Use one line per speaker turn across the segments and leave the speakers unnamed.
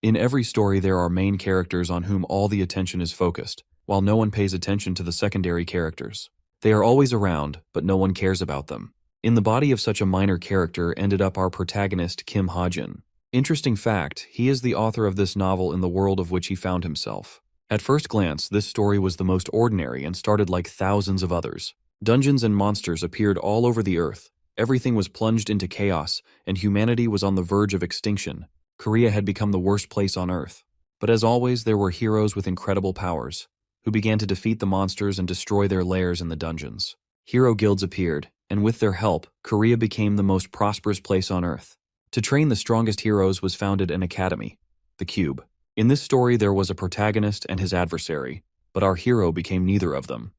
In every story there are main characters on whom all the attention is focused, while no one pays attention to the secondary characters. They are always around, but no one cares about them. In the body of such a minor character ended up our protagonist Kim Ha-jin. Interesting fact, he is the author of this novel in the world of which he found himself. At first glance, this story was the most ordinary and started like thousands of others. Dungeons and monsters appeared all over the earth. Everything was plunged into chaos, and humanity was on the verge of extinction. Korea had become the worst place on earth. But as always, there were heroes with incredible powers, who began to defeat the monsters and destroy their lairs in the dungeons. Hero guilds appeared, and with their help, Korea became the most prosperous place on earth. To train the strongest heroes was founded an academy, the Cube. In this story there was a protagonist and his adversary, but our hero became neither of them.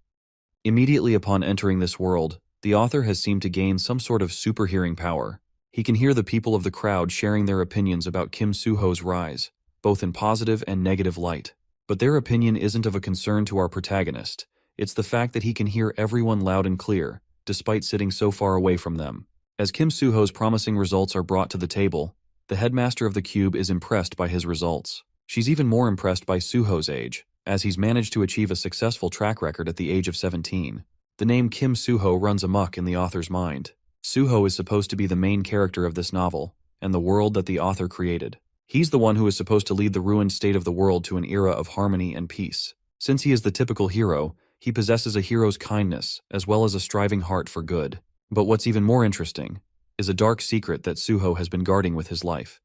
Immediately upon entering this world, the author has seemed to gain some sort of super-hearing power. He can hear the people of the crowd sharing their opinions about Kim Soo-ho's rise, both in positive and negative light. But their opinion isn't of a concern to our protagonist. It's the fact that he can hear everyone loud and clear, despite sitting so far away from them. As Kim Soo-ho's promising results are brought to the table, the headmaster of the Cube is impressed by his results. She's even more impressed by Soo-ho's age, as he's managed to achieve a successful track record at the age of 17. The name Kim Soo-ho runs amok in the author's mind. Soo-ho is supposed to be the main character of this novel, and the world that the author created. He's the one who is supposed to lead the ruined state of the world to an era of harmony and peace. Since he is the typical hero, he possesses a hero's kindness, as well as a striving heart for good. But what's even more interesting is a dark secret that Soo-ho has been guarding with his life,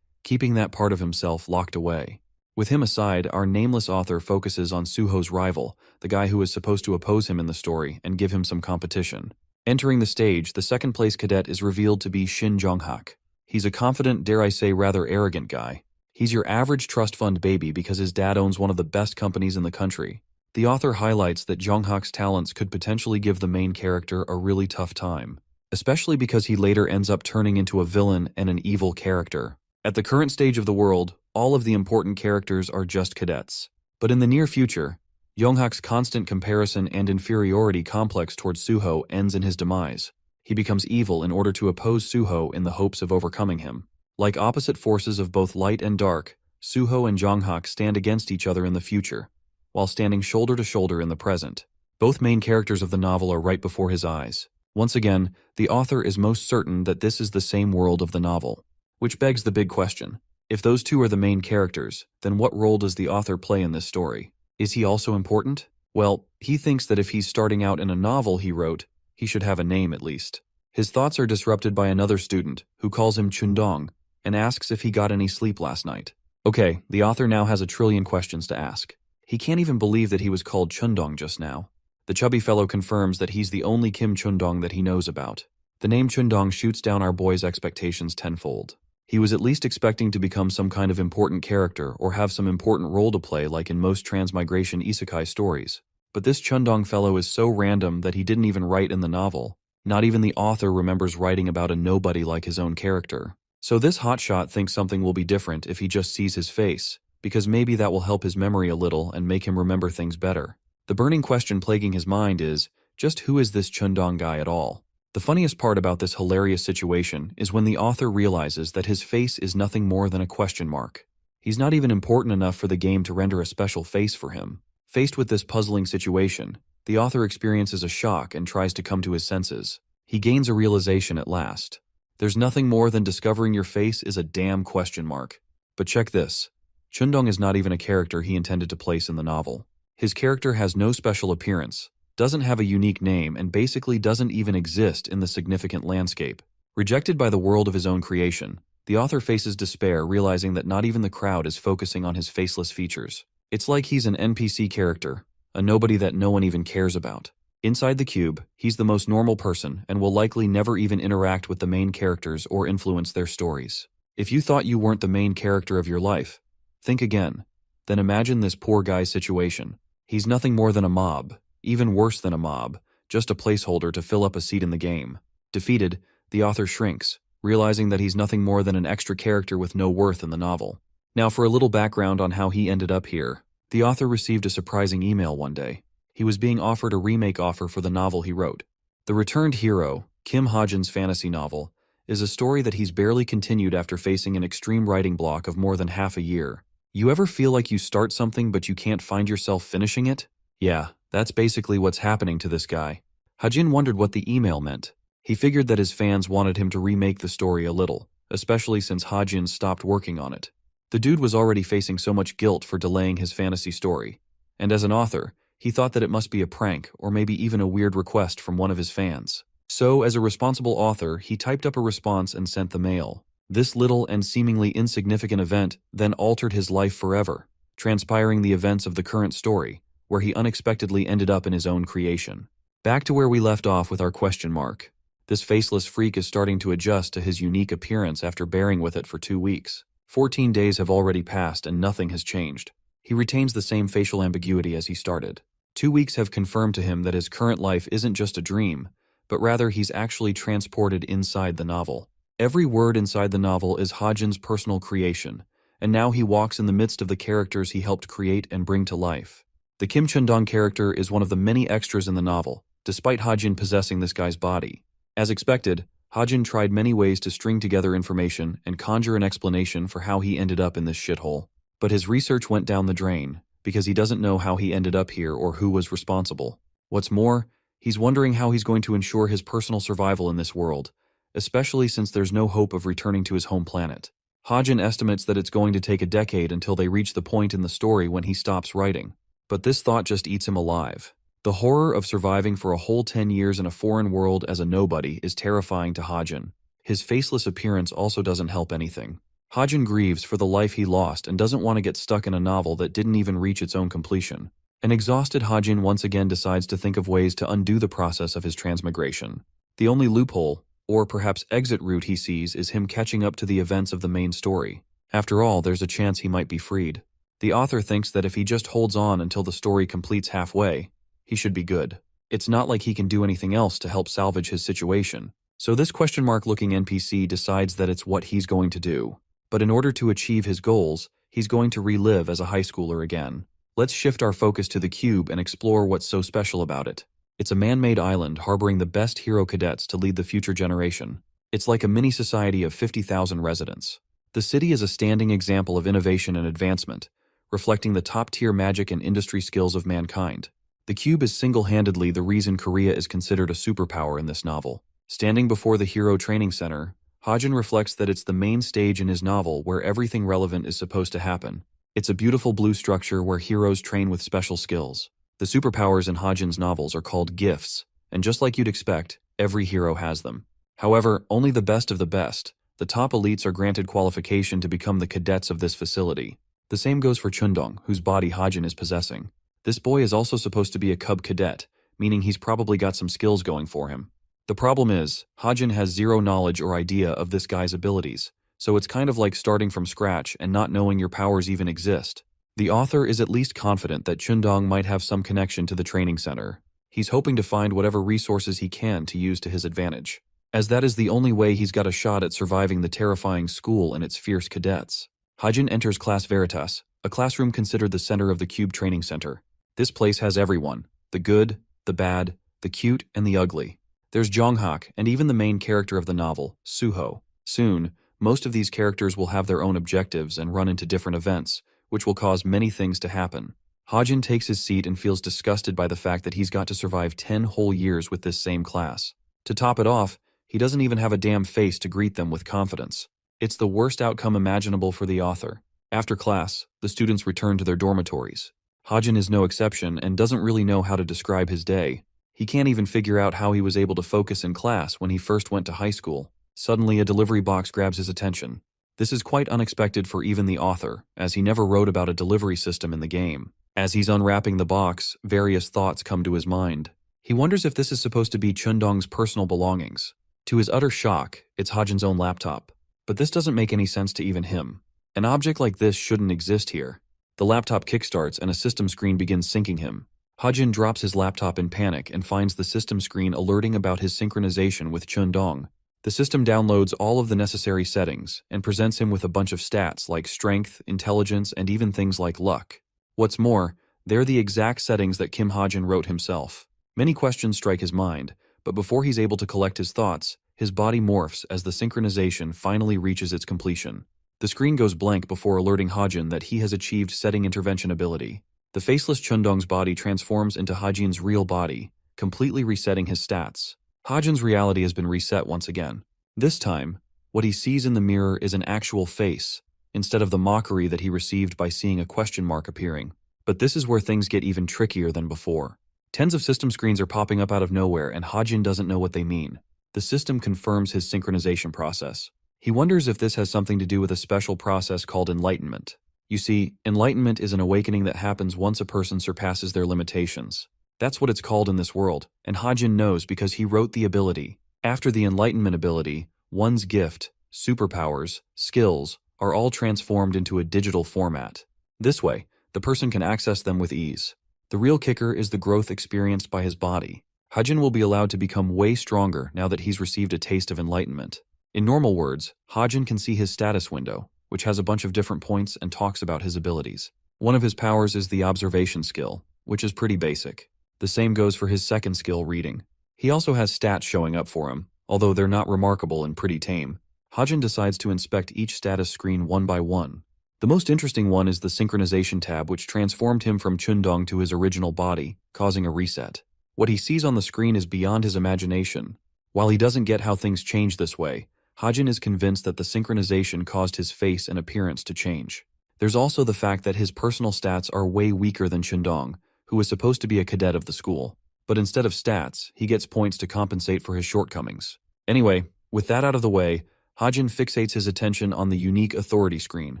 keeping that part of himself locked away. With him aside, our nameless author focuses on Soo-ho's rival, the guy who is supposed to oppose him in the story and give him some competition. Entering the stage, the second-place cadet is revealed to be Shin Jong-hak. He's a confident, dare I say rather arrogant guy. He's your average trust fund baby because his dad owns one of the best companies in the country. The author highlights that Jong-hak's talents could potentially give the main character a really tough time, especially because he later ends up turning into a villain and an evil character. At the current stage of the world, all of the important characters are just cadets. But in the near future, Jong-hak's constant comparison and inferiority complex towards Soo-ho ends in his demise. He becomes evil in order to oppose Soo-ho in the hopes of overcoming him. Like opposite forces of both light and dark, Soo-ho and Jong-hak stand against each other in the future, while standing shoulder to shoulder in the present. Both main characters of the novel are right before his eyes. Once again, the author is most certain that this is the same world of the novel. Which begs the big question. If those two are the main characters, then what role does the author play in this story? Is he also important? Well, he thinks that if he's starting out in a novel he wrote, he should have a name at least. His thoughts are disrupted by another student, who calls him Chundong, and asks if he got any sleep last night. Okay, the author now has a trillion questions to ask. He can't even believe that he was called Chundong just now. The chubby fellow confirms that he's the only Kim Chundong that he knows about. The name Chundong shoots down our boy's expectations tenfold. He was at least expecting to become some kind of important character or have some important role to play like in most transmigration isekai stories. But this Chundong fellow is so random that he didn't even write in the novel. Not even the author remembers writing about a nobody like his own character. So this hotshot thinks something will be different if he just sees his face, because maybe that will help his memory a little and make him remember things better. The burning question plaguing his mind is, just who is this Chundong guy at all? The funniest part about this hilarious situation is when the author realizes that his face is nothing more than a question mark. He's not even important enough for the game to render a special face for him. Faced with this puzzling situation, the author experiences a shock and tries to come to his senses. He gains a realization at last. There's nothing more than discovering your face is a damn question mark. But check this. Chundong is not even a character he intended to place in the novel. His character has no special appearance, doesn't have a unique name, and basically doesn't even exist in the significant landscape. Rejected by the world of his own creation, the author faces despair, realizing that not even the crowd is focusing on his faceless features. It's like he's an NPC character, a nobody that no one even cares about. Inside the cube, he's the most normal person and will likely never even interact with the main characters or influence their stories. If you thought you weren't the main character of your life, think again. Then imagine this poor guy's situation. He's nothing more than a mob. Even worse than a mob, just a placeholder to fill up a seat in the game. Defeated, the author shrinks, realizing that he's nothing more than an extra character with no worth in the novel. Now for a little background on how he ended up here. The author received a surprising email one day. He was being offered a remake offer for the novel he wrote. The Returned Hero, Kim Ha-jin's fantasy novel, is a story that he's barely continued after facing an extreme writing block of more than half a year. You ever feel like you start something but you can't find yourself finishing it? Yeah, that's basically what's happening to this guy. Hajin wondered what the email meant. He figured that his fans wanted him to remake the story a little, especially since Hajin stopped working on it. The dude was already facing so much guilt for delaying his fantasy story, and as an author, he thought that it must be a prank or maybe even a weird request from one of his fans. So, as a responsible author, he typed up a response and sent the mail. This little and seemingly insignificant event then altered his life forever, transpiring the events of the current story, where he unexpectedly ended up in his own creation. Back to where we left off with our question mark. This faceless freak is starting to adjust to his unique appearance after bearing with it for 2 weeks. 14 days have already passed and nothing has changed. He retains the same facial ambiguity as he started. 2 weeks have confirmed to him that his current life isn't just a dream, but rather he's actually transported inside the novel. Every word inside the novel is Hajin's personal creation, and now he walks in the midst of the characters he helped create and bring to life. The Kim Chun-dong character is one of the many extras in the novel, despite Hajin possessing this guy's body. As expected, Hajin tried many ways to string together information and conjure an explanation for how he ended up in this shithole. But his research went down the drain, because he doesn't know how he ended up here or who was responsible. What's more, he's wondering how he's going to ensure his personal survival in this world, especially since there's no hope of returning to his home planet. Hajin estimates that it's going to take a decade until they reach the point in the story when he stops writing. But this thought just eats him alive. The horror of surviving for a whole 10 years in a foreign world as a nobody is terrifying to Hajin. His faceless appearance also doesn't help anything. Hajin grieves for the life he lost and doesn't want to get stuck in a novel that didn't even reach its own completion. An exhausted Hajin once again decides to think of ways to undo the process of his transmigration. The only loophole, or perhaps exit route he sees, is him catching up to the events of the main story. After all, there's a chance he might be freed. The author thinks that if he just holds on until the story completes halfway, he should be good. It's not like he can do anything else to help salvage his situation. So this question mark looking NPC decides that it's what he's going to do. But in order to achieve his goals, he's going to relive as a high schooler again. Let's shift our focus to the cube and explore what's so special about it. It's a man-made island harboring the best hero cadets to lead the future generation. It's like a mini society of 50,000 residents. The city is a standing example of innovation and advancement, reflecting the top-tier magic and industry skills of mankind. The cube is single-handedly the reason Korea is considered a superpower in this novel. Standing before the hero training center, Hajin reflects that it's the main stage in his novel where everything relevant is supposed to happen. It's a beautiful blue structure where heroes train with special skills. The superpowers in Hajin's novels are called gifts, and just like you'd expect, every hero has them. However, only the best of the best, the top elites, are granted qualification to become the cadets of this facility. The same goes for Chundong, whose body Hajin is possessing. This boy is also supposed to be a cub cadet, meaning he's probably got some skills going for him. The problem is, Hajin has zero knowledge or idea of this guy's abilities, so it's kind of like starting from scratch and not knowing your powers even exist. The author is at least confident that Chundong might have some connection to the training center. He's hoping to find whatever resources he can to use to his advantage, as that is the only way he's got a shot at surviving the terrifying school and its fierce cadets. Hajin enters Class Veritas, a classroom considered the center of the Cube Training Center. This place has everyone: the good, the bad, the cute, and the ugly. There's Jonghak and even the main character of the novel, Suho. Soon, most of these characters will have their own objectives and run into different events, which will cause many things to happen. Hajin takes his seat and feels disgusted by the fact that he's got to survive 10 whole years with this same class. To top it off, he doesn't even have a damn face to greet them with confidence. It's the worst outcome imaginable for the author. After class, the students return to their dormitories. Hajin is no exception and doesn't really know how to describe his day. He can't even figure out how he was able to focus in class when he first went to high school. Suddenly, a delivery box grabs his attention. This is quite unexpected for even the author, as he never wrote about a delivery system in the game. As he's unwrapping the box, various thoughts come to his mind. He wonders if this is supposed to be Chundong's personal belongings. To his utter shock, it's Hajin's own laptop. But this doesn't make any sense to even him. An object like this shouldn't exist here. The laptop kickstarts and a system screen begins syncing him. Hajin drops his laptop in panic and finds the system screen alerting about his synchronization with Chundong. The system downloads all of the necessary settings and presents him with a bunch of stats like strength, intelligence, and even things like luck. What's more, they're the exact settings that Kim Hajin wrote himself. Many questions strike his mind, but before he's able to collect his thoughts, His body morphs as the synchronization finally reaches its completion. The screen goes blank before alerting Hajin that he has achieved setting intervention ability. The faceless Chundong's body transforms into Hajin's real body, completely resetting his stats. Hajin's reality has been reset once again. This time, what he sees in the mirror is an actual face, instead of the mockery that he received by seeing a question mark appearing. But this is where things get even trickier than before. Tens of system screens are popping up out of nowhere and Hajin doesn't know what they mean. The system confirms his synchronization process. He wonders if this has something to do with a special process called enlightenment. You see, enlightenment is an awakening that happens once a person surpasses their limitations. That's what it's called in this world, and Hajin knows because he wrote the ability. After the enlightenment ability, one's gift, superpowers, skills, are all transformed into a digital format. This way, the person can access them with ease. The real kicker is the growth experienced by his body. Hajin will be allowed to become way stronger now that he's received a taste of enlightenment. In normal words, Hajin can see his status window, which has a bunch of different points and talks about his abilities. One of his powers is the observation skill, which is pretty basic. The same goes for his second skill, reading. He also has stats showing up for him, although they're not remarkable and pretty tame. Hajin decides to inspect each status screen one by one. The most interesting one is the synchronization tab, which transformed him from Chundong to his original body, causing a reset. What he sees on the screen is beyond his imagination. While he doesn't get how things change this way, Hajin is convinced that the synchronization caused his face and appearance to change. There's also the fact that his personal stats are way weaker than Chundong, who is supposed to be a cadet of the school. But instead of stats, he gets points to compensate for his shortcomings. Anyway, with that out of the way, Hajin fixates his attention on the unique authority screen.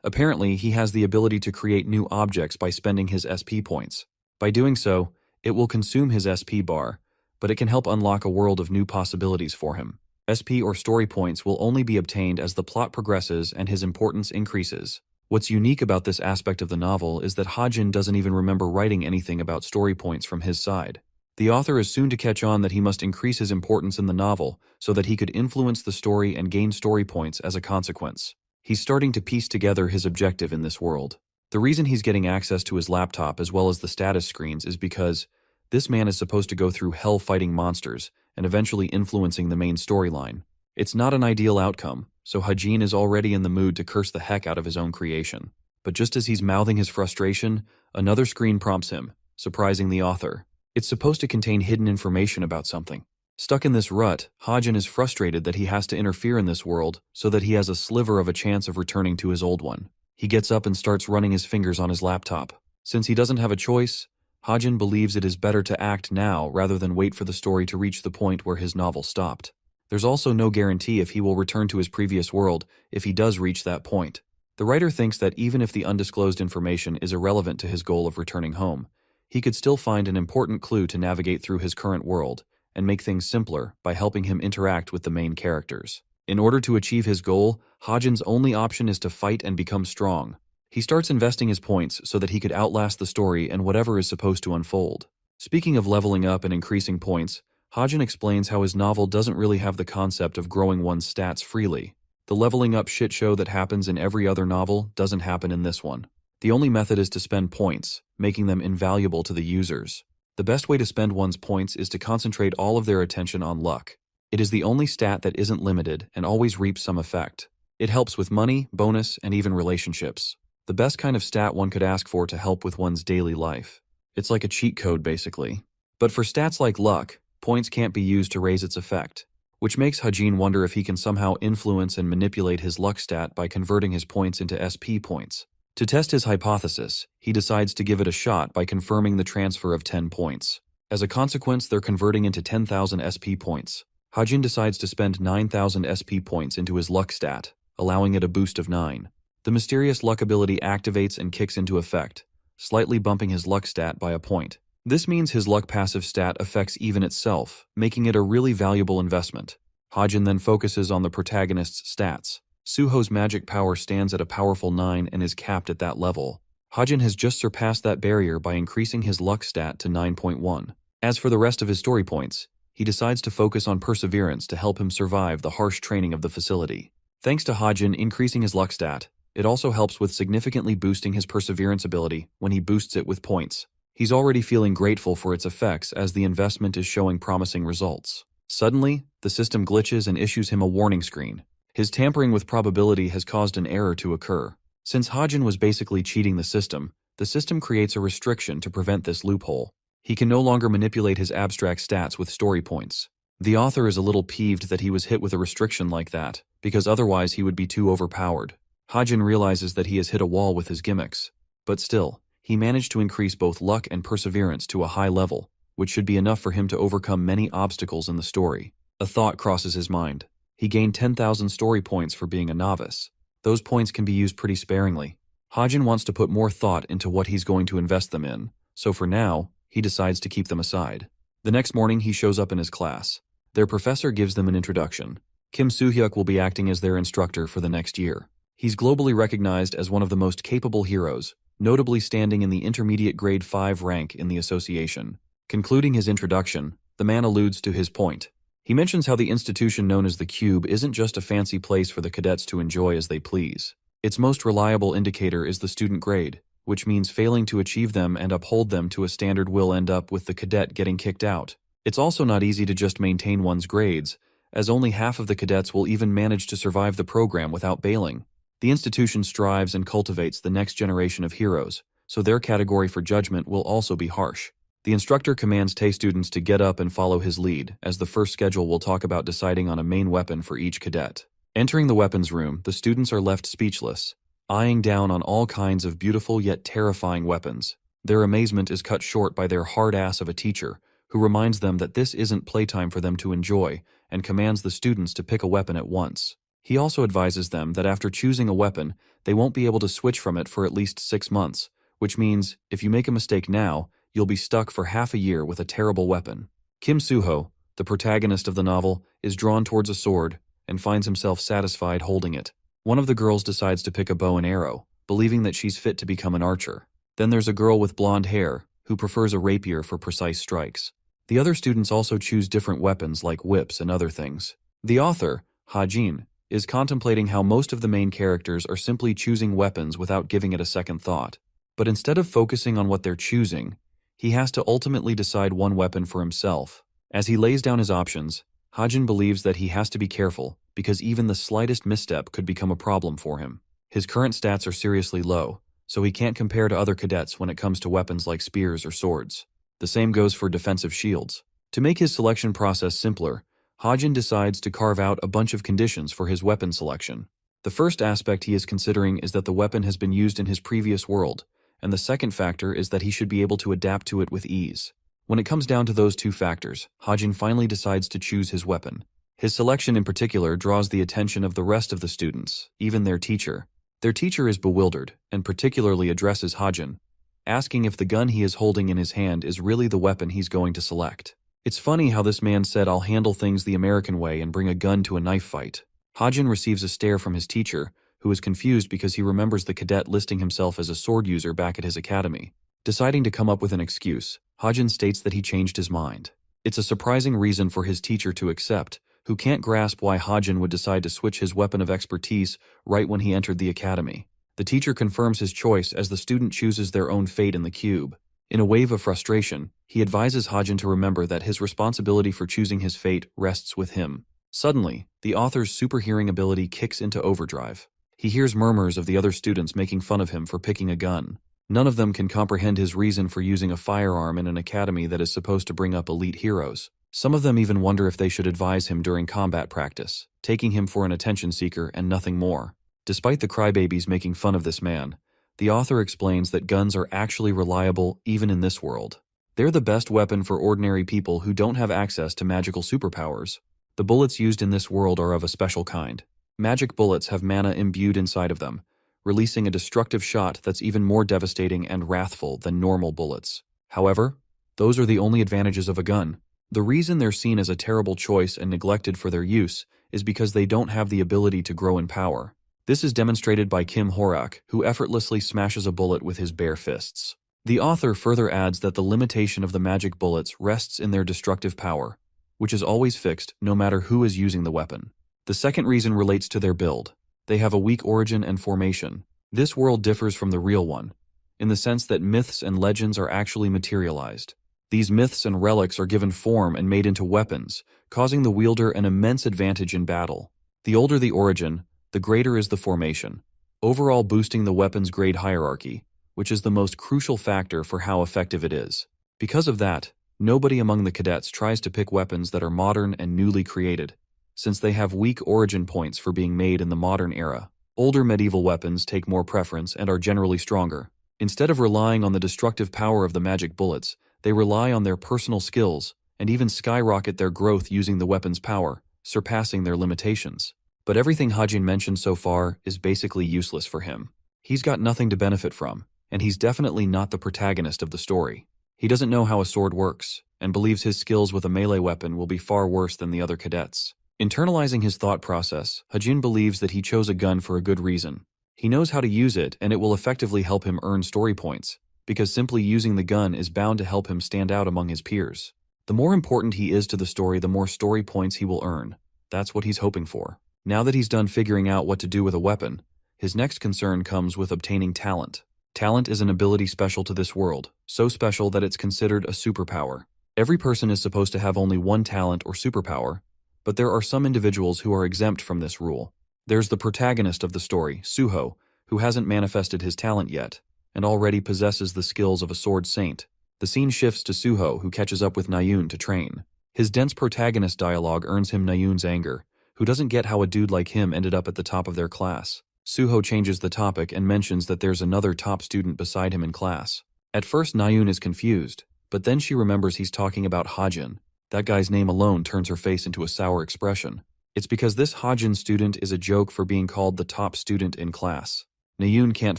Apparently, he has the ability to create new objects by spending his SP points. By doing so, it will consume his SP bar, but it can help unlock a world of new possibilities for him. SP or story points will only be obtained as the plot progresses and his importance increases. What's unique about this aspect of the novel is that Hajin doesn't even remember writing anything about story points from his side. The author is soon to catch on that he must increase his importance in the novel so that he could influence the story and gain story points as a consequence. He's starting to piece together his objective in this world. The reason he's getting access to his laptop as well as the status screens is because this man is supposed to go through hell fighting monsters and eventually influencing the main storyline. It's not an ideal outcome, so Hajin is already in the mood to curse the heck out of his own creation. But just as he's mouthing his frustration, another screen prompts him, surprising the author. It's supposed to contain hidden information about something. Stuck in this rut, Hajin is frustrated that he has to interfere in this world so that he has a sliver of a chance of returning to his old one. He gets up and starts running his fingers on his laptop. Since he doesn't have a choice, Hajin believes it is better to act now rather than wait for the story to reach the point where his novel stopped. There's also no guarantee if he will return to his previous world if he does reach that point. The writer thinks that even if the undisclosed information is irrelevant to his goal of returning home, he could still find an important clue to navigate through his current world and make things simpler by helping him interact with the main characters. In order to achieve his goal, Hajin's only option is to fight and become strong. He starts investing his points so that he could outlast the story and whatever is supposed to unfold. Speaking of leveling up and increasing points, Hajin explains how his novel doesn't really have the concept of growing one's stats freely. The leveling up shit show that happens in every other novel doesn't happen in this one. The only method is to spend points, making them invaluable to the users. The best way to spend one's points is to concentrate all of their attention on luck. It is the only stat that isn't limited and always reaps some effect. It helps with money, bonus, and even relationships. The best kind of stat one could ask for to help with one's daily life. It's like a cheat code, basically. But for stats like luck, points can't be used to raise its effect, which makes Hajin wonder if he can somehow influence and manipulate his luck stat by converting his points into SP points. To test his hypothesis, he decides to give it a shot by confirming the transfer of 10 points. As a consequence, they're converting into 10,000 SP points. Hajin decides to spend 9,000 SP points into his luck stat, allowing it a boost of 9. The mysterious luck ability activates and kicks into effect, slightly bumping his luck stat by a point. This means his luck passive stat affects even itself, making it a really valuable investment. Hajin then focuses on the protagonist's stats. Suho's magic power stands at a powerful 9 and is capped at that level. Hajin has just surpassed that barrier by increasing his luck stat to 9.1. As for the rest of his story points, he decides to focus on perseverance to help him survive the harsh training of the facility. Thanks to Hajin increasing his luck stat, it also helps with significantly boosting his perseverance ability when he boosts it with points. He's already feeling grateful for its effects as the investment is showing promising results. Suddenly, the system glitches and issues him a warning screen. His tampering with probability has caused an error to occur. Since Hajin was basically cheating the system creates a restriction to prevent this loophole. He can no longer manipulate his abstract stats with story points. The author is a little peeved that he was hit with a restriction like that, because otherwise he would be too overpowered. Hajin realizes that he has hit a wall with his gimmicks. But still, he managed to increase both luck and perseverance to a high level, which should be enough for him to overcome many obstacles in the story. A thought crosses his mind. He gained 10,000 story points for being a novice. Those points can be used pretty sparingly. Hajin wants to put more thought into what he's going to invest them in, so for now, he decides to keep them aside. The next morning, he shows up in his class. Their professor gives them an introduction. Kim Soo-hyuk will be acting as their instructor for the next year. He's globally recognized as one of the most capable heroes, notably standing in the intermediate grade 5 rank in the association. Concluding his introduction, the man alludes to his point. He mentions how the institution known as the Cube isn't just a fancy place for the cadets to enjoy as they please. Its most reliable indicator is the student grade, which means failing to achieve them and uphold them to a standard will end up with the cadet getting kicked out. It's also not easy to just maintain one's grades, as only half of the cadets will even manage to survive the program without bailing. The institution strives and cultivates the next generation of heroes, so their category for judgment will also be harsh. The instructor commands Tay students to get up and follow his lead, as the first schedule will talk about deciding on a main weapon for each cadet. Entering the weapons room, the students are left speechless, eyeing down on all kinds of beautiful yet terrifying weapons. Their amazement is cut short by their hard ass of a teacher, who reminds them that this isn't playtime for them to enjoy, and commands the students to pick a weapon at once. He also advises them that after choosing a weapon, they won't be able to switch from it for at least 6 months, which means, if you make a mistake now, you'll be stuck for half a year with a terrible weapon. Kim Soo-ho, the protagonist of the novel, is drawn towards a sword and finds himself satisfied holding it. One of the girls decides to pick a bow and arrow, believing that she's fit to become an archer. Then there's a girl with blonde hair who prefers a rapier for precise strikes. The other students also choose different weapons like whips and other things. The author, Hajin, is contemplating how most of the main characters are simply choosing weapons without giving it a second thought. But instead of focusing on what they're choosing, he has to ultimately decide one weapon for himself. As he lays down his options, Hajin believes that he has to be careful because even the slightest misstep could become a problem for him. His current stats are seriously low, so he can't compare to other cadets when it comes to weapons like spears or swords. The same goes for defensive shields. To make his selection process simpler, Hajin decides to carve out a bunch of conditions for his weapon selection. The first aspect he is considering is that the weapon has been used in his previous world, and the second factor is that he should be able to adapt to it with ease. When it comes down to those two factors, Hajin finally decides to choose his weapon. His selection in particular draws the attention of the rest of the students, even their teacher. Their teacher is bewildered, and particularly addresses Hajin, asking if the gun he is holding in his hand is really the weapon he's going to select. It's funny how this man said, "I'll handle things the American way and bring a gun to a knife fight." Hajin receives a stare from his teacher, who is confused because he remembers the cadet listing himself as a sword user back at his academy. Deciding to come up with an excuse, Hajin states that he changed his mind. It's a surprising reason for his teacher to accept, who can't grasp why Hajin would decide to switch his weapon of expertise right when he entered the academy. The teacher confirms his choice as the student chooses their own fate in the cube. In a wave of frustration, he advises Hajin to remember that his responsibility for choosing his fate rests with him. Suddenly, the author's super hearing ability kicks into overdrive. He hears murmurs of the other students making fun of him for picking a gun. None of them can comprehend his reason for using a firearm in an academy that is supposed to bring up elite heroes. Some of them even wonder if they should advise him during combat practice, taking him for an attention seeker and nothing more. Despite the crybabies making fun of this man, the author explains that guns are actually reliable even in this world. They're the best weapon for ordinary people who don't have access to magical superpowers. The bullets used in this world are of a special kind. Magic bullets have mana imbued inside of them, releasing a destructive shot that's even more devastating and wrathful than normal bullets. However, those are the only advantages of a gun. The reason they're seen as a terrible choice and neglected for their use is because they don't have the ability to grow in power. This is demonstrated by Kim Horak, who effortlessly smashes a bullet with his bare fists. The author further adds that the limitation of the magic bullets rests in their destructive power, which is always fixed no matter who is using the weapon. The second reason relates to their build. They have a weak origin and formation. This world differs from the real one, in the sense that myths and legends are actually materialized. These myths and relics are given form and made into weapons, causing the wielder an immense advantage in battle. The older the origin, the greater is the formation, overall boosting the weapon's grade hierarchy, which is the most crucial factor for how effective it is. Because of that, nobody among the cadets tries to pick weapons that are modern and newly created, since they have weak origin points for being made in the modern era. Older medieval weapons take more preference and are generally stronger. Instead of relying on the destructive power of the magic bullets, they rely on their personal skills and even skyrocket their growth using the weapon's power, surpassing their limitations. But everything Hajin mentioned so far is basically useless for him. He's got nothing to benefit from, and he's definitely not the protagonist of the story. He doesn't know how a sword works, and believes his skills with a melee weapon will be far worse than the other cadets. Internalizing his thought process, Hajin believes that he chose a gun for a good reason. He knows how to use it, and it will effectively help him earn story points, because simply using the gun is bound to help him stand out among his peers. The more important he is to the story, the more story points he will earn. That's what he's hoping for. Now that he's done figuring out what to do with a weapon, his next concern comes with obtaining talent. Talent is an ability special to this world, so special that it's considered a superpower. Every person is supposed to have only one talent or superpower, but there are some individuals who are exempt from this rule. There's the protagonist of the story, Suho, who hasn't manifested his talent yet, and already possesses the skills of a sword saint. The scene shifts to Suho, who catches up with Nayun to train. His dense protagonist dialogue earns him Nayun's anger, who doesn't get how a dude like him ended up at the top of their class. Suho changes the topic and mentions that there's another top student beside him in class. At first Nayun is confused, but then she remembers he's talking about Hajin. That guy's name alone turns her face into a sour expression. It's because this Hajin student is a joke for being called the top student in class. Nayun can't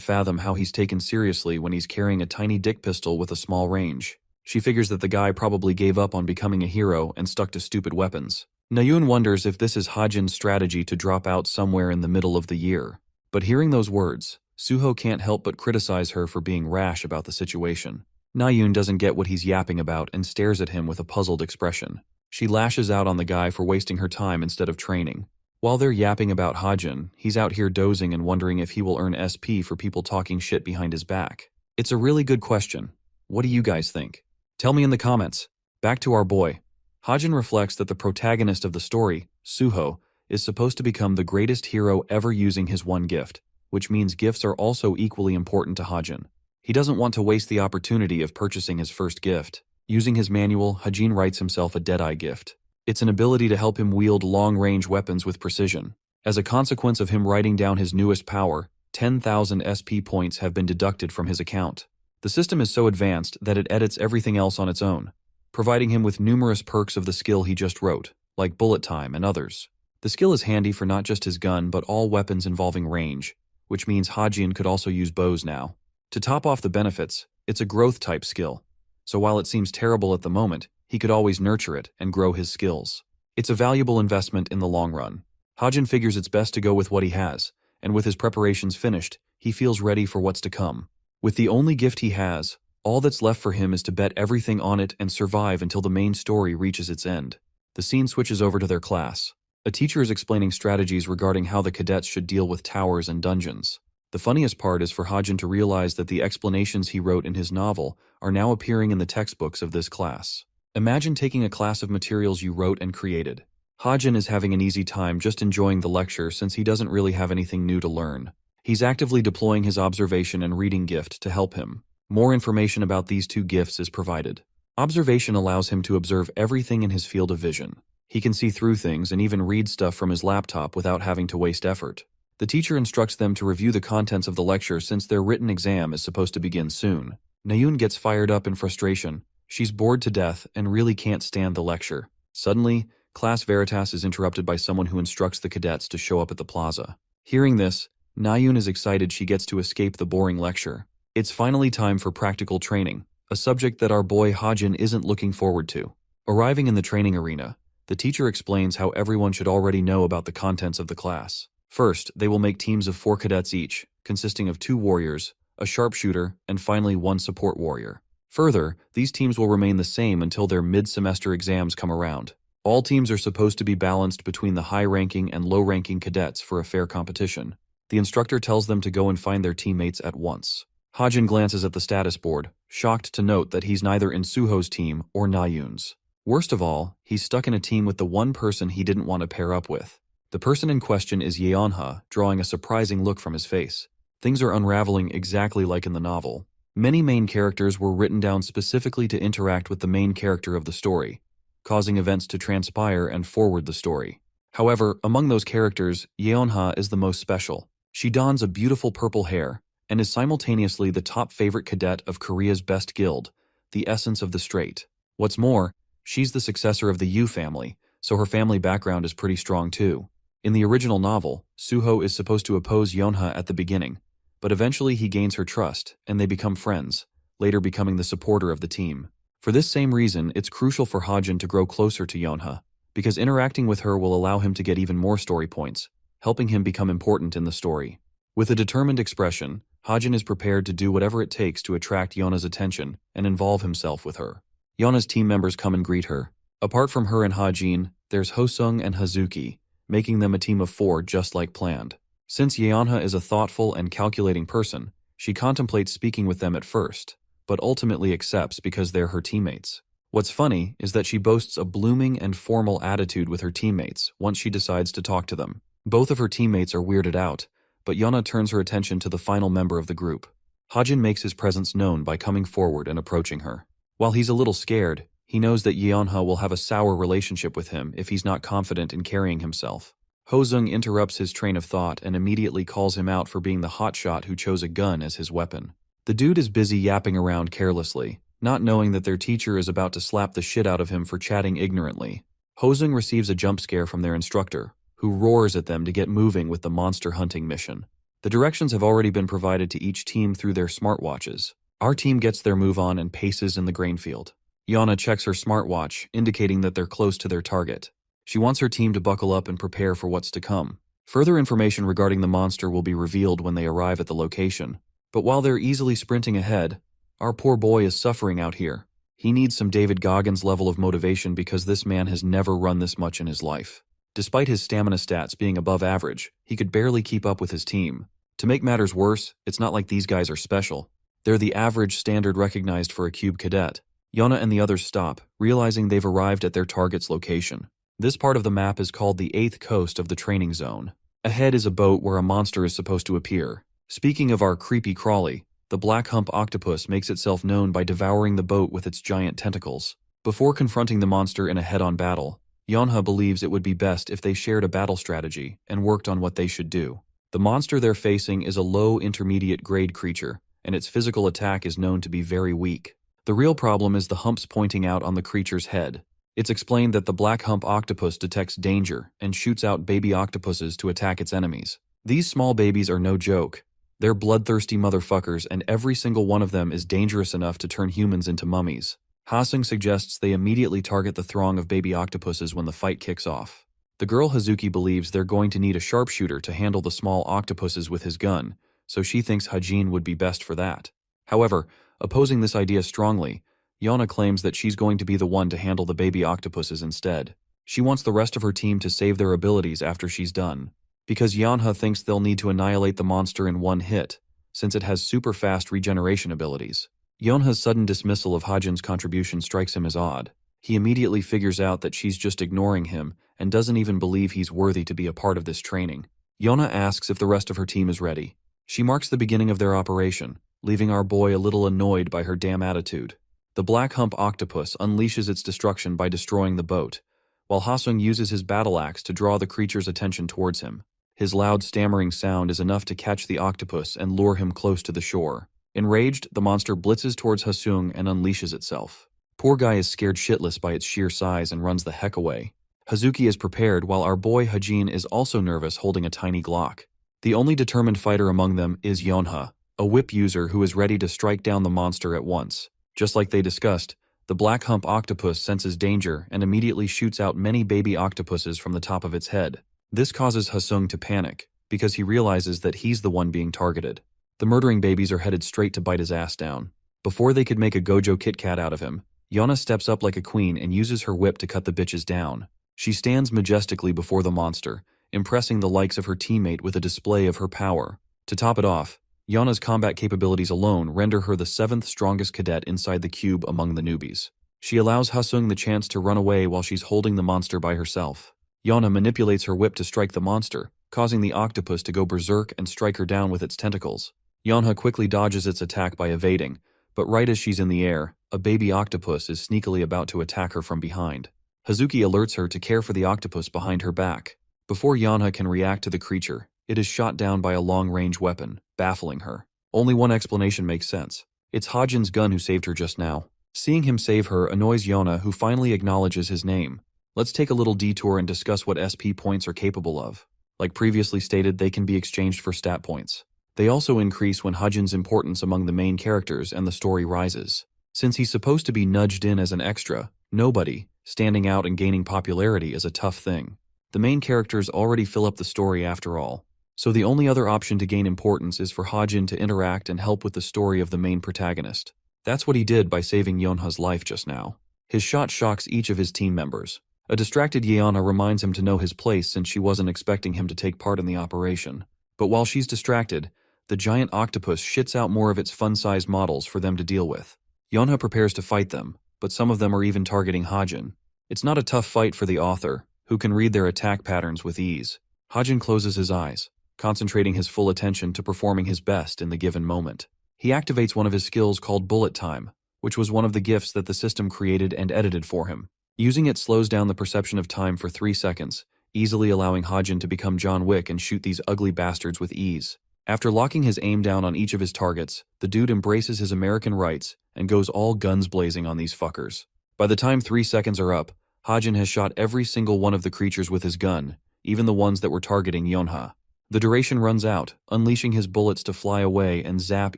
fathom how he's taken seriously when he's carrying a tiny dick pistol with a small range. She figures that the guy probably gave up on becoming a hero and stuck to stupid weapons. Nayun wonders if this is Hajin's strategy to drop out somewhere in the middle of the year. But hearing those words, Suho can't help but criticize her for being rash about the situation. Nayun doesn't get what he's yapping about and stares at him with a puzzled expression. She lashes out on the guy for wasting her time instead of training. While they're yapping about Hajin, he's out here dozing and wondering if he will earn SP for people talking shit behind his back. It's a really good question. What do you guys think? Tell me in the comments. Back to our boy. Hajin reflects that the protagonist of the story, Suho, is supposed to become the greatest hero ever using his one gift, which means gifts are also equally important to Hajin. He doesn't want to waste the opportunity of purchasing his first gift. Using his manual, Hajin writes himself a Deadeye gift. It's an ability to help him wield long-range weapons with precision. As a consequence of him writing down his newest power, 10,000 SP points have been deducted from his account. The system is so advanced that it edits everything else on its own, providing him with numerous perks of the skill he just wrote, like bullet time and others. The skill is handy for not just his gun but all weapons involving range, which means Hajin could also use bows now. To top off the benefits, it's a growth-type skill, so while it seems terrible at the moment, he could always nurture it and grow his skills. It's a valuable investment in the long run. Hajin figures it's best to go with what he has, and with his preparations finished, he feels ready for what's to come. With the only gift he has, all that's left for him is to bet everything on it and survive until the main story reaches its end. The scene switches over to their class. A teacher is explaining strategies regarding how the cadets should deal with towers and dungeons. The funniest part is for Hajin to realize that the explanations he wrote in his novel are now appearing in the textbooks of this class. Imagine taking a class of materials you wrote and created. Hajin is having an easy time just enjoying the lecture since he doesn't really have anything new to learn. He's actively deploying his observation and reading gift to help him. More information about these two gifts is provided. Observation allows him to observe everything in his field of vision. He can see through things and even read stuff from his laptop without having to waste effort. The teacher instructs them to review the contents of the lecture since their written exam is supposed to begin soon. Nayun gets fired up in frustration. She's bored to death and really can't stand the lecture. Suddenly, Class Veritas is interrupted by someone who instructs the cadets to show up at the plaza. Hearing this, Nayun is excited she gets to escape the boring lecture. It's finally time for practical training, a subject that our boy Hajin isn't looking forward to. Arriving in the training arena, the teacher explains how everyone should already know about the contents of the class. First, they will make teams of 4 cadets each, consisting of 2 warriors, a sharpshooter, and finally 1 support warrior. Further, these teams will remain the same until their mid-semester exams come around. All teams are supposed to be balanced between the high-ranking and low-ranking cadets for a fair competition. The instructor tells them to go and find their teammates at once. Hajin glances at the status board, shocked to note that he's neither in Suho's team or Nayun's. Worst of all, he's stuck in a team with the one person he didn't want to pair up with. The person in question is Yeonha, drawing a surprising look from his face. Things are unraveling exactly like in the novel. Many main characters were written down specifically to interact with the main character of the story, causing events to transpire and forward the story. However, among those characters, Yeonha is the most special. She dons a beautiful purple hair and is simultaneously the top favorite cadet of Korea's best guild, the Essence of the Straight. What's more, she's the successor of the Yu family, so her family background is pretty strong too. In the original novel, Suho is supposed to oppose Yeonha at the beginning, but eventually he gains her trust, and they become friends, later becoming the supporter of the team. For this same reason, it's crucial for Hajin to grow closer to Yeonha, because interacting with her will allow him to get even more story points, helping him become important in the story. With a determined expression, Hajin is prepared to do whatever it takes to attract Yeonha's attention and involve himself with her. Yeonha's team members come and greet her. Apart from her and Hajin, there's Hosung and Hazuki, making them a team of 4 just like planned. Since Yeonha is a thoughtful and calculating person, she contemplates speaking with them at first, but ultimately accepts because they're her teammates. What's funny is that she boasts a blooming and formal attitude with her teammates once she decides to talk to them. Both of her teammates are weirded out, but Yeonha turns her attention to the final member of the group. Hajin makes his presence known by coming forward and approaching her. While he's a little scared, he knows that Yeonha will have a sour relationship with him if he's not confident in carrying himself. Hosung interrupts his train of thought and immediately calls him out for being the hotshot who chose a gun as his weapon. The dude is busy yapping around carelessly, not knowing that their teacher is about to slap the shit out of him for chatting ignorantly. Hosung receives a jump scare from their instructor, who roars at them to get moving with the monster hunting mission. The directions have already been provided to each team through their smartwatches. Our team gets their move on and paces in the grain field. Yeonha checks her smartwatch, indicating that they're close to their target. She wants her team to buckle up and prepare for what's to come. Further information regarding the monster will be revealed when they arrive at the location. But while they're easily sprinting ahead, our poor boy is suffering out here. He needs some David Goggins level of motivation because this man has never run this much in his life. Despite his stamina stats being above average, he could barely keep up with his team. To make matters worse, it's not like these guys are special. They're the average standard recognized for a cube cadet. Yeonha and the others stop, realizing they've arrived at their target's location. This part of the map is called the 8th coast of the training zone. Ahead is a boat where a monster is supposed to appear. Speaking of our creepy crawly, the black hump octopus makes itself known by devouring the boat with its giant tentacles. Before confronting the monster in a head-on battle, Yeonha believes it would be best if they shared a battle strategy and worked on what they should do. The monster they're facing is a low intermediate grade creature, and its physical attack is known to be very weak. The real problem is the humps pointing out on the creature's head. It's explained that the black hump octopus detects danger and shoots out baby octopuses to attack its enemies. These small babies are no joke. They're bloodthirsty motherfuckers, and every single one of them is dangerous enough to turn humans into mummies. Hasung suggests they immediately target the throng of baby octopuses when the fight kicks off. The girl Hazuki believes they're going to need a sharpshooter to handle the small octopuses with his gun, so she thinks Hajin would be best for that. However, opposing this idea strongly, Yeonha claims that she's going to be the one to handle the baby octopuses instead. She wants the rest of her team to save their abilities after she's done, because Yeonha thinks they'll need to annihilate the monster in one hit, since it has super fast regeneration abilities. Yeonha's sudden dismissal of Hajin's contribution strikes him as odd. He immediately figures out that she's just ignoring him and doesn't even believe he's worthy to be a part of this training. Yeonha asks if the rest of her team is ready. She marks the beginning of their operation, leaving our boy a little annoyed by her damn attitude. The black hump octopus unleashes its destruction by destroying the boat, while Hasung uses his battle axe to draw the creature's attention towards him. His loud stammering sound is enough to catch the octopus and lure him close to the shore. Enraged, the monster blitzes towards Hasung and unleashes itself. Poor guy is scared shitless by its sheer size and runs the heck away. Hazuki is prepared while our boy Hajin is also nervous holding a tiny Glock. The only determined fighter among them is Yeonha, a whip user who is ready to strike down the monster at once. Just like they discussed, the black hump octopus senses danger and immediately shoots out many baby octopuses from the top of its head. This causes Hasung to panic, because he realizes that he's the one being targeted. The murdering babies are headed straight to bite his ass down. Before they could make a Gojo Kit Kat out of him, Yeonha steps up like a queen and uses her whip to cut the bitches down. She stands majestically before the monster, impressing the likes of her teammate with a display of her power. To top it off, Yana's combat capabilities alone render her the 7th strongest cadet inside the cube among the newbies. She allows Hasung the chance to run away while she's holding the monster by herself. Yana manipulates her whip to strike the monster, causing the octopus to go berserk and strike her down with its tentacles. Yanha quickly dodges its attack by evading, but right as she's in the air, a baby octopus is sneakily about to attack her from behind. Hazuki alerts her to care for the octopus behind her back. Before Yanha can react to the creature, it is shot down by a long-range weapon, baffling her. Only one explanation makes sense. It's Hajin's gun who saved her just now. Seeing him save her annoys Yana, who finally acknowledges his name. Let's take a little detour and discuss what SP points are capable of. Like previously stated, they can be exchanged for stat points. They also increase when Hajin's importance among the main characters and the story rises. Since he's supposed to be nudged in as an extra, nobody, standing out and gaining popularity is a tough thing. The main characters already fill up the story after all. So the only other option to gain importance is for Hajin to interact and help with the story of the main protagonist. That's what he did by saving Yonha's life just now. His shot shocks each of his team members. A distracted Yeona reminds him to know his place since she wasn't expecting him to take part in the operation. But while she's distracted, the giant octopus shits out more of its fun-sized models for them to deal with. Yonha prepares to fight them, but some of them are even targeting Hajin. It's not a tough fight for the author, who can read their attack patterns with ease. Hajin closes his eyes, concentrating his full attention to performing his best in the given moment. He activates one of his skills called Bullet Time, which was one of the gifts that the system created and edited for him. Using it slows down the perception of time for 3 seconds, easily allowing Hajin to become John Wick and shoot these ugly bastards with ease. After locking his aim down on each of his targets, the dude embraces his American rights and goes all guns blazing on these fuckers. By the time 3 seconds are up, Hajin has shot every single one of the creatures with his gun, even the ones that were targeting Yonha. The duration runs out, unleashing his bullets to fly away and zap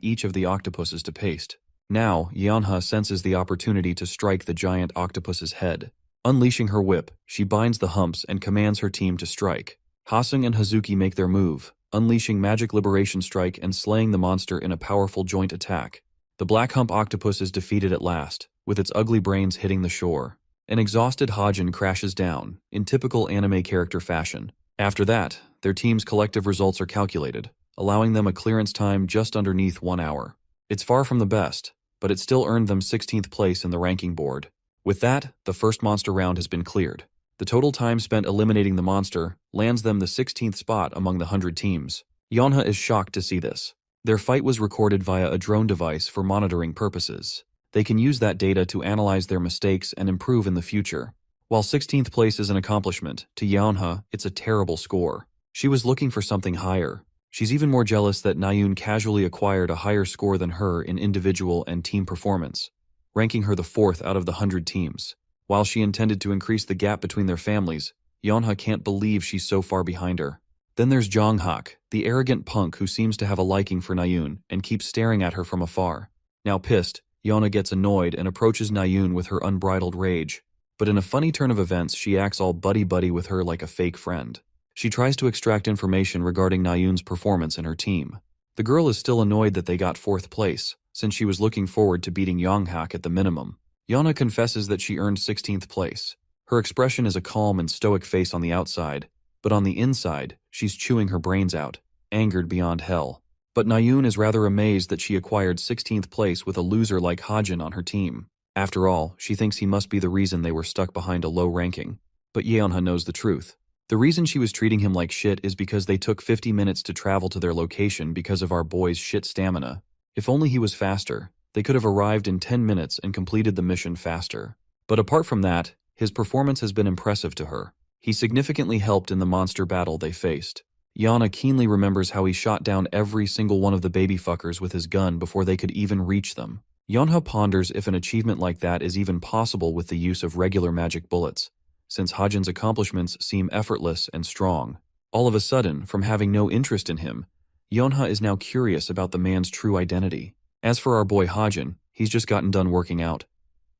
each of the octopuses to paste. Now, Yonha senses the opportunity to strike the giant octopus's head. Unleashing her whip, she binds the humps and commands her team to strike. Hasung and Hazuki make their move, unleashing Magic Liberation Strike and slaying the monster in a powerful joint attack. The black hump octopus is defeated at last, with its ugly brains hitting the shore. An exhausted Hajin crashes down, in typical anime character fashion. After that, their team's collective results are calculated, allowing them a clearance time just underneath 1 hour. It's far from the best, but it still earned them 16th place in the ranking board. With that, the first monster round has been cleared. The total time spent eliminating the monster lands them the 16th spot among the 100 teams. Yonha is shocked to see this. Their fight was recorded via a drone device for monitoring purposes. They can use that data to analyze their mistakes and improve in the future. While 16th place is an accomplishment, to Yonha, it's a terrible score. She was looking for something higher. She's even more jealous that Nayun casually acquired a higher score than her in individual and team performance, ranking her the 4th out of the 100 teams. While she intended to increase the gap between their families, Yonha can't believe she's so far behind her. Then there's Jonghak, the arrogant punk who seems to have a liking for Nayun and keeps staring at her from afar. Now pissed, Yonha gets annoyed and approaches Nayun with her unbridled rage. But in a funny turn of events, she acts all buddy-buddy with her like a fake friend. She tries to extract information regarding Nayun's performance and her team. The girl is still annoyed that they got 4th place, since she was looking forward to beating Jonghak at the minimum. Yonha confesses that she earned 16th place. Her expression is a calm and stoic face on the outside, but on the inside, she's chewing her brains out, angered beyond hell. But Nayun is rather amazed that she acquired 16th place with a loser like Hajin on her team. After all, she thinks he must be the reason they were stuck behind a low ranking. But Yeonha knows the truth. The reason she was treating him like shit is because they took 50 minutes to travel to their location because of our boy's shit stamina. If only he was faster, they could have arrived in 10 minutes and completed the mission faster. But apart from that, his performance has been impressive to her. He significantly helped in the monster battle they faced. Yana keenly remembers how he shot down every single one of the baby fuckers with his gun before they could even reach them. Yonha ponders if an achievement like that is even possible with the use of regular magic bullets, since Hajin's accomplishments seem effortless and strong. All of a sudden, from having no interest in him, Yonha is now curious about the man's true identity. As for our boy Hajin, he's just gotten done working out.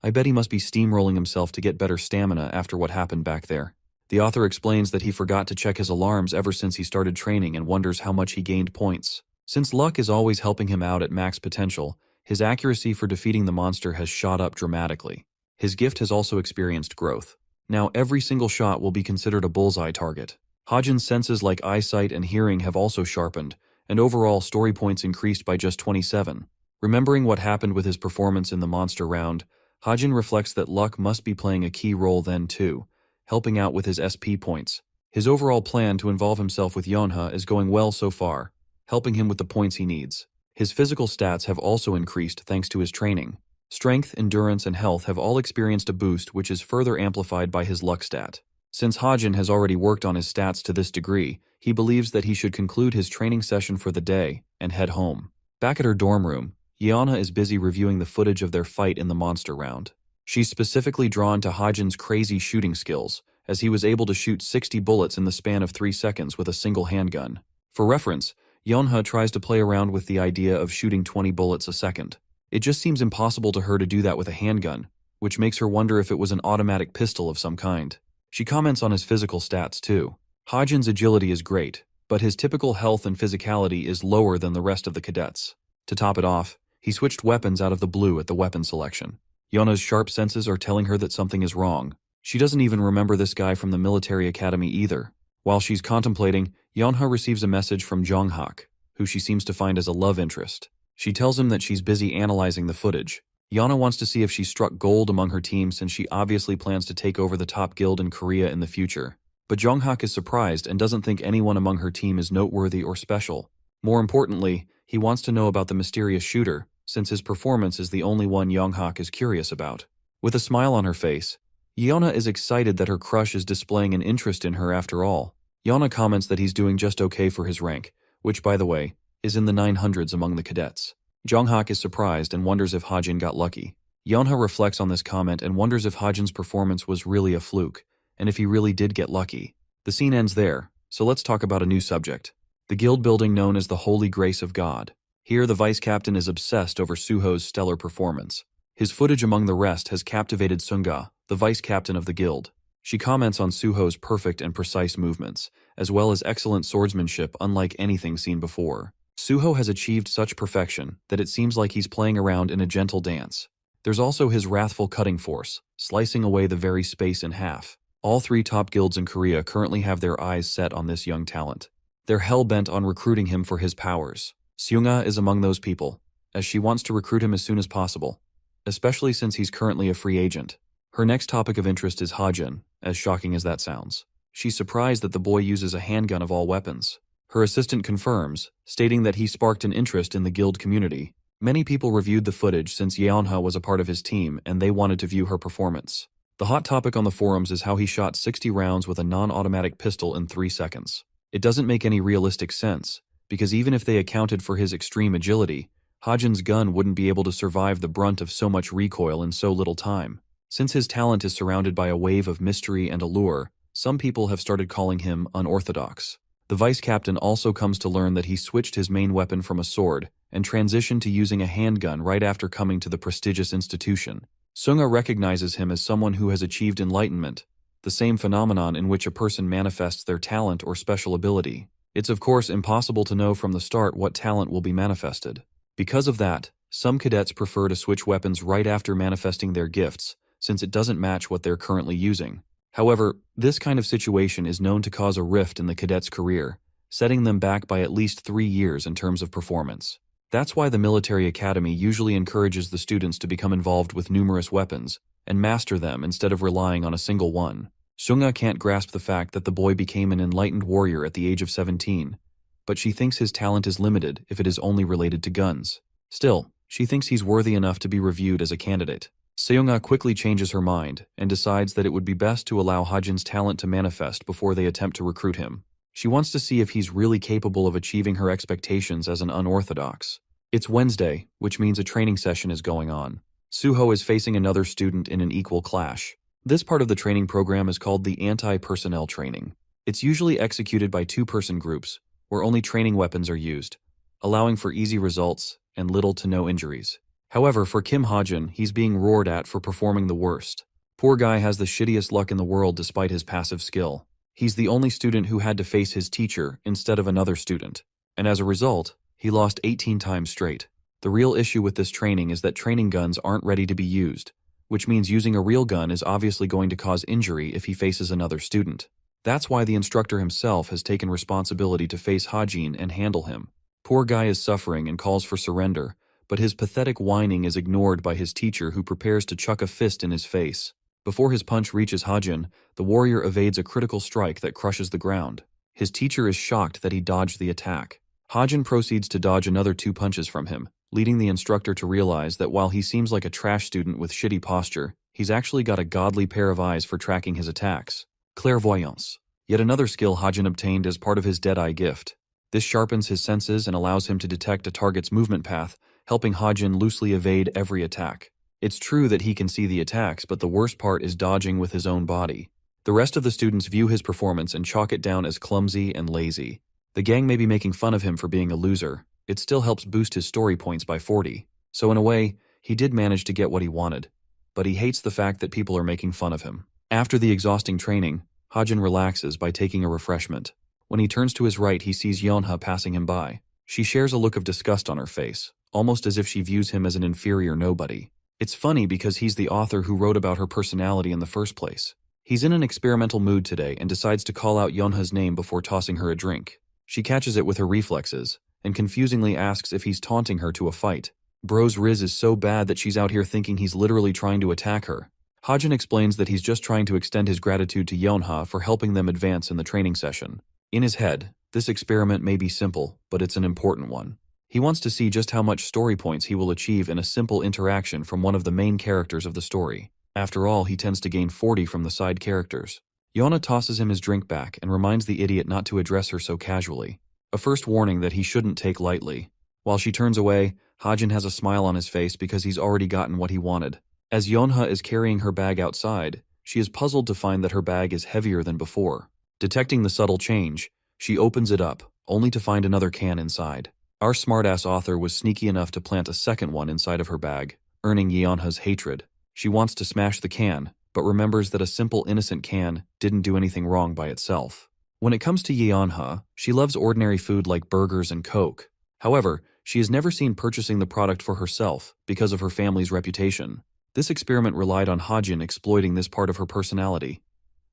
I bet he must be steamrolling himself to get better stamina after what happened back there. The author explains that he forgot to check his alarms ever since he started training and wonders how much he gained points. Since luck is always helping him out at max potential, his accuracy for defeating the monster has shot up dramatically. His gift has also experienced growth. Now every single shot will be considered a bullseye target. Hajin's senses like eyesight and hearing have also sharpened, and overall story points increased by just 27. Remembering what happened with his performance in the monster round, Hajin reflects that luck must be playing a key role then too, helping out with his SP points. His overall plan to involve himself with Yonha is going well so far, helping him with the points he needs. His physical stats have also increased thanks to his training. Strength, endurance, and health have all experienced a boost, which is further amplified by his luck stat. Since Hajin has already worked on his stats to this degree, he believes that he should conclude his training session for the day and head home. Back at her dorm room, Yeonha is busy reviewing the footage of their fight in the monster round. She's specifically drawn to Hajin's crazy shooting skills, as he was able to shoot 60 bullets in the span of 3 seconds with a single handgun. For reference, Yeonha tries to play around with the idea of shooting 20 bullets a second. It just seems impossible to her to do that with a handgun, which makes her wonder if it was an automatic pistol of some kind. She comments on his physical stats too. Hajin's agility is great, but his typical health and physicality is lower than the rest of the cadets. To top it off, he switched weapons out of the blue at the weapon selection. Yeonha's sharp senses are telling her that something is wrong. She doesn't even remember this guy from the military academy either. While she's contemplating, Yeonha receives a message from Jonghak, who she seems to find as a love interest. She tells him that she's busy analyzing the footage. Yeonha wants to see if she struck gold among her team since she obviously plans to take over the top guild in Korea in the future. But Jonghak is surprised and doesn't think anyone among her team is noteworthy or special. More importantly, he wants to know about the mysterious shooter, since his performance is the only one Jonghak is curious about. With a smile on her face, Yeonha is excited that her crush is displaying an interest in her after all. Yeonha comments that he's doing just okay for his rank, which, by the way, is in the 900s among the cadets. Jonghak is surprised and wonders if Hajin got lucky. Yeonha reflects on this comment and wonders if Hajin's performance was really a fluke, and if he really did get lucky. The scene ends there, so let's talk about a new subject. The guild building known as the Holy Grace of God. Here, the vice captain is obsessed over Suho's stellar performance. His footage among the rest has captivated Sunga, the vice captain of the guild. She comments on Suho's perfect and precise movements, as well as excellent swordsmanship unlike anything seen before. Suho has achieved such perfection that it seems like he's playing around in a gentle dance. There's also his wrathful cutting force, slicing away the very space in half. All 3 top guilds in Korea currently have their eyes set on this young talent. They're hell-bent on recruiting him for his powers. Seunga is among those people, as she wants to recruit him as soon as possible, especially since he's currently a free agent. Her next topic of interest is Hajin, as shocking as that sounds. She's surprised that the boy uses a handgun of all weapons. Her assistant confirms, stating that he sparked an interest in the guild community. Many people reviewed the footage since Yeonha was a part of his team and they wanted to view her performance. The hot topic on the forums is how he shot 60 rounds with a non-automatic pistol in 3 seconds. It doesn't make any realistic sense, because even if they accounted for his extreme agility, Hajin's gun wouldn't be able to survive the brunt of so much recoil in so little time. Since his talent is surrounded by a wave of mystery and allure, some people have started calling him unorthodox. The vice captain also comes to learn that he switched his main weapon from a sword and transitioned to using a handgun right after coming to the prestigious institution. Sunga recognizes him as someone who has achieved enlightenment, the same phenomenon in which a person manifests their talent or special ability. It's of course impossible to know from the start what talent will be manifested. Because of that, some cadets prefer to switch weapons right after manifesting their gifts, since it doesn't match what they're currently using. However, this kind of situation is known to cause a rift in the cadet's career, setting them back by at least 3 years in terms of performance. That's why the military academy usually encourages the students to become involved with numerous weapons and master them instead of relying on a single one. Sunga can't grasp the fact that the boy became an enlightened warrior at the age of 17, but she thinks his talent is limited if it is only related to guns. Still, she thinks he's worthy enough to be reviewed as a candidate. Seunga quickly changes her mind and decides that it would be best to allow Hajin's talent to manifest before they attempt to recruit him. She wants to see if he's really capable of achieving her expectations as an unorthodox. It's Wednesday, which means a training session is going on. Suho is facing another student in an equal clash. This part of the training program is called the anti-personnel training. It's usually executed by 2-person groups, where only training weapons are used, allowing for easy results and little to no injuries. However, for Kim Hajin, he's being roared at for performing the worst. Poor guy has the shittiest luck in the world despite his passive skill. He's the only student who had to face his teacher instead of another student, and as a result, he lost 18 times straight. The real issue with this training is that training guns aren't ready to be used, which means using a real gun is obviously going to cause injury if he faces another student. That's why the instructor himself has taken responsibility to face Hajin and handle him. Poor guy is suffering and calls for surrender, but his pathetic whining is ignored by his teacher, who prepares to chuck a fist in his face. Before his punch reaches Hajin, the warrior evades a critical strike that crushes the ground. His teacher is shocked that he dodged the attack. Hajin proceeds to dodge another 2 punches from him, leading the instructor to realize that while he seems like a trash student with shitty posture, he's actually got a godly pair of eyes for tracking his attacks. Clairvoyance. Yet another skill Hajin obtained as part of his Deadeye gift. This sharpens his senses and allows him to detect a target's movement path, helping Hajin loosely evade every attack. It's true that he can see the attacks, but the worst part is dodging with his own body. The rest of the students view his performance and chalk it down as clumsy and lazy. The gang may be making fun of him for being a loser. It still helps boost his story points by 40. So in a way, he did manage to get what he wanted. But he hates the fact that people are making fun of him. After the exhausting training, Hajin relaxes by taking a refreshment. When he turns to his right, he sees Yeonha passing him by. She shares a look of disgust on her face, almost as if she views him as an inferior nobody. It's funny because he's the author who wrote about her personality in the first place. He's in an experimental mood today and decides to call out Yeonha's name before tossing her a drink. She catches it with her reflexes, and confusingly asks if he's taunting her to a fight. Bro's riz is so bad that she's out here thinking he's literally trying to attack her. Hajin explains that he's just trying to extend his gratitude to Yeonha for helping them advance in the training session. In his head, this experiment may be simple, but it's an important one. He wants to see just how much story points he will achieve in a simple interaction from one of the main characters of the story. After all, he tends to gain 40 from the side characters. Yeonha tosses him his drink back and reminds the idiot not to address her so casually. A first warning that he shouldn't take lightly. While she turns away, Hajin has a smile on his face because he's already gotten what he wanted. As Yeonha is carrying her bag outside, she is puzzled to find that her bag is heavier than before. Detecting the subtle change, she opens it up, only to find another can inside. Our smartass author was sneaky enough to plant a second one inside of her bag, earning Yeonha's hatred. She wants to smash the can, but remembers that a simple innocent can didn't do anything wrong by itself. When it comes to Yeonha, she loves ordinary food like burgers and Coke. However, she is never seen purchasing the product for herself because of her family's reputation. This experiment relied on Hajin exploiting this part of her personality,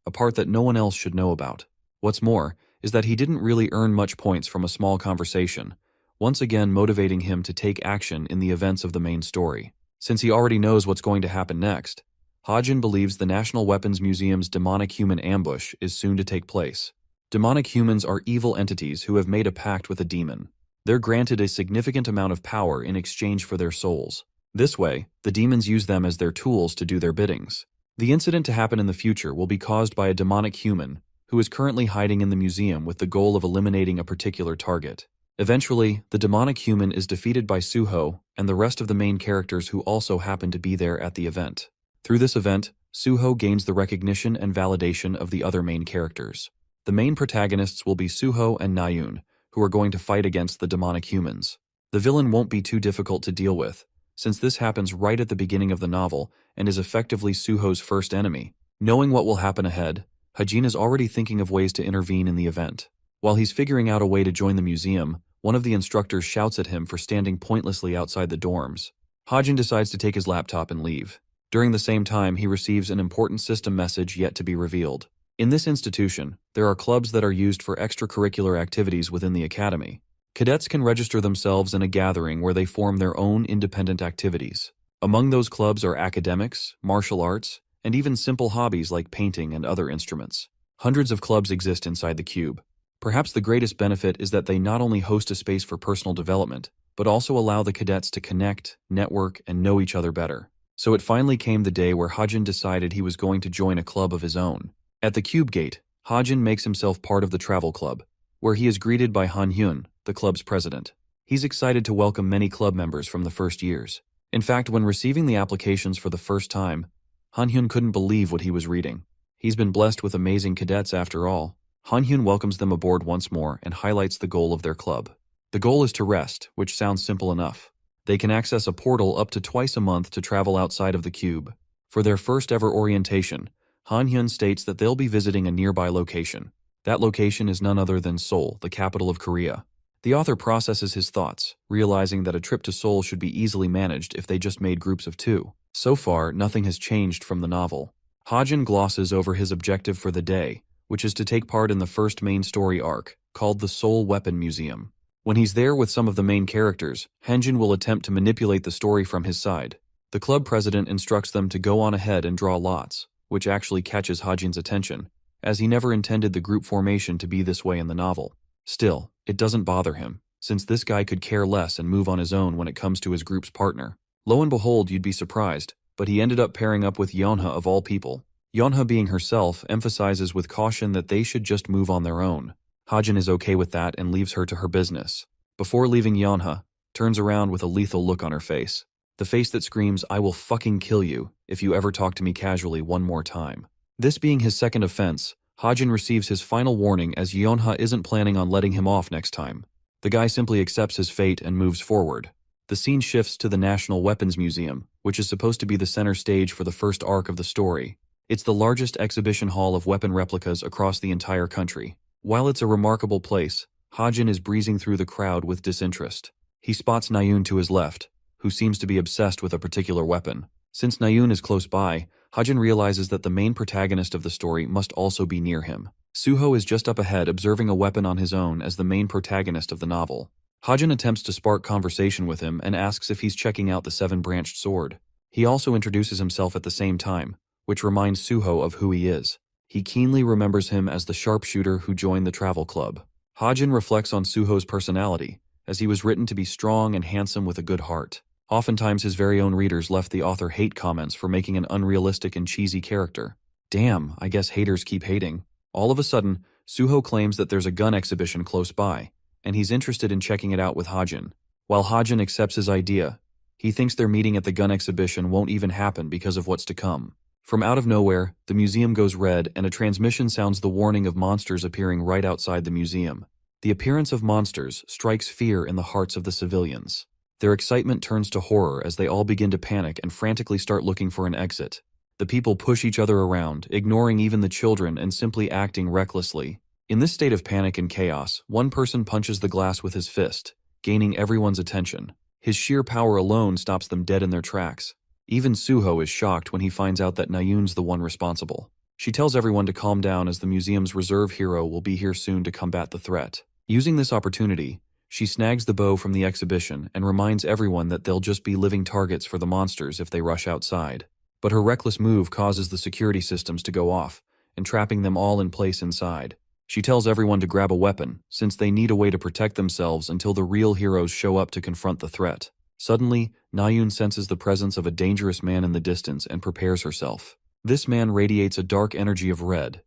a part that no one else should know about. What's more is that he didn't really earn much points from a small conversation, once again motivating him to take action in the events of the main story. Since he already knows what's going to happen next, Hajin believes the National Weapons Museum's demonic human ambush is soon to take place. Demonic humans are evil entities who have made a pact with a demon. They're granted a significant amount of power in exchange for their souls. This way, the demons use them as their tools to do their biddings. The incident to happen in the future will be caused by a demonic human who is currently hiding in the museum with the goal of eliminating a particular target. Eventually, the demonic human is defeated by Suho and the rest of the main characters who also happen to be there at the event. Through this event, Suho gains the recognition and validation of the other main characters. The main protagonists will be Suho and Nayun, who are going to fight against the demonic humans. The villain won't be too difficult to deal with, since this happens right at the beginning of the novel and is effectively Suho's first enemy. Knowing what will happen ahead, Hajin is already thinking of ways to intervene in the event. While he's figuring out a way to join the museum, one of the instructors shouts at him for standing pointlessly outside the dorms. Hajin decides to take his laptop and leave. During the same time, he receives an important system message yet to be revealed. In this institution, there are clubs that are used for extracurricular activities within the academy. Cadets can register themselves in a gathering where they form their own independent activities. Among those clubs are academics, martial arts, and even simple hobbies like painting and other instruments. Hundreds of clubs exist inside the cube. Perhaps the greatest benefit is that they not only host a space for personal development, but also allow the cadets to connect, network, and know each other better. So it finally came the day where Hajin decided he was going to join a club of his own. At the cube gate, Hajin makes himself part of the travel club, where he is greeted by Han-hyun, the club's president. He's excited to welcome many club members from the first years. In fact, when receiving the applications for the first time, Han-hyun couldn't believe what he was reading. He's been blessed with amazing cadets after all. Han-hyun welcomes them aboard once more and highlights the goal of their club. The goal is to rest, which sounds simple enough. They can access a portal up to twice a month to travel outside of the cube. For their first ever orientation, Han-hyun states that they'll be visiting a nearby location. That location is none other than Seoul, the capital of Korea. The author processes his thoughts, realizing that a trip to Seoul should be easily managed if they just made groups of 2. So far, nothing has changed from the novel. Hajin glosses over his objective for the day, which is to take part in the first main story arc, called the Seoul Weapon Museum. When he's there with some of the main characters, Hanjin will attempt to manipulate the story from his side. The club president instructs them to go on ahead and draw lots, which actually catches Hajin's attention, as he never intended the group formation to be this way in the novel. Still, it doesn't bother him, since this guy could care less and move on his own when it comes to his group's partner. Lo and behold, you'd be surprised, but he ended up pairing up with Yeonha of all people. Yeonha, being herself, emphasizes with caution that they should just move on their own. Hajin is okay with that and leaves her to her business. Before leaving, Yeonha turns around with a lethal look on her face. The face that screams, "I will fucking kill you if you ever talk to me casually one more time." This being his second offense, Hajin receives his final warning as Yeonha isn't planning on letting him off next time. The guy simply accepts his fate and moves forward. The scene shifts to the National Weapons Museum, which is supposed to be the center stage for the first arc of the story. It's the largest exhibition hall of weapon replicas across the entire country. While it's a remarkable place, Hajin is breezing through the crowd with disinterest. He spots Nayoon to his left, who seems to be obsessed with a particular weapon. Since Nayoon is close by, Hajin realizes that the main protagonist of the story must also be near him. Suho is just up ahead observing a weapon on his own as the main protagonist of the novel. Hajin attempts to spark conversation with him and asks if he's checking out the seven-branched sword. He also introduces himself at the same time, which reminds Suho of who he is. He keenly remembers him as the sharpshooter who joined the travel club. Hajin reflects on Suho's personality, as he was written to be strong and handsome with a good heart. Oftentimes his very own readers left the author hate comments for making an unrealistic and cheesy character. Damn, I guess haters keep hating. All of a sudden, Suho claims that there's a gun exhibition close by, and he's interested in checking it out with Hajin. While Hajin accepts his idea, he thinks their meeting at the gun exhibition won't even happen because of what's to come. From out of nowhere, the museum goes red and a transmission sounds the warning of monsters appearing right outside the museum. The appearance of monsters strikes fear in the hearts of the civilians. Their excitement turns to horror as they all begin to panic and frantically start looking for an exit. The people push each other around, ignoring even the children and simply acting recklessly. In this state of panic and chaos, one person punches the glass with his fist, gaining everyone's attention. His sheer power alone stops them dead in their tracks. Even Suho is shocked when he finds out that Nayoon's the one responsible. She tells everyone to calm down as the museum's reserve hero will be here soon to combat the threat. Using this opportunity, she snags the bow from the exhibition and reminds everyone that they'll just be living targets for the monsters if they rush outside. But her reckless move causes the security systems to go off, entrapping them all in place inside. She tells everyone to grab a weapon, since they need a way to protect themselves until the real heroes show up to confront the threat. Suddenly, Nayoon senses the presence of a dangerous man in the distance and prepares herself. This man radiates a dark energy of red.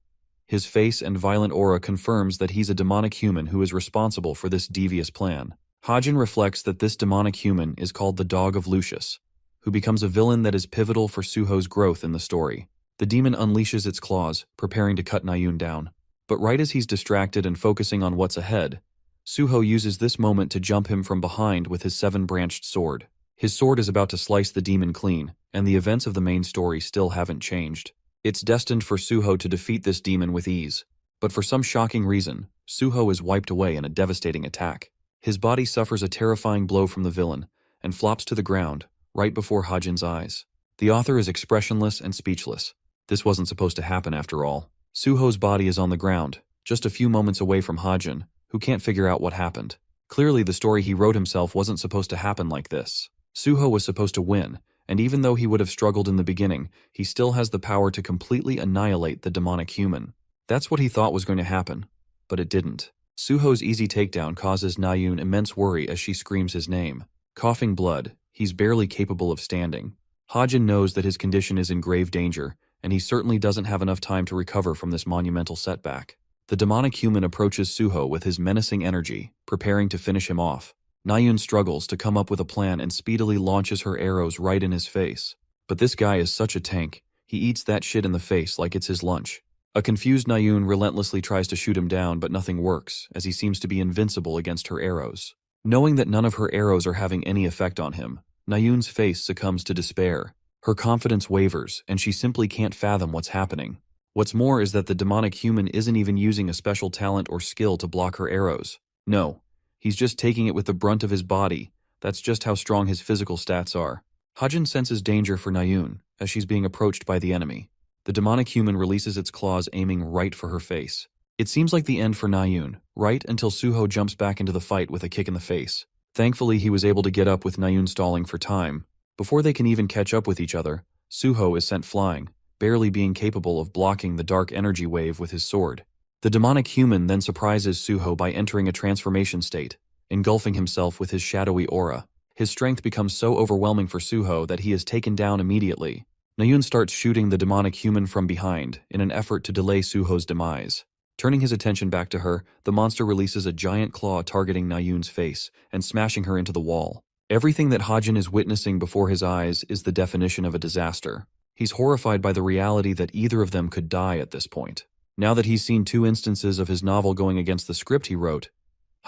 His face and violent aura confirms that he's a demonic human who is responsible for this devious plan. Hajin reflects that this demonic human is called the Dog of Lucius, who becomes a villain that is pivotal for Suho's growth in the story. The demon unleashes its claws, preparing to cut Nayoon down. But right as he's distracted and focusing on what's ahead, Suho uses this moment to jump him from behind with his seven-branched sword. His sword is about to slice the demon clean, and the events of the main story still haven't changed. It's destined for Suho to defeat this demon with ease, but for some shocking reason, Suho is wiped away in a devastating attack. His body suffers a terrifying blow from the villain, and flops to the ground, right before Hajin's eyes. The author is expressionless and speechless. This wasn't supposed to happen after all. Suho's body is on the ground, just a few moments away from Hajin, who can't figure out what happened. Clearly the story he wrote himself wasn't supposed to happen like this. Suho was supposed to win, and even though he would have struggled in the beginning, he still has the power to completely annihilate the demonic human. That's what he thought was going to happen, but it didn't. Suho's easy takedown causes Nayoon immense worry as she screams his name. Coughing blood, he's barely capable of standing. Hajin knows that his condition is in grave danger, and he certainly doesn't have enough time to recover from this monumental setback. The demonic human approaches Suho with his menacing energy, preparing to finish him off. Nayoon struggles to come up with a plan and speedily launches her arrows right in his face. But this guy is such a tank, he eats that shit in the face like it's his lunch. A confused Nayoon relentlessly tries to shoot him down, but nothing works, as he seems to be invincible against her arrows. Knowing that none of her arrows are having any effect on him, Nayoon's face succumbs to despair. Her confidence wavers, and she simply can't fathom what's happening. What's more is that the demonic human isn't even using a special talent or skill to block her arrows. No, he's just taking it with the brunt of his body. That's just how strong his physical stats are. Hajin senses danger for Nayoon, as she's being approached by the enemy. The demonic human releases its claws, aiming right for her face. It seems like the end for Nayun, right until Suho jumps back into the fight with a kick in the face. Thankfully, he was able to get up with Nayun stalling for time. Before they can even catch up with each other, Suho is sent flying, barely being capable of blocking the dark energy wave with his sword. The demonic human then surprises Suho by entering a transformation state, engulfing himself with his shadowy aura. His strength becomes so overwhelming for Suho that he is taken down immediately. Nayun starts shooting the demonic human from behind in an effort to delay Suho's demise. Turning his attention back to her, the monster releases a giant claw targeting Nayun's face and smashing her into the wall. Everything that Hajin is witnessing before his eyes is the definition of a disaster. He's horrified by the reality that either of them could die at this point. Now that he's seen 2 instances of his novel going against the script he wrote,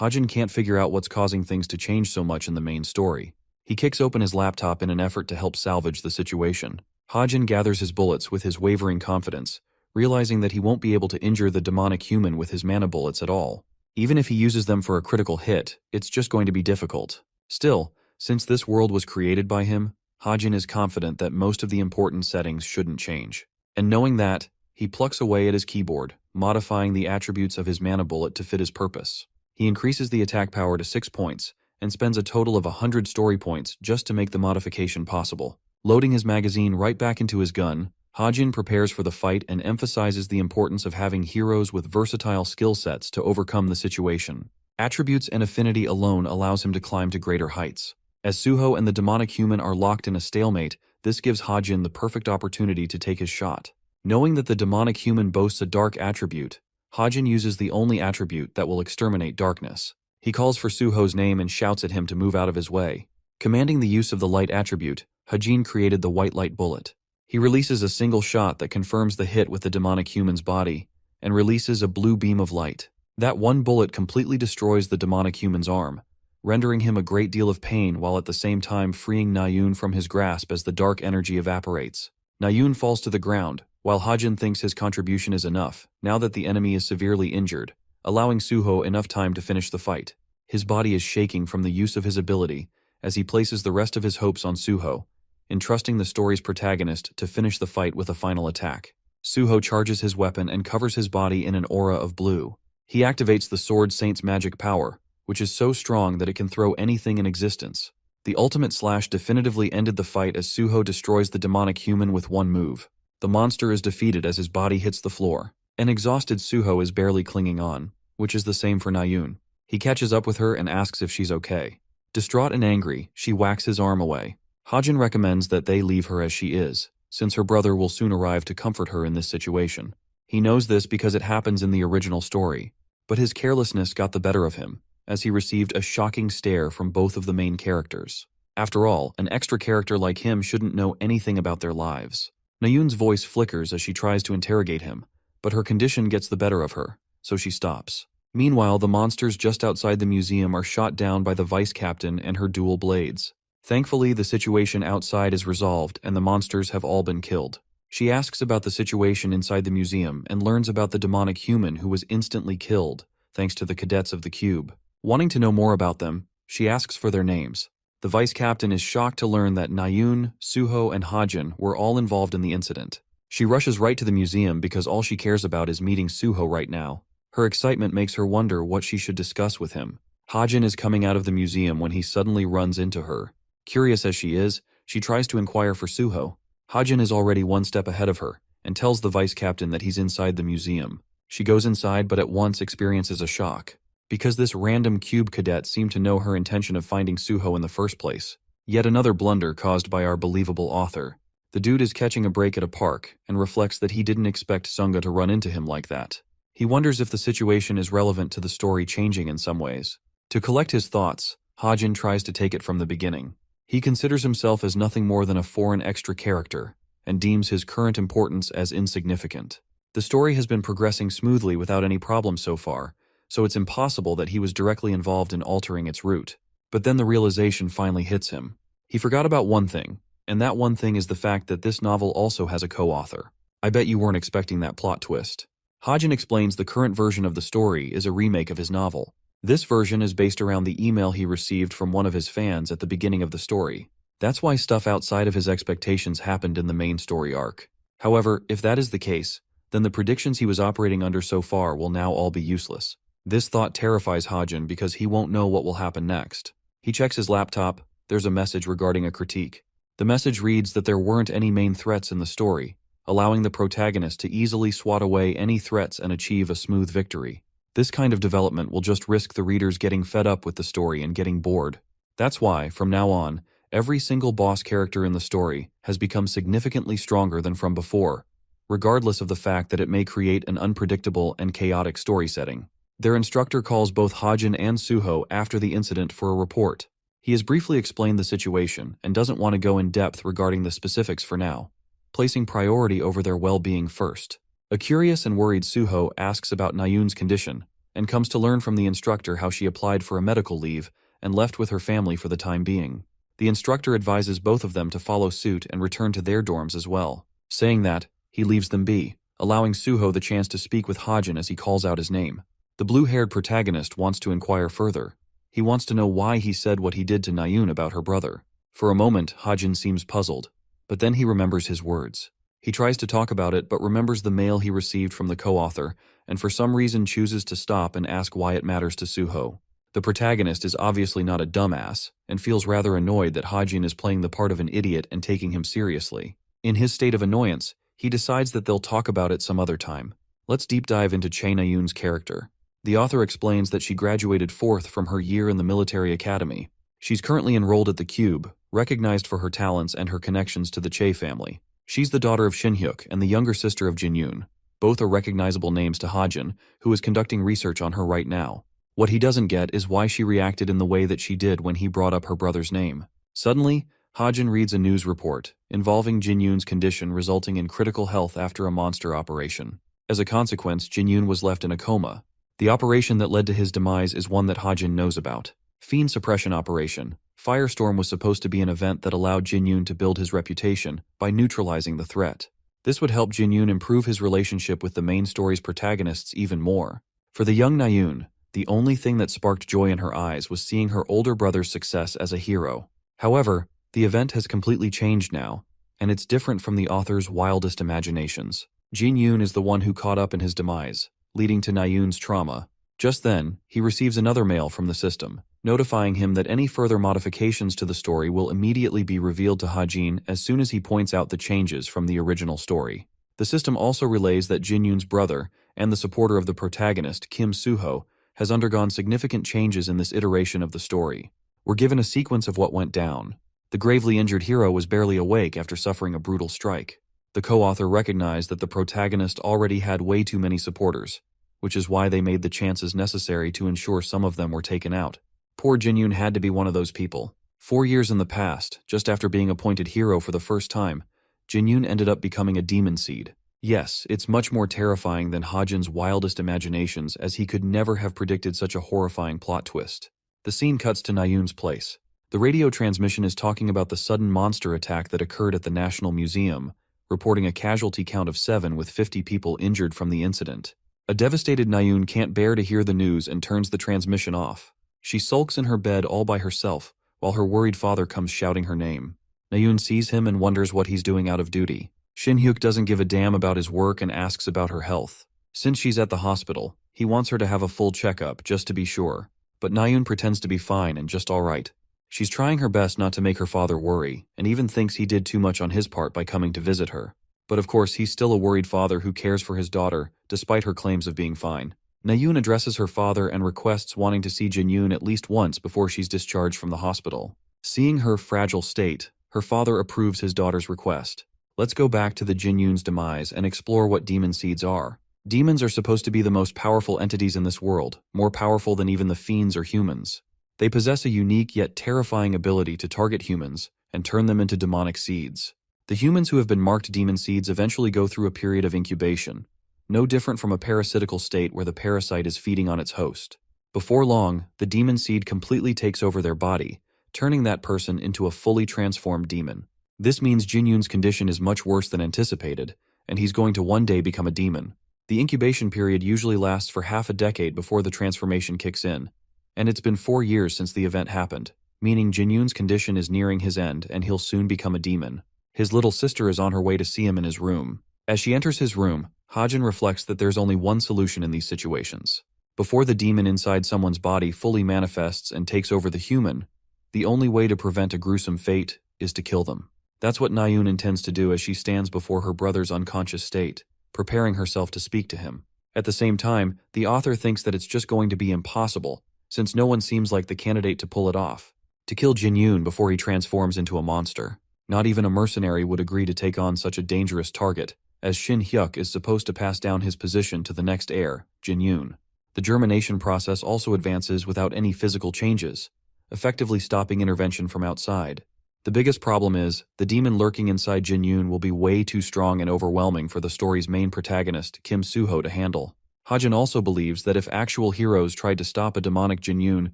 Hajin can't figure out what's causing things to change so much in the main story. He kicks open his laptop in an effort to help salvage the situation. Hajin gathers his bullets with his wavering confidence, realizing that he won't be able to injure the demonic human with his mana bullets at all. Even if he uses them for a critical hit, it's just going to be difficult. Still, since this world was created by him, Hajin is confident that most of the important settings shouldn't change. And knowing that, he plucks away at his keyboard, modifying the attributes of his mana bullet to fit his purpose. He increases the attack power to 6 points, and spends a total of 100 story points just to make the modification possible. Loading his magazine right back into his gun, Hajin prepares for the fight and emphasizes the importance of having heroes with versatile skill sets to overcome the situation. Attributes and affinity alone allows him to climb to greater heights. As Suho and the demonic human are locked in a stalemate, this gives Hajin the perfect opportunity to take his shot. Knowing that the demonic human boasts a dark attribute, Hajin uses the only attribute that will exterminate darkness. He calls for Suho's name and shouts at him to move out of his way. Commanding the use of the light attribute, Hajin created the white light bullet. He releases a single shot that confirms the hit with the demonic human's body, and releases a blue beam of light. That one bullet completely destroys the demonic human's arm, rendering him a great deal of pain while at the same time freeing Nayun from his grasp as the dark energy evaporates. Nayun falls to the ground, while Hajin thinks his contribution is enough, now that the enemy is severely injured, allowing Suho enough time to finish the fight. His body is shaking from the use of his ability, as he places the rest of his hopes on Suho, entrusting the story's protagonist to finish the fight with a final attack. Suho charges his weapon and covers his body in an aura of blue. He activates the Sword Saint's magic power, which is so strong that it can throw anything in existence. The ultimate slash definitively ended the fight as Suho destroys the demonic human with one move. The monster is defeated as his body hits the floor. An exhausted Suho is barely clinging on, which is the same for Nayun. He catches up with her and asks if she's okay. Distraught and angry, she whacks his arm away. Hajin recommends that they leave her as she is, since her brother will soon arrive to comfort her in this situation. He knows this because it happens in the original story, but his carelessness got the better of him, as he received a shocking stare from both of the main characters. After all, an extra character like him shouldn't know anything about their lives. Nayun's voice flickers as she tries to interrogate him, but her condition gets the better of her, so she stops. Meanwhile, the monsters just outside the museum are shot down by the vice captain and her dual blades. Thankfully, the situation outside is resolved and the monsters have all been killed. She asks about the situation inside the museum and learns about the demonic human who was instantly killed, thanks to the cadets of the cube. Wanting to know more about them, she asks for their names. The vice captain is shocked to learn that Nayun, Suho, and Hajin were all involved in the incident. She rushes right to the museum because all she cares about is meeting Suho right now. Her excitement makes her wonder what she should discuss with him. Hajin is coming out of the museum when he suddenly runs into her. Curious as she is, she tries to inquire for Suho. Hajin is already one step ahead of her, and tells the vice captain that he's inside the museum. She goes inside but at once experiences a shock, because this random cube cadet seemed to know her intention of finding Suho in the first place. Yet another blunder caused by our believable author. The dude is catching a break at a park, and reflects that he didn't expect Sunga to run into him like that. He wonders if the situation is relevant to the story changing in some ways. To collect his thoughts, Hajin tries to take it from the beginning. He considers himself as nothing more than a foreign extra character, and deems his current importance as insignificant. The story has been progressing smoothly without any problems so far, so it's impossible that he was directly involved in altering its route. But then the realization finally hits him. He forgot about one thing, and that one thing is the fact that this novel also has a co-author. I bet you weren't expecting that plot twist. Hajin explains the current version of the story is a remake of his novel. This version is based around the email he received from one of his fans at the beginning of the story. That's why stuff outside of his expectations happened in the main story arc. However, if that is the case, then the predictions he was operating under so far will now all be useless. This thought terrifies Hajin because he won't know what will happen next. He checks his laptop. There's a message regarding a critique. The message reads that there weren't any main threats in the story, allowing the protagonist to easily swat away any threats and achieve a smooth victory. This kind of development will just risk the readers getting fed up with the story and getting bored. That's why, from now on, every single boss character in the story has become significantly stronger than from before, regardless of the fact that it may create an unpredictable and chaotic story setting. Their instructor calls both Hajin and Suho after the incident for a report. He has briefly explained the situation and doesn't want to go in depth regarding the specifics for now, placing priority over their well-being first. A curious and worried Suho asks about Nayun's condition and comes to learn from the instructor how she applied for a medical leave and left with her family for the time being. The instructor advises both of them to follow suit and return to their dorms as well. Saying that, he leaves them be, allowing Suho the chance to speak with Hajin as he calls out his name. The blue-haired protagonist wants to inquire further. He wants to know why he said what he did to Nayun about her brother. For a moment, Hajin seems puzzled, but then he remembers his words. He tries to talk about it but remembers the mail he received from the co-author and for some reason chooses to stop and ask why it matters to Suho. The protagonist is obviously not a dumbass and feels rather annoyed that Hajin is playing the part of an idiot and taking him seriously. In his state of annoyance, he decides that they'll talk about it some other time. Let's deep dive into Chae Nayun's character. The author explains that she graduated 4th from her year in the military academy. She's currently enrolled at the Cube, recognized for her talents and her connections to the Chae family. She's the daughter of Shinhyuk and the younger sister of Jinyun. Both are recognizable names to Hajin, who is conducting research on her right now. What he doesn't get is why she reacted in the way that she did when he brought up her brother's name. Suddenly, Hajin reads a news report involving Jinyun's condition resulting in critical health after a monster operation. As a consequence, Jinyun was left in a coma. The operation that led to his demise is one that Hajin knows about. Fiend Suppression Operation. Firestorm was supposed to be an event that allowed Jinyun to build his reputation by neutralizing the threat. This would help Jinyun improve his relationship with the main story's protagonists even more. For the young Nayun, the only thing that sparked joy in her eyes was seeing her older brother's success as a hero. However, the event has completely changed now, and it's different from the author's wildest imaginations. Jinyun is the one who caught up in his demise, leading to Nayun's trauma. Just then, he receives another mail from the system, notifying him that any further modifications to the story will immediately be revealed to Hajin as soon as he points out the changes from the original story. The system also relays that Jinyun's brother, and the supporter of the protagonist, Kim Suho, has undergone significant changes in this iteration of the story. We're given a sequence of what went down. The gravely injured hero was barely awake after suffering a brutal strike. The co-author recognized that the protagonist already had way too many supporters, which is why they made the chances necessary to ensure some of them were taken out. Poor Jinyun had to be one of those people. 4 years in the past, just after being appointed hero for the first time, Jinyun ended up becoming a demon seed. Yes, it's much more terrifying than Hajin's wildest imaginations, as he could never have predicted such a horrifying plot twist. The scene cuts to Nayun's place. The radio transmission is talking about the sudden monster attack that occurred at the National Museum, reporting a casualty count of 7 with 50 people injured from the incident. A devastated Nayun can't bear to hear the news and turns the transmission off. She sulks in her bed all by herself, while her worried father comes shouting her name. Nayun sees him and wonders what he's doing out of duty. Shinhyuk doesn't give a damn about his work and asks about her health. Since she's at the hospital, he wants her to have a full checkup just to be sure. But Nayun pretends to be fine and just alright. She's trying her best not to make her father worry, and even thinks he did too much on his part by coming to visit her. But of course, he's still a worried father who cares for his daughter, despite her claims of being fine. Nayun addresses her father and requests wanting to see Jinyun at least once before she's discharged from the hospital. Seeing her fragile state, her father approves his daughter's request. Let's go back to the Jinyun's demise and explore what demon seeds are. Demons are supposed to be the most powerful entities in this world, more powerful than even the fiends or humans. They possess a unique yet terrifying ability to target humans and turn them into demonic seeds. The humans who have been marked demon seeds eventually go through a period of incubation, no different from a parasitical state where the parasite is feeding on its host. Before long, the demon seed completely takes over their body, turning that person into a fully transformed demon. This means Jinyun's condition is much worse than anticipated, and he's going to one day become a demon. The incubation period usually lasts for half a decade before the transformation kicks in, and it's been 4 years since the event happened, meaning Jinyun's condition is nearing his end and he'll soon become a demon. His little sister is on her way to see him in his room. As she enters his room, Hajin reflects that there's only one solution in these situations. Before the demon inside someone's body fully manifests and takes over the human, the only way to prevent a gruesome fate is to kill them. That's what Nayun intends to do as she stands before her brother's unconscious state, preparing herself to speak to him. At the same time, the author thinks that it's just going to be impossible, since no one seems like the candidate to pull it off. To kill Jinyun before he transforms into a monster. Not even a mercenary would agree to take on such a dangerous target, as Shin Hyuk is supposed to pass down his position to the next heir, Jinyun. The germination process also advances without any physical changes, effectively stopping intervention from outside. The biggest problem is, the demon lurking inside Jinyun will be way too strong and overwhelming for the story's main protagonist, Kim Suho, to handle. Hajin also believes that if actual heroes tried to stop a demonic Jinyun,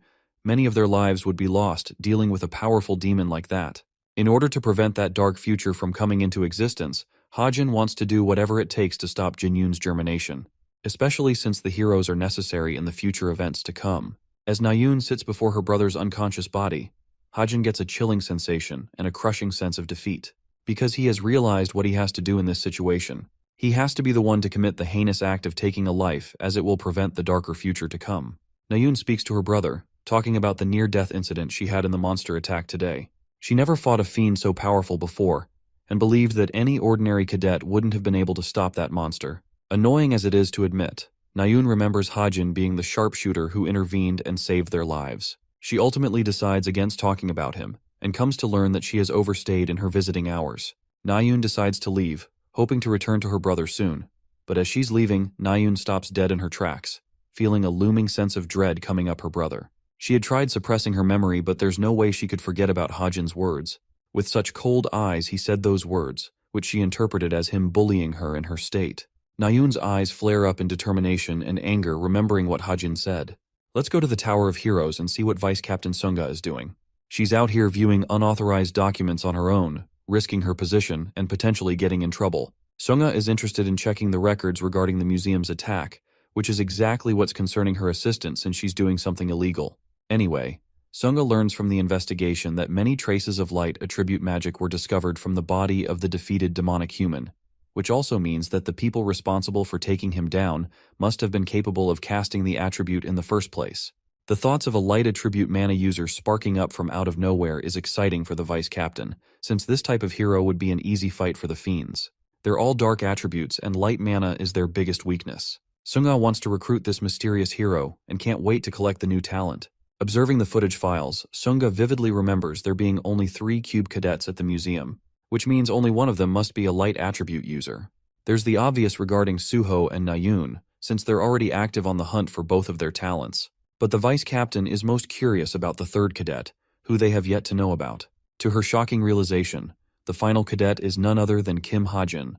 many of their lives would be lost dealing with a powerful demon like that. In order to prevent that dark future from coming into existence, Hajin wants to do whatever it takes to stop Jinyun's germination, especially since the heroes are necessary in the future events to come. As Nayun sits before her brother's unconscious body, Hajin gets a chilling sensation and a crushing sense of defeat. Because he has realized what he has to do in this situation, he has to be the one to commit the heinous act of taking a life, as it will prevent the darker future to come. Nayun speaks to her brother, talking about the near-death incident she had in the monster attack today. She never fought a fiend so powerful before, and believed that any ordinary cadet wouldn't have been able to stop that monster. Annoying as it is to admit, Nayun remembers Hajin being the sharpshooter who intervened and saved their lives. She ultimately decides against talking about him, and comes to learn that she has overstayed in her visiting hours. Nayun decides to leave, hoping to return to her brother soon. But as she's leaving, Nayun stops dead in her tracks, feeling a looming sense of dread coming up her brother. She had tried suppressing her memory, but there's no way she could forget about Hajin's words. With such cold eyes, he said those words, which she interpreted as him bullying her in her state. Nayun's eyes flare up in determination and anger, remembering what Hajin said. Let's go to the Tower of Heroes and see what Vice Captain Sunga is doing. She's out here viewing unauthorized documents on her own, risking her position and potentially getting in trouble. Sunga is interested in checking the records regarding the museum's attack, which is exactly what's concerning her assistant since she's doing something illegal. Anyway, Sunga learns from the investigation that many traces of light attribute magic were discovered from the body of the defeated demonic human, which also means that the people responsible for taking him down must have been capable of casting the attribute in the first place. The thoughts of a light attribute mana user sparking up from out of nowhere is exciting for the vice captain, since this type of hero would be an easy fight for the fiends. They're all dark attributes, and light mana is their biggest weakness. Sunga wants to recruit this mysterious hero and can't wait to collect the new talent. Observing the footage files, Sunga vividly remembers there being only 3 cube cadets at the museum, which means only one of them must be a light attribute user. There's the obvious regarding Suho and Nayun, since they're already active on the hunt for both of their talents. But the vice captain is most curious about the third cadet, who they have yet to know about. To her shocking realization, the final cadet is none other than Kim Hajin,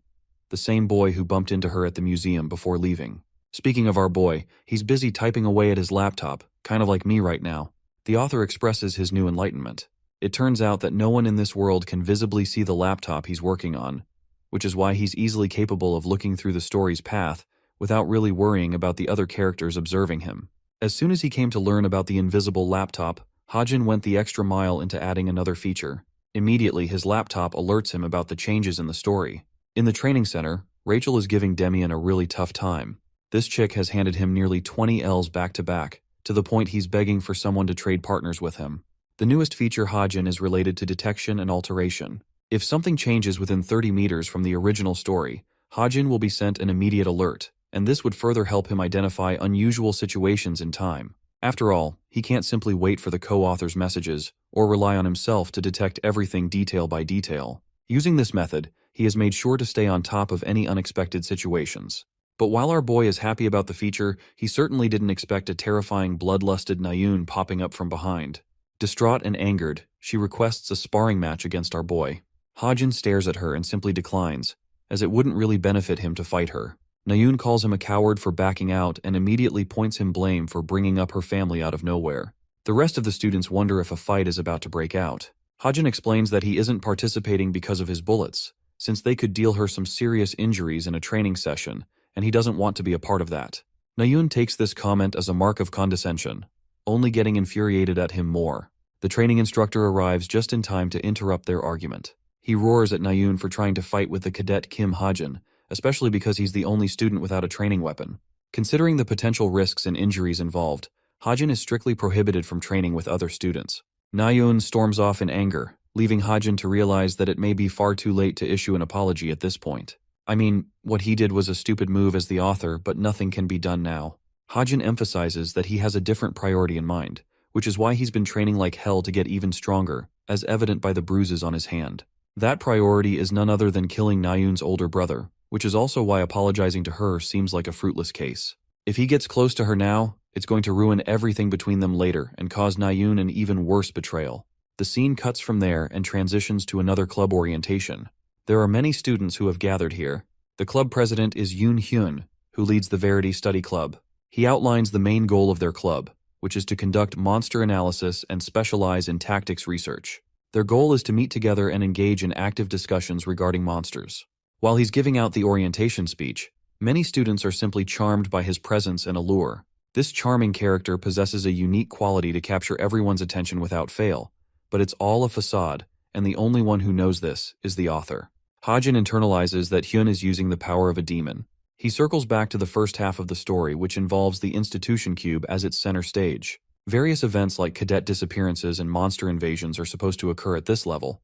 the same boy who bumped into her at the museum before leaving. Speaking of our boy, he's busy typing away at his laptop, kind of like me right now. The author expresses his new enlightenment. It turns out that no one in this world can visibly see the laptop he's working on, which is why he's easily capable of looking through the story's path without really worrying about the other characters observing him. As soon as he came to learn about the invisible laptop, Hajin went the extra mile into adding another feature. Immediately, his laptop alerts him about the changes in the story. In the training center, Rachel is giving Demian a really tough time. This chick has handed him nearly 20 L's back-to-back, to the point he's begging for someone to trade partners with him. The newest feature Hajin is related to detection and alteration. If something changes within 30 meters from the original story, Hajin will be sent an immediate alert, and this would further help him identify unusual situations in time. After all, he can't simply wait for the co-author's messages, or rely on himself to detect everything detail by detail. Using this method, he has made sure to stay on top of any unexpected situations. But while our boy is happy about the feature, he certainly didn't expect a terrifying bloodlusted Nayun popping up from behind. Distraught and angered, she requests a sparring match against our boy. Hajin stares at her and simply declines, as it wouldn't really benefit him to fight her. Nayun calls him a coward for backing out and immediately points him blame for bringing up her family out of nowhere. The rest of the students wonder if a fight is about to break out. Hajin explains that he isn't participating because of his bullets, since they could deal her some serious injuries in a training session, and he doesn't want to be a part of that. Nayun takes this comment as a mark of condescension, only getting infuriated at him more. The training instructor arrives just in time to interrupt their argument. He roars at Nayun for trying to fight with the cadet Kim Hajin, especially because he's the only student without a training weapon. Considering the potential risks and injuries involved, Hajin is strictly prohibited from training with other students. Nahyun storms off in anger, leaving Hajin to realize that it may be far too late to issue an apology at this point. I mean, what he did was a stupid move as the author, but nothing can be done now. Hajin emphasizes that he has a different priority in mind, which is why he's been training like hell to get even stronger, as evident by the bruises on his hand. That priority is none other than killing Nahyun's older brother, which is also why apologizing to her seems like a fruitless case. If he gets close to her now, it's going to ruin everything between them later and cause Nahyun an even worse betrayal. The scene cuts from there and transitions to another club orientation. There are many students who have gathered here. The club president is Yoon Hyun, who leads the Verity Study Club. He outlines the main goal of their club, which is to conduct monster analysis and specialize in tactics research. Their goal is to meet together and engage in active discussions regarding monsters. While he's giving out the orientation speech, many students are simply charmed by his presence and allure. This charming character possesses a unique quality to capture everyone's attention without fail, but it's all a facade, and the only one who knows this is the author. Hajin internalizes that Hyun is using the power of a demon. He circles back to the first half of the story, which involves the Institution Cube as its center stage. Various events like cadet disappearances and monster invasions are supposed to occur at this level,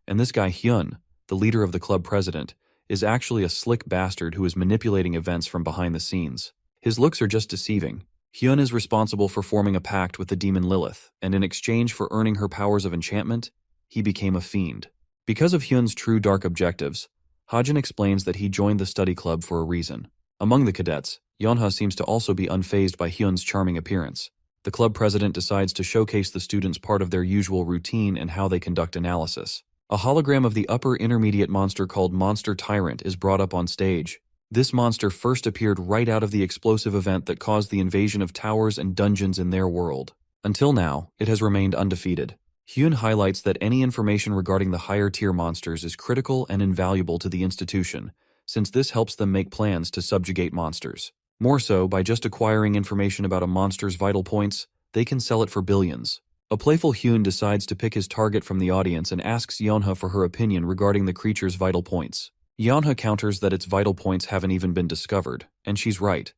and this guy Hyun, the leader of the club president, is actually a slick bastard who is manipulating events from behind the scenes. His looks are just deceiving. Hyun is responsible for forming a pact with the demon Lilith, and in exchange for earning her powers of enchantment, he became a fiend. Because of Hyun's true dark objectives, Hajin explains that he joined the study club for a reason. Among the cadets, Yeonha seems to also be unfazed by Hyun's charming appearance. The club president decides to showcase the students part of their usual routine and how they conduct analysis. A hologram of the upper intermediate monster called Monster Tyrant is brought up on stage. This monster first appeared right out of the explosive event that caused the invasion of towers and dungeons in their world. Until now, it has remained undefeated. Hyun highlights that any information regarding the higher-tier monsters is critical and invaluable to the institution, since this helps them make plans to subjugate monsters. More so, by just acquiring information about a monster's vital points, they can sell it for billions. A playful Hyun decides to pick his target from the audience and asks Yeonha for her opinion regarding the creature's vital points. Yeonha counters that its vital points haven't even been discovered, and she's right.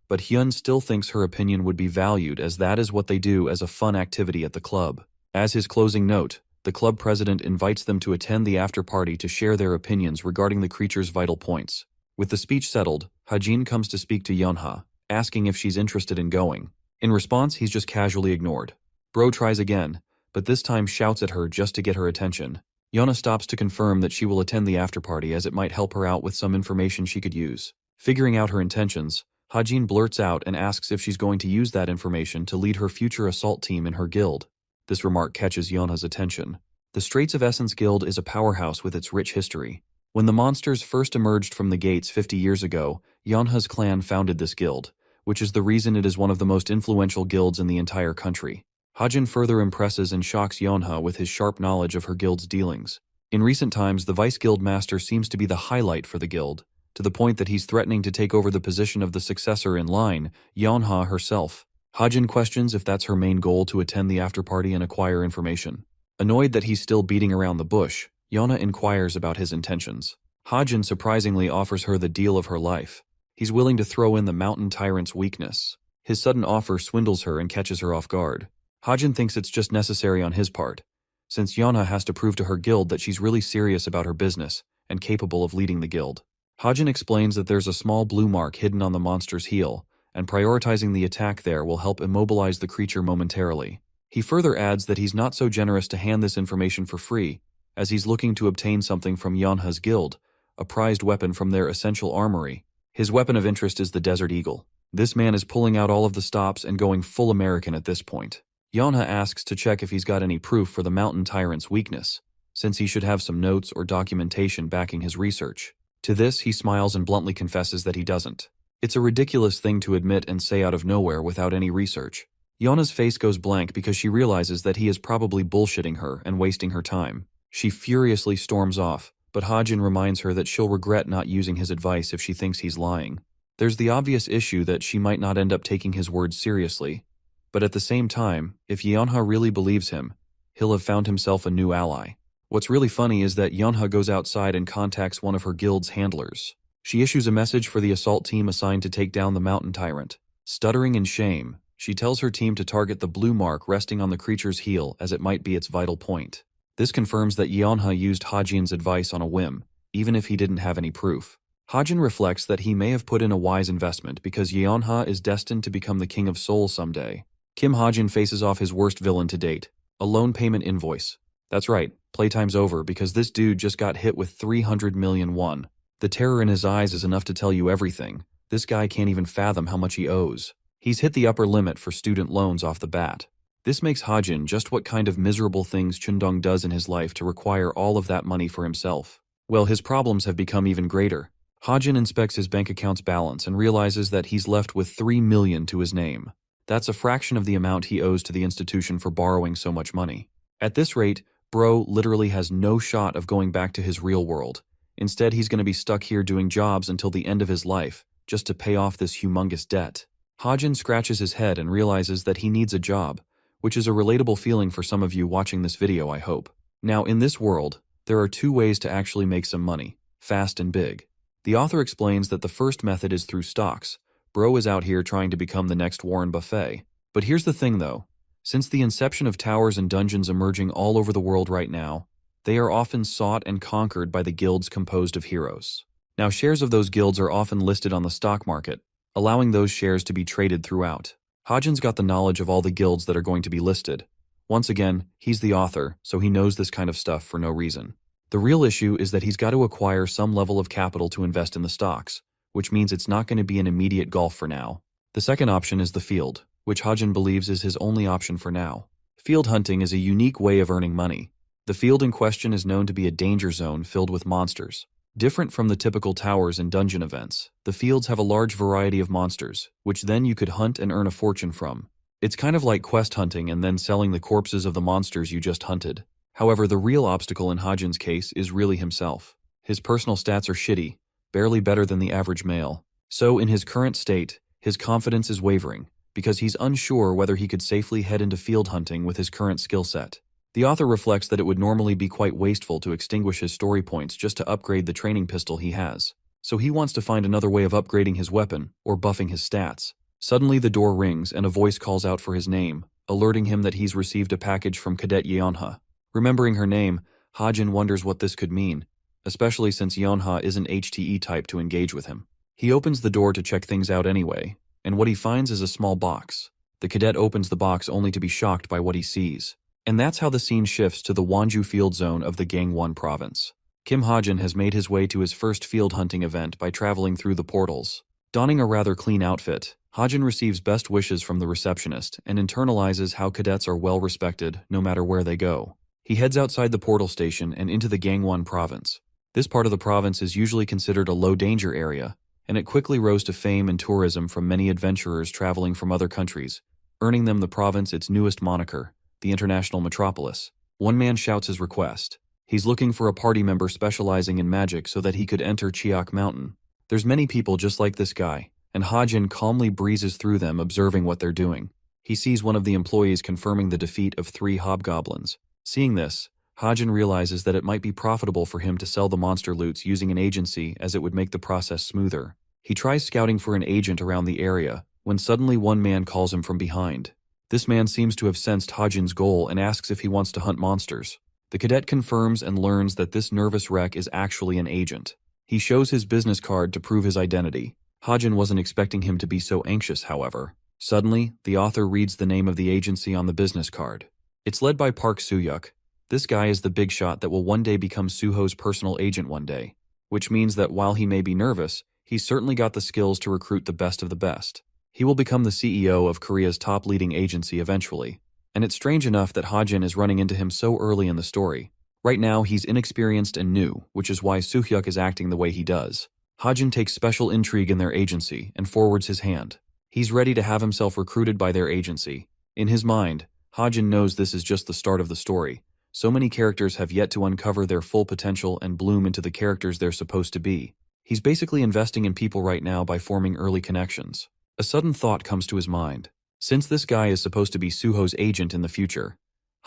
But Hyun still thinks her opinion would be valued, as that is what they do as a fun activity at the club. As his closing note, the club president invites them to attend the after-party to share their opinions regarding the creature's vital points. With the speech settled, Hajin comes to speak to Yeonha, asking if she's interested in going. In response, he's just casually ignored. Bro tries again, but this time shouts at her just to get her attention. Yeonha stops to confirm that she will attend the after-party as it might help her out with some information she could use. Figuring out her intentions, Hajin blurts out and asks if she's going to use that information to lead her future assault team in her guild. This remark catches Yeonha's attention. The Straits of Essence Guild is a powerhouse with its rich history. When the monsters first emerged from the gates 50 years ago, Yeonha's clan founded this guild, which is the reason it is one of the most influential guilds in the entire country. Hajin further impresses and shocks Yeonha with his sharp knowledge of her guild's dealings. In recent times, the Vice Guild Master seems to be the highlight for the guild, to the point that he's threatening to take over the position of the successor in line, Yeonha herself. Hajin questions if that's her main goal, to attend the after-party and acquire information. Annoyed that he's still beating around the bush, Yeonha inquires about his intentions. Hajin surprisingly offers her the deal of her life. He's willing to throw in the mountain tyrant's weakness. His sudden offer swindles her and catches her off guard. Hajin thinks it's just necessary on his part, since Yeonha has to prove to her guild that she's really serious about her business and capable of leading the guild. Hajin explains that there's a small blue mark hidden on the monster's heel, and prioritizing the attack there will help immobilize the creature momentarily. He further adds that he's not so generous to hand this information for free, as he's looking to obtain something from Yeonha's guild, a prized weapon from their essential armory. His weapon of interest is the Desert Eagle. This man is pulling out all of the stops and going full American at this point. Yeonha asks to check if he's got any proof for the mountain tyrant's weakness, since he should have some notes or documentation backing his research. To this, he smiles and bluntly confesses that he doesn't. It's a ridiculous thing to admit and say out of nowhere without any research. Yeonha's face goes blank because she realizes that he is probably bullshitting her and wasting her time. She furiously storms off, but Hajin reminds her that she'll regret not using his advice if she thinks he's lying. There's the obvious issue that she might not end up taking his words seriously, but at the same time, if Yeonha really believes him, he'll have found himself a new ally. What's really funny is that Yeonha goes outside and contacts one of her guild's handlers. She issues a message for the assault team assigned to take down the mountain tyrant. Stuttering in shame, she tells her team to target the blue mark resting on the creature's heel as it might be its vital point. This confirms that Yeonha used Hajin's advice on a whim, even if he didn't have any proof. Hajin reflects that he may have put in a wise investment because Yeonha is destined to become the king of Seoul someday. Kim Hajin faces off his worst villain to date, a loan payment invoice. That's right, playtime's over because this dude just got hit with 300 million won. The terror in his eyes is enough to tell you everything. This guy can't even fathom how much he owes. He's hit the upper limit for student loans off the bat. This makes Hajin just what kind of miserable things Chundong does in his life to require all of that money for himself. Well, his problems have become even greater. Hajin inspects his bank account's balance and realizes that he's left with 3 million to his name. That's a fraction of the amount he owes to the institution for borrowing so much money. At this rate, bro literally has no shot of going back to his real world. Instead, he's going to be stuck here doing jobs until the end of his life, just to pay off this humongous debt. Hajin scratches his head and realizes that he needs a job, which is a relatable feeling for some of you watching this video, I hope. Now, in this world, there are 2 ways to actually make some money, fast and big. The author explains that the first method is through stocks. Bro is out here trying to become the next Warren Buffett. But here's the thing though, since the inception of towers and dungeons emerging all over the world right now, they are often sought and conquered by the guilds composed of heroes. Now, shares of those guilds are often listed on the stock market, allowing those shares to be traded throughout. Hajin's got the knowledge of all the guilds that are going to be listed. Once again, he's the author, so he knows this kind of stuff for no reason. The real issue is that he's got to acquire some level of capital to invest in the stocks, which means it's not going to be an immediate golf for now. The second option is the field, which Hajin believes is his only option for now. Field hunting is a unique way of earning money. The field in question is known to be a danger zone filled with monsters. Different from the typical towers and dungeon events, the fields have a large variety of monsters, which then you could hunt and earn a fortune from. It's kind of like quest hunting and then selling the corpses of the monsters you just hunted. However, the real obstacle in Hajin's case is really himself. His personal stats are shitty, barely better than the average male. So in his current state, his confidence is wavering, because he's unsure whether he could safely head into field hunting with his current skill set. The author reflects that it would normally be quite wasteful to extinguish his story points just to upgrade the training pistol he has. So he wants to find another way of upgrading his weapon, or buffing his stats. Suddenly the door rings and a voice calls out for his name, alerting him that he's received a package from Cadet Yeonha. Remembering her name, Hajin wonders what this could mean, especially since Yeonha isn't HTE type to engage with him. He opens the door to check things out anyway, and what he finds is a small box. The cadet opens the box only to be shocked by what he sees. And that's how the scene shifts to the Wonju field zone of the Gangwon province. Kim Hajin has made his way to his first field hunting event by traveling through the portals. Donning a rather clean outfit, Hajin receives best wishes from the receptionist and internalizes how cadets are well respected no matter where they go. He heads outside the portal station and into the Gangwon province. This part of the province is usually considered a low-danger area, and it quickly rose to fame and tourism from many adventurers traveling from other countries, earning them the province its newest moniker, the International Metropolis. One man shouts his request. He's looking for a party member specializing in magic so that he could enter Chiak Mountain. There's many people just like this guy, and Hajin calmly breezes through them observing what they're doing. He sees one of the employees confirming the defeat of 3 hobgoblins. Seeing this, Hajin realizes that it might be profitable for him to sell the monster loots using an agency as it would make the process smoother. He tries scouting for an agent around the area, when suddenly one man calls him from behind. This man seems to have sensed Hajin's goal and asks if he wants to hunt monsters. The cadet confirms and learns that this nervous wreck is actually an agent. He shows his business card to prove his identity. Hajin wasn't expecting him to be so anxious, however. Suddenly, the author reads the name of the agency on the business card. It's led by Park Soo-hyuk. This guy is the big shot that will one day become Suho's personal agent one day, which means that while he may be nervous, he's certainly got the skills to recruit the best of the best. He will become the CEO of Korea's top leading agency eventually, and it's strange enough that Hajin is running into him so early in the story. Right now, he's inexperienced and new, which is why Soo-hyuk is acting the way he does. Hajin takes special intrigue in their agency and forwards his hand. He's ready to have himself recruited by their agency. In his mind, Hajin knows this is just the start of the story. So many characters have yet to uncover their full potential and bloom into the characters they're supposed to be. He's basically investing in people right now by forming early connections. A sudden thought comes to his mind. Since this guy is supposed to be Suho's agent in the future,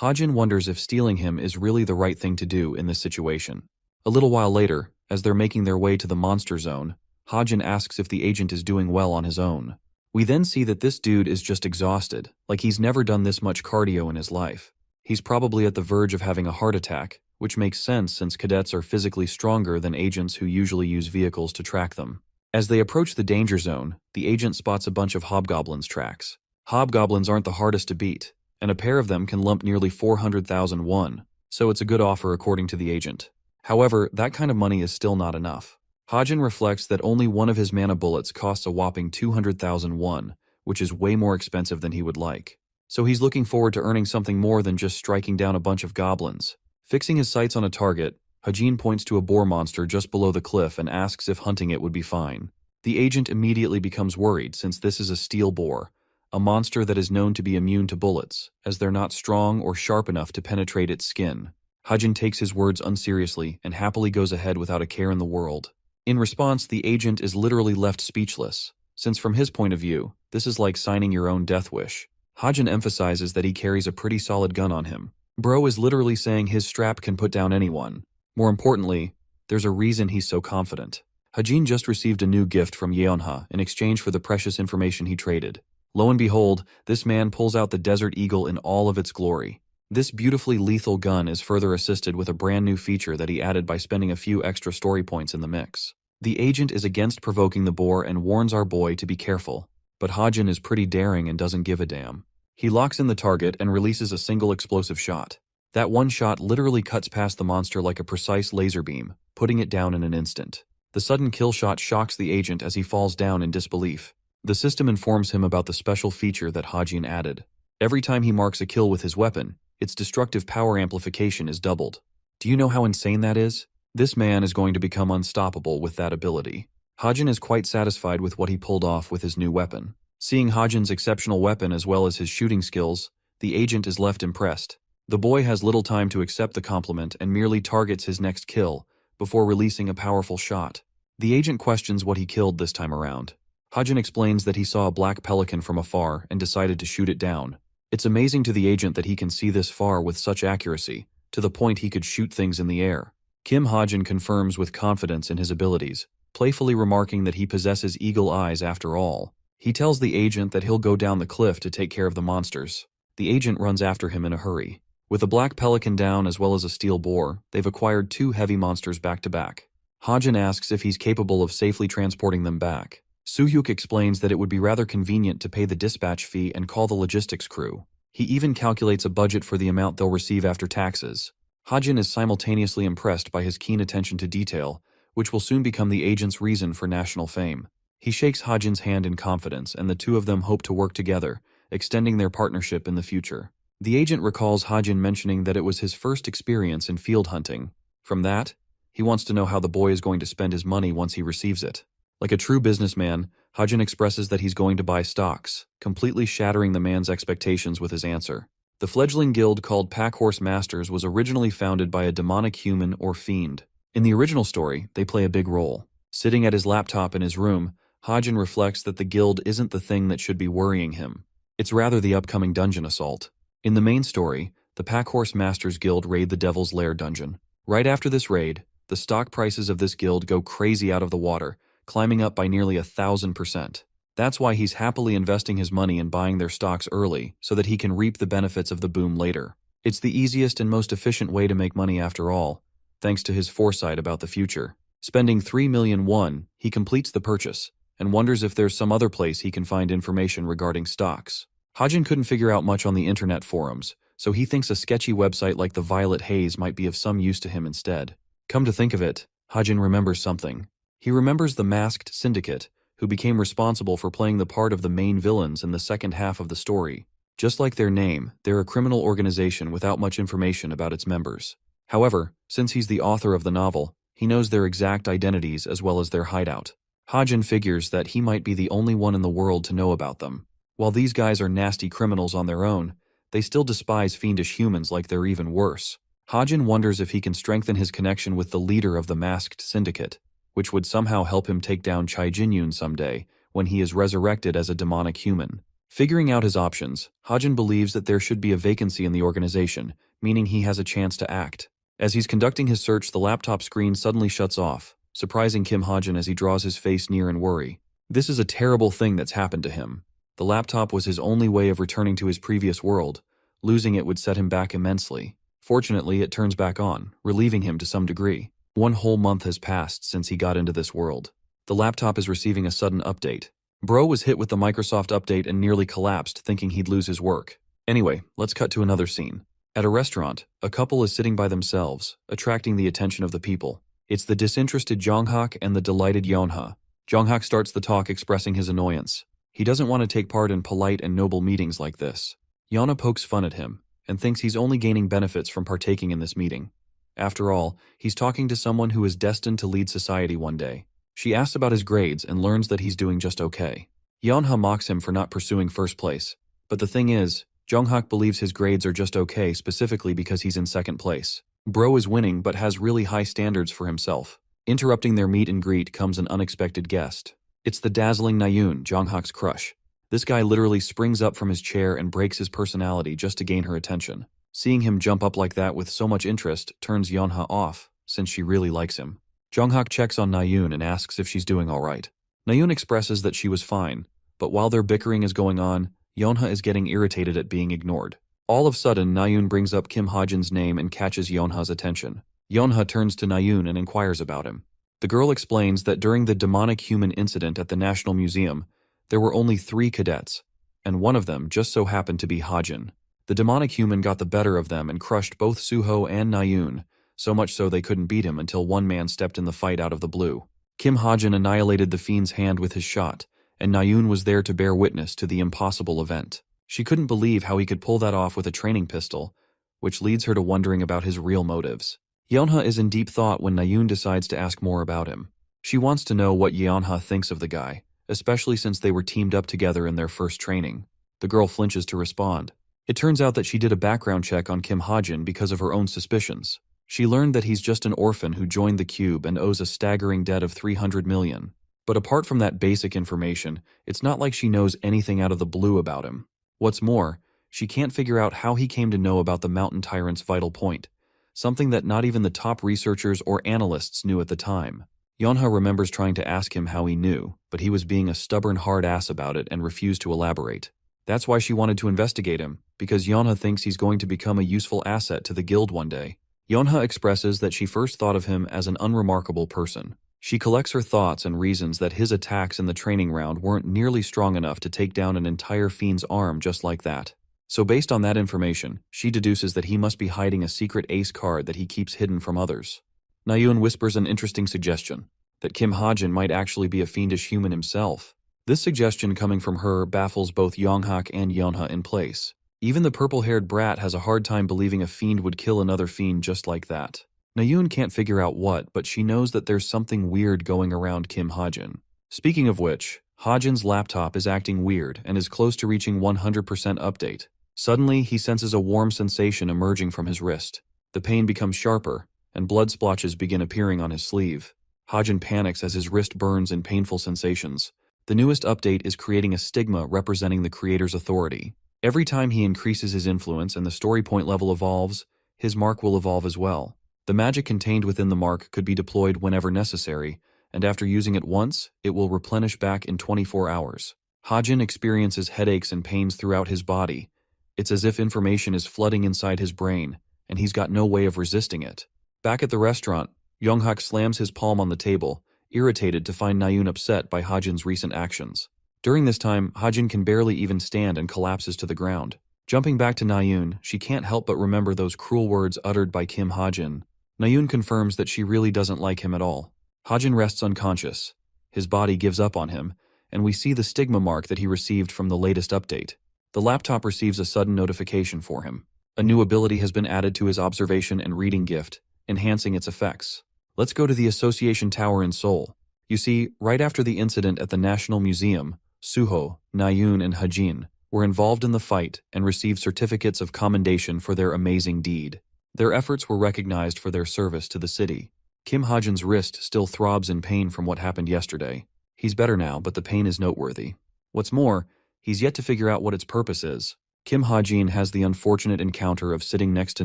Hajin wonders if stealing him is really the right thing to do in this situation. A little while later, as they're making their way to the monster zone, Hajin asks if the agent is doing well on his own. We then see that this dude is just exhausted, like he's never done this much cardio in his life. He's probably at the verge of having a heart attack, which makes sense since cadets are physically stronger than agents who usually use vehicles to track them. As they approach the danger zone, the agent spots a bunch of hobgoblins' tracks. Hobgoblins aren't the hardest to beat, and a pair of them can lump nearly 400,000 won, so it's a good offer according to the agent. However, that kind of money is still not enough. Hajin reflects that only one of his mana bullets costs a whopping 200,000 won, which is way more expensive than he would like. So he's looking forward to earning something more than just striking down a bunch of goblins. Fixing his sights on a target, Hajin points to a boar monster just below the cliff and asks if hunting it would be fine. The agent immediately becomes worried since this is a steel boar, a monster that is known to be immune to bullets, as they're not strong or sharp enough to penetrate its skin. Hajin takes his words unseriously and happily goes ahead without a care in the world. In response, the agent is literally left speechless, since from his point of view, this is like signing your own death wish. Hajin emphasizes that he carries a pretty solid gun on him. Bro is literally saying his strap can put down anyone. More importantly, there's a reason he's so confident. Hajin just received a new gift from Yeonha in exchange for the precious information he traded. Lo and behold, this man pulls out the Desert Eagle in all of its glory. This beautifully lethal gun is further assisted with a brand new feature that he added by spending a few extra story points in the mix. The agent is against provoking the boar and warns our boy to be careful, but Hajin is pretty daring and doesn't give a damn. He locks in the target and releases a single explosive shot. That one shot literally cuts past the monster like a precise laser beam, putting it down in an instant. The sudden kill shot shocks the agent as he falls down in disbelief. The system informs him about the special feature that Hajin added. Every time he marks a kill with his weapon, its destructive power amplification is doubled. Do you know how insane that is? This man is going to become unstoppable with that ability. Hajin is quite satisfied with what he pulled off with his new weapon. Seeing Hajin's exceptional weapon as well as his shooting skills, the agent is left impressed. The boy has little time to accept the compliment and merely targets his next kill before releasing a powerful shot. The agent questions what he killed this time around. Hajin explains that he saw a black pelican from afar and decided to shoot it down. It's amazing to the agent that he can see this far with such accuracy, to the point he could shoot things in the air. Kim Hajin confirms with confidence in his abilities, playfully remarking that he possesses eagle eyes after all. He tells the agent that he'll go down the cliff to take care of the monsters. The agent runs after him in a hurry. With a black pelican down as well as a steel boar, they've acquired 2 heavy monsters back to back. Hajin asks if he's capable of safely transporting them back. Soo-hyuk explains that it would be rather convenient to pay the dispatch fee and call the logistics crew. He even calculates a budget for the amount they'll receive after taxes. Hajin is simultaneously impressed by his keen attention to detail, which will soon become the agent's reason for national fame. He shakes Hajin's hand in confidence, and the two of them hope to work together, extending their partnership in the future. The agent recalls Hajin mentioning that it was his first experience in field hunting. From that, he wants to know how the boy is going to spend his money once he receives it. Like a true businessman, Hajin expresses that he's going to buy stocks, completely shattering the man's expectations with his answer. The fledgling guild called Packhorse Masters was originally founded by a demonic human or fiend. In the original story, they play a big role. Sitting at his laptop in his room, Hajin reflects that the guild isn't the thing that should be worrying him. It's rather the upcoming dungeon assault. In the main story, the Packhorse Masters Guild raid the Devil's Lair dungeon. Right after this raid, the stock prices of this guild go crazy out of the water, climbing up by nearly 1,000%. That's why he's happily investing his money in buying their stocks early so that he can reap the benefits of the boom later. It's the easiest and most efficient way to make money after all, thanks to his foresight about the future. Spending 3 million won, he completes the purchase and wonders if there's some other place he can find information regarding stocks. Hajin couldn't figure out much on the internet forums, so he thinks a sketchy website like the Violet Haze might be of some use to him instead. Come to think of it, Hajin remembers something. He remembers the masked syndicate, who became responsible for playing the part of the main villains in the second half of the story. Just like their name, they're a criminal organization without much information about its members. However, since he's the author of the novel, he knows their exact identities as well as their hideout. Hajin figures that he might be the only one in the world to know about them. While these guys are nasty criminals on their own, they still despise fiendish humans like they're even worse. Hajin wonders if he can strengthen his connection with the leader of the masked syndicate, which would somehow help him take down Chai Jinyun someday when he is resurrected as a demonic human. Figuring out his options, Hajin believes that there should be a vacancy in the organization, meaning he has a chance to act. As he's conducting his search, the laptop screen suddenly shuts off. surprising Kim Ha-jin as he draws his face near in worry. This is a terrible thing that's happened to him. The laptop was his only way of returning to his previous world. Losing it would set him back immensely. Fortunately, it turns back on, relieving him to some degree. 1 whole month has passed since he got into this world. The laptop is receiving a sudden update. Bro was hit with the Microsoft update and nearly collapsed, thinking he'd lose his work. Anyway, let's cut to another scene. At a restaurant, a couple is sitting by themselves, attracting the attention of the people. It's the disinterested Jonghyuk and the delighted Yeonha. Jonghyuk starts the talk expressing his annoyance. He doesn't want to take part in polite and noble meetings like this. Yeonha pokes fun at him and thinks he's only gaining benefits from partaking in this meeting. After all, he's talking to someone who is destined to lead society one day. She asks about his grades and learns that he's doing just okay. Yeonha mocks him for not pursuing first place. But the thing is, Jonghyuk believes his grades are just okay specifically because he's in second place. Bro is winning but has really high standards for himself. Interrupting their meet and greet comes an unexpected guest. It's the dazzling Nayoon, Jonghyuk's crush. This guy literally springs up from his chair and breaks his personality just to gain her attention. Seeing him jump up like that with so much interest turns Yeonha off, since she really likes him. Jonghyuk checks on Nayoon and asks if she's doing alright. Nayoon expresses that she was fine, but while their bickering is going on, Yeonha is getting irritated at being ignored. All of a sudden, Nayoon brings up Kim Ha-jin's name and catches Yeonha's attention. Yeonha turns to Nayoon and inquires about him. The girl explains that during the demonic human incident at the National Museum, there were only 3 cadets, and one of them just so happened to be Ha-jin. The demonic human got the better of them and crushed both Suho and Nayoon, so much so they couldn't beat him until one man stepped in the fight out of the blue. Kim Ha-jin annihilated the fiend's hand with his shot, and Nayoon was there to bear witness to the impossible event. She couldn't believe how he could pull that off with a training pistol, which leads her to wondering about his real motives. Yeonha is in deep thought when Nayoon decides to ask more about him. She wants to know what Yeonha thinks of the guy, especially since they were teamed up together in their first training. The girl flinches to respond. It turns out that she did a background check on Kim Ha-jin because of her own suspicions. She learned that he's just an orphan who joined the Cube and owes a staggering debt of 300 million. But apart from that basic information, it's not like she knows anything out of the blue about him. What's more, she can't figure out how he came to know about the Mountain Tyrant's vital point, something that not even the top researchers or analysts knew at the time. Yeonha remembers trying to ask him how he knew, but he was being a stubborn hard ass about it and refused to elaborate. That's why she wanted to investigate him, because Yeonha thinks he's going to become a useful asset to the guild one day. Yeonha expresses that she first thought of him as an unremarkable person. She collects her thoughts and reasons that his attacks in the training round weren't nearly strong enough to take down an entire fiend's arm just like that. So based on that information, she deduces that he must be hiding a secret ace card that he keeps hidden from others. Nayoon whispers an interesting suggestion, that Kim Ha-jin might actually be a fiendish human himself. This suggestion coming from her baffles both Jonghyuk and Yeonha in place. Even the purple-haired brat has a hard time believing a fiend would kill another fiend just like that. Nayoon can't figure out what, but she knows that there's something weird going around Kim Ha-jin. Speaking of which, Ha-jin's laptop is acting weird and is close to reaching 100% update. Suddenly, he senses a warm sensation emerging from his wrist. The pain becomes sharper, and blood splotches begin appearing on his sleeve. Ha-jin panics as his wrist burns in painful sensations. The newest update is creating a stigma representing the creator's authority. Every time he increases his influence and the story point level evolves, his mark will evolve as well. The magic contained within the mark could be deployed whenever necessary, and after using it once, it will replenish back in 24 hours. Ha-jin experiences headaches and pains throughout his body. It's as if information is flooding inside his brain, and he's got no way of resisting it. Back at the restaurant, Jonghyuk slams his palm on the table, irritated to find Nayoon upset by Ha-jin's recent actions. During this time, Ha-jin can barely even stand and collapses to the ground. Jumping back to Nayoon, she can't help but remember those cruel words uttered by Kim Ha-jin. Nayoon confirms that she really doesn't like him at all. Ha-jin rests unconscious. His body gives up on him, and we see the stigma mark that he received from the latest update. The laptop receives a sudden notification for him. A new ability has been added to his observation and reading gift, enhancing its effects. Let's go to the Association Tower in Seoul. You see, right after the incident at the National Museum, Suho, Nayoon, and Ha-jin were involved in the fight and received certificates of commendation for their amazing deed. Their efforts were recognized for their service to the city. Kim Ha-jin's wrist still throbs in pain from what happened yesterday. He's better now, but the pain is noteworthy. What's more, he's yet to figure out what its purpose is. Kim Ha-jin has the unfortunate encounter of sitting next to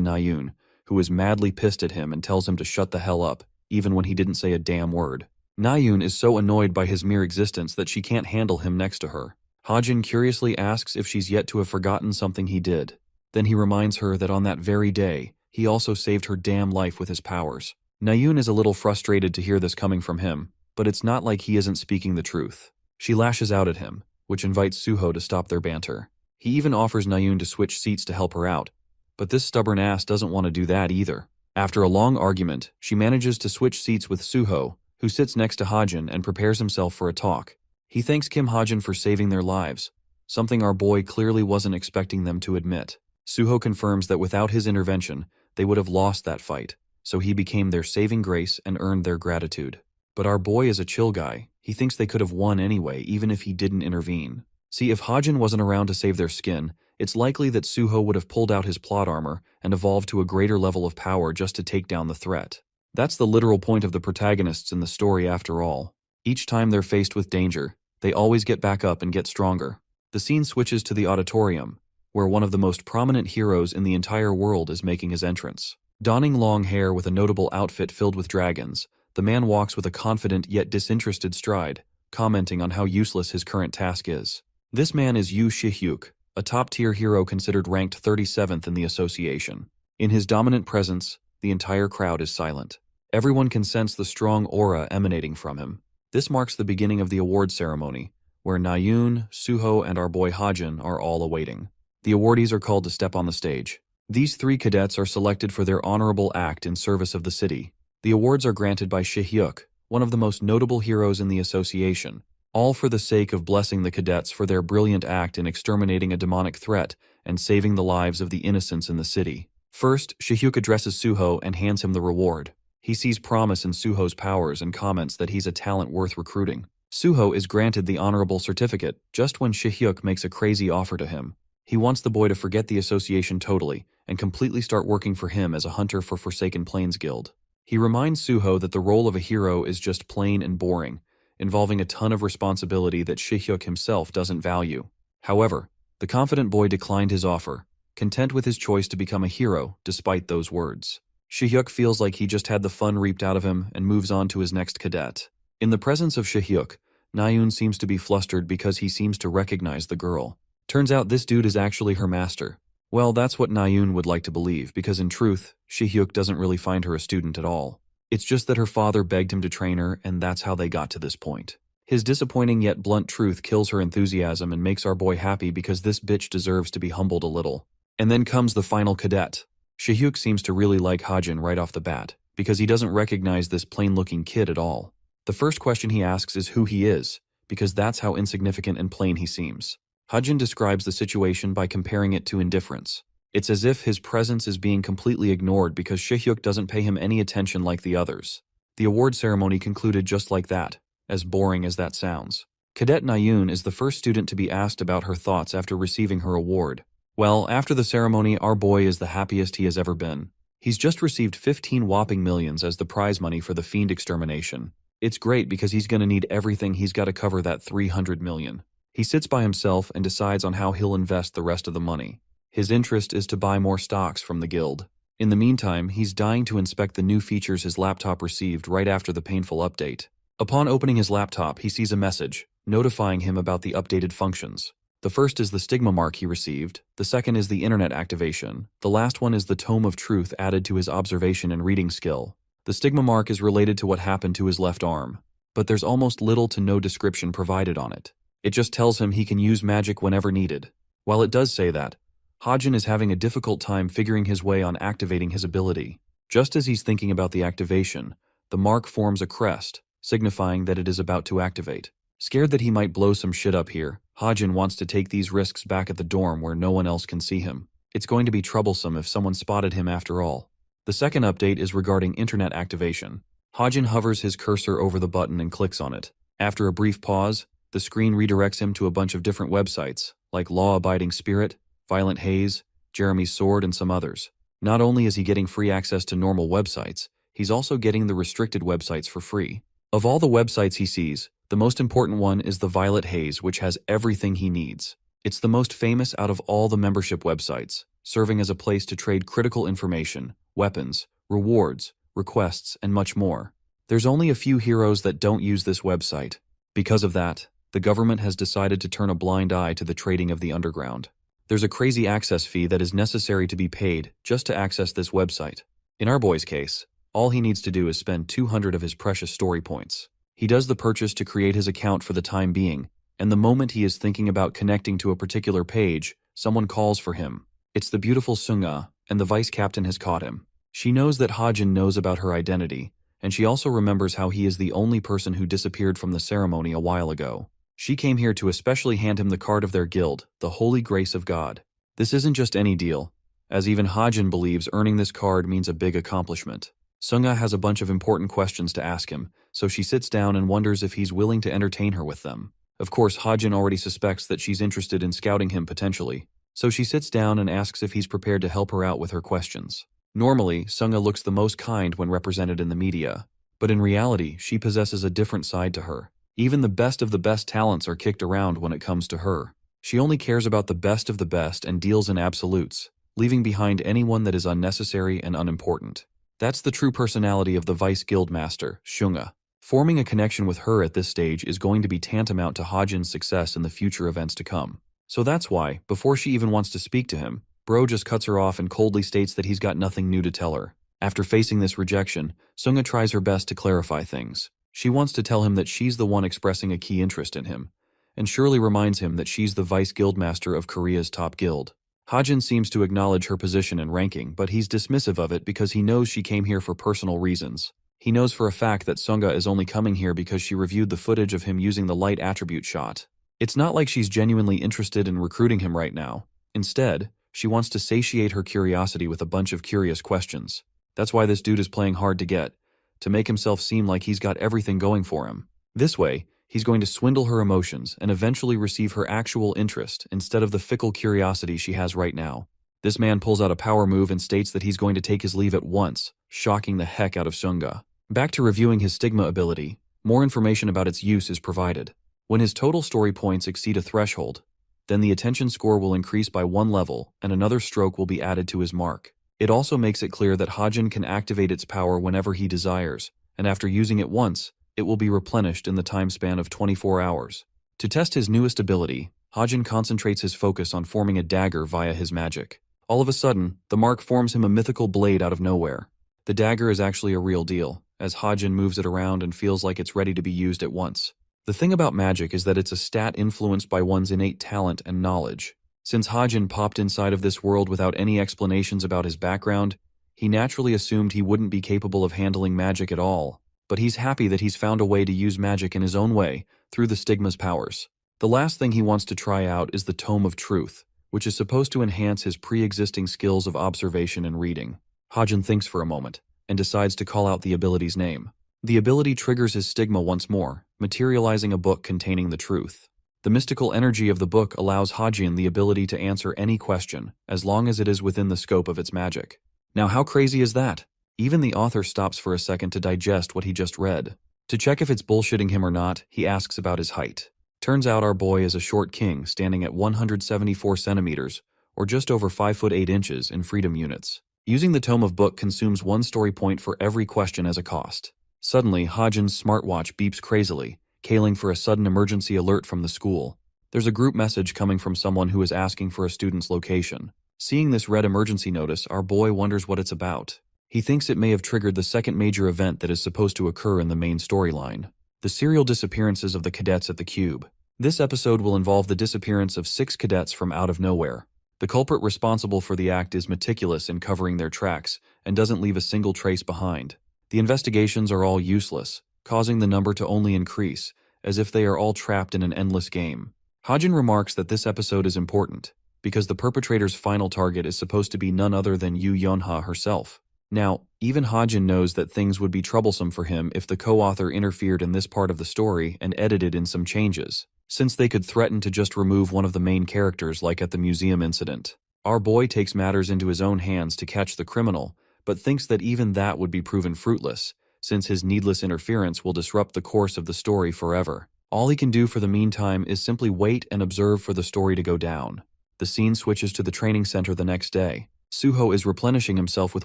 Nayoon, who is madly pissed at him and tells him to shut the hell up, even when he didn't say a damn word. Nayun is so annoyed by his mere existence that she can't handle him next to her. Hajin curiously asks if she's yet to have forgotten something he did. Then he reminds her that on that very day, he also saved her damn life with his powers. Nayun is a little frustrated to hear this coming from him, but it's not like he isn't speaking the truth. She lashes out at him, which invites Suho to stop their banter. He even offers Nayun to switch seats to help her out, but this stubborn ass doesn't want to do that either. After a long argument, she manages to switch seats with Suho, who sits next to Hajin and prepares himself for a talk. He thanks Kim Hajin for saving their lives, something our boy clearly wasn't expecting them to admit. Suho confirms that without his intervention, they would have lost that fight, so he became their saving grace and earned their gratitude. But our boy is a chill guy. He thinks they could have won anyway, even if he didn't intervene. See, if Hajin wasn't around to save their skin, it's likely that Suho would have pulled out his plot armor and evolved to a greater level of power just to take down the threat. That's the literal point of the protagonists in the story after all. Each time they're faced with danger, they always get back up and get stronger. The scene switches to the auditorium, where one of the most prominent heroes in the entire world is making his entrance. Donning long hair with a notable outfit filled with dragons, the man walks with a confident yet disinterested stride, commenting on how useless his current task is. This man is Yu Shihyuk, a top-tier hero considered ranked 37th in the association. In his dominant presence, the entire crowd is silent. Everyone can sense the strong aura emanating from him. This marks the beginning of the award ceremony, where Nayun, Suho, and our boy Hajin are all awaiting. The awardees are called to step on the stage. These 3 cadets are selected for their honorable act in service of the city. The awards are granted by Shihyuk, one of the most notable heroes in the association, all for the sake of blessing the cadets for their brilliant act in exterminating a demonic threat and saving the lives of the innocents in the city. First, Shihyuk addresses Suho and hands him the reward. He sees promise in Suho's powers and comments that he's a talent worth recruiting. Suho is granted the honorable certificate just when Shihyuk makes a crazy offer to him. He wants the boy to forget the association totally and completely start working for him as a hunter for Forsaken Plains Guild. He reminds Suho that the role of a hero is just plain and boring, involving a ton of responsibility that Shihyuk himself doesn't value. However, the confident boy declined his offer, content with his choice to become a hero despite those words. Shihyuk feels like he just had the fun reaped out of him and moves on to his next cadet. In the presence of Shihyuk, Nayun seems to be flustered because he seems to recognize the girl. Turns out this dude is actually her master. Well, that's what Nayun would like to believe, because in truth, Shihyuk doesn't really find her a student at all. It's just that her father begged him to train her, and that's how they got to this point. His disappointing yet blunt truth kills her enthusiasm and makes our boy happy because this bitch deserves to be humbled a little. And then comes the final cadet. Shihyuk seems to really like Hajin right off the bat, because he doesn't recognize this plain-looking kid at all. The first question he asks is who he is, because that's how insignificant and plain he seems. Hajin describes the situation by comparing it to indifference. It's as if his presence is being completely ignored because Shihyuk doesn't pay him any attention like the others. The award ceremony concluded just like that, as boring as that sounds. Cadet Nayun is the first student to be asked about her thoughts after receiving her award. Well, after the ceremony, our boy is the happiest he has ever been. He's just received 15 whopping millions as the prize money for the fiend extermination. It's great because he's gonna need everything he's gotta cover that 300 million. He sits by himself and decides on how he'll invest the rest of the money. His interest is to buy more stocks from the guild. In the meantime, he's dying to inspect the new features his laptop received right after the painful update. Upon opening his laptop, he sees a message, notifying him about the updated functions. The first is the stigma mark he received, the second is the internet activation, the last one is the tome of truth added to his observation and reading skill. The stigma mark is related to what happened to his left arm, but there's almost little to no description provided on it. It just tells him he can use magic whenever needed. While it does say that, Hajin is having a difficult time figuring his way on activating his ability. Just as he's thinking about the activation, the mark forms a crest, signifying that it is about to activate. Scared that he might blow some shit up here, Hajin wants to take these risks back at the dorm where no one else can see him. It's going to be troublesome if someone spotted him after all. The second update is regarding internet activation. Hajin hovers his cursor over the button and clicks on it. After a brief pause, the screen redirects him to a bunch of different websites, like Law Abiding Spirit, Violent Haze, Jeremy's Sword, and some others. Not only is he getting free access to normal websites, he's also getting the restricted websites for free. Of all the websites he sees, the most important one is the Violet Haze, which has everything he needs. It's the most famous out of all the membership websites, serving as a place to trade critical information, weapons, rewards, requests, and much more. There's only a few heroes that don't use this website. Because of that, the government has decided to turn a blind eye to the trading of the underground. There's a crazy access fee that is necessary to be paid just to access this website. In our boy's case, all he needs to do is spend 200 of his precious story points. He does the purchase to create his account for the time being, and the moment he is thinking about connecting to a particular page, someone calls for him. It's the beautiful Sunga, and the vice captain has caught him. She knows that Hajin knows about her identity, and she also remembers how he is the only person who disappeared from the ceremony a while ago. She came here to especially hand him the card of their guild, the Holy Grace of God. This isn't just any deal, as even Hajin believes earning this card means a big accomplishment. Sunga has a bunch of important questions to ask him, so she sits down and wonders if he's willing to entertain her with them. Of course, Hajin already suspects that she's interested in scouting him potentially, so she sits down and asks if he's prepared to help her out with her questions. Normally, Sunga looks the most kind when represented in the media, but in reality, she possesses a different side to her. Even the best of the best talents are kicked around when it comes to her. She only cares about the best of the best and deals in absolutes, leaving behind anyone that is unnecessary and unimportant. That's the true personality of the Vice Guildmaster, Shunga. Forming a connection with her at this stage is going to be tantamount to Hajin's success in the future events to come. So that's why, before she even wants to speak to him, Bro just cuts her off and coldly states that he's got nothing new to tell her. After facing this rejection, Sunga tries her best to clarify things. She wants to tell him that she's the one expressing a key interest in him, and surely reminds him that she's the Vice Guildmaster of Korea's top guild. Hajin seems to acknowledge her position and ranking, but he's dismissive of it because he knows she came here for personal reasons. He knows for a fact that Sunga is only coming here because she reviewed the footage of him using the light attribute shot. It's not like she's genuinely interested in recruiting him right now. Instead, she wants to satiate her curiosity with a bunch of curious questions. That's why this dude is playing hard to get, to make himself seem like he's got everything going for him. This way, he's going to swindle her emotions and eventually receive her actual interest instead of the fickle curiosity she has right now. This man pulls out a power move and states that he's going to take his leave at once, shocking the heck out of Sunga. Back to reviewing his stigma ability, more information about its use is provided. When his total story points exceed a threshold, then the attention score will increase by 1 level and another stroke will be added to his mark. It also makes it clear that Hajin can activate its power whenever he desires, and after using it once, it will be replenished in the time span of 24 hours. To test his newest ability, Hajin concentrates his focus on forming a dagger via his magic. All of a sudden, the mark forms him a mythical blade out of nowhere. The dagger is actually a real deal, as Hajin moves it around and feels like it's ready to be used at once. The thing about magic is that it's a stat influenced by one's innate talent and knowledge. Since Hajin popped inside of this world without any explanations about his background, he naturally assumed he wouldn't be capable of handling magic at all. But he's happy that he's found a way to use magic in his own way, through the stigma's powers. The last thing he wants to try out is the Tome of Truth, which is supposed to enhance his pre-existing skills of observation and reading. Hajin thinks for a moment, and decides to call out the ability's name. The ability triggers his stigma once more, materializing a book containing the truth. The mystical energy of the book allows Hajin the ability to answer any question, as long as it is within the scope of its magic. Now how crazy is that? Even the author stops for a second to digest what he just read. To check if it's bullshitting him or not, he asks about his height. Turns out our boy is a short king standing at 174 centimeters, or just over 5 foot 8 inches in freedom units. Using the Tome of Book consumes 1 story point for every question as a cost. Suddenly, Hajin's smartwatch beeps crazily, calling for a sudden emergency alert from the school. There's a group message coming from someone who is asking for a student's location. Seeing this red emergency notice, our boy wonders what it's about. He thinks it may have triggered the second major event that is supposed to occur in the main storyline: the serial disappearances of the cadets at the Cube. This episode will involve the disappearance of 6 cadets from out of nowhere. The culprit responsible for the act is meticulous in covering their tracks and doesn't leave a single trace behind. The investigations are all useless, causing the number to only increase, as if they are all trapped in an endless game. Hajin remarks that this episode is important, because the perpetrator's final target is supposed to be none other than Yu Yeonha herself. Now, even Hajin knows that things would be troublesome for him if the co-author interfered in this part of the story and edited in some changes, since they could threaten to just remove one of the main characters like at the museum incident. Our boy takes matters into his own hands to catch the criminal, but thinks that even that would be proven fruitless, since his needless interference will disrupt the course of the story forever. All he can do for the meantime is simply wait and observe for the story to go down. The scene switches to the training center the next day. Suho is replenishing himself with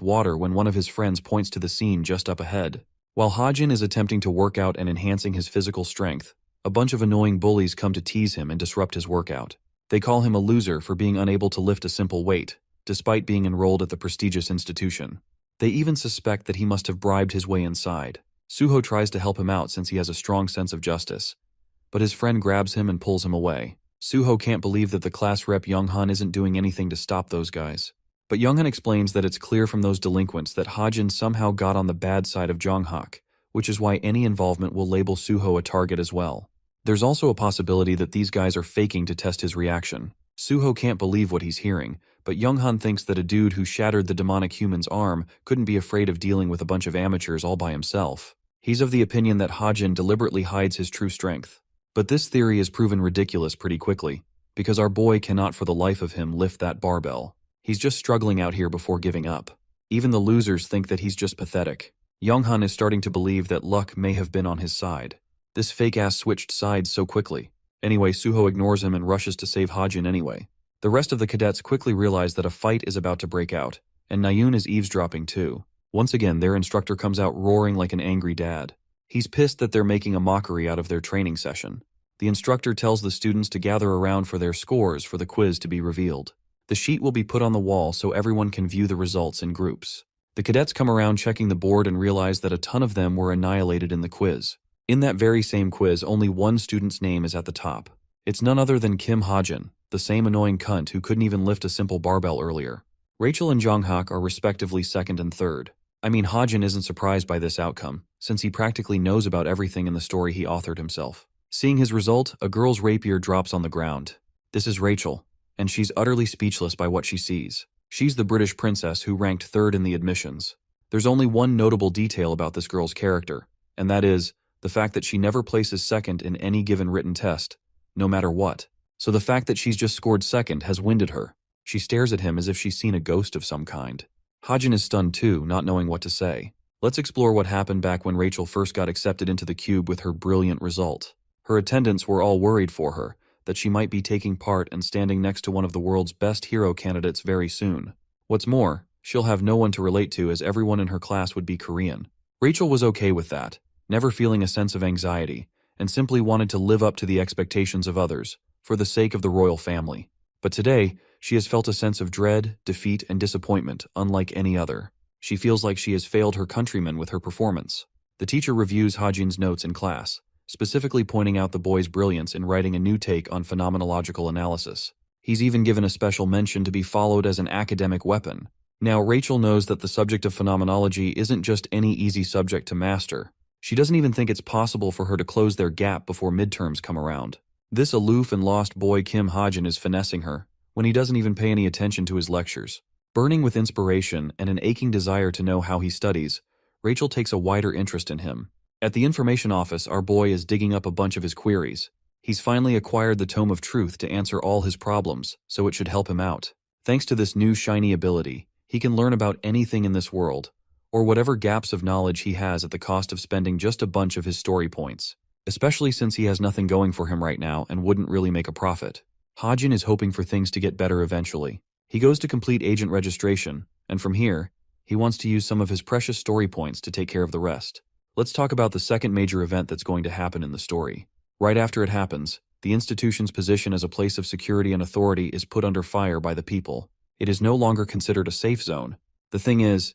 water when one of his friends points to the scene just up ahead. While Hajin is attempting to work out and enhancing his physical strength, a bunch of annoying bullies come to tease him and disrupt his workout. They call him a loser for being unable to lift a simple weight, despite being enrolled at the prestigious institution. They even suspect that he must have bribed his way inside. Suho tries to help him out since he has a strong sense of justice, but his friend grabs him and pulls him away. Suho can't believe that the class rep Younghan isn't doing anything to stop those guys. But Younghan explains that it's clear from those delinquents that Hajin somehow got on the bad side of Jonghak, which is why any involvement will label Suho a target as well. There's also a possibility that these guys are faking to test his reaction. Suho can't believe what he's hearing, but Younghan thinks that a dude who shattered the demonic human's arm couldn't be afraid of dealing with a bunch of amateurs all by himself. He's of the opinion that Hajin deliberately hides his true strength. But this theory is proven ridiculous pretty quickly, because our boy cannot for the life of him lift that barbell. He's just struggling out here before giving up. Even the losers think that he's just pathetic. Younghan is starting to believe that luck may have been on his side. This fake-ass switched sides so quickly. Anyway, Suho ignores him and rushes to save Hajin anyway. The rest of the cadets quickly realize that a fight is about to break out, and Nayun is eavesdropping too. Once again, their instructor comes out roaring like an angry dad. He's pissed that they're making a mockery out of their training session. The instructor tells the students to gather around for their scores for the quiz to be revealed. The sheet will be put on the wall so everyone can view the results in groups. The cadets come around checking the board and realize that a ton of them were annihilated in the quiz. In that very same quiz, only one student's name is at the top. It's none other than Kim Hajin, the same annoying cunt who couldn't even lift a simple barbell earlier. Rachel and Jonghak are respectively second and third. I mean, Hajin isn't surprised by this outcome, since he practically knows about everything in the story he authored himself. Seeing his result, a girl's rapier drops on the ground. This is Rachel, and she's utterly speechless by what she sees. She's the British princess who ranked third in the admissions. There's only one notable detail about this girl's character, and that is the fact that she never places second in any given written test, no matter what. So the fact that she's just scored second has winded her. She stares at him as if she's seen a ghost of some kind. Hajin is stunned too, not knowing what to say. Let's explore what happened back when Rachel first got accepted into the cube with her brilliant result. Her attendants were all worried for her, that she might be taking part and standing next to one of the world's best hero candidates very soon. What's more, she'll have no one to relate to as everyone in her class would be Korean. Rachel was okay with that, never feeling a sense of anxiety, and simply wanted to live up to the expectations of others, for the sake of the royal family. But today, she has felt a sense of dread, defeat, and disappointment unlike any other. She feels like she has failed her countrymen with her performance. The teacher reviews Hajin's notes in class, specifically pointing out the boy's brilliance in writing a new take on phenomenological analysis. He's even given a special mention to be followed as an academic weapon. Now, Rachel knows that the subject of phenomenology isn't just any easy subject to master. She doesn't even think it's possible for her to close their gap before midterms come around. This aloof and lost boy Kim Hajin is finessing her, when he doesn't even pay any attention to his lectures. Burning with inspiration and an aching desire to know how he studies, Rachel takes a wider interest in him. At the information office, our boy is digging up a bunch of his queries. He's finally acquired the Tome of Truth to answer all his problems, so it should help him out. Thanks to this new shiny ability, he can learn about anything in this world, or whatever gaps of knowledge he has at the cost of spending just a bunch of his story points, especially since he has nothing going for him right now and wouldn't really make a profit. Hajin is hoping for things to get better eventually. He goes to complete agent registration, and from here, he wants to use some of his precious story points to take care of the rest. Let's talk about the second major event that's going to happen in the story. Right after it happens, the institution's position as a place of security and authority is put under fire by the people. It is no longer considered a safe zone. The thing is,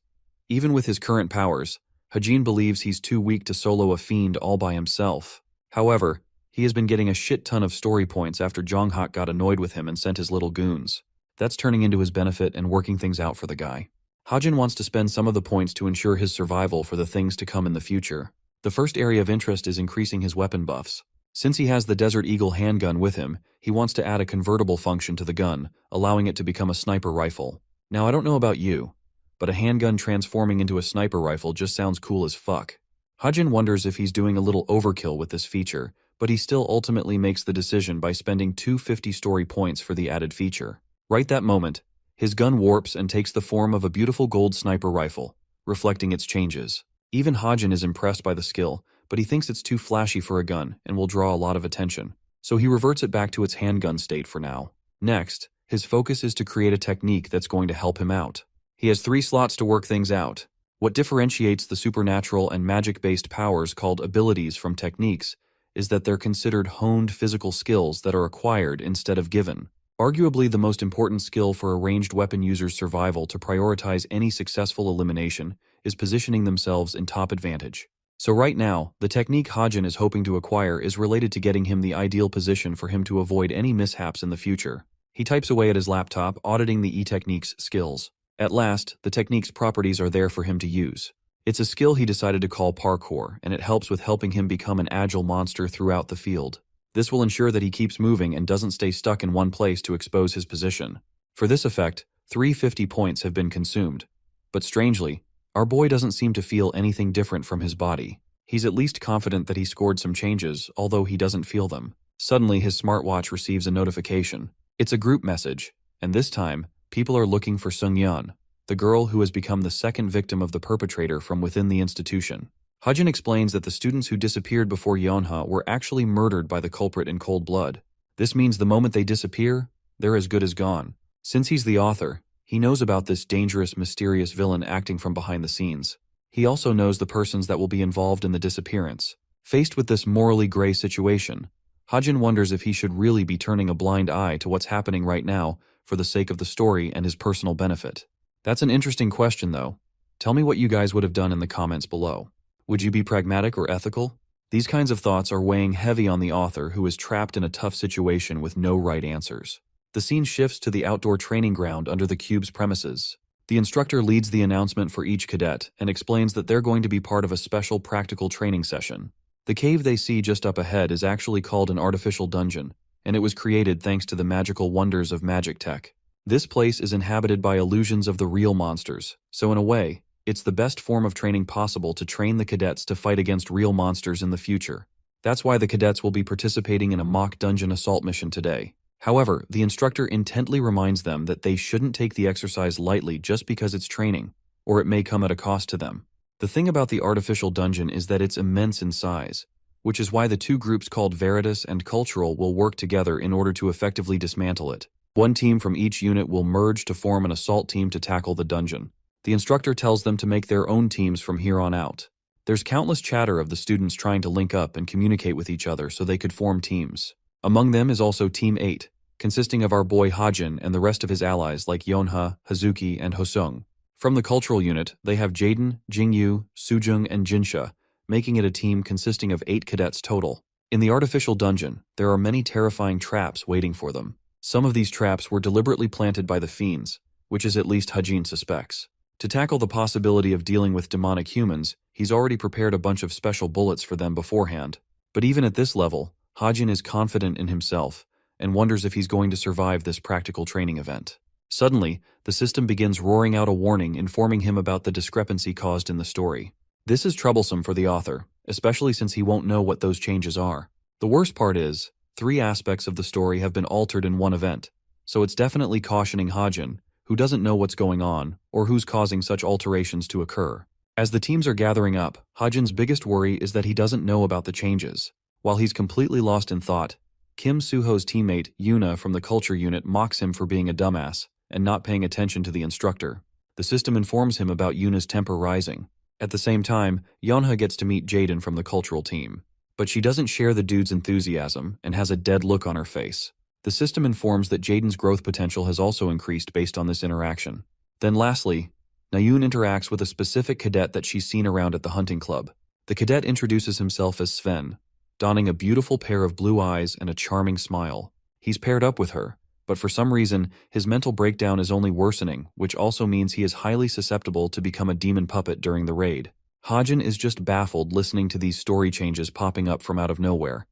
even with his current powers, Hajin believes he's too weak to solo a fiend all by himself. However, he has been getting a shit ton of story points after Jonghak got annoyed with him and sent his little goons. That's turning into his benefit and working things out for the guy. Hajin wants to spend some of the points to ensure his survival for the things to come in the future. The first area of interest is increasing his weapon buffs. Since he has the Desert Eagle handgun with him, he wants to add a convertible function to the gun, allowing it to become a sniper rifle. Now, I don't know about you, but a handgun transforming into a sniper rifle just sounds cool as fuck. Hajin wonders if he's doing a little overkill with this feature, but he still ultimately makes the decision by spending 250 story points for the added feature. Right that moment, his gun warps and takes the form of a beautiful gold sniper rifle, reflecting its changes. Even Hajin is impressed by the skill, but he thinks it's too flashy for a gun and will draw a lot of attention, so he reverts it back to its handgun state for now. Next, his focus is to create a technique that's going to help him out. He has 3 slots to work things out. What differentiates the supernatural and magic-based powers called abilities from techniques is that they're considered honed physical skills that are acquired instead of given. Arguably the most important skill for a ranged weapon user's survival to prioritize any successful elimination is positioning themselves in top advantage. So right now, the technique Hajin is hoping to acquire is related to getting him the ideal position for him to avoid any mishaps in the future. He types away at his laptop, auditing the E-Technique's skills. At last, the technique's properties are there for him to use. It's a skill he decided to call parkour, and it helps with helping him become an agile monster throughout the field. This will ensure that he keeps moving and doesn't stay stuck in one place to expose his position. For this effect, 350 points have been consumed. But strangely, our boy doesn't seem to feel anything different from his body. He's at least confident that he scored some changes, although he doesn't feel them. Suddenly, his smartwatch receives a notification. It's a group message, and this time, people are looking for Sung-yeon, the girl who has become the second victim of the perpetrator from within the institution. Hajin explains that the students who disappeared before Yeonha were actually murdered by the culprit in cold blood. This means the moment they disappear, they're as good as gone. Since he's the author, he knows about this dangerous, mysterious villain acting from behind the scenes. He also knows the persons that will be involved in the disappearance. Faced with this morally gray situation, Hajin wonders if he should really be turning a blind eye to what's happening right now for the sake of the story and his personal benefit. That's an interesting question, though. Tell me what you guys would have done in the comments below. Would you be pragmatic or ethical? These kinds of thoughts are weighing heavy on the author who is trapped in a tough situation with no right answers. The scene shifts to the outdoor training ground under the cube's premises. The instructor leads the announcement for each cadet and explains that they're going to be part of a special practical training session. The cave they see just up ahead is actually called an artificial dungeon, and it was created thanks to the magical wonders of magic tech. This place is inhabited by illusions of the real monsters, so in a way, it's the best form of training possible to train the cadets to fight against real monsters in the future. That's why the cadets will be participating in a mock dungeon assault mission today. However, the instructor intently reminds them that they shouldn't take the exercise lightly just because it's training, or it may come at a cost to them. The thing about the artificial dungeon is that it's immense in size, which is why the two groups called Veritas and Cultural will work together in order to effectively dismantle it. One team from each unit will merge to form an assault team to tackle the dungeon. The instructor tells them to make their own teams from here on out. There's countless chatter of the students trying to link up and communicate with each other so they could form teams. Among them is also Team 8, consisting of our boy Hajin and the rest of his allies like Yeonha, Hazuki, and Hosung. From the cultural unit, they have Jaden, Jingyu, Sujung, and Jinsha, making it a team consisting of 8 cadets total. In the artificial dungeon, there are many terrifying traps waiting for them. Some of these traps were deliberately planted by the fiends, which is at least Hajin suspects. To tackle the possibility of dealing with demonic humans, he's already prepared a bunch of special bullets for them beforehand. But even at this level, Hajin is confident in himself and wonders if he's going to survive this practical training event. Suddenly, the system begins roaring out a warning informing him about the discrepancy caused in the story. This is troublesome for the author, especially since he won't know what those changes are. The worst part is, 3 aspects of the story have been altered in one event, so it's definitely cautioning Hajin, who doesn't know what's going on or who's causing such alterations to occur. As the teams are gathering up, Hajin's biggest worry is that he doesn't know about the changes. While he's completely lost in thought, Kim Suho's teammate, Yuna from the culture unit, mocks him for being a dumbass and not paying attention to the instructor. The system informs him about Yuna's temper rising. At the same time, Yeonha gets to meet Jaden from the cultural team. But she doesn't share the dude's enthusiasm and has a dead look on her face. The system informs that Jaden's growth potential has also increased based on this interaction. Then lastly, Nayun interacts with a specific cadet that she's seen around at the hunting club. The cadet introduces himself as Sven, donning a beautiful pair of blue eyes and a charming smile. He's paired up with her, but for some reason, his mental breakdown is only worsening, which also means he is highly susceptible to become a demon puppet during the raid. Hajin is just baffled listening to these story changes popping up from out of nowhere,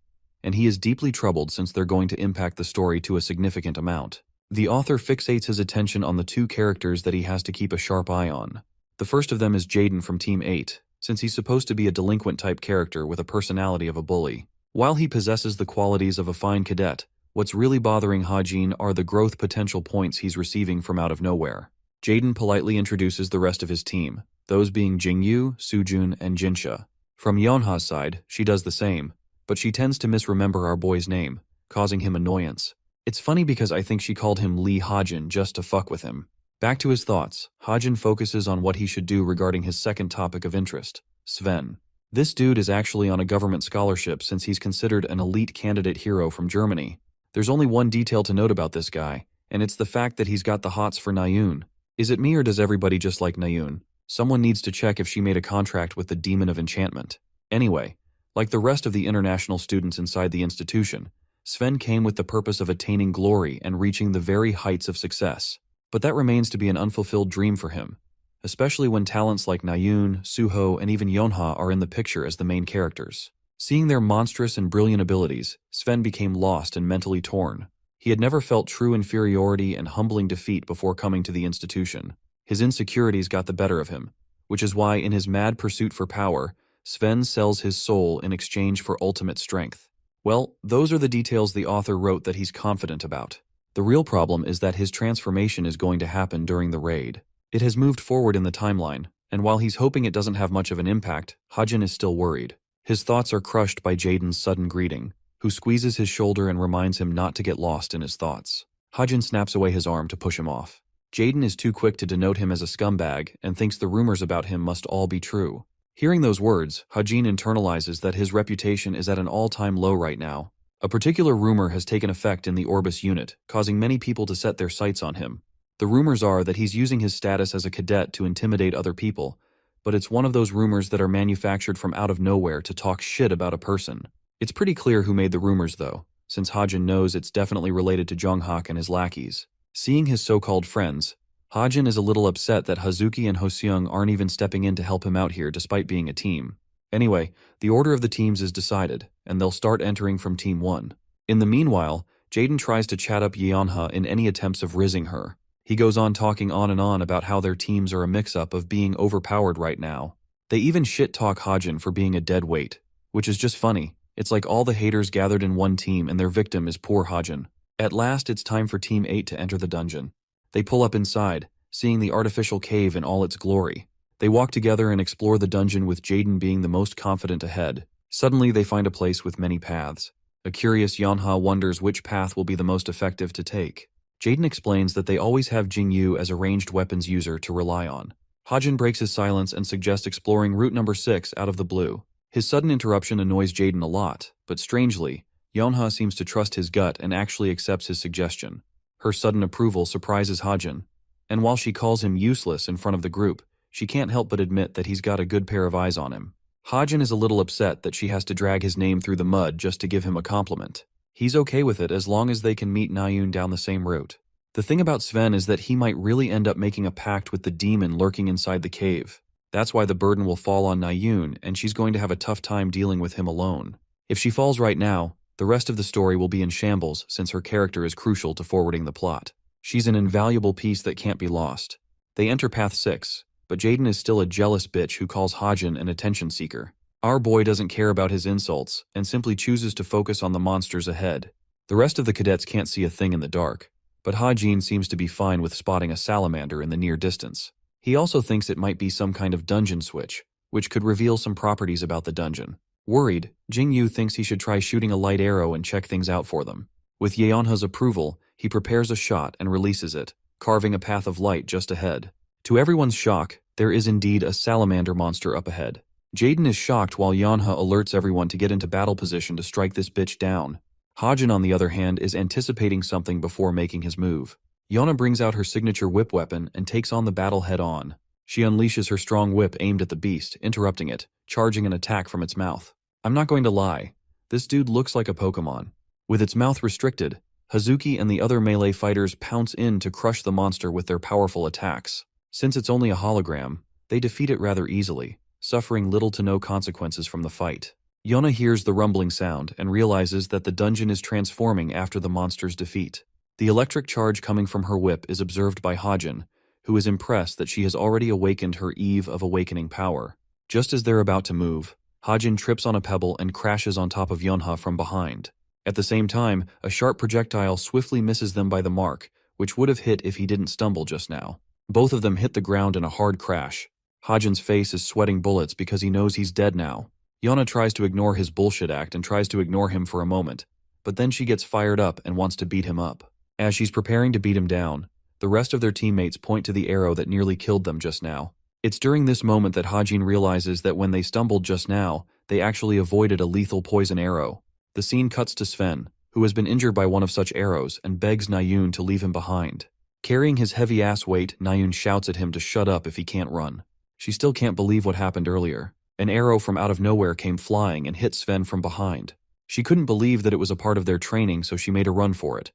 and he is deeply troubled since they're going to impact the story to a significant amount. The author fixates his attention on the 2 characters that he has to keep a sharp eye on. The first of them is Jaden from Team 8, since he's supposed to be a delinquent-type character with a personality of a bully. While he possesses the qualities of a fine cadet, what's really bothering Hajin are the growth potential points he's receiving from out of nowhere. Jaden politely introduces the rest of his team, those being Jingyu, Sujun, and Jinsha. From Yeonha's side, she does the same, but she tends to misremember our boy's name, causing him annoyance. It's funny because I think she called him Lee Hajin just to fuck with him. Back to his thoughts, Hajin focuses on what he should do regarding his second topic of interest, Sven. This dude is actually on a government scholarship since he's considered an elite candidate hero from Germany. There's only one detail to note about this guy, and it's the fact that he's got the hots for Nayun. Is it me or does everybody just like Nayun? Someone needs to check if she made a contract with the Demon of Enchantment. Anyway, like the rest of the international students inside the institution, Sven came with the purpose of attaining glory and reaching the very heights of success. But that remains to be an unfulfilled dream for him, especially when talents like Nayun, Suho, and even Yonha are in the picture as the main characters. Seeing their monstrous and brilliant abilities, Sven became lost and mentally torn. He had never felt true inferiority and humbling defeat before coming to the institution. His insecurities got the better of him, which is why in his mad pursuit for power, Sven sells his soul in exchange for ultimate strength. Well, those are the details the author wrote that he's confident about. The real problem is that his transformation is going to happen during the raid. It has moved forward in the timeline, and while he's hoping it doesn't have much of an impact, Hajin is still worried. His thoughts are crushed by Jaden's sudden greeting, who squeezes his shoulder and reminds him not to get lost in his thoughts. Hajin snaps away his arm to push him off. Jaden is too quick to denote him as a scumbag and thinks the rumors about him must all be true. Hearing those words, Hajin internalizes that his reputation is at an all-time low right now. A particular rumor has taken effect in the Orbis unit, causing many people to set their sights on him. The rumors are that he's using his status as a cadet to intimidate other people, but it's one of those rumors that are manufactured from out of nowhere to talk shit about a person. It's pretty clear who made the rumors though, since Hajin knows it's definitely related to Jonghak and his lackeys. Seeing his so-called friends, Hajin is a little upset that Hazuki and Hoseung aren't even stepping in to help him out here despite being a team. Anyway, the order of the teams is decided, and they'll start entering from Team 1. In the meanwhile, Jaden tries to chat up Yeonha in any attempts of rizzing her. He goes on talking on and on about how their teams are a mix-up of being overpowered right now. They even shit-talk Hajin for being a dead weight, which is just funny. It's like all the haters gathered in one team and their victim is poor Hajin. At last, it's time for Team 8 to enter the dungeon. They pull up inside, seeing the artificial cave in all its glory. They walk together and explore the dungeon with Jaden being the most confident ahead. Suddenly, they find a place with many paths. A curious Yonha wonders which path will be the most effective to take. Jaden explains that they always have Jingyu as a ranged weapons user to rely on. Hajin breaks his silence and suggests exploring route number 6 out of the blue. His sudden interruption annoys Jaden a lot, but strangely, Yonha seems to trust his gut and actually accepts his suggestion. Her sudden approval surprises Hajin, and while she calls him useless in front of the group, she can't help but admit that he's got a good pair of eyes on him. Hajin is a little upset that she has to drag his name through the mud just to give him a compliment. He's okay with it as long as they can meet Nayun down the same route. The thing about Sven is that he might really end up making a pact with the demon lurking inside the cave. That's why the burden will fall on Nayun, and she's going to have a tough time dealing with him alone. If she falls right now, the rest of the story will be in shambles since her character is crucial to forwarding the plot. She's an invaluable piece that can't be lost. They enter Path 6, but Jaden is still a jealous bitch who calls Hajin an attention seeker. Our boy doesn't care about his insults and simply chooses to focus on the monsters ahead. The rest of the cadets can't see a thing in the dark, but Hajin seems to be fine with spotting a salamander in the near distance. He also thinks it might be some kind of dungeon switch, which could reveal some properties about the dungeon. Worried, Jingyu thinks he should try shooting a light arrow and check things out for them. With Yeonha's approval, he prepares a shot and releases it, carving a path of light just ahead. To everyone's shock, there is indeed a salamander monster up ahead. Jaden is shocked while Yeonha alerts everyone to get into battle position to strike this bitch down. Hajin, on the other hand, is anticipating something before making his move. Yeonha brings out her signature whip weapon and takes on the battle head-on. She unleashes her strong whip aimed at the beast, interrupting it, charging an attack from its mouth. I'm not going to lie, this dude looks like a Pokemon. With its mouth restricted, Hazuki and the other melee fighters pounce in to crush the monster with their powerful attacks. Since it's only a hologram, they defeat it rather easily, suffering little to no consequences from the fight. Yeonha hears the rumbling sound and realizes that the dungeon is transforming after the monster's defeat. The electric charge coming from her whip is observed by Hajin, who is impressed that she has already awakened her Eve of Awakening power. Just as they're about to move, Hajin trips on a pebble and crashes on top of Yeonha from behind. At the same time, a sharp projectile swiftly misses them by the mark, which would have hit if he didn't stumble just now. Both of them hit the ground in a hard crash. Hajin's face is sweating bullets because he knows he's dead now. Yeonha tries to ignore his bullshit act and tries to ignore him for a moment, but then she gets fired up and wants to beat him up. As she's preparing to beat him down, The rest of their teammates point to the arrow that nearly killed them just now. It's during this moment that Hajin realizes that when they stumbled just now, they actually avoided a lethal poison arrow. The scene cuts to Sven, who has been injured by one of such arrows, and begs Nayun to leave him behind. Carrying his heavy ass weight, Nayun shouts at him to shut up if he can't run. She still can't believe what happened earlier. An arrow from out of nowhere came flying and hit Sven from behind. She couldn't believe that it was a part of their training, so she made a run for it.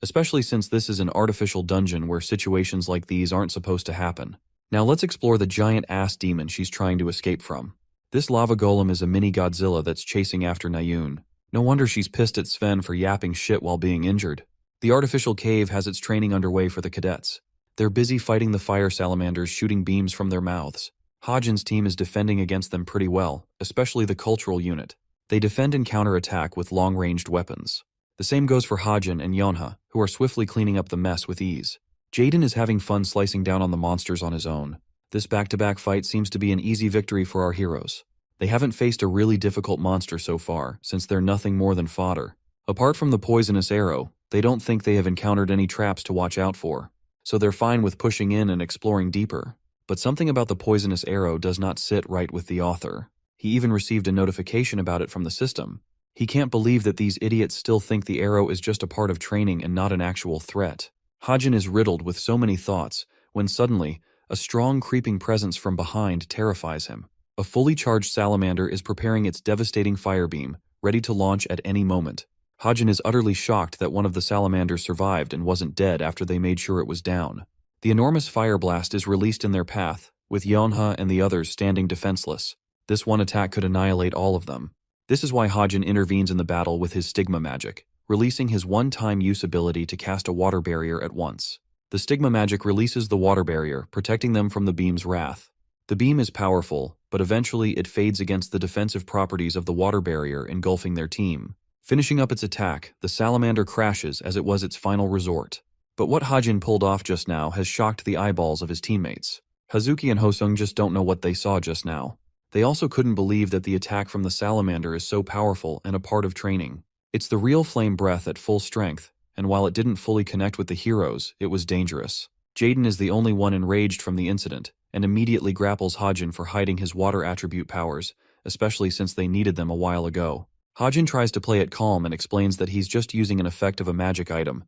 Especially since this is an artificial dungeon where situations like these aren't supposed to happen. Now let's explore the giant ass demon she's trying to escape from. This lava golem is a mini Godzilla that's chasing after Nayun. No wonder she's pissed at Sven for yapping shit while being injured. The artificial cave has its training underway for the cadets. They're busy fighting the fire salamanders shooting beams from their mouths. Hajin's team is defending against them pretty well, especially the cultural unit. They defend and counterattack with long-ranged weapons. The same goes for Hajin and Yonha, who are swiftly cleaning up the mess with ease. Jaden is having fun slicing down on the monsters on his own. This back-to-back fight seems to be an easy victory for our heroes. They haven't faced a really difficult monster so far, since they're nothing more than fodder. Apart from the poisonous arrow, they don't think they have encountered any traps to watch out for. So they're fine with pushing in and exploring deeper. But something about the poisonous arrow does not sit right with the author. He even received a notification about it from the system. He can't believe that these idiots still think the arrow is just a part of training and not an actual threat. Hajin is riddled with so many thoughts, when suddenly, a strong creeping presence from behind terrifies him. A fully charged salamander is preparing its devastating fire beam, ready to launch at any moment. Hajin is utterly shocked that one of the salamanders survived and wasn't dead after they made sure it was down. The enormous fire blast is released in their path, with Yonha and the others standing defenseless. This one attack could annihilate all of them. This is why Hajin intervenes in the battle with his stigma magic, releasing his one-time use ability to cast a water barrier at once. The stigma magic releases the water barrier, protecting them from the beam's wrath. The beam is powerful, but eventually it fades against the defensive properties of the water barrier engulfing their team. Finishing up its attack, the salamander crashes as it was its final resort. But what Hajin pulled off just now has shocked the eyeballs of his teammates. Hazuki and Hosung just don't know what they saw just now. They also couldn't believe that the attack from the salamander is so powerful and a part of training. It's the real flame breath at full strength, and while it didn't fully connect with the heroes, it was dangerous. Jaden is the only one enraged from the incident, and immediately grapples Hajin for hiding his water attribute powers, especially since they needed them a while ago. Hajin tries to play it calm and explains that he's just using an effect of a magic item,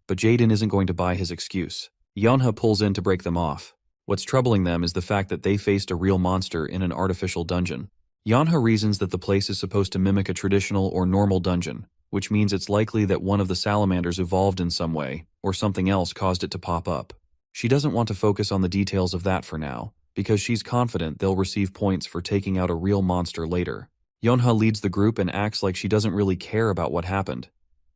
but Jaden isn't going to buy his excuse. Yonha pulls in to break them off. What's troubling them is the fact that they faced a real monster in an artificial dungeon. Yonha reasons that the place is supposed to mimic a traditional or normal dungeon, which means it's likely that one of the salamanders evolved in some way, or something else caused it to pop up. She doesn't want to focus on the details of that for now, because she's confident they'll receive points for taking out a real monster later. Yonha leads the group and acts like she doesn't really care about what happened.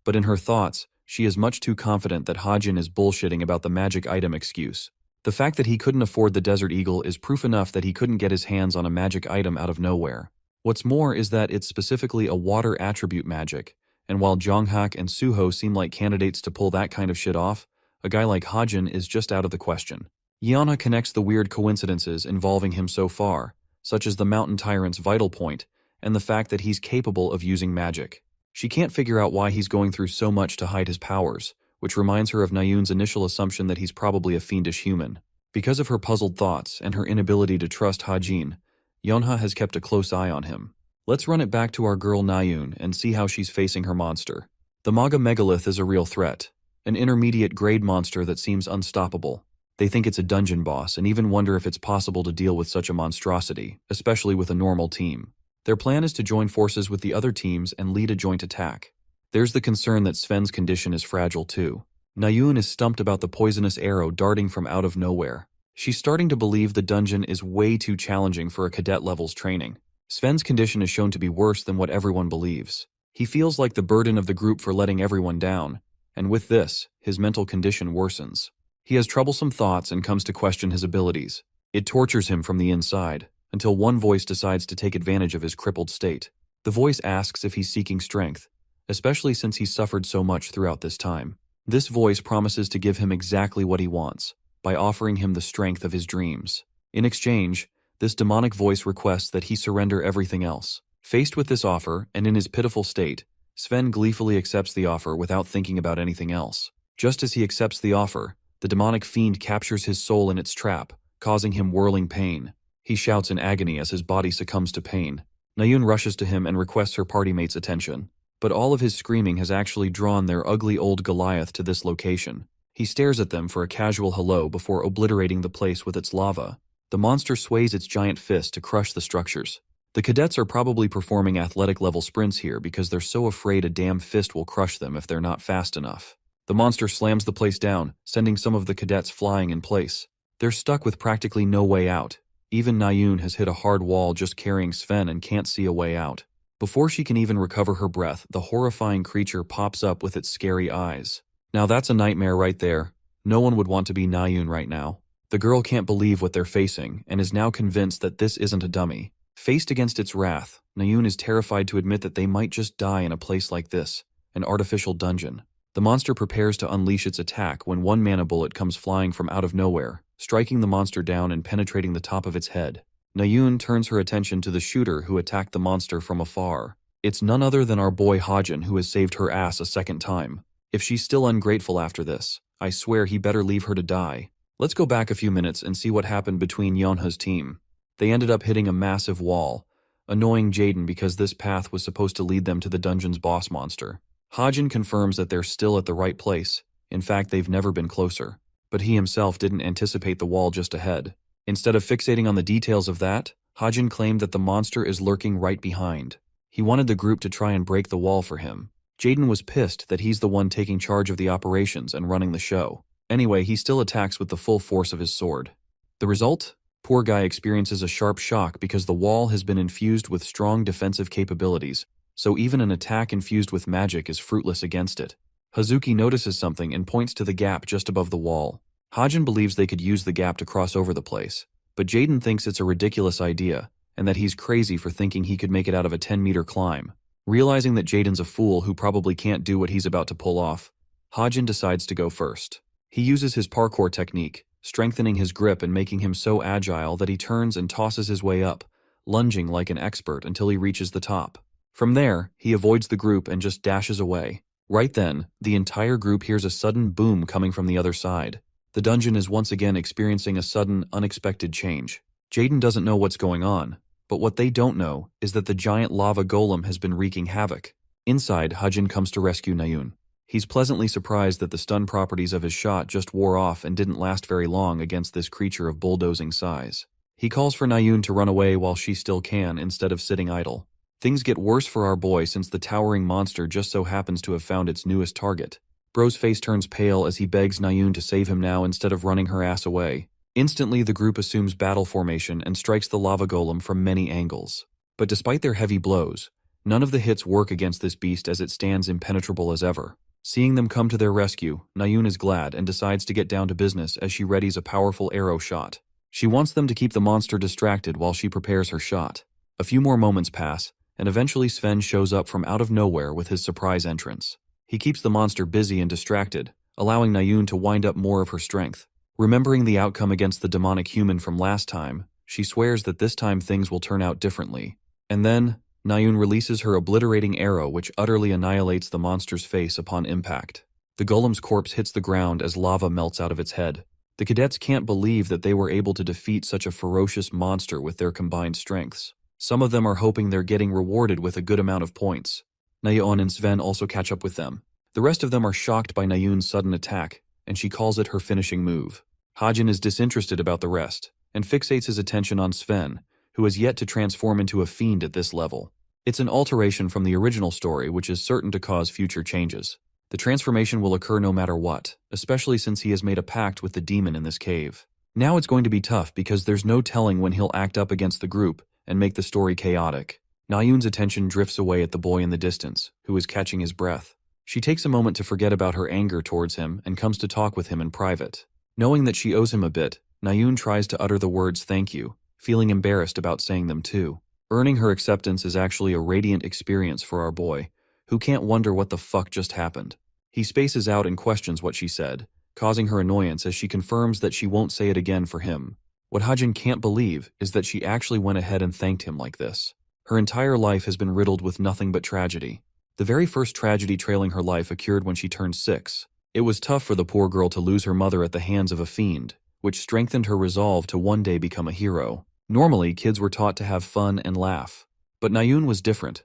But in her thoughts, she is much too confident that Hajin is bullshitting about the magic item excuse. The fact that he couldn't afford the Desert Eagle is proof enough that he couldn't get his hands on a magic item out of nowhere. What's more is that it's specifically a water attribute magic, and while Jonghak and Suho seem like candidates to pull that kind of shit off, a guy like Hajin is just out of the question. Yonha connects the weird coincidences involving him so far, such as the mountain tyrant's vital point, and the fact that he's capable of using magic. She can't figure out why he's going through so much to hide his powers, which reminds her of Nayun's initial assumption that he's probably a fiendish human. Because of her puzzled thoughts and her inability to trust Hajin, Yonha has kept a close eye on him. Let's run it back to our girl Nayun and see how she's facing her monster. The Manga Megalith is a real threat, an intermediate grade monster that seems unstoppable. They think it's a dungeon boss and even wonder if it's possible to deal with such a monstrosity, especially with a normal team. Their plan is to join forces with the other teams and lead a joint attack. There's the concern that Sven's condition is fragile too. Nayun is stumped about the poisonous arrow darting from out of nowhere. She's starting to believe the dungeon is way too challenging for a cadet level's training. Sven's condition is shown to be worse than what everyone believes. He feels like the burden of the group for letting everyone down, and with this, his mental condition worsens. He has troublesome thoughts and comes to question his abilities. It tortures him from the inside, until one voice decides to take advantage of his crippled state. The voice asks if he's seeking strength, especially since he's suffered so much throughout this time. This voice promises to give him exactly what he wants, by offering him the strength of his dreams. In exchange, this demonic voice requests that he surrender everything else. Faced with this offer, and in his pitiful state, Sven gleefully accepts the offer without thinking about anything else. Just as he accepts the offer, The demonic fiend captures his soul in its trap, causing him whirling pain. He shouts in agony as his body succumbs to pain. Nayun rushes to him and requests her party mate's attention. But all of his screaming has actually drawn their ugly old Goliath to this location. He stares at them for a casual hello before obliterating the place with its lava. The monster sways its giant fist to crush the structures. The cadets are probably performing athletic-level sprints here because they're so afraid a damn fist will crush them if they're not fast enough. The monster slams the place down, sending some of the cadets flying in place. They're stuck with practically no way out. Even Nayun has hit a hard wall just carrying Sven and can't see a way out. Before she can even recover her breath, the horrifying creature pops up with its scary eyes. Now that's a nightmare right there. No one would want to be Nayun right now. The girl can't believe what they're facing and is now convinced that this isn't a dummy. Faced against its wrath, Nayun is terrified to admit that they might just die in a place like this, an artificial dungeon. The monster prepares to unleash its attack when one mana bullet comes flying from out of nowhere, striking the monster down and penetrating the top of its head. Nayun turns her attention to the shooter who attacked the monster from afar. It's none other than our boy Hajin who has saved her ass a second time. If she's still ungrateful after this, I swear he better leave her to die. Let's go back a few minutes and see what happened between Yeonha's team. They ended up hitting a massive wall, annoying Jaden because this path was supposed to lead them to the dungeon's boss monster. Hajin confirms that they're still at the right place. In fact, they've never been closer. But he himself didn't anticipate the wall just ahead. Instead of fixating on the details of that, Hajin claimed that the monster is lurking right behind. He wanted the group to try and break the wall for him. Jaden was pissed that he's the one taking charge of the operations and running the show. Anyway, he still attacks with the full force of his sword. The result? Poor guy experiences a sharp shock because the wall has been infused with strong defensive capabilities, so even an attack infused with magic is fruitless against it. Hazuki notices something and points to the gap just above the wall. Hajin believes they could use the gap to cross over the place, but Jaden thinks it's a ridiculous idea, and that he's crazy for thinking he could make it out of a 10-meter climb. Realizing that Jaden's a fool who probably can't do what he's about to pull off, Hajin decides to go first. He uses his parkour technique, strengthening his grip and making him so agile that he turns and tosses his way up, lunging like an expert until he reaches the top. From there, he avoids the group and just dashes away. Right then, the entire group hears a sudden boom coming from the other side. The dungeon is once again experiencing a sudden, unexpected change. Jaden doesn't know what's going on, but what they don't know is that the giant lava golem has been wreaking havoc. Inside, Hajin comes to rescue Nayun. He's pleasantly surprised that the stun properties of his shot just wore off and didn't last very long against this creature of bulldozing size. He calls for Nayun to run away while she still can instead of sitting idle. Things get worse for our boy since the towering monster just so happens to have found its newest target. Bro's face turns pale as he begs Nayun to save him now instead of running her ass away. Instantly, the group assumes battle formation and strikes the lava golem from many angles. But despite their heavy blows, none of the hits work against this beast as it stands impenetrable as ever. Seeing them come to their rescue, Nayun is glad and decides to get down to business as she readies a powerful arrow shot. She wants them to keep the monster distracted while she prepares her shot. A few more moments pass, and eventually Sven shows up from out of nowhere with his surprise entrance. He keeps the monster busy and distracted, allowing Nayun to wind up more of her strength. Remembering the outcome against the demonic human from last time, she swears that this time things will turn out differently. And then, Nayun releases her obliterating arrow which utterly annihilates the monster's face upon impact. The golem's corpse hits the ground as lava melts out of its head. The cadets can't believe that they were able to defeat such a ferocious monster with their combined strengths. Some of them are hoping they're getting rewarded with a good amount of points. Nayun and Sven also catch up with them. The rest of them are shocked by Nayun's sudden attack, and she calls it her finishing move. Hajin is disinterested about the rest, and fixates his attention on Sven, who has yet to transform into a fiend at this level. It's an alteration from the original story which is certain to cause future changes. The transformation will occur no matter what, especially since he has made a pact with the demon in this cave. Now it's going to be tough because there's no telling when he'll act up against the group and make the story chaotic. Nayun's attention drifts away at the boy in the distance, who is catching his breath. She takes a moment to forget about her anger towards him and comes to talk with him in private. Knowing that she owes him a bit, Nayun tries to utter the words thank you, feeling embarrassed about saying them too. Earning her acceptance is actually a radiant experience for our boy, who can't wonder what the fuck just happened. He spaces out and questions what she said, causing her annoyance as she confirms that she won't say it again for him. What Hajin can't believe is that she actually went ahead and thanked him like this. Her entire life has been riddled with nothing but tragedy. The very first tragedy trailing her life occurred when she turned 6. It was tough for the poor girl to lose her mother at the hands of a fiend, which strengthened her resolve to one day become a hero. Normally, kids were taught to have fun and laugh. But Nayun was different.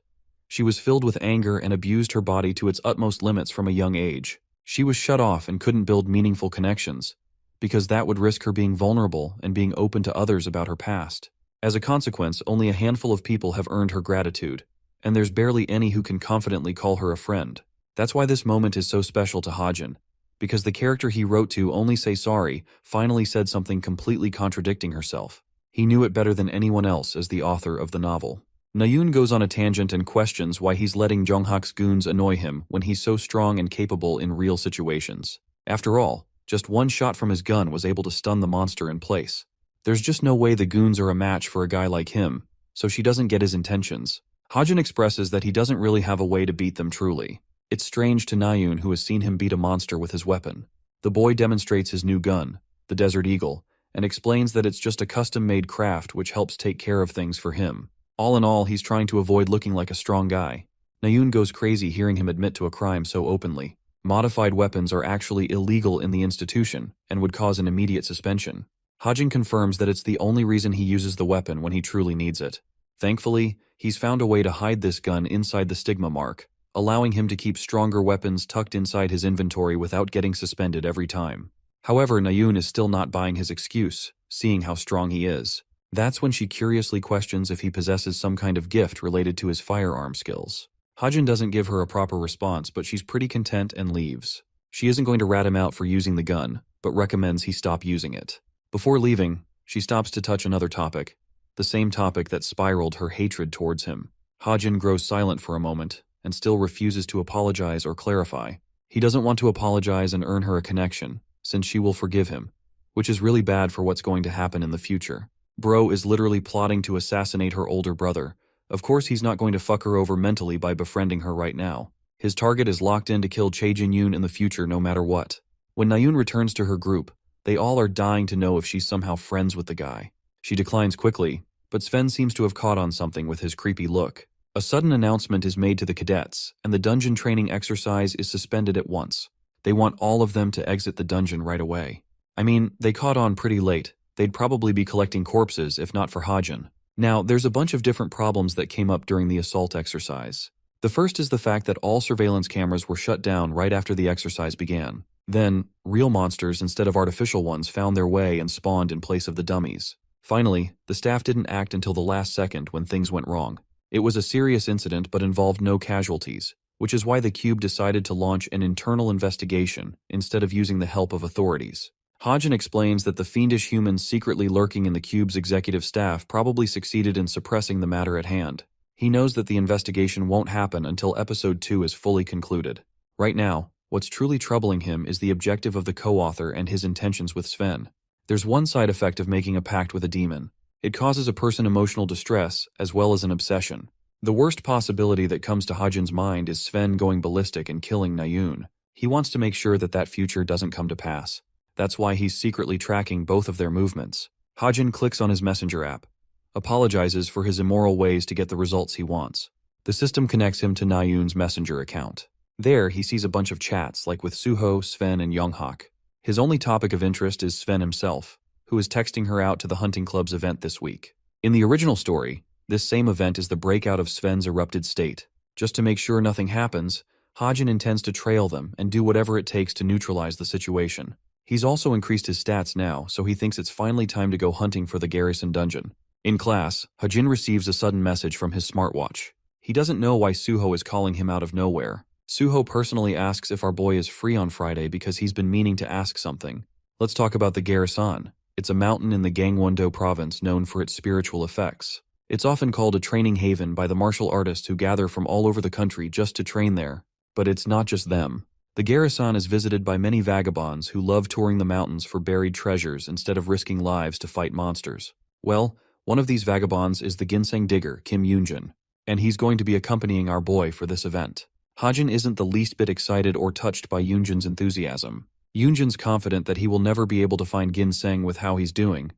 She was filled with anger and abused her body to its utmost limits from a young age. She was shut off and couldn't build meaningful connections, because that would risk her being vulnerable and being open to others about her past. As a consequence, only a handful of people have earned her gratitude, and there's barely any who can confidently call her a friend. That's why this moment is so special to Hajin, because the character he wrote to only say sorry finally said something completely contradicting herself. He knew it better than anyone else as the author of the novel. Nayun goes on a tangent and questions why he's letting Jonghak's goons annoy him when he's so strong and capable in real situations. After all, just one shot from his gun was able to stun the monster in place. There's just no way the goons are a match for a guy like him, so she doesn't get his intentions. Hajin expresses that he doesn't really have a way to beat them truly. It's strange to Nayun, who has seen him beat a monster with his weapon. The boy demonstrates his new gun, the Desert Eagle, and explains that it's just a custom-made craft which helps take care of things for him. All in all, he's trying to avoid looking like a strong guy. Nayun goes crazy hearing him admit to a crime so openly. Modified weapons are actually illegal in the institution and would cause an immediate suspension. Hajin confirms that it's the only reason he uses the weapon when he truly needs it. Thankfully, he's found a way to hide this gun inside the stigma mark, allowing him to keep stronger weapons tucked inside his inventory without getting suspended every time. However, Nayun is still not buying his excuse, seeing how strong he is. That's when she curiously questions if he possesses some kind of gift related to his firearm skills. Hajin doesn't give her a proper response, but she's pretty content and leaves. She isn't going to rat him out for using the gun, but recommends he stop using it. Before leaving, she stops to touch another topic, the same topic that spiraled her hatred towards him. Hajin grows silent for a moment, and still refuses to apologize or clarify. He doesn't want to apologize and earn her a connection, since she will forgive him, which is really bad for what's going to happen in the future. Bro is literally plotting to assassinate her older brother. Of course he's not going to fuck her over mentally by befriending her right now. His target is locked in to kill Chae Jin-yoon in the future no matter what. When Nayun returns to her group, they all are dying to know if she's somehow friends with the guy. She declines quickly, but Sven seems to have caught on something with his creepy look. A sudden announcement is made to the cadets, and the dungeon training exercise is suspended at once. They want all of them to exit the dungeon right away. I mean, they caught on pretty late. They'd probably be collecting corpses if not for Hajin. Now, there's a bunch of different problems that came up during the assault exercise. The first is the fact that all surveillance cameras were shut down right after the exercise began. Then, real monsters instead of artificial ones found their way and spawned in place of the dummies. Finally, the staff didn't act until the last second when things went wrong. It was a serious incident but involved no casualties, which is why the Cube decided to launch an internal investigation instead of using the help of authorities. Hajin explains that the fiendish humans secretly lurking in the Cube's executive staff probably succeeded in suppressing the matter at hand. He knows that the investigation won't happen until Episode 2 is fully concluded. Right now, what's truly troubling him is the objective of the co-author and his intentions with Sven. There's one side effect of making a pact with a demon. It causes a person emotional distress as well as an obsession. The worst possibility that comes to Hajin's mind is Sven going ballistic and killing Nayun. He wants to make sure that that future doesn't come to pass. That's why he's secretly tracking both of their movements. Hajin clicks on his messenger app, apologizes for his immoral ways to get the results he wants. The system connects him to Nayun's messenger account. There, he sees a bunch of chats like with Suho, Sven, and Yonghak. His only topic of interest is Sven himself, who is texting her out to the hunting club's event this week. In the original story, this same event is the breakout of Sven's erupted state. Just to make sure nothing happens, Hajin intends to trail them and do whatever it takes to neutralize the situation. He's also increased his stats now, so he thinks it's finally time to go hunting for the garrison dungeon. In class, Hajin receives a sudden message from his smartwatch. He doesn't know why Suho is calling him out of nowhere. Suho personally asks if our boy is free on Friday because he's been meaning to ask something. Let's talk about the garrison. It's a mountain in the Gangwon-do province known for its spiritual effects. It's often called a training haven by the martial artists who gather from all over the country just to train there. But it's not just them. The garrison is visited by many vagabonds who love touring the mountains for buried treasures instead of risking lives to fight monsters. Well, one of these vagabonds is the ginseng digger, Kim Yoonjun, and he's going to be accompanying our boy for this event. Hajin isn't the least bit excited or touched by Yoonjun's enthusiasm. Yoonjun's confident that he will never be able to find ginseng with how he's doing,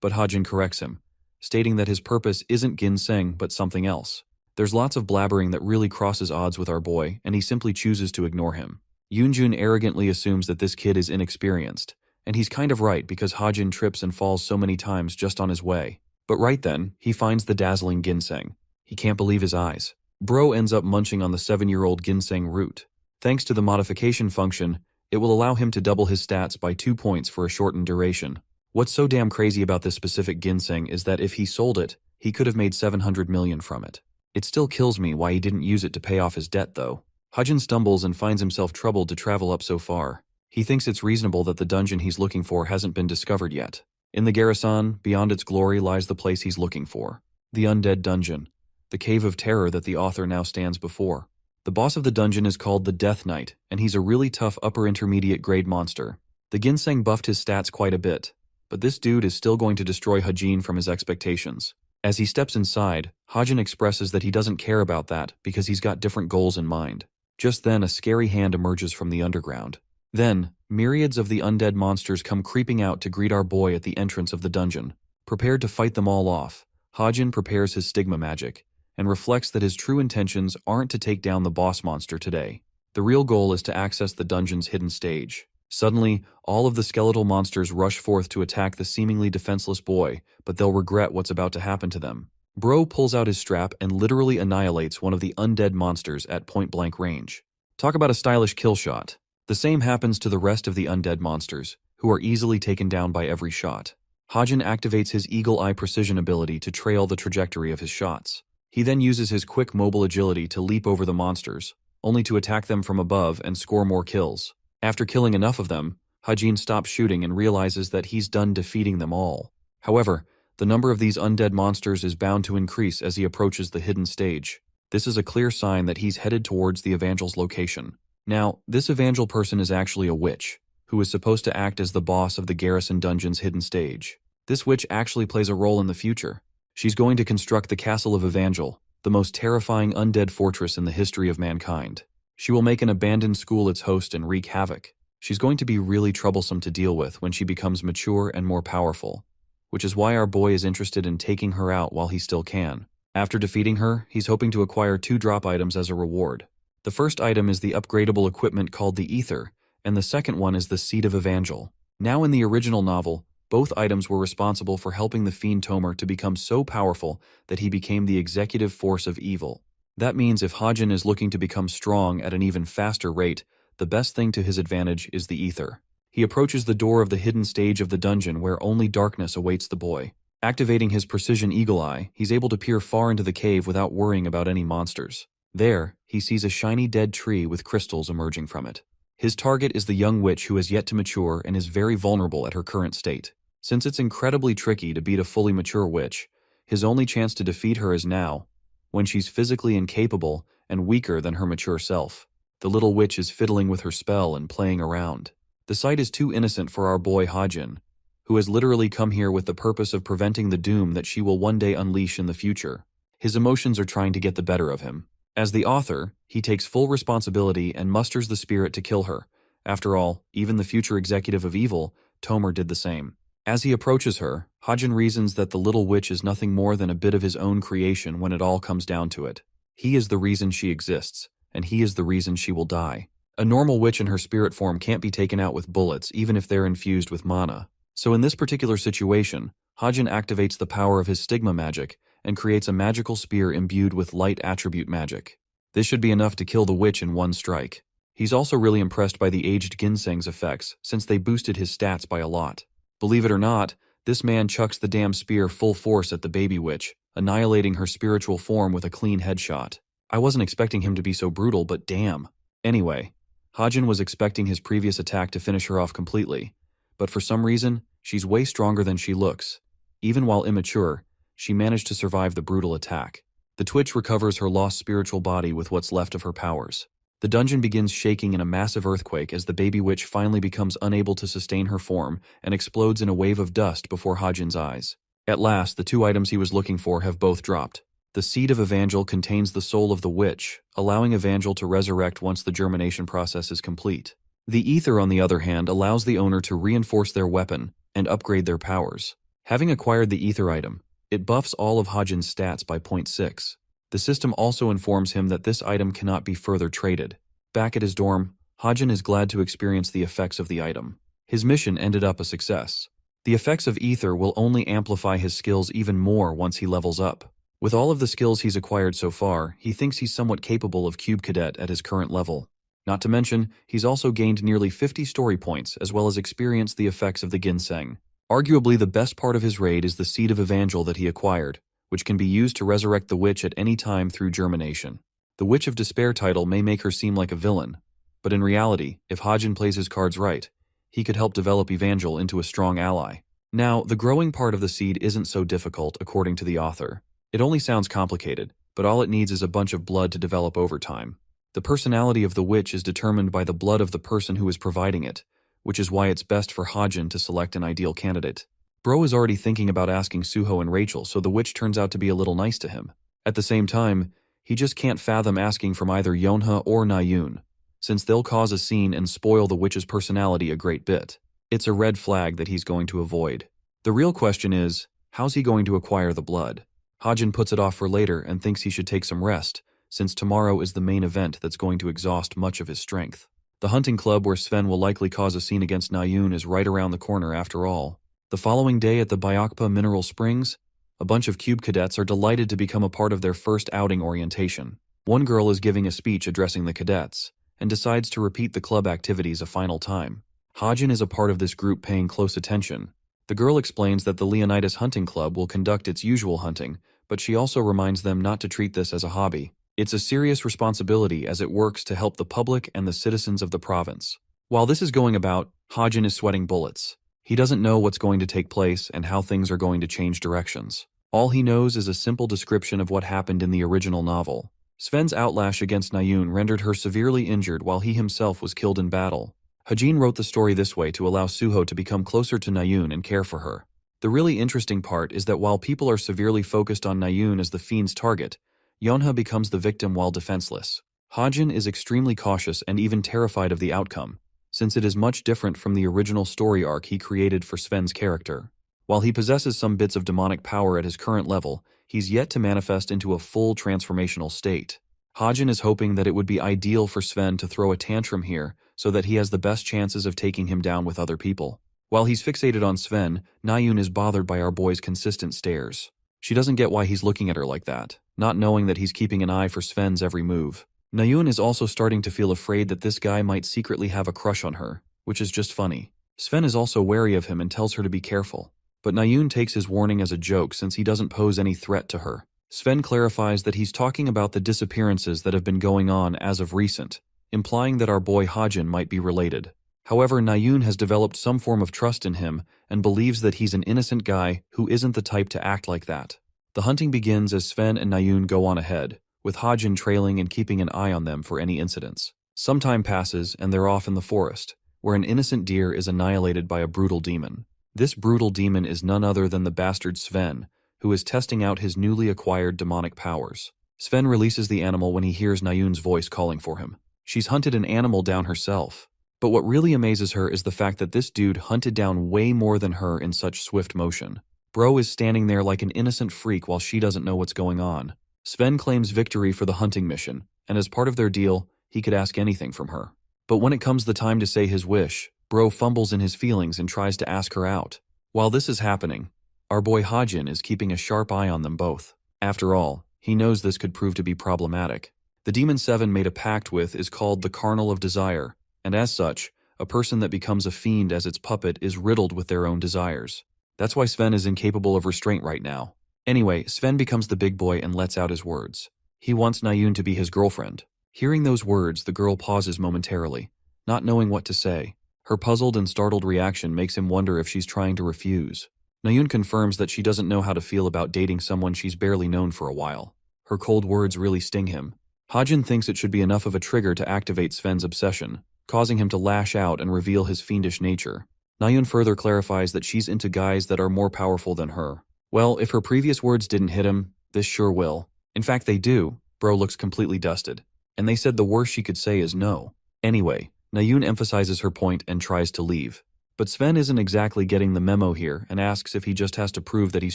but Hajin corrects him, stating that his purpose isn't ginseng but something else. There's lots of blabbering that really crosses odds with our boy, and he simply chooses to ignore him. Yoonjun arrogantly assumes that this kid is inexperienced, and he's kind of right because Hajin trips and falls so many times just on his way. But right then, he finds the dazzling ginseng. He can't believe his eyes. Bro ends up munching on the 7-year-old ginseng root. Thanks to the modification function, it will allow him to double his stats by 2 points for a shortened duration. What's so damn crazy about this specific ginseng is that if he sold it, he could have made 700 million from it. It still kills me why he didn't use it to pay off his debt though. Hajin stumbles and finds himself troubled to travel up so far. He thinks it's reasonable that the dungeon he's looking for hasn't been discovered yet. In the garrison, beyond its glory lies the place he's looking for. The undead dungeon. The cave of terror that the author now stands before. The boss of the dungeon is called the Death Knight, and he's a really tough upper intermediate grade monster. The ginseng buffed his stats quite a bit, but this dude is still going to destroy Hajin from his expectations. As he steps inside, Hajin expresses that he doesn't care about that because he's got different goals in mind. Just then, a scary hand emerges from the underground. Then, myriads of the undead monsters come creeping out to greet our boy at the entrance of the dungeon. Prepared to fight them all off, Hajin prepares his stigma magic, and reflects that his true intentions aren't to take down the boss monster today. The real goal is to access the dungeon's hidden stage. Suddenly, all of the skeletal monsters rush forth to attack the seemingly defenseless boy, but they'll regret what's about to happen to them. Bro pulls out his strap and literally annihilates one of the undead monsters at point-blank range. Talk about a stylish kill shot. The same happens to the rest of the undead monsters, who are easily taken down by every shot. Hajin activates his eagle eye precision ability to trail the trajectory of his shots. He then uses his quick mobile agility to leap over the monsters, only to attack them from above and score more kills. After killing enough of them, Hajin stops shooting and realizes that he's done defeating them all. However, the number of these undead monsters is bound to increase as he approaches the hidden stage. This is a clear sign that he's headed towards the Evangel's location. Now, this Evangel person is actually a witch, who is supposed to act as the boss of the garrison dungeon's hidden stage. This witch actually plays a role in the future. She's going to construct the Castle of Evangel, the most terrifying undead fortress in the history of mankind. She will make an abandoned school its host and wreak havoc. She's going to be really troublesome to deal with when she becomes mature and more powerful, which is why our boy is interested in taking her out while he still can. After defeating her, he's hoping to acquire 2 drop items as a reward. The first item is the upgradable equipment called the Ether, and the second one is the Seed of Evangel. Now in the original novel, both items were responsible for helping the fiend Tomer to become so powerful that he became the executive force of evil. That means if Hajin is looking to become strong at an even faster rate, the best thing to his advantage is the Ether. He approaches the door of the hidden stage of the dungeon where only darkness awaits the boy. Activating his precision eagle eye, he's able to peer far into the cave without worrying about any monsters. There, he sees a shiny dead tree with crystals emerging from it. His target is the young witch who has yet to mature and is very vulnerable at her current state. Since it's incredibly tricky to beat a fully mature witch, his only chance to defeat her is now, when she's physically incapable and weaker than her mature self. The little witch is fiddling with her spell and playing around. The sight is too innocent for our boy Hajin, who has literally come here with the purpose of preventing the doom that she will one day unleash in the future. His emotions are trying to get the better of him. As the author, he takes full responsibility and musters the spirit to kill her. After all, even the future executive of evil, Tomer, did the same. As he approaches her, Hajin reasons that the little witch is nothing more than a bit of his own creation when it all comes down to it. He is the reason she exists, and he is the reason she will die. A normal witch in her spirit form can't be taken out with bullets even if they're infused with mana. So in this particular situation, Hajin activates the power of his stigma magic and creates a magical spear imbued with light attribute magic. This should be enough to kill the witch in one strike. He's also really impressed by the aged ginseng's effects since they boosted his stats by a lot. Believe it or not, this man chucks the damn spear full force at the baby witch, annihilating her spiritual form with a clean headshot. I wasn't expecting him to be so brutal, but damn. Anyway, Hajin was expecting his previous attack to finish her off completely, but for some reason, she's way stronger than she looks. Even while immature, she managed to survive the brutal attack. The Twitch recovers her lost spiritual body with what's left of her powers. The dungeon begins shaking in a massive earthquake as the baby witch finally becomes unable to sustain her form and explodes in a wave of dust before Hajin's eyes. At last, the 2 items he was looking for have both dropped. The Seed of Evangel contains the soul of the witch, allowing Evangel to resurrect once the germination process is complete. The Ether, on the other hand, allows the owner to reinforce their weapon and upgrade their powers. Having acquired the Ether item, it buffs all of Hajin's stats by 0.6. The system also informs him that this item cannot be further traded. Back at his dorm, Hajin is glad to experience the effects of the item. His mission ended up a success. The effects of ether will only amplify his skills even more once he levels up. With all of the skills he's acquired so far, he thinks he's somewhat capable of Cube Cadet at his current level. Not to mention, he's also gained nearly 50 story points as well as experienced the effects of the ginseng. Arguably the best part of his raid is the Seed of Evangel that he acquired, which can be used to resurrect the witch at any time through germination. The Witch of Despair title may make her seem like a villain, but in reality, if Hajin plays his cards right, he could help develop Evangel into a strong ally. Now, the growing part of the seed isn't so difficult according to the author. It only sounds complicated, but all it needs is a bunch of blood to develop over time. The personality of the witch is determined by the blood of the person who is providing it, which is why it's best for Hajin to select an ideal candidate. Bro is already thinking about asking Suho and Rachel, so the witch turns out to be a little nice to him. At the same time, he just can't fathom asking from either Yonha or Nayun, since they'll cause a scene and spoil the witch's personality a great bit. It's a red flag that he's going to avoid. The real question is, how's he going to acquire the blood? Hajin puts it off for later and thinks he should take some rest, since tomorrow is the main event that's going to exhaust much of his strength. The hunting club where Sven will likely cause a scene against Nayun is right around the corner after all. The following day at the Byakpa Mineral Springs, a bunch of Cube Cadets are delighted to become a part of their first outing orientation. One girl is giving a speech addressing the cadets, and decides to repeat the club activities a final time. Hajin is a part of this group paying close attention. The girl explains that the Leonidas Hunting Club will conduct its usual hunting, but she also reminds them not to treat this as a hobby. It's a serious responsibility as it works to help the public and the citizens of the province. While this is going about, Hajin is sweating bullets. He doesn't know what's going to take place and how things are going to change directions. All he knows is a simple description of what happened in the original novel. Sven's outlash against Nayun rendered her severely injured while he himself was killed in battle. Hajin wrote the story this way to allow Suho to become closer to Nayun and care for her. The really interesting part is that while people are severely focused on Nayun as the fiend's target, Yonha becomes the victim while defenseless. Hajin is extremely cautious and even terrified of the outcome, since it is much different from the original story arc he created for Sven's character. While he possesses some bits of demonic power at his current level, he's yet to manifest into a full transformational state. Hajin is hoping that it would be ideal for Sven to throw a tantrum here so that he has the best chances of taking him down with other people. While he's fixated on Sven, Nayun is bothered by our boy's consistent stares. She doesn't get why he's looking at her like that, not knowing that he's keeping an eye for Sven's every move. Nayun is also starting to feel afraid that this guy might secretly have a crush on her, which is just funny. Sven is also wary of him and tells her to be careful, but Nayun takes his warning as a joke since he doesn't pose any threat to her. Sven clarifies that he's talking about the disappearances that have been going on as of recent, implying that our boy Hajin might be related. However, Nayun has developed some form of trust in him and believes that he's an innocent guy who isn't the type to act like that. The hunting begins as Sven and Nayun go on ahead, with Hajin trailing and keeping an eye on them for any incidents. Some time passes and they're off in the forest, where an innocent deer is annihilated by a brutal demon. This brutal demon is none other than the bastard Sven, who is testing out his newly acquired demonic powers. Sven releases the animal when he hears Nayun's voice calling for him. She's hunted an animal down herself, but what really amazes her is the fact that this dude hunted down way more than her in such swift motion. Bro is standing there like an innocent freak while she doesn't know what's going on. Sven claims victory for the hunting mission, and as part of their deal, he could ask anything from her. But when it comes the time to say his wish, Bro fumbles in his feelings and tries to ask her out. While this is happening, our boy Hajin is keeping a sharp eye on them both. After all, he knows this could prove to be problematic. The Demon Seven made a pact with is called the Carnal of Desire, and as such, a person that becomes a fiend as its puppet is riddled with their own desires. That's why Sven is incapable of restraint right now. Anyway, Sven becomes the big boy and lets out his words. He wants Nayun to be his girlfriend. Hearing those words, the girl pauses momentarily, not knowing what to say. Her puzzled and startled reaction makes him wonder if she's trying to refuse. Nayun confirms that she doesn't know how to feel about dating someone she's barely known for a while. Her cold words really sting him. Hajin thinks it should be enough of a trigger to activate Sven's obsession, causing him to lash out and reveal his fiendish nature. Nayun further clarifies that she's into guys that are more powerful than her. Well, if her previous words didn't hit him, this sure will. In fact, they do. Bro looks completely dusted. And they said the worst she could say is no. Anyway, Nayun emphasizes her point and tries to leave. But Sven isn't exactly getting the memo here and asks if he just has to prove that he's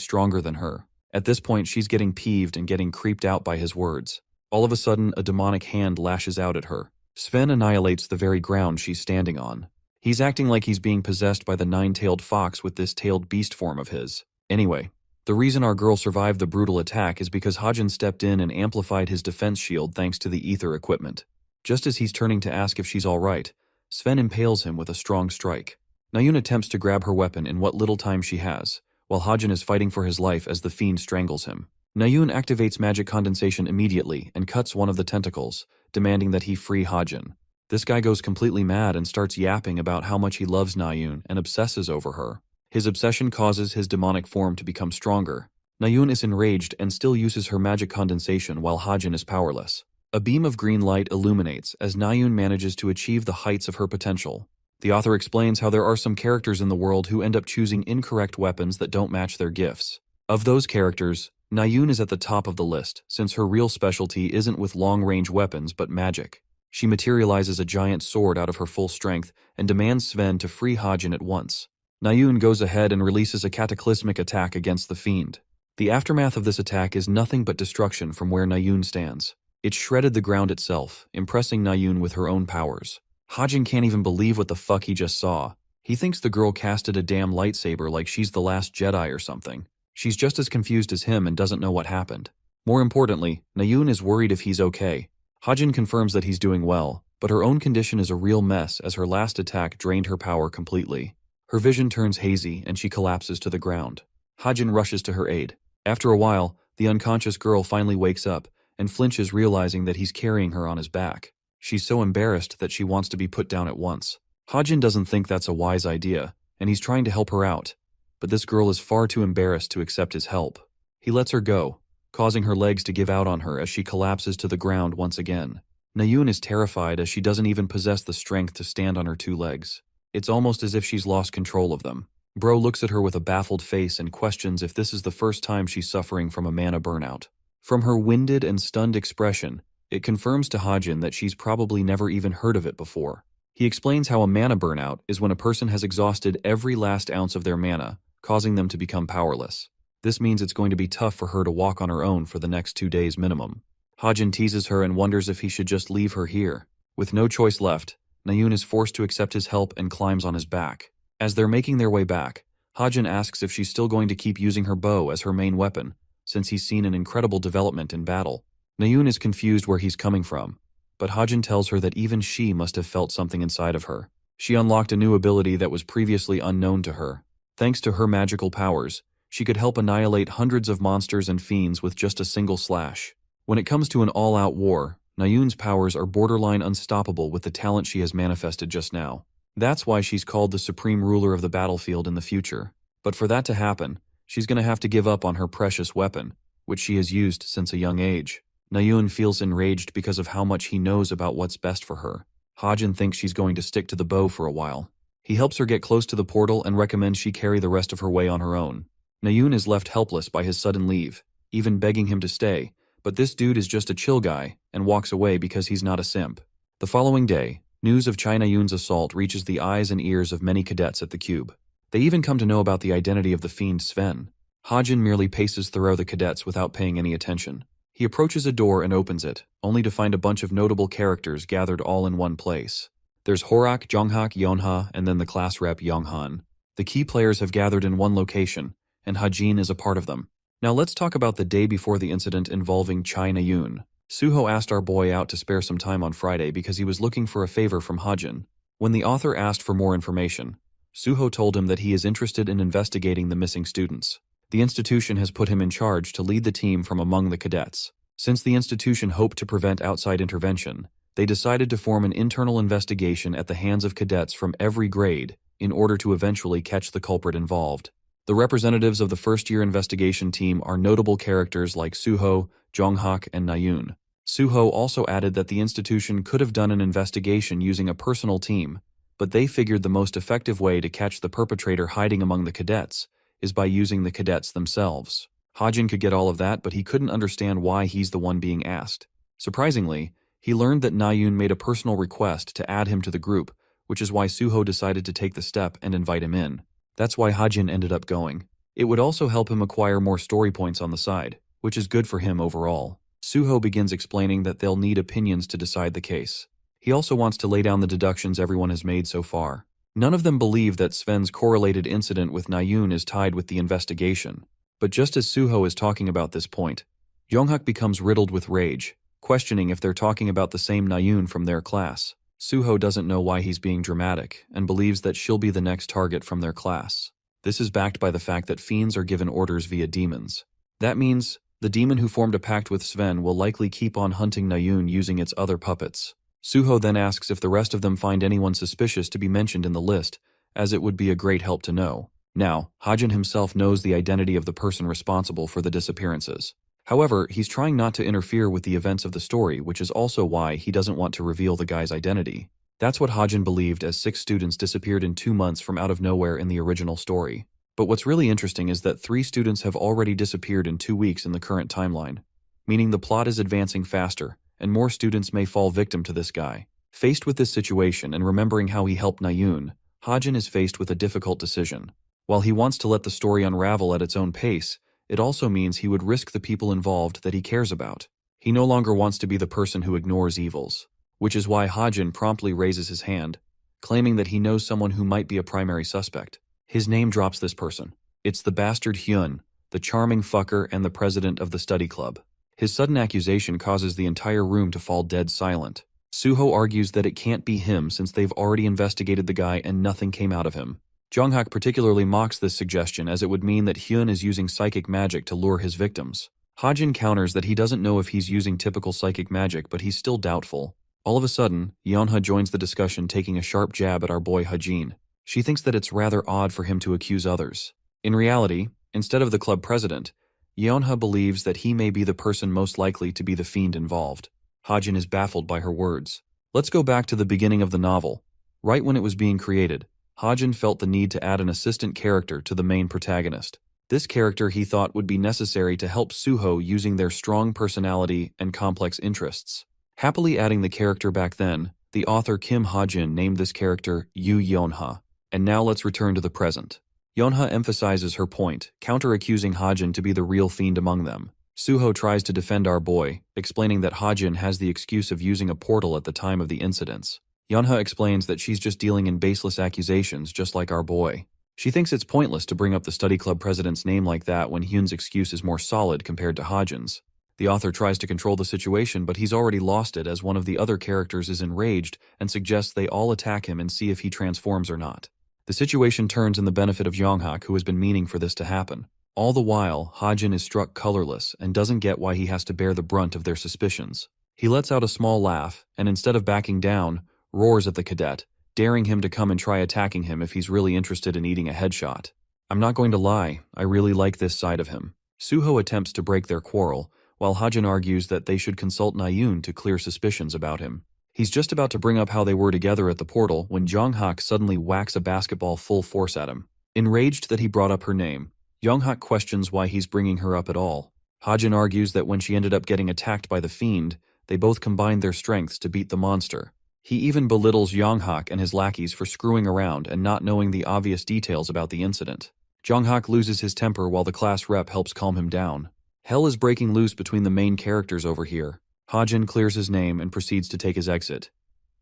stronger than her. At this point, she's getting peeved and getting creeped out by his words. All of a sudden, a demonic hand lashes out at her. Sven annihilates the very ground she's standing on. He's acting like he's being possessed by the nine-tailed fox with this tailed beast form of his. Anyway, the reason our girl survived the brutal attack is because Hajin stepped in and amplified his defense shield thanks to the ether equipment. Just as he's turning to ask if she's alright, Sven impales him with a strong strike. Nayun attempts to grab her weapon in what little time she has, while Hajin is fighting for his life as the fiend strangles him. Nayun activates magic condensation immediately and cuts one of the tentacles, demanding that he free Hajin. This guy goes completely mad and starts yapping about how much he loves Nayun and obsesses over her. His obsession causes his demonic form to become stronger. Nayun is enraged and still uses her magic condensation while Hajin is powerless. A beam of green light illuminates as Nayun manages to achieve the heights of her potential. The author explains how there are some characters in the world who end up choosing incorrect weapons that don't match their gifts. Of those characters, Nayun is at the top of the list, since her real specialty isn't with long-range weapons but magic. She materializes a giant sword out of her full strength and demands Sven to free Hajin at once. Nayun goes ahead and releases a cataclysmic attack against the fiend. The aftermath of this attack is nothing but destruction from where Nayun stands. It shredded the ground itself, impressing Nayun with her own powers. Hajin can't even believe what the fuck he just saw. He thinks the girl casted a damn lightsaber like she's the last Jedi or something. She's just as confused as him and doesn't know what happened. More importantly, Nayun is worried if he's okay. Hajin confirms that he's doing well, but her own condition is a real mess as her last attack drained her power completely. Her vision turns hazy and she collapses to the ground. Hajin rushes to her aid. After a while, the unconscious girl finally wakes up and flinches, realizing that he's carrying her on his back. She's so embarrassed that she wants to be put down at once. Hajin doesn't think that's a wise idea, and he's trying to help her out. But this girl is far too embarrassed to accept his help. He lets her go, causing her legs to give out on her as she collapses to the ground once again. Nayun is terrified as she doesn't even possess the strength to stand on her two legs. It's almost as if she's lost control of them. Bro looks at her with a baffled face and questions if this is the first time she's suffering from a mana burnout. From her winded and stunned expression, it confirms to Hajin that she's probably never even heard of it before. He explains how a mana burnout is when a person has exhausted every last ounce of their mana, causing them to become powerless. This means it's going to be tough for her to walk on her own for the next 2 days minimum. Hajin teases her and wonders if he should just leave her here. With no choice left, Nayun is forced to accept his help and climbs on his back. As they're making their way back, Hajin asks if she's still going to keep using her bow as her main weapon, since he's seen an incredible development in battle. Nayun is confused where he's coming from, but Hajin tells her that even she must have felt something inside of her. She unlocked a new ability that was previously unknown to her. Thanks to her magical powers, she could help annihilate hundreds of monsters and fiends with just a single slash. When it comes to an all-out war, Nayun's powers are borderline unstoppable with the talent she has manifested just now. That's why she's called the supreme ruler of the battlefield in the future. But for that to happen, she's going to have to give up on her precious weapon, which she has used since a young age. Nayun feels enraged because of how much he knows about what's best for her. Hajin thinks she's going to stick to the bow for a while. He helps her get close to the portal and recommends she carry the rest of her way on her own. Nayun is left helpless by his sudden leave, even begging him to stay, but this dude is just a chill guy and walks away because he's not a simp. The following day, news of Chai Nayun's assault reaches the eyes and ears of many cadets at the cube. They even come to know about the identity of the fiend Sven. Hajin merely paces through the cadets without paying any attention. He approaches a door and opens it, only to find a bunch of notable characters gathered all in one place. There's Horak, Jonghak, Yonha, and then the class rep Yonghan. The key players have gathered in one location, and Hajin is a part of them. Now let's talk about the day before the incident involving Chai Nayun. Suho asked our boy out to spare some time on Friday because he was looking for a favor from Hajin. When the author asked for more information, Suho told him that he is interested in investigating the missing students. The institution has put him in charge to lead the team from among the cadets. Since the institution hoped to prevent outside intervention, they decided to form an internal investigation at the hands of cadets from every grade in order to eventually catch the culprit involved. The representatives of the first-year investigation team are notable characters like Suho, Jonghak, and Nayun. Suho also added that the institution could have done an investigation using a personal team, but they figured the most effective way to catch the perpetrator hiding among the cadets is by using the cadets themselves. Hajin could get all of that, but he couldn't understand why he's the one being asked. Surprisingly, he learned that Nayun made a personal request to add him to the group, which is why Suho decided to take the step and invite him in. That's why Hajin ended up going. It would also help him acquire more story points on the side, which is good for him overall. Suho begins explaining that they'll need opinions to decide the case. He also wants to lay down the deductions everyone has made so far. None of them believe that Sven's correlated incident with Nayun is tied with the investigation. But just as Suho is talking about this point, Yonghak becomes riddled with rage, questioning if they're talking about the same Nayun from their class. Suho doesn't know why he's being dramatic and believes that she'll be the next target from their class. This is backed by the fact that fiends are given orders via demons. That means the demon who formed a pact with Sven will likely keep on hunting Nayun using its other puppets. Suho then asks if the rest of them find anyone suspicious to be mentioned in the list, as it would be a great help to know. Now, Hajin himself knows the identity of the person responsible for the disappearances. However, he's trying not to interfere with the events of the story, which is also why he doesn't want to reveal the guy's identity. That's what Hajin believed, as 6 students disappeared in 2 months from out of nowhere in the original story. But what's really interesting is that 3 students have already disappeared in 2 weeks in the current timeline, meaning the plot is advancing faster, and more students may fall victim to this guy. Faced with this situation and remembering how he helped Nayun, Hajin is faced with a difficult decision. While he wants to let the story unravel at its own pace, it also means he would risk the people involved that he cares about. He no longer wants to be the person who ignores evils, which is why Hajin promptly raises his hand, claiming that he knows someone who might be a primary suspect. His name drops this person. It's the bastard Hyun, the charming fucker and the president of the study club. His sudden accusation causes the entire room to fall dead silent. Suho argues that it can't be him since they've already investigated the guy and nothing came out of him. Jonghak particularly mocks this suggestion, as it would mean that Hyun is using psychic magic to lure his victims. Hajin counters that he doesn't know if he's using typical psychic magic, but he's still doubtful. All of a sudden, Yeonha joins the discussion, taking a sharp jab at our boy Hajin. She thinks that it's rather odd for him to accuse others. In reality, instead of the club president, Yeonha believes that he may be the person most likely to be the fiend involved. Hajin is baffled by her words. Let's go back to the beginning of the novel. Right when it was being created, Hajin felt the need to add an assistant character to the main protagonist. This character he thought would be necessary to help Suho using their strong personality and complex interests. Happily adding the character back then, the author Kim Hajin named this character Yu Yeonha. And now let's return to the present. Yeonha emphasizes her point, counter-accusing Hajin to be the real fiend among them. Suho tries to defend our boy, explaining that Hajin has the excuse of using a portal at the time of the incidents. Yeonha explains that she's just dealing in baseless accusations, just like our boy. She thinks it's pointless to bring up the study club president's name like that when Hyun's excuse is more solid compared to Hajin's. The author tries to control the situation, but he's already lost it, as one of the other characters is enraged and suggests they all attack him and see if he transforms or not. The situation turns in the benefit of Yonghak, who has been meaning for this to happen. All the while, Hajin is struck colorless and doesn't get why he has to bear the brunt of their suspicions. He lets out a small laugh, and instead of backing down, roars at the cadet, daring him to come and try attacking him if he's really interested in eating a headshot. I'm not going to lie, I really like this side of him. Suho attempts to break their quarrel, while Hajin argues that they should consult Nayun to clear suspicions about him. He's just about to bring up how they were together at the portal when Jonghak suddenly whacks a basketball full force at him. Enraged that he brought up her name, Yonghak questions why he's bringing her up at all. Hajin argues that when she ended up getting attacked by the fiend, they both combined their strengths to beat the monster. He even belittles Yonghak and his lackeys for screwing around and not knowing the obvious details about the incident. Jonghak loses his temper while the class rep helps calm him down. Hell is breaking loose between the main characters over here. Hajin clears his name and proceeds to take his exit.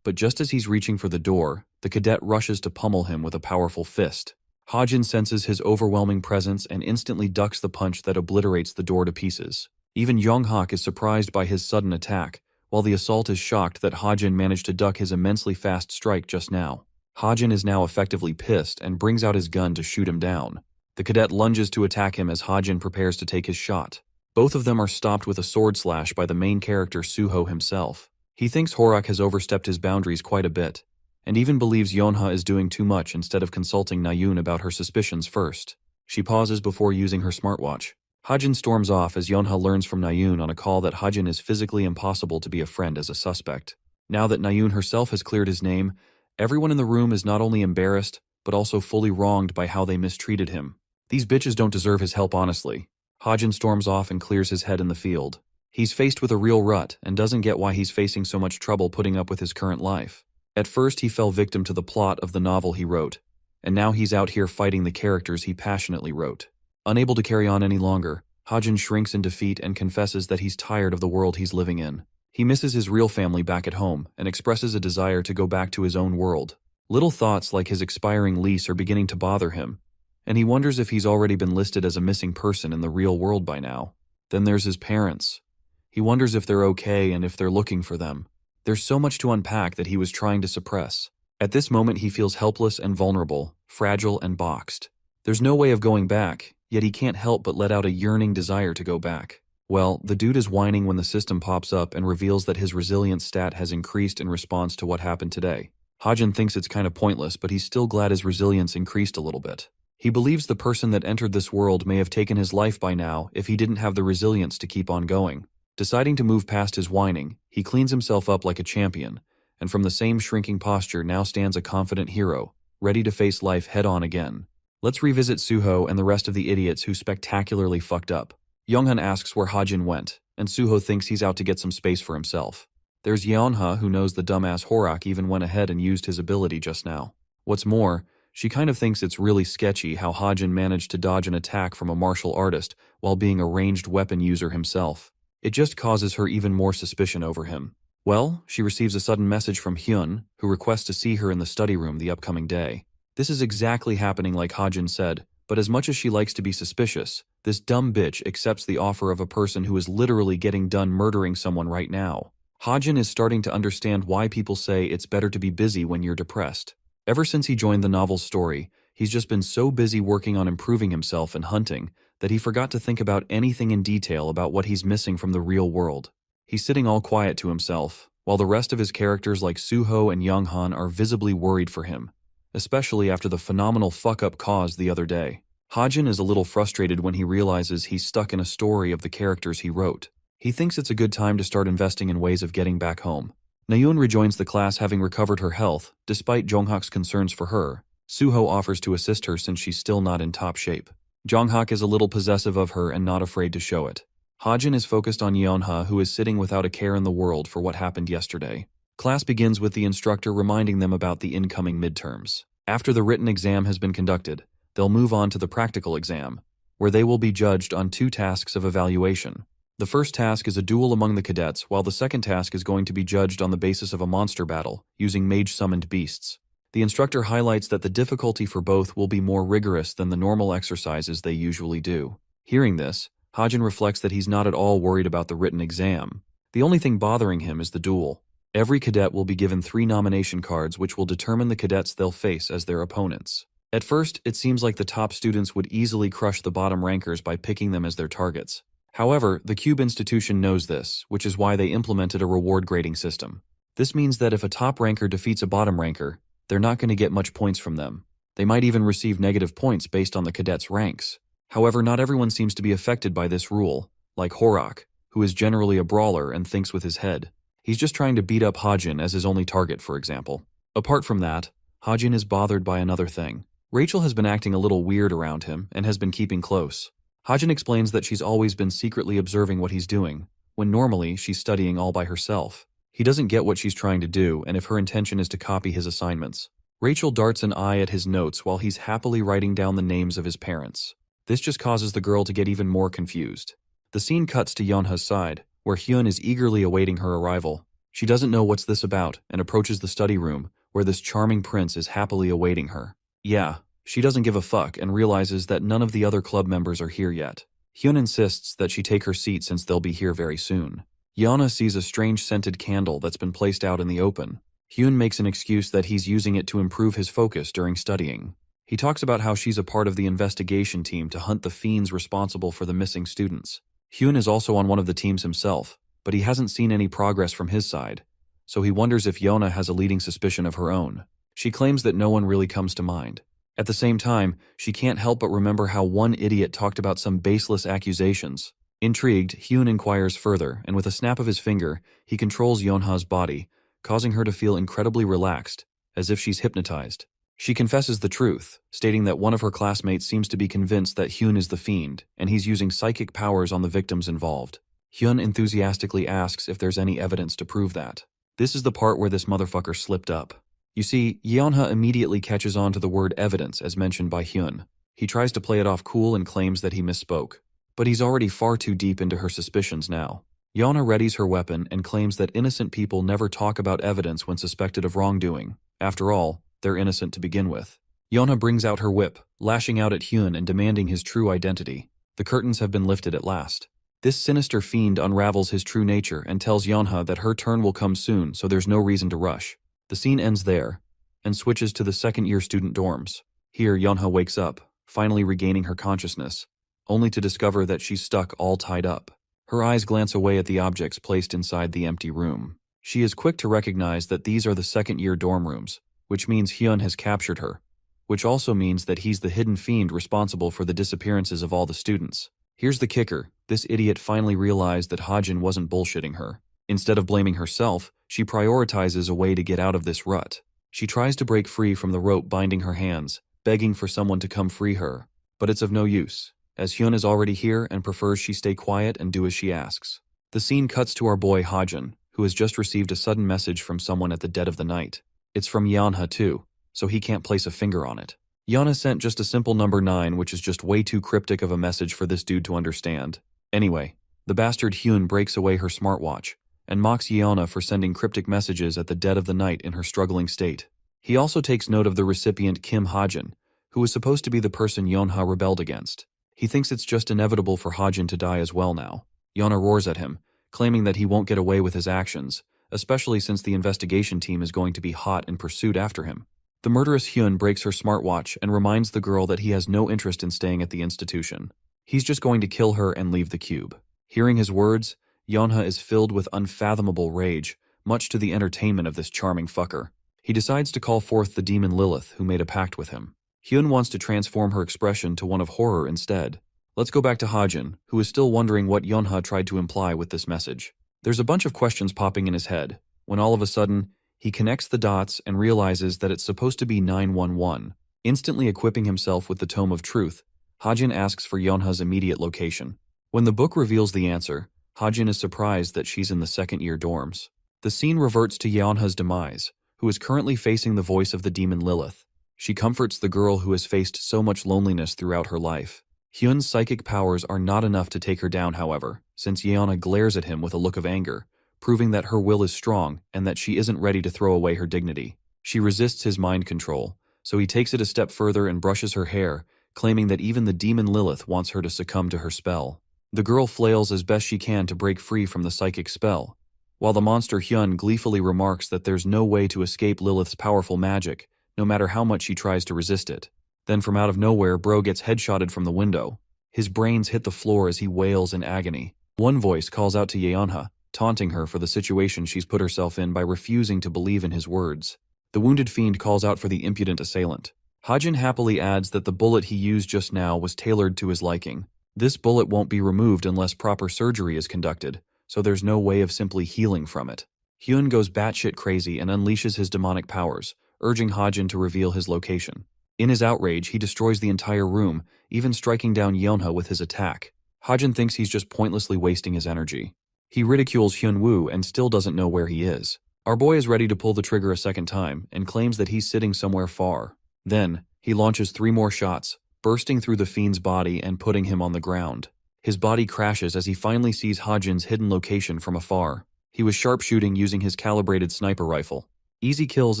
But just as he's reaching for the door, the cadet rushes to pummel him with a powerful fist. Hajin senses his overwhelming presence and instantly ducks the punch that obliterates the door to pieces. Even Yonghak is surprised by his sudden attack, while the assault is shocked that Hajin managed to duck his immensely fast strike just now. Hajin is now effectively pissed and brings out his gun to shoot him down. The cadet lunges to attack him as Hajin prepares to take his shot. Both of them are stopped with a sword slash by the main character Suho himself. He thinks Horak has overstepped his boundaries quite a bit, and even believes Yeonha is doing too much instead of consulting Nayun about her suspicions first. She pauses before using her smartwatch. Hajin storms off as Yeonha learns from Nayun on a call that Hajin is physically impossible to be a friend as a suspect. Now that Nayun herself has cleared his name, everyone in the room is not only embarrassed, but also fully wronged by how they mistreated him. These bitches don't deserve his help, honestly. Hajin storms off and clears his head in the field. He's faced with a real rut and doesn't get why he's facing so much trouble putting up with his current life. At first he fell victim to the plot of the novel he wrote, and now he's out here fighting the characters he passionately wrote. Unable to carry on any longer, Hajin shrinks in defeat and confesses that he's tired of the world he's living in. He misses his real family back at home and expresses a desire to go back to his own world. Little thoughts like his expiring lease are beginning to bother him, and he wonders if he's already been listed as a missing person in the real world by now. Then there's his parents. He wonders if they're okay and if they're looking for them. There's so much to unpack that he was trying to suppress. At this moment he feels helpless and vulnerable, fragile and boxed. There's no way of going back, yet he can't help but let out a yearning desire to go back. Well, the dude is whining when the system pops up and reveals that his resilience stat has increased in response to what happened today. Hajin thinks it's kind of pointless, but he's still glad his resilience increased a little bit. He believes the person that entered this world may have taken his life by now if he didn't have the resilience to keep on going. Deciding to move past his whining, he cleans himself up like a champion, and from the same shrinking posture now stands a confident hero, ready to face life head-on again. Let's revisit Suho and the rest of the idiots who spectacularly fucked up. Younghan asks where Hajin went, and Suho thinks he's out to get some space for himself. There's Yeonha, who knows the dumbass Horak even went ahead and used his ability just now. What's more, she kind of thinks it's really sketchy how Hajin managed to dodge an attack from a martial artist while being a ranged weapon user himself. It just causes her even more suspicion over him. Well, she receives a sudden message from Hyun, who requests to see her in the study room the upcoming day. This is exactly happening like Hajin said, but as much as she likes to be suspicious, this dumb bitch accepts the offer of a person who is literally getting done murdering someone right now. Hajin is starting to understand why people say it's better to be busy when you're depressed. Ever since he joined the novel's story, he's just been so busy working on improving himself and hunting that he forgot to think about anything in detail about what he's missing from the real world. He's sitting all quiet to himself, while the rest of his characters like Suho and Younghan are visibly worried for him, especially after the phenomenal fuck-up caused the other day. Hajin is a little frustrated when he realizes he's stuck in a story of the characters he wrote. He thinks it's a good time to start investing in ways of getting back home. Nayoon rejoins the class having recovered her health, despite Jonghak's concerns for her. Suho offers to assist her since she's still not in top shape. Jonghak is a little possessive of her and not afraid to show it. Hajin is focused on Yeonha, who is sitting without a care in the world for what happened yesterday. Class begins with the instructor reminding them about the incoming midterms. After the written exam has been conducted, they'll move on to the practical exam, where they will be judged on 2 tasks of evaluation. The first task is a duel among the cadets, while the second task is going to be judged on the basis of a monster battle, using mage-summoned beasts. The instructor highlights that the difficulty for both will be more rigorous than the normal exercises they usually do. Hearing this, Hajin reflects that he's not at all worried about the written exam. The only thing bothering him is the duel. Every cadet will be given 3 nomination cards which will determine the cadets they'll face as their opponents. At first, it seems like the top students would easily crush the bottom rankers by picking them as their targets. However, the Cube institution knows this, which is why they implemented a reward grading system. This means that if a top ranker defeats a bottom ranker, they're not going to get much points from them. They might even receive negative points based on the cadets' ranks. However, not everyone seems to be affected by this rule, like Horak, who is generally a brawler and thinks with his head. He's just trying to beat up Hajin as his only target, for example. Apart from that, Hajin is bothered by another thing. Rachel has been acting a little weird around him and has been keeping close. Hajin explains that she's always been secretly observing what he's doing, when normally she's studying all by herself. He doesn't get what she's trying to do and if her intention is to copy his assignments. Rachel darts an eye at his notes while he's happily writing down the names of his parents. This just causes the girl to get even more confused. The scene cuts to Yeonha's side, where Hyun is eagerly awaiting her arrival. She doesn't know what's this about and approaches the study room, where this charming prince is happily awaiting her. Yeah, she doesn't give a fuck and realizes that none of the other club members are here yet. Hyun insists that she take her seat since they'll be here very soon. Yeonha sees a strange scented candle that's been placed out in the open. Hyun makes an excuse that he's using it to improve his focus during studying. He talks about how she's a part of the investigation team to hunt the fiends responsible for the missing students. Hyun is also on one of the teams himself, but he hasn't seen any progress from his side, so he wonders if Yeonha has a leading suspicion of her own. She claims that no one really comes to mind. At the same time, she can't help but remember how one idiot talked about some baseless accusations. Intrigued, Hyun inquires further, and with a snap of his finger, he controls Yeonha's body, causing her to feel incredibly relaxed, as if she's hypnotized. She confesses the truth, stating that one of her classmates seems to be convinced that Hyun is the fiend, and he's using psychic powers on the victims involved. Hyun enthusiastically asks if there's any evidence to prove that. This is the part where this motherfucker slipped up. You see, Yeonha immediately catches on to the word evidence as mentioned by Hyun. He tries to play it off cool and claims that he misspoke. But he's already far too deep into her suspicions now. Yana readies her weapon and claims that innocent people never talk about evidence when suspected of wrongdoing. After all, they're innocent to begin with. Yana brings out her whip, lashing out at Hyun and demanding his true identity. The curtains have been lifted at last. This sinister fiend unravels his true nature and tells Yeonha that her turn will come soon, so there's no reason to rush. The scene ends there, and switches to the second-year student dorms. Here, Yeonha wakes up, finally regaining her consciousness, only to discover that she's stuck all tied up. Her eyes glance away at the objects placed inside the empty room. She is quick to recognize that these are the second-year dorm rooms, which means Hyun has captured her, which also means that he's the hidden fiend responsible for the disappearances of all the students. Here's the kicker. This idiot finally realized that Hajin wasn't bullshitting her. Instead of blaming herself, she prioritizes a way to get out of this rut. She tries to break free from the rope binding her hands, begging for someone to come free her. But it's of no use, as Hyun is already here and prefers she stay quiet and do as she asks. The scene cuts to our boy Hajin, who has just received a sudden message from someone at the dead of the night. It's from Yeonha too, so he can't place a finger on it. Yeonha sent just a simple number 9, which is just way too cryptic of a message for this dude to understand. Anyway, the bastard Hyun breaks away her smartwatch and mocks Yeonha for sending cryptic messages at the dead of the night in her struggling state. He also takes note of the recipient Kim Hajin, who was supposed to be the person Yeonha rebelled against. He thinks it's just inevitable for Hajin to die as well now. Yeonha roars at him, claiming that he won't get away with his actions, especially since the investigation team is going to be hot in pursuit after him. The murderous Hyun breaks her smartwatch and reminds the girl that he has no interest in staying at the institution. He's just going to kill her and leave the cube. Hearing his words, Yeonha is filled with unfathomable rage, much to the entertainment of this charming fucker. He decides to call forth the demon Lilith, who made a pact with him. Hyun wants to transform her expression to one of horror instead. Let's go back to Hajin, who is still wondering what Yeonha tried to imply with this message. There's a bunch of questions popping in his head, when all of a sudden, he connects the dots and realizes that it's supposed to be 911. Instantly equipping himself with the Tome of Truth, Hajin asks for Yeonha's immediate location. When the book reveals the answer, Hajin is surprised that she's in the second-year dorms. The scene reverts to Yeonha's demise, who is currently facing the voice of the demon Lilith. She comforts the girl who has faced so much loneliness throughout her life. Hyun's psychic powers are not enough to take her down, however, since Yeonha glares at him with a look of anger, proving that her will is strong and that she isn't ready to throw away her dignity. She resists his mind control, so he takes it a step further and brushes her hair, claiming that even the demon Lilith wants her to succumb to her spell. The girl flails as best she can to break free from the psychic spell, while the monster Hyun gleefully remarks that there's no way to escape Lilith's powerful magic, no matter how much she tries to resist it. Then from out of nowhere, Bro gets headshotted from the window. His brains hit the floor as he wails in agony. One voice calls out to Yeonha, taunting her for the situation she's put herself in by refusing to believe in his words. The wounded fiend calls out for the impudent assailant. Hajin happily adds that the bullet he used just now was tailored to his liking. This bullet won't be removed unless proper surgery is conducted, so there's no way of simply healing from it. Hyun goes batshit crazy and unleashes his demonic powers, urging Hajin to reveal his location. In his outrage, he destroys the entire room, even striking down Yeonha with his attack. Hajin thinks he's just pointlessly wasting his energy. He ridicules Hyun-woo and still doesn't know where he is. Our boy is ready to pull the trigger a second time and claims that he's sitting somewhere far. Then, he launches 3 more shots, bursting through the fiend's body and putting him on the ground. His body crashes as he finally sees Hajin's hidden location from afar. He was sharpshooting using his calibrated sniper rifle. Easy kills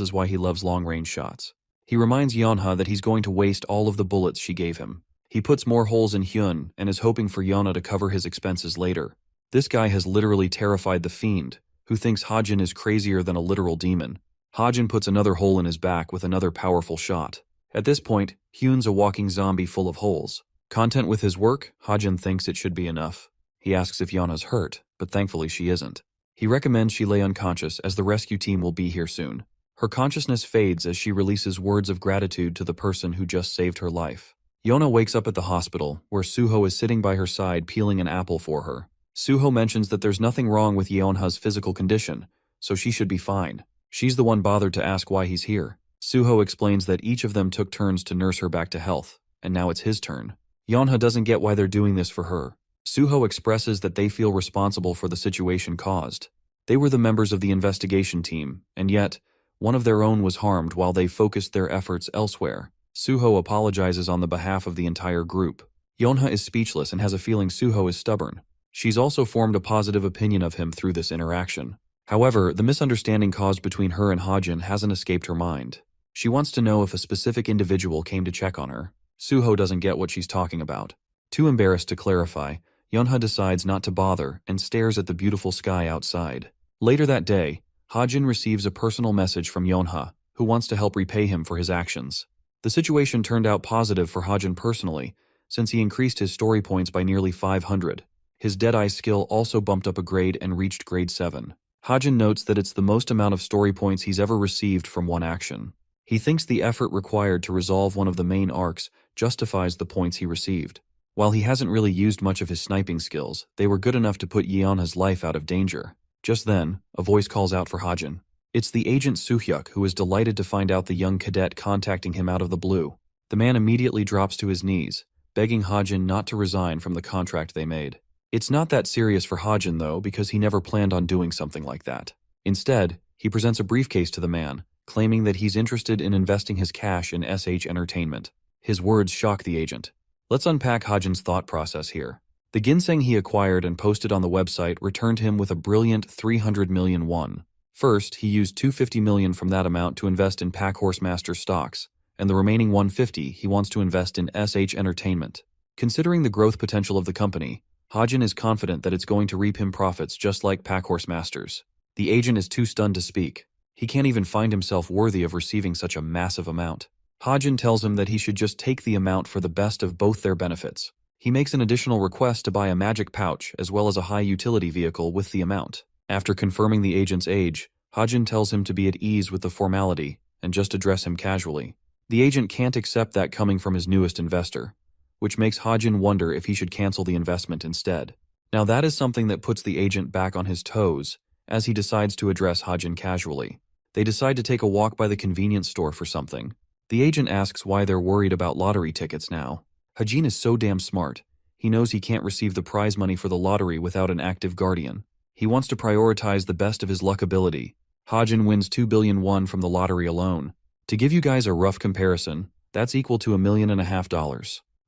is why he loves long-range shots. He reminds Yeonha that he's going to waste all of the bullets she gave him. He puts more holes in Hyun and is hoping for Yeonha to cover his expenses later. This guy has literally terrified the fiend, who thinks Hajin is crazier than a literal demon. Hajin puts another hole in his back with another powerful shot. At this point, Hyun's a walking zombie full of holes. Content with his work, Hajin thinks it should be enough. He asks if Yeonha's hurt, but thankfully she isn't. He recommends she lay unconscious as the rescue team will be here soon. Her consciousness fades as she releases words of gratitude to the person who just saved her life. Yeonha wakes up at the hospital, where Suho is sitting by her side peeling an apple for her. Suho mentions that there's nothing wrong with Yeonha's physical condition, so she should be fine. She's the one bothered to ask why he's here. Suho explains that each of them took turns to nurse her back to health, and now it's his turn. Yeonha doesn't get why they're doing this for her. Suho expresses that they feel responsible for the situation caused. They were the members of the investigation team, and yet, one of their own was harmed while they focused their efforts elsewhere. Suho apologizes on the behalf of the entire group. Yeonha is speechless and has a feeling Suho is stubborn. She's also formed a positive opinion of him through this interaction. However, the misunderstanding caused between her and Hajin hasn't escaped her mind. She wants to know if a specific individual came to check on her. Suho doesn't get what she's talking about. Too embarrassed to clarify, Yeonha decides not to bother and stares at the beautiful sky outside. Later that day, Hajin receives a personal message from Yeonha, who wants to help repay him for his actions. The situation turned out positive for Hajin personally, since he increased his story points by nearly 500. His Deadeye skill also bumped up a grade and reached grade 7. Hajin notes that it's the most amount of story points he's ever received from one action. He thinks the effort required to resolve one of the main arcs justifies the points he received. While he hasn't really used much of his sniping skills, they were good enough to put Yeonha's life out of danger. Just then, a voice calls out for Hajin. It's the agent Suhyuk, who is delighted to find out the young cadet contacting him out of the blue. The man immediately drops to his knees, begging Hajin not to resign from the contract they made. It's not that serious for Hajin though, because he never planned on doing something like that. Instead, he presents a briefcase to the man, claiming that he's interested in investing his cash in SH Entertainment. His words shock the agent. Let's unpack Hajin's thought process here. The ginseng he acquired and posted on the website returned him with a brilliant 300 million won. First, he used 250 million from that amount to invest in Pack Horsemaster stocks, and the remaining 150 he wants to invest in SH Entertainment. Considering the growth potential of the company, Hajin is confident that it's going to reap him profits just like Pack Horsemasters. The agent is too stunned to speak. He can't even find himself worthy of receiving such a massive amount. Hajin tells him that he should just take the amount for the best of both their benefits. He makes an additional request to buy a magic pouch as well as a high-utility vehicle with the amount. After confirming the agent's age, Hajin tells him to be at ease with the formality and just address him casually. The agent can't accept that coming from his newest investor, which makes Hajin wonder if he should cancel the investment instead. Now that is something that puts the agent back on his toes, as he decides to address Hajin casually. They decide to take a walk by the convenience store for something. The agent asks why they're worried about lottery tickets now. Hajin is so damn smart. He knows he can't receive the prize money for the lottery without an active guardian. He wants to prioritize the best of his luck ability. Hajin wins 2 billion won from the lottery alone. To give you guys a rough comparison, that's equal to $1.5 million.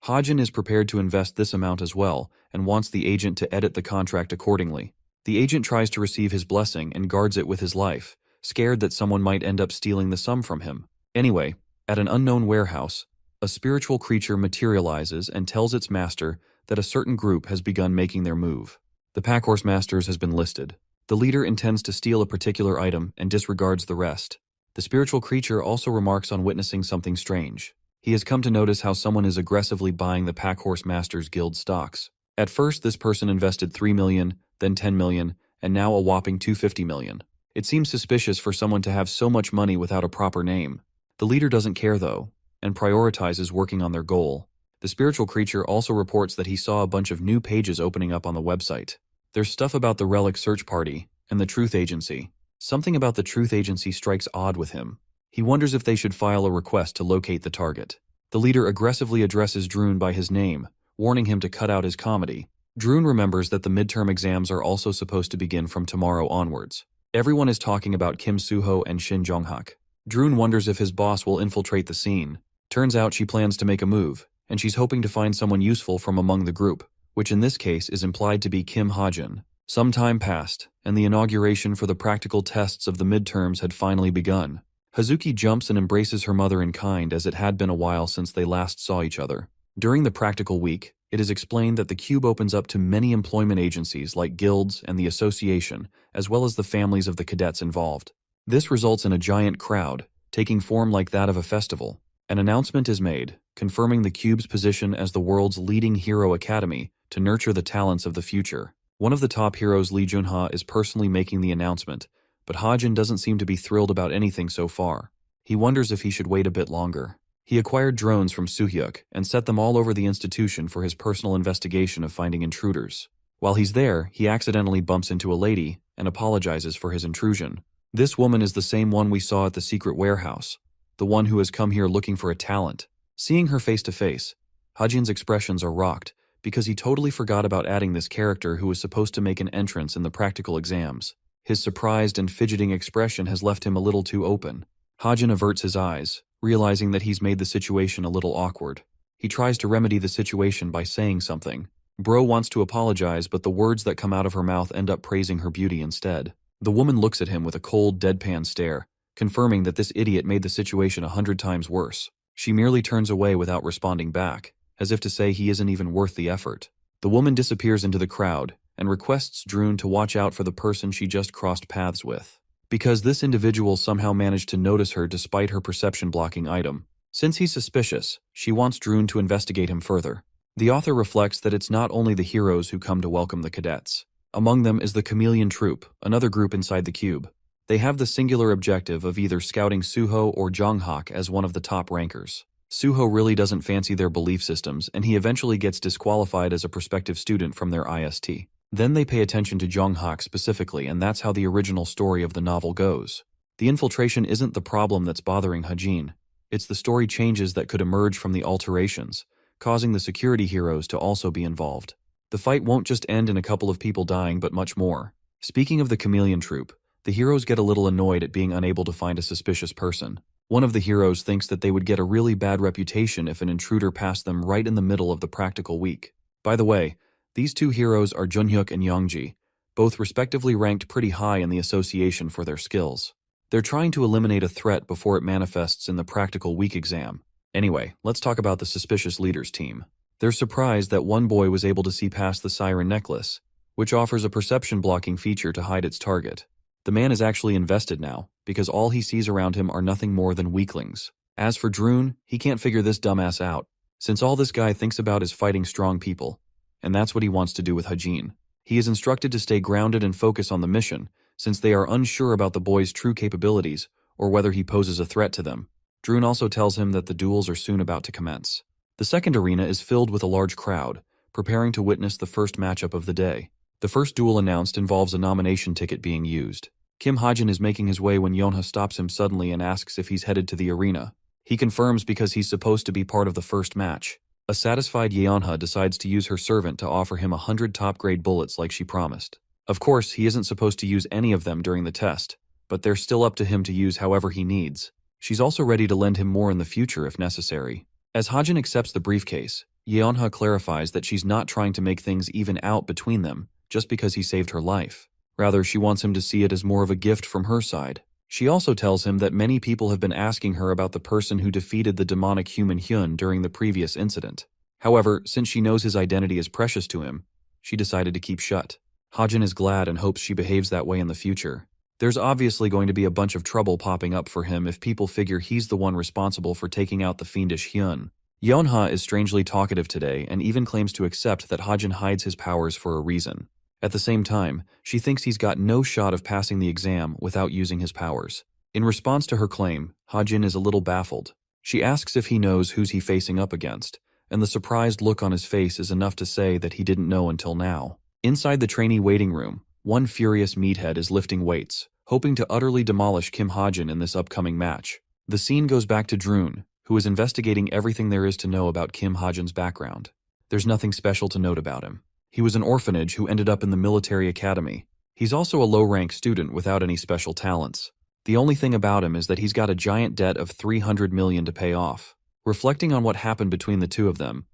Hajin is prepared to invest this amount as well and wants the agent to edit the contract accordingly. The agent tries to receive his blessing and guards it with his life, scared that someone might end up stealing the sum from him. Anyway, at an unknown warehouse, a spiritual creature materializes and tells its master that a certain group has begun making their move. The Pack Horsemasters has been listed. The leader intends to steal a particular item and disregards the rest. The spiritual creature also remarks on witnessing something strange. He has come to notice how someone is aggressively buying the Pack Horsemasters Guild stocks. At first, this person invested 3 million, then 10 million, and now a whopping 250 million. It seems suspicious for someone to have so much money without a proper name. The leader doesn't care though, and prioritizes working on their goal. The spiritual creature also reports that he saw a bunch of new pages opening up on the website. There's stuff about the Relic Search Party and the Truth Agency. Something about the Truth Agency strikes odd with him. He wonders if they should file a request to locate the target. The leader aggressively addresses Droon by his name, warning him to cut out his comedy. Droon remembers that the midterm exams are also supposed to begin from tomorrow onwards. Everyone is talking about Kim Suho and Shin Jonghak. Droon wonders if his boss will infiltrate the scene. Turns out she plans to make a move, and she's hoping to find someone useful from among the group, which in this case is implied to be Kim Hajin. Some time passed, and the inauguration for the practical tests of the midterms had finally begun. Hazuki jumps and embraces her mother in kind as it had been a while since they last saw each other. During the practical week, it is explained that the cube opens up to many employment agencies like guilds and the association, as well as the families of the cadets involved. This results in a giant crowd, taking form like that of a festival. An announcement is made, confirming the cube's position as the world's leading hero academy to nurture the talents of the future. One of the top heroes, Lee Junha, is personally making the announcement, but Hajin doesn't seem to be thrilled about anything so far. He wonders if he should wait a bit longer. He acquired drones from Suhyuk and set them all over the institution for his personal investigation of finding intruders. While he's there, he accidentally bumps into a lady and apologizes for his intrusion. This woman is the same one we saw at the secret warehouse, the one who has come here looking for a talent. Seeing her face to face, Hajin's expressions are rocked because he totally forgot about adding this character who was supposed to make an entrance in the practical exams. His surprised and fidgeting expression has left him a little too open. Hajin averts his eyes, realizing that he's made the situation a little awkward. He tries to remedy the situation by saying something, Bro wants to apologize, but the words that come out of her mouth end up praising her beauty instead. The woman looks at him with a cold, deadpan stare, confirming that this idiot made the situation 100 times worse. She merely turns away without responding back, as if to say he isn't even worth the effort. The woman disappears into the crowd and requests Droon to watch out for the person she just crossed paths with, because this individual somehow managed to notice her despite her perception-blocking item. Since he's suspicious, she wants Droon to investigate him further. The author reflects that it's not only the heroes who come to welcome the cadets. Among them is the Chameleon Troop, another group inside the cube. They have the singular objective of either scouting Suho or Jonghak as one of the top rankers. Suho really doesn't fancy their belief systems, and he eventually gets disqualified as a prospective student from their IST. Then they pay attention to Jonghak specifically, and that's how the original story of the novel goes. The infiltration isn't the problem that's bothering Hajin. It's the story changes that could emerge from the alterations, causing the security heroes to also be involved. The fight won't just end in a couple of people dying, but much more. Speaking of the Chameleon Troop, the heroes get a little annoyed at being unable to find a suspicious person. One of the heroes thinks that they would get a really bad reputation if an intruder passed them right in the middle of the practical week. By the way, these two heroes are Junhyuk and Youngji, both respectively ranked pretty high in the association for their skills. They're trying to eliminate a threat before it manifests in the practical week exam. Anyway, let's talk about the suspicious leaders team. They're surprised that one boy was able to see past the siren necklace, which offers a perception-blocking feature to hide its target. The man is actually invested now, because all he sees around him are nothing more than weaklings. As for Droon, he can't figure this dumbass out, since all this guy thinks about is fighting strong people, and that's what he wants to do with Hajin. He is instructed to stay grounded and focus on the mission, since they are unsure about the boy's true capabilities or whether he poses a threat to them. Droon also tells him that the duels are soon about to commence. The second arena is filled with a large crowd, preparing to witness the first matchup of the day. The first duel announced involves a nomination ticket being used. Kim Hajin is making his way when Yonha stops him suddenly and asks if he's headed to the arena. He confirms because he's supposed to be part of the first match. A satisfied Yeonha decides to use her servant to offer him 100 top-grade bullets like she promised. Of course, he isn't supposed to use any of them during the test, but they're still up to him to use however he needs. She's also ready to lend him more in the future if necessary. As Hajin accepts the briefcase, Yeonha clarifies that she's not trying to make things even out between them just because he saved her life. Rather, she wants him to see it as more of a gift from her side. She also tells him that many people have been asking her about the person who defeated the demonic human Hyun during the previous incident. However, since she knows his identity is precious to him, she decided to keep shut. Hajin is glad and hopes she behaves that way in the future. There's obviously going to be a bunch of trouble popping up for him if people figure he's the one responsible for taking out the fiendish Hyun. Yeonha is strangely talkative today and even claims to accept that Hajin hides his powers for a reason. At the same time, she thinks he's got no shot of passing the exam without using his powers. In response to her claim, Hajin is a little baffled. She asks if he knows who's he facing up against, and the surprised look on his face is enough to say that he didn't know until now. Inside the trainee waiting room, one furious meathead is lifting weights, hoping to utterly demolish Kim Hajin in this upcoming match. The scene goes back to Droon, who is investigating everything there is to know about Kim Hajin's background. There's nothing special to note about him. He was an orphanage who ended up in the military academy. He's also a low-rank student without any special talents. The only thing about him is that he's got a giant debt of 300 million to pay off. Reflecting on what happened between the two of them,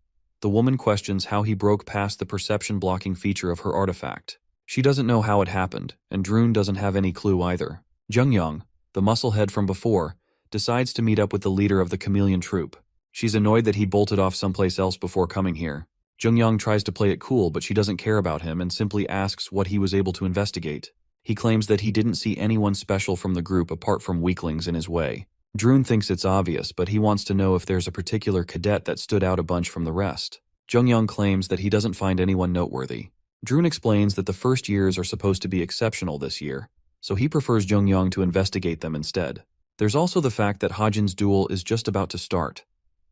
the woman questions how he broke past the perception-blocking feature of her artifact. She doesn't know how it happened, and Droon doesn't have any clue either. Jungyong, the musclehead from before, decides to meet up with the leader of the Chameleon Troop. She's annoyed that he bolted off someplace else before coming here. Jungyong tries to play it cool, but she doesn't care about him and simply asks what he was able to investigate. He claims that he didn't see anyone special from the group apart from weaklings in his way. Droon thinks it's obvious, but he wants to know if there's a particular cadet that stood out a bunch from the rest. Jungyong claims that he doesn't find anyone noteworthy. Droon explains that the first years are supposed to be exceptional this year, so he prefers Jungyong to investigate them instead. There's also the fact that Hajin's duel is just about to start.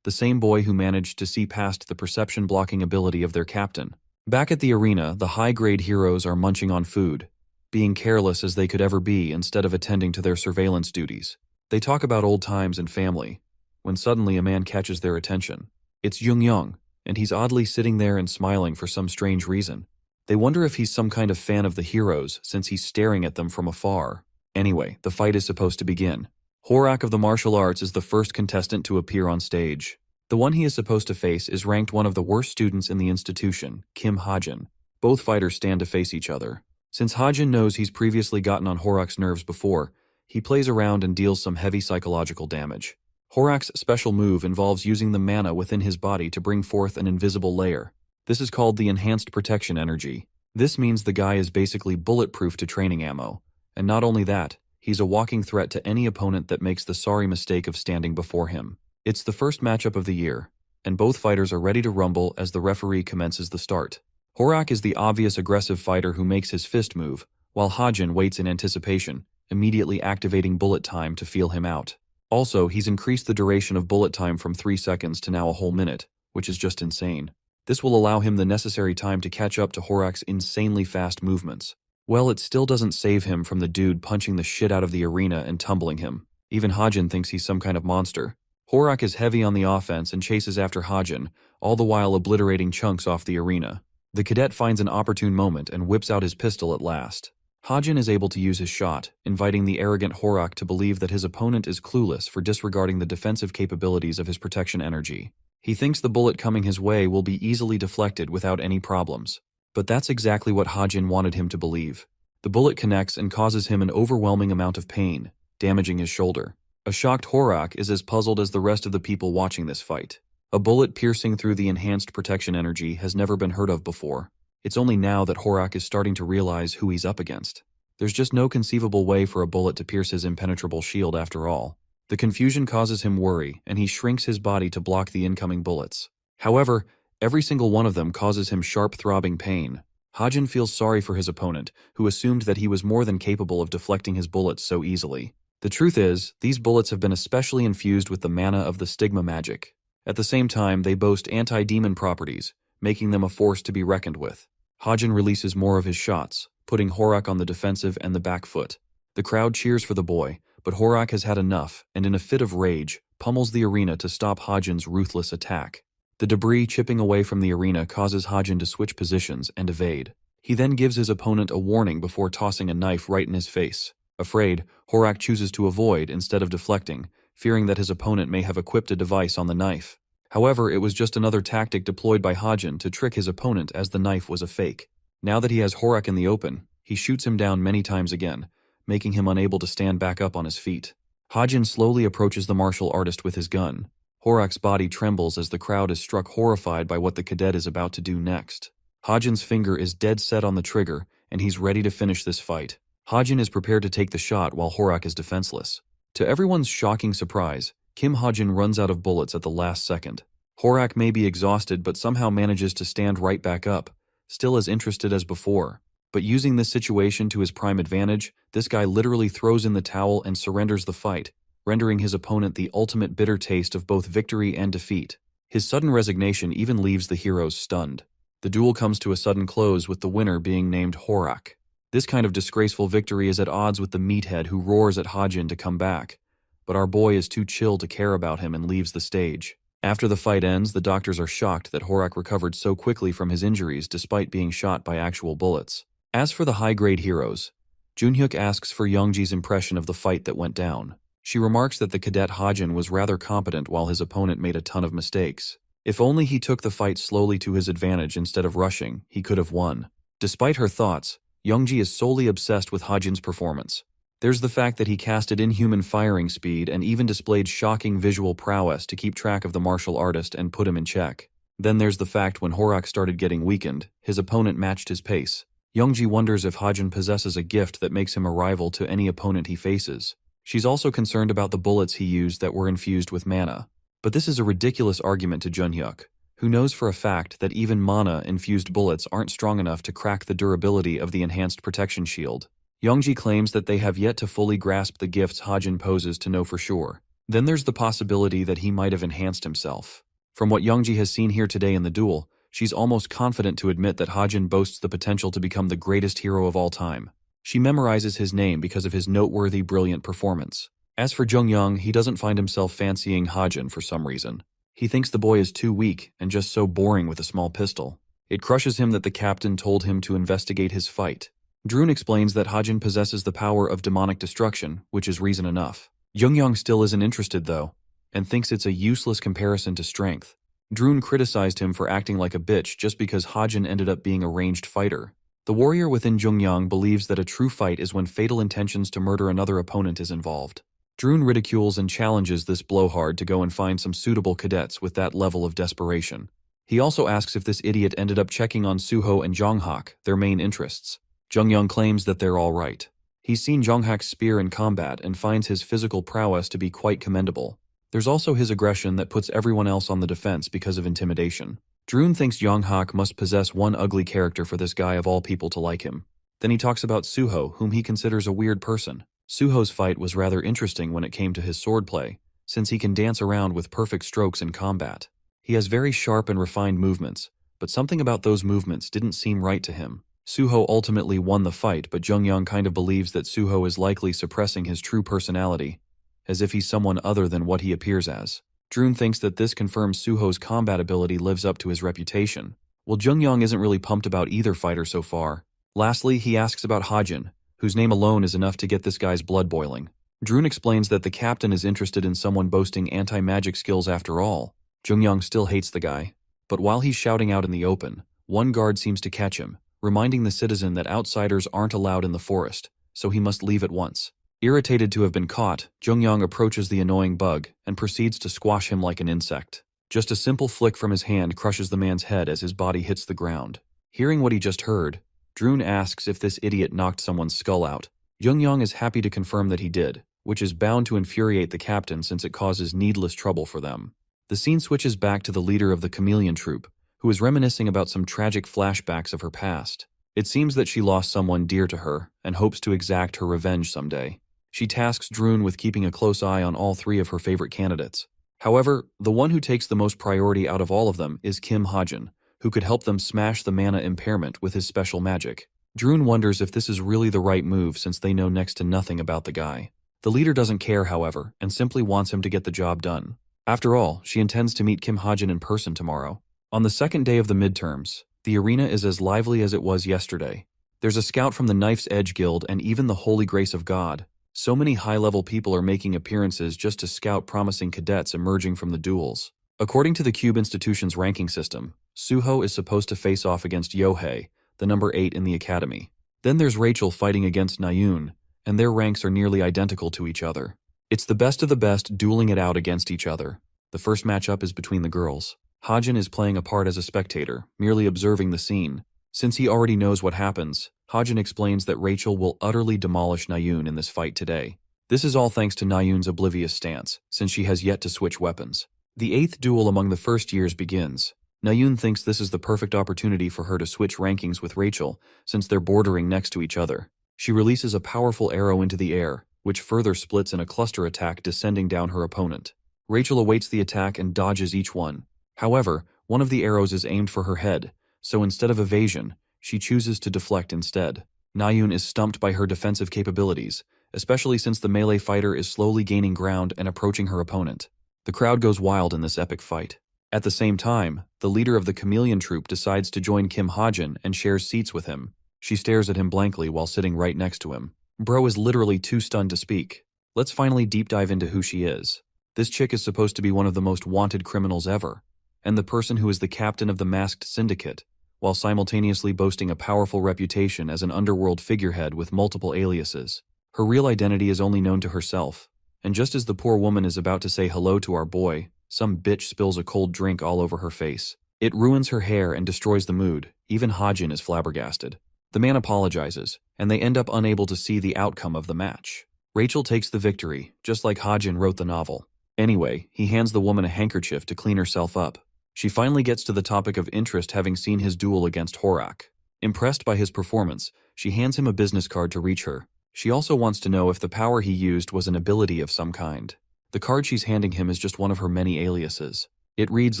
The same boy who managed to see past the perception-blocking ability of their captain. Back at the arena, the high-grade heroes are munching on food, being careless as they could ever be instead of attending to their surveillance duties. They talk about old times and family, when suddenly a man catches their attention. It's Jungyong, and he's oddly sitting there and smiling for some strange reason. They wonder if he's some kind of fan of the heroes since he's staring at them from afar. Anyway, the fight is supposed to begin. Horak of the martial arts is the first contestant to appear on stage. The one he is supposed to face is ranked one of the worst students in the institution, Kim Ha-jin. Both fighters stand to face each other. Since Ha-jin knows he's previously gotten on Horak's nerves before, he plays around and deals some heavy psychological damage. Horak's special move involves using the mana within his body to bring forth an invisible layer. This is called the enhanced protection energy. This means the guy is basically bulletproof to training ammo. And not only that, he's a walking threat to any opponent that makes the sorry mistake of standing before him. It's the first matchup of the year, and both fighters are ready to rumble as the referee commences the start. Horak is the obvious aggressive fighter who makes his fist move, while Ha-jin waits in anticipation, immediately activating bullet time to feel him out. Also, he's increased the duration of bullet time from 3 seconds to now a whole minute, which is just insane. This will allow him the necessary time to catch up to Horak's insanely fast movements. Well, it still doesn't save him from the dude punching the shit out of the arena and tumbling him. Even Ha-jin thinks he's some kind of monster. Horak is heavy on the offense and chases after Ha-jin, all the while obliterating chunks off the arena. The cadet finds an opportune moment and whips out his pistol at last. Ha-jin is able to use his shot, inviting the arrogant Horak to believe that his opponent is clueless for disregarding the defensive capabilities of his protection energy. He thinks the bullet coming his way will be easily deflected without any problems. But that's exactly what Ha-jin wanted him to believe. The bullet connects and causes him an overwhelming amount of pain, damaging his shoulder. A shocked Horak is as puzzled as the rest of the people watching this fight. A bullet piercing through the enhanced protection energy has never been heard of before. It's only now that Horak is starting to realize who he's up against. There's just no conceivable way for a bullet to pierce his impenetrable shield after all. The confusion causes him worry, and he shrinks his body to block the incoming bullets. However, every single one of them causes him sharp throbbing pain. Ha-jin feels sorry for his opponent, who assumed that he was more than capable of deflecting his bullets so easily. The truth is, these bullets have been especially infused with the mana of the stigma magic. At the same time, they boast anti-demon properties, making them a force to be reckoned with. Ha-jin releases more of his shots, putting Horak on the defensive and the back foot. The crowd cheers for the boy, but Horak has had enough, and in a fit of rage, pummels the arena to stop Ha-jin's ruthless attack. The debris chipping away from the arena causes Ha-jin to switch positions and evade. He then gives his opponent a warning before tossing a knife right in his face. Afraid, Horak chooses to avoid instead of deflecting, fearing that his opponent may have equipped a device on the knife. However, it was just another tactic deployed by Ha-jin to trick his opponent, as the knife was a fake. Now that he has Horak in the open, he shoots him down many times again, making him unable to stand back up on his feet. Ha-jin slowly approaches the martial artist with his gun. Horak's body trembles as the crowd is struck horrified by what the cadet is about to do next. Ha-jin's finger is dead set on the trigger, and he's ready to finish this fight. Ha-jin is prepared to take the shot while Horak is defenseless. To everyone's shocking surprise, Kim Ha-jin runs out of bullets at the last second. Horak may be exhausted but somehow manages to stand right back up, still as interested as before. But using this situation to his prime advantage, this guy literally throws in the towel and surrenders the fight, rendering his opponent the ultimate bitter taste of both victory and defeat. His sudden resignation even leaves the heroes stunned. The duel comes to a sudden close with the winner being named Horak. This kind of disgraceful victory is at odds with the meathead who roars at Ha-jin to come back. But our boy is too chill to care about him and leaves the stage. After the fight ends, the doctors are shocked that Horak recovered so quickly from his injuries despite being shot by actual bullets. As for the high-grade heroes, Junhyuk asks for Youngji's impression of the fight that went down. She remarks that the cadet Ha-jin was rather competent while his opponent made a ton of mistakes. If only he took the fight slowly to his advantage instead of rushing, he could have won. Despite her thoughts, Youngji is solely obsessed with Ha-jin's performance. There's the fact that he casted inhuman firing speed and even displayed shocking visual prowess to keep track of the martial artist and put him in check. Then there's the fact when Horak started getting weakened, his opponent matched his pace. Youngji wonders if Ha-jin possesses a gift that makes him a rival to any opponent he faces. She's also concerned about the bullets he used that were infused with mana. But this is a ridiculous argument to Junhyuk, who knows for a fact that even mana-infused bullets aren't strong enough to crack the durability of the enhanced protection shield. Youngji claims that they have yet to fully grasp the gifts Ha-jin poses to know for sure. Then there's the possibility that he might have enhanced himself. From what Youngji has seen here today in the duel, she's almost confident to admit that Ha-jin boasts the potential to become the greatest hero of all time. She memorizes his name because of his noteworthy, brilliant performance. As for Jung-young, he doesn't find himself fancying Ha-jin for some reason. He thinks the boy is too weak and just so boring with a small pistol. It crushes him that the captain told him to investigate his fight. Drun explains that Ha-jin possesses the power of demonic destruction, which is reason enough. Jung-young still isn't interested though. and thinks it's a useless comparison to strength. Drun criticized him for acting like a bitch just because Hajin ended up being a ranged fighter. The warrior within Jungyang believes that a true fight is when fatal intentions to murder another opponent is involved. Drun ridicules and challenges this blowhard to go and find some suitable cadets with that level of desperation. He also asks if this idiot ended up checking on Suho and Jonghak, their main interests. Jungyang claims that they're all right. He's seen Jonghak's spear in combat and finds his physical prowess to be quite commendable. There's also his aggression that puts everyone else on the defense because of intimidation. Drun thinks Jonghak must possess one ugly character for this guy of all people to like him. Then he talks about Suho, whom he considers a weird person. Suho's fight was rather interesting when it came to his swordplay, since he can dance around with perfect strokes in combat. He has very sharp and refined movements, but something about those movements didn't seem right to him. Suho ultimately won the fight, but Jungyang kind of believes that Suho is likely suppressing his true personality, as if he's someone other than what he appears as. Drun thinks that this confirms Suho's combat ability lives up to his reputation. Well, Jungyang isn't really pumped about either fighter so far. Lastly, he asks about Hajin, whose name alone is enough to get this guy's blood boiling. Drun explains that the captain is interested in someone boasting anti-magic skills after all. Jungyang still hates the guy, but while he's shouting out in the open, one guard seems to catch him, reminding the citizen that outsiders aren't allowed in the forest, so he must leave at once. Irritated to have been caught, Jungyang approaches the annoying bug and proceeds to squash him like an insect. Just a simple flick from his hand crushes the man's head as his body hits the ground. Hearing what he just heard, Drun asks if this idiot knocked someone's skull out. Jungyang is happy to confirm that he did, which is bound to infuriate the captain since it causes needless trouble for them. The scene switches back to the leader of the chameleon troop, who is reminiscing about some tragic flashbacks of her past. It seems that she lost someone dear to her and hopes to exact her revenge someday. She tasks Drun with keeping a close eye on all three of her favorite candidates. However, the one who takes the most priority out of all of them is Kim Hajin, who could help them smash the mana impairment with his special magic. Drun wonders if this is really the right move since they know next to nothing about the guy. The leader doesn't care, however, and simply wants him to get the job done. After all, she intends to meet Kim Hajin in person tomorrow. On the second day of the midterms, the arena is as lively as it was yesterday. There's a scout from the Knife's Edge Guild and even the Holy Grace of God. So many high-level people are making appearances just to scout promising cadets emerging from the duels. According to the Cube Institution's ranking system, Suho is supposed to face off against Yohei, the number 8 in the academy. Then there's Rachel fighting against Nayun, and their ranks are nearly identical to each other. It's the best of the best dueling it out against each other. The first matchup is between the girls. Hajin is playing a part as a spectator, merely observing the scene. Since he already knows what happens, Hajin explains that Rachel will utterly demolish Nayun in this fight today. This is all thanks to Nayun's oblivious stance, since she has yet to switch weapons. The 8th duel among the first years begins. Nayun thinks this is the perfect opportunity for her to switch rankings with Rachel, since they're bordering next to each other. She releases a powerful arrow into the air, which further splits in a cluster attack descending down her opponent. Rachel awaits the attack and dodges each one. However, one of the arrows is aimed for her head, so instead of evasion, she chooses to deflect instead. Nayun is stumped by her defensive capabilities, especially since the melee fighter is slowly gaining ground and approaching her opponent. The crowd goes wild in this epic fight. At the same time, the leader of the chameleon troop decides to join Kim Hajin and shares seats with him. She stares at him blankly while sitting right next to him. Bro is literally too stunned to speak. Let's finally deep dive into who she is. This chick is supposed to be one of the most wanted criminals ever, and the person who is the captain of the masked syndicate, while simultaneously boasting a powerful reputation as an underworld figurehead with multiple aliases. Her real identity is only known to herself, and just as the poor woman is about to say hello to our boy, some bitch spills a cold drink all over her face. It ruins her hair and destroys the mood. Even Hajin is flabbergasted. The man apologizes, and they end up unable to see the outcome of the match. Rachel takes the victory, just like Hajin wrote the novel. Anyway, he hands the woman a handkerchief to clean herself up. She finally gets to the topic of interest, having seen his duel against Horak. Impressed by his performance, she hands him a business card to reach her. She also wants to know if the power he used was an ability of some kind. The card she's handing him is just one of her many aliases. It reads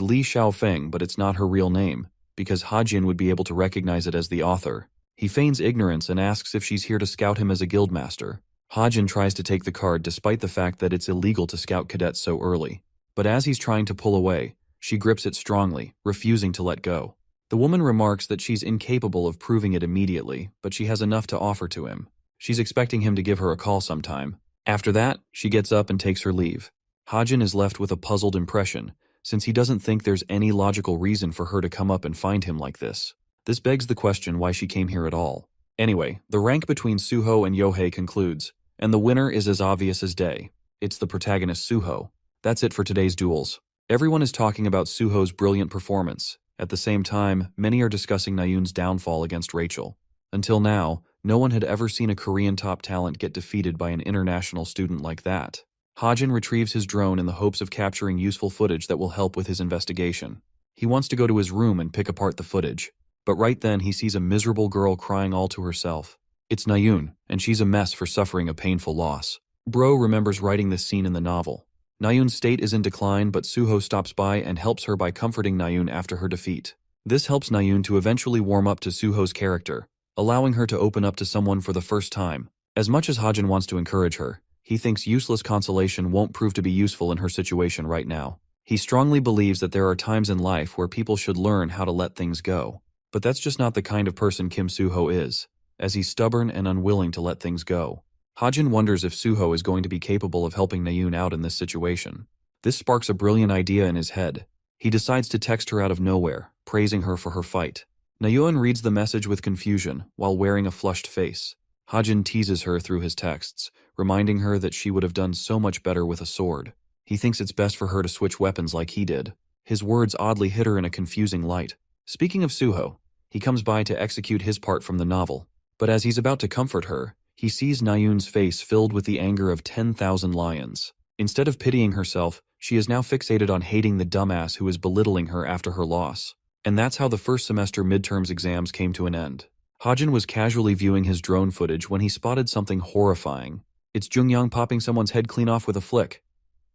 Li Xiaofeng, but it's not her real name, because Hajin would be able to recognize it as the author. He feigns ignorance and asks if she's here to scout him as a guildmaster. Hajin tries to take the card despite the fact that it's illegal to scout cadets so early. But as he's trying to pull away, she grips it strongly, refusing to let go. The woman remarks that she's incapable of proving it immediately, but she has enough to offer to him. She's expecting him to give her a call sometime. After that, she gets up and takes her leave. Hajin is left with a puzzled impression, since he doesn't think there's any logical reason for her to come up and find him like this. This begs the question why she came here at all. Anyway, the rank between Suho and Yohei concludes, and the winner is as obvious as day. It's the protagonist Suho. That's it for today's duels. Everyone is talking about Suho's brilliant performance. At the same time, many are discussing Nayun's downfall against Rachel. Until now, no one had ever seen a Korean top talent get defeated by an international student like that. Hajin retrieves his drone in the hopes of capturing useful footage that will help with his investigation. He wants to go to his room and pick apart the footage. But right then he sees a miserable girl crying all to herself. It's Nayun, and she's a mess for suffering a painful loss. Bro remembers writing this scene in the novel. Nayun's state is in decline, but Suho stops by and helps her by comforting Nayun after her defeat. This helps Nayun to eventually warm up to Suho's character, allowing her to open up to someone for the first time. As much as Hajin wants to encourage her, he thinks useless consolation won't prove to be useful in her situation right now. He strongly believes that there are times in life where people should learn how to let things go. But that's just not the kind of person Kim Suho is, as he's stubborn and unwilling to let things go. Hajin wonders if Suho is going to be capable of helping Nayun out in this situation. This sparks a brilliant idea in his head. He decides to text her out of nowhere, praising her for her fight. Nayun reads the message with confusion while wearing a flushed face. Hajin teases her through his texts, reminding her that she would have done so much better with a sword. He thinks it's best for her to switch weapons like he did. His words oddly hit her in a confusing light. Speaking of Suho, he comes by to execute his part from the novel. But as he's about to comfort her, he sees Nayun's face filled with the anger of 10,000 lions. Instead of pitying herself, she is now fixated on hating the dumbass who is belittling her after her loss. And that's how the first semester midterms exams came to an end. Hajin was casually viewing his drone footage when he spotted something horrifying. It's Jungyang popping someone's head clean off with a flick.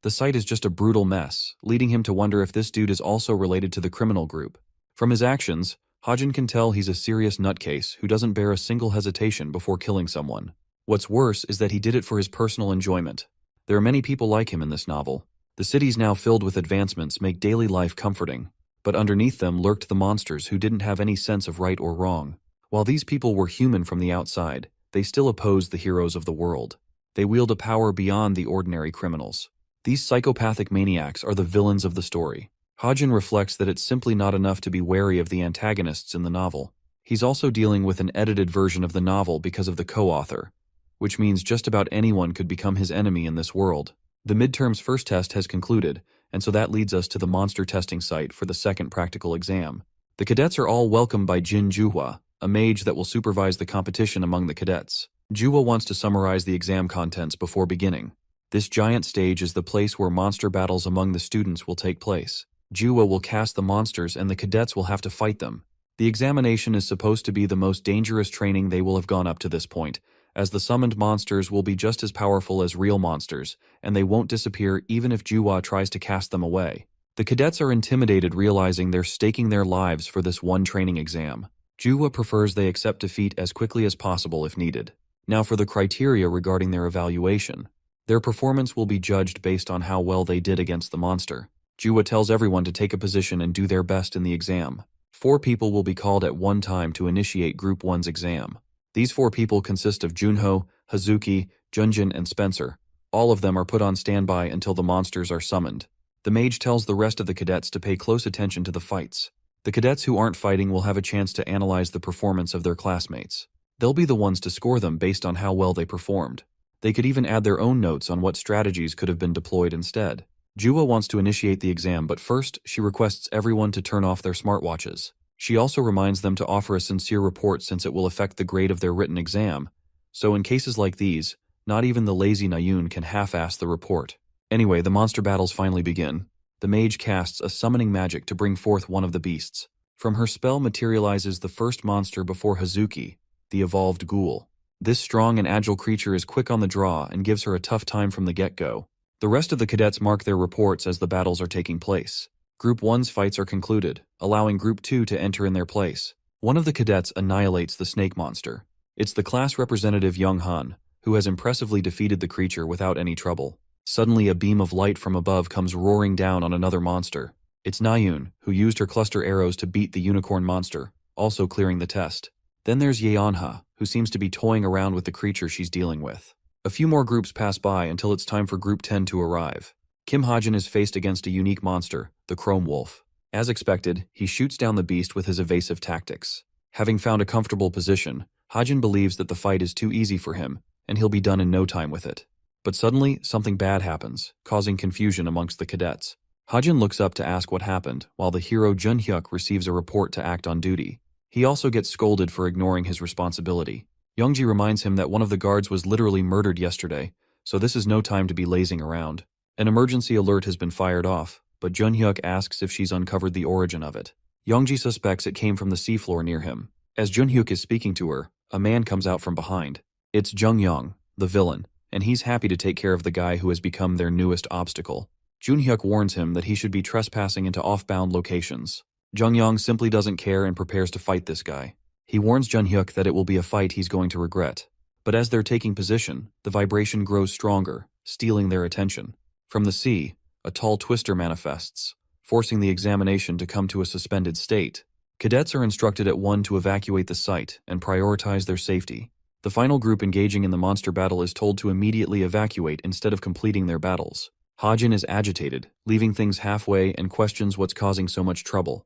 The sight is just a brutal mess, leading him to wonder if this dude is also related to the criminal group. From his actions, Hajin can tell he's a serious nutcase who doesn't bear a single hesitation before killing someone. What's worse is that he did it for his personal enjoyment. There are many people like him in this novel. The cities now filled with advancements make daily life comforting, but underneath them lurked the monsters who didn't have any sense of right or wrong. While these people were human from the outside, they still opposed the heroes of the world. They wield a power beyond the ordinary criminals. These psychopathic maniacs are the villains of the story. Hajin reflects that it's simply not enough to be wary of the antagonists in the novel. He's also dealing with an edited version of the novel because of the co-author, which means just about anyone could become his enemy in this world. The midterm's first test has concluded, and so that leads us to the monster testing site for the second practical exam. The cadets are all welcomed by Jin Juhua, a mage that will supervise the competition among the cadets. Juhua wants to summarize the exam contents before beginning. This giant stage is the place where monster battles among the students will take place. Juhua will cast the monsters and the cadets will have to fight them. The examination is supposed to be the most dangerous training they will have gone up to this point, as the summoned monsters will be just as powerful as real monsters, and they won't disappear even if Juhua tries to cast them away. The cadets are intimidated, realizing they're staking their lives for this one training exam. Juhua prefers they accept defeat as quickly as possible if needed. Now for the criteria regarding their evaluation. Their performance will be judged based on how well they did against the monster. Juhua tells everyone to take a position and do their best in the exam. 4 people will be called at one time to initiate Group 1's exam. These 4 people consist of Junho, Hazuki, Junjin, and Spencer. All of them are put on standby until the monsters are summoned. The mage tells the rest of the cadets to pay close attention to the fights. The cadets who aren't fighting will have a chance to analyze the performance of their classmates. They'll be the ones to score them based on how well they performed. They could even add their own notes on what strategies could have been deployed instead. Juhua wants to initiate the exam, but first, she requests everyone to turn off their smartwatches. She also reminds them to offer a sincere report since it will affect the grade of their written exam. So in cases like these, not even the lazy Nayun can half-ass the report. Anyway, the monster battles finally begin. The mage casts a summoning magic to bring forth one of the beasts. From her spell materializes the first monster before Hazuki, the evolved ghoul. This strong and agile creature is quick on the draw and gives her a tough time from the get-go. The rest of the cadets mark their reports as the battles are taking place. Group 1's fights are concluded, allowing Group 2 to enter in their place. One of the cadets annihilates the snake monster. It's the class representative Young Han, who has impressively defeated the creature without any trouble. Suddenly a beam of light from above comes roaring down on another monster. It's Nayun, who used her cluster arrows to beat the unicorn monster, also clearing the test. Then there's Yeonha, who seems to be toying around with the creature she's dealing with. A few more groups pass by until it's time for Group 10 to arrive. Kim Ha-jin is faced against a unique monster, the Chrome Wolf. As expected, he shoots down the beast with his evasive tactics. Having found a comfortable position, Ha-jin believes that the fight is too easy for him, and he'll be done in no time with it. But suddenly, something bad happens, causing confusion amongst the cadets. Ha-jin looks up to ask what happened, while the hero Jun-hyuk receives a report to act on duty. He also gets scolded for ignoring his responsibility. Youngji reminds him that one of the guards was literally murdered yesterday, so this is no time to be lazing around. An emergency alert has been fired off, but Jun-hyuk asks if she's uncovered the origin of it. Youngji suspects it came from the seafloor near him. As Jun-hyuk is speaking to her, a man comes out from behind. It's Jung-young, the villain, and he's happy to take care of the guy who has become their newest obstacle. Jun-hyuk warns him that he should be trespassing into off-bound locations. Jung-young simply doesn't care and prepares to fight this guy. He warns Jun-hyuk that it will be a fight he's going to regret. But as they're taking position, the vibration grows stronger, stealing their attention. From the sea, a tall twister manifests, forcing the examination to come to a suspended state. Cadets are instructed at once to evacuate the site and prioritize their safety. The final group engaging in the monster battle is told to immediately evacuate instead of completing their battles. Ha-jin is agitated, leaving things halfway and questions what's causing so much trouble.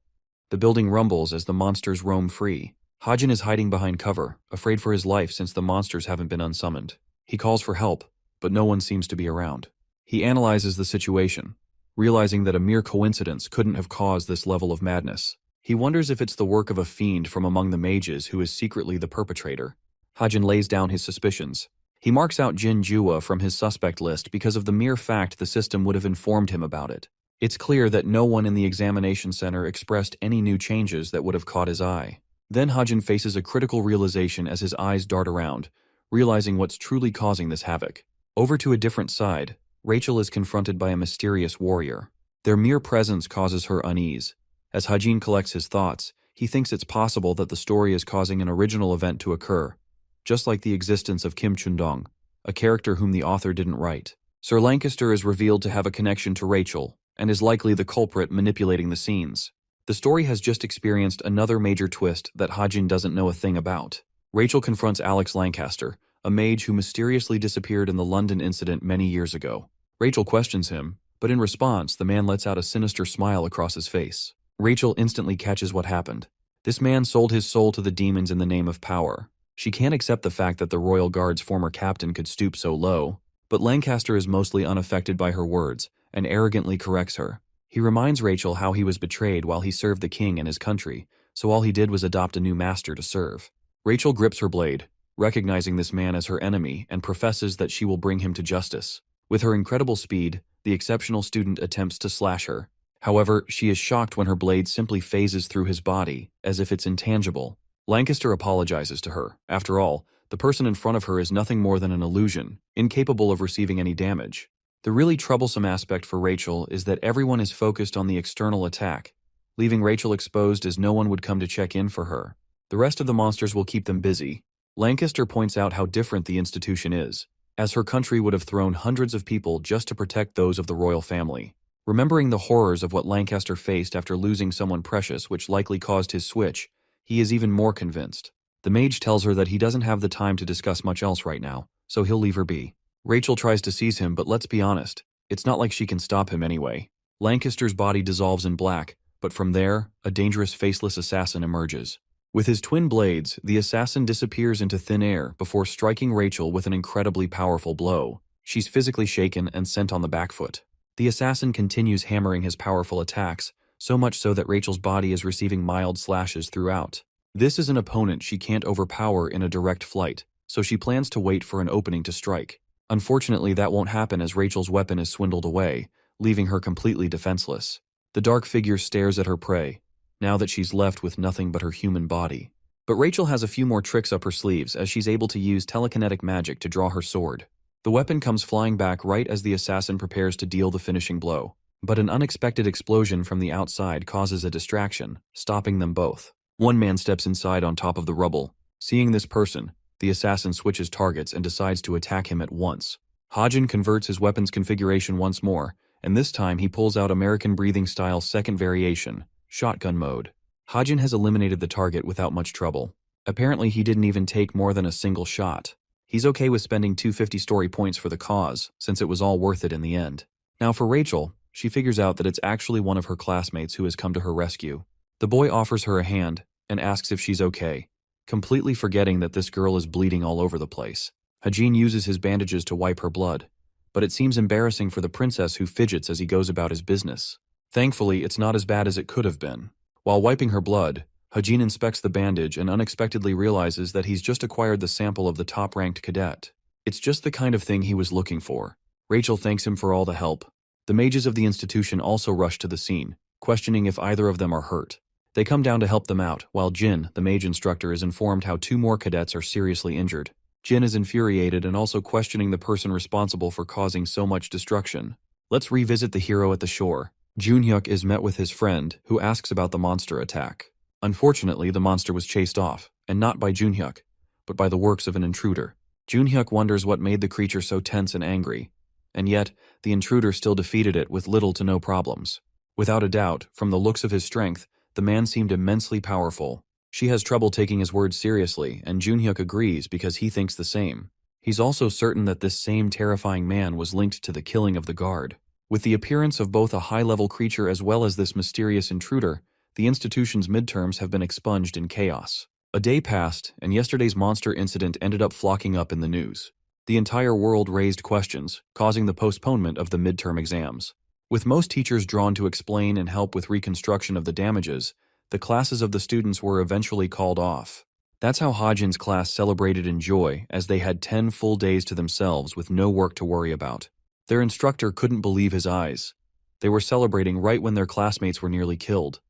The building rumbles as the monsters roam free. Ha-jin is hiding behind cover, afraid for his life since the monsters haven't been unsummoned. He calls for help, but no one seems to be around. He analyzes the situation, realizing that a mere coincidence couldn't have caused this level of madness. He wonders if it's the work of a fiend from among the mages who is secretly the perpetrator. Ha-jin lays down his suspicions. He marks out Jin Jua from his suspect list because of the mere fact the system would have informed him about it. It's clear that no one in the examination center expressed any new changes that would have caught his eye. Then Ha-jin faces a critical realization as his eyes dart around, realizing what's truly causing this havoc. Over to a different side, Rachel is confronted by a mysterious warrior. Their mere presence causes her unease. As Ha-jin collects his thoughts, he thinks it's possible that the story is causing an original event to occur, just like the existence of Kim Chun-dong, a character whom the author didn't write. Sir Lancaster is revealed to have a connection to Rachel, and is likely the culprit manipulating the scenes. The story has just experienced another major twist that Ha-jin doesn't know a thing about. Rachel confronts Alex Lancaster, a mage who mysteriously disappeared in the London incident many years ago. Rachel questions him, but in response, the man lets out a sinister smile across his face. Rachel instantly catches what happened. This man sold his soul to the demons in the name of power. She can't accept the fact that the Royal Guard's former captain could stoop so low, but Lancaster is mostly unaffected by her words and arrogantly corrects her. He reminds Rachel how he was betrayed while he served the king and his country, so all he did was adopt a new master to serve. Rachel grips her blade, recognizing this man as her enemy, and professes that she will bring him to justice. With her incredible speed, the exceptional student attempts to slash her. However, she is shocked when her blade simply phases through his body, as if it's intangible. Lancaster apologizes to her. After all, the person in front of her is nothing more than an illusion, incapable of receiving any damage. The really troublesome aspect for Rachel is that everyone is focused on the external attack, leaving Rachel exposed as no one would come to check in for her. The rest of the monsters will keep them busy. Lancaster points out how different the institution is, as her country would have thrown hundreds of people just to protect those of the royal family. Remembering the horrors of what Lancaster faced after losing someone precious, which likely caused his switch, he is even more convinced. The mage tells her that he doesn't have the time to discuss much else right now, so he'll leave her be. Rachel tries to seize him, but let's be honest, it's not like she can stop him anyway. Lancaster's body dissolves in black, but from there, a dangerous faceless assassin emerges. With his twin blades, the assassin disappears into thin air before striking Rachel with an incredibly powerful blow. She's physically shaken and sent on the back foot. The assassin continues hammering his powerful attacks, so much so that Rachel's body is receiving mild slashes throughout. This is an opponent she can't overpower in a direct flight, so she plans to wait for an opening to strike. Unfortunately, that won't happen as Rachel's weapon is swindled away, leaving her completely defenseless. The dark figure stares at her prey, now that she's left with nothing but her human body. But Rachel has a few more tricks up her sleeves as she's able to use telekinetic magic to draw her sword. The weapon comes flying back right as the assassin prepares to deal the finishing blow. But an unexpected explosion from the outside causes a distraction, stopping them both. One man steps inside on top of the rubble. Seeing this person, the assassin switches targets and decides to attack him at once. Ha-jin converts his weapon's configuration once more, and this time he pulls out American breathing style's second variation, shotgun mode. Ha-jin has eliminated the target without much trouble. Apparently he didn't even take more than a single shot. He's okay with spending 250 story points for the cause, since it was all worth it in the end. Now for Rachel, she figures out that it's actually one of her classmates who has come to her rescue. The boy offers her a hand and asks if she's okay, completely forgetting that this girl is bleeding all over the place. Hajin uses his bandages to wipe her blood, but it seems embarrassing for the princess who fidgets as he goes about his business. Thankfully, it's not as bad as it could have been. While wiping her blood, Hajin inspects the bandage and unexpectedly realizes that he's just acquired the sample of the top-ranked cadet. It's just the kind of thing he was looking for. Rachel thanks him for all the help. The mages of the institution also rush to the scene, questioning if either of them are hurt. They come down to help them out, while Jin, the mage instructor, is informed how 2 more cadets are seriously injured. Jin is infuriated and also questioning the person responsible for causing so much destruction. Let's revisit the hero at the shore. Junhyuk is met with his friend, who asks about the monster attack. Unfortunately, the monster was chased off, and not by Junhyuk, but by the works of an intruder. Junhyuk wonders what made the creature so tense and angry, and yet, the intruder still defeated it with little to no problems. Without a doubt, from the looks of his strength, the man seemed immensely powerful. She has trouble taking his words seriously, and Junhyuk agrees because he thinks the same. He's also certain that this same terrifying man was linked to the killing of the guard. With the appearance of both a high-level creature as well as this mysterious intruder, the institution's midterms have been expunged in chaos. A day passed, and yesterday's monster incident ended up flocking up in the news. The entire world raised questions, causing the postponement of the midterm exams. With most teachers drawn to explain and help with reconstruction of the damages, the classes of the students were eventually called off. That's how Hajin's class celebrated in joy, as they had 10 full days to themselves with no work to worry about. Their instructor couldn't believe his eyes. They were celebrating right when their classmates were nearly killed.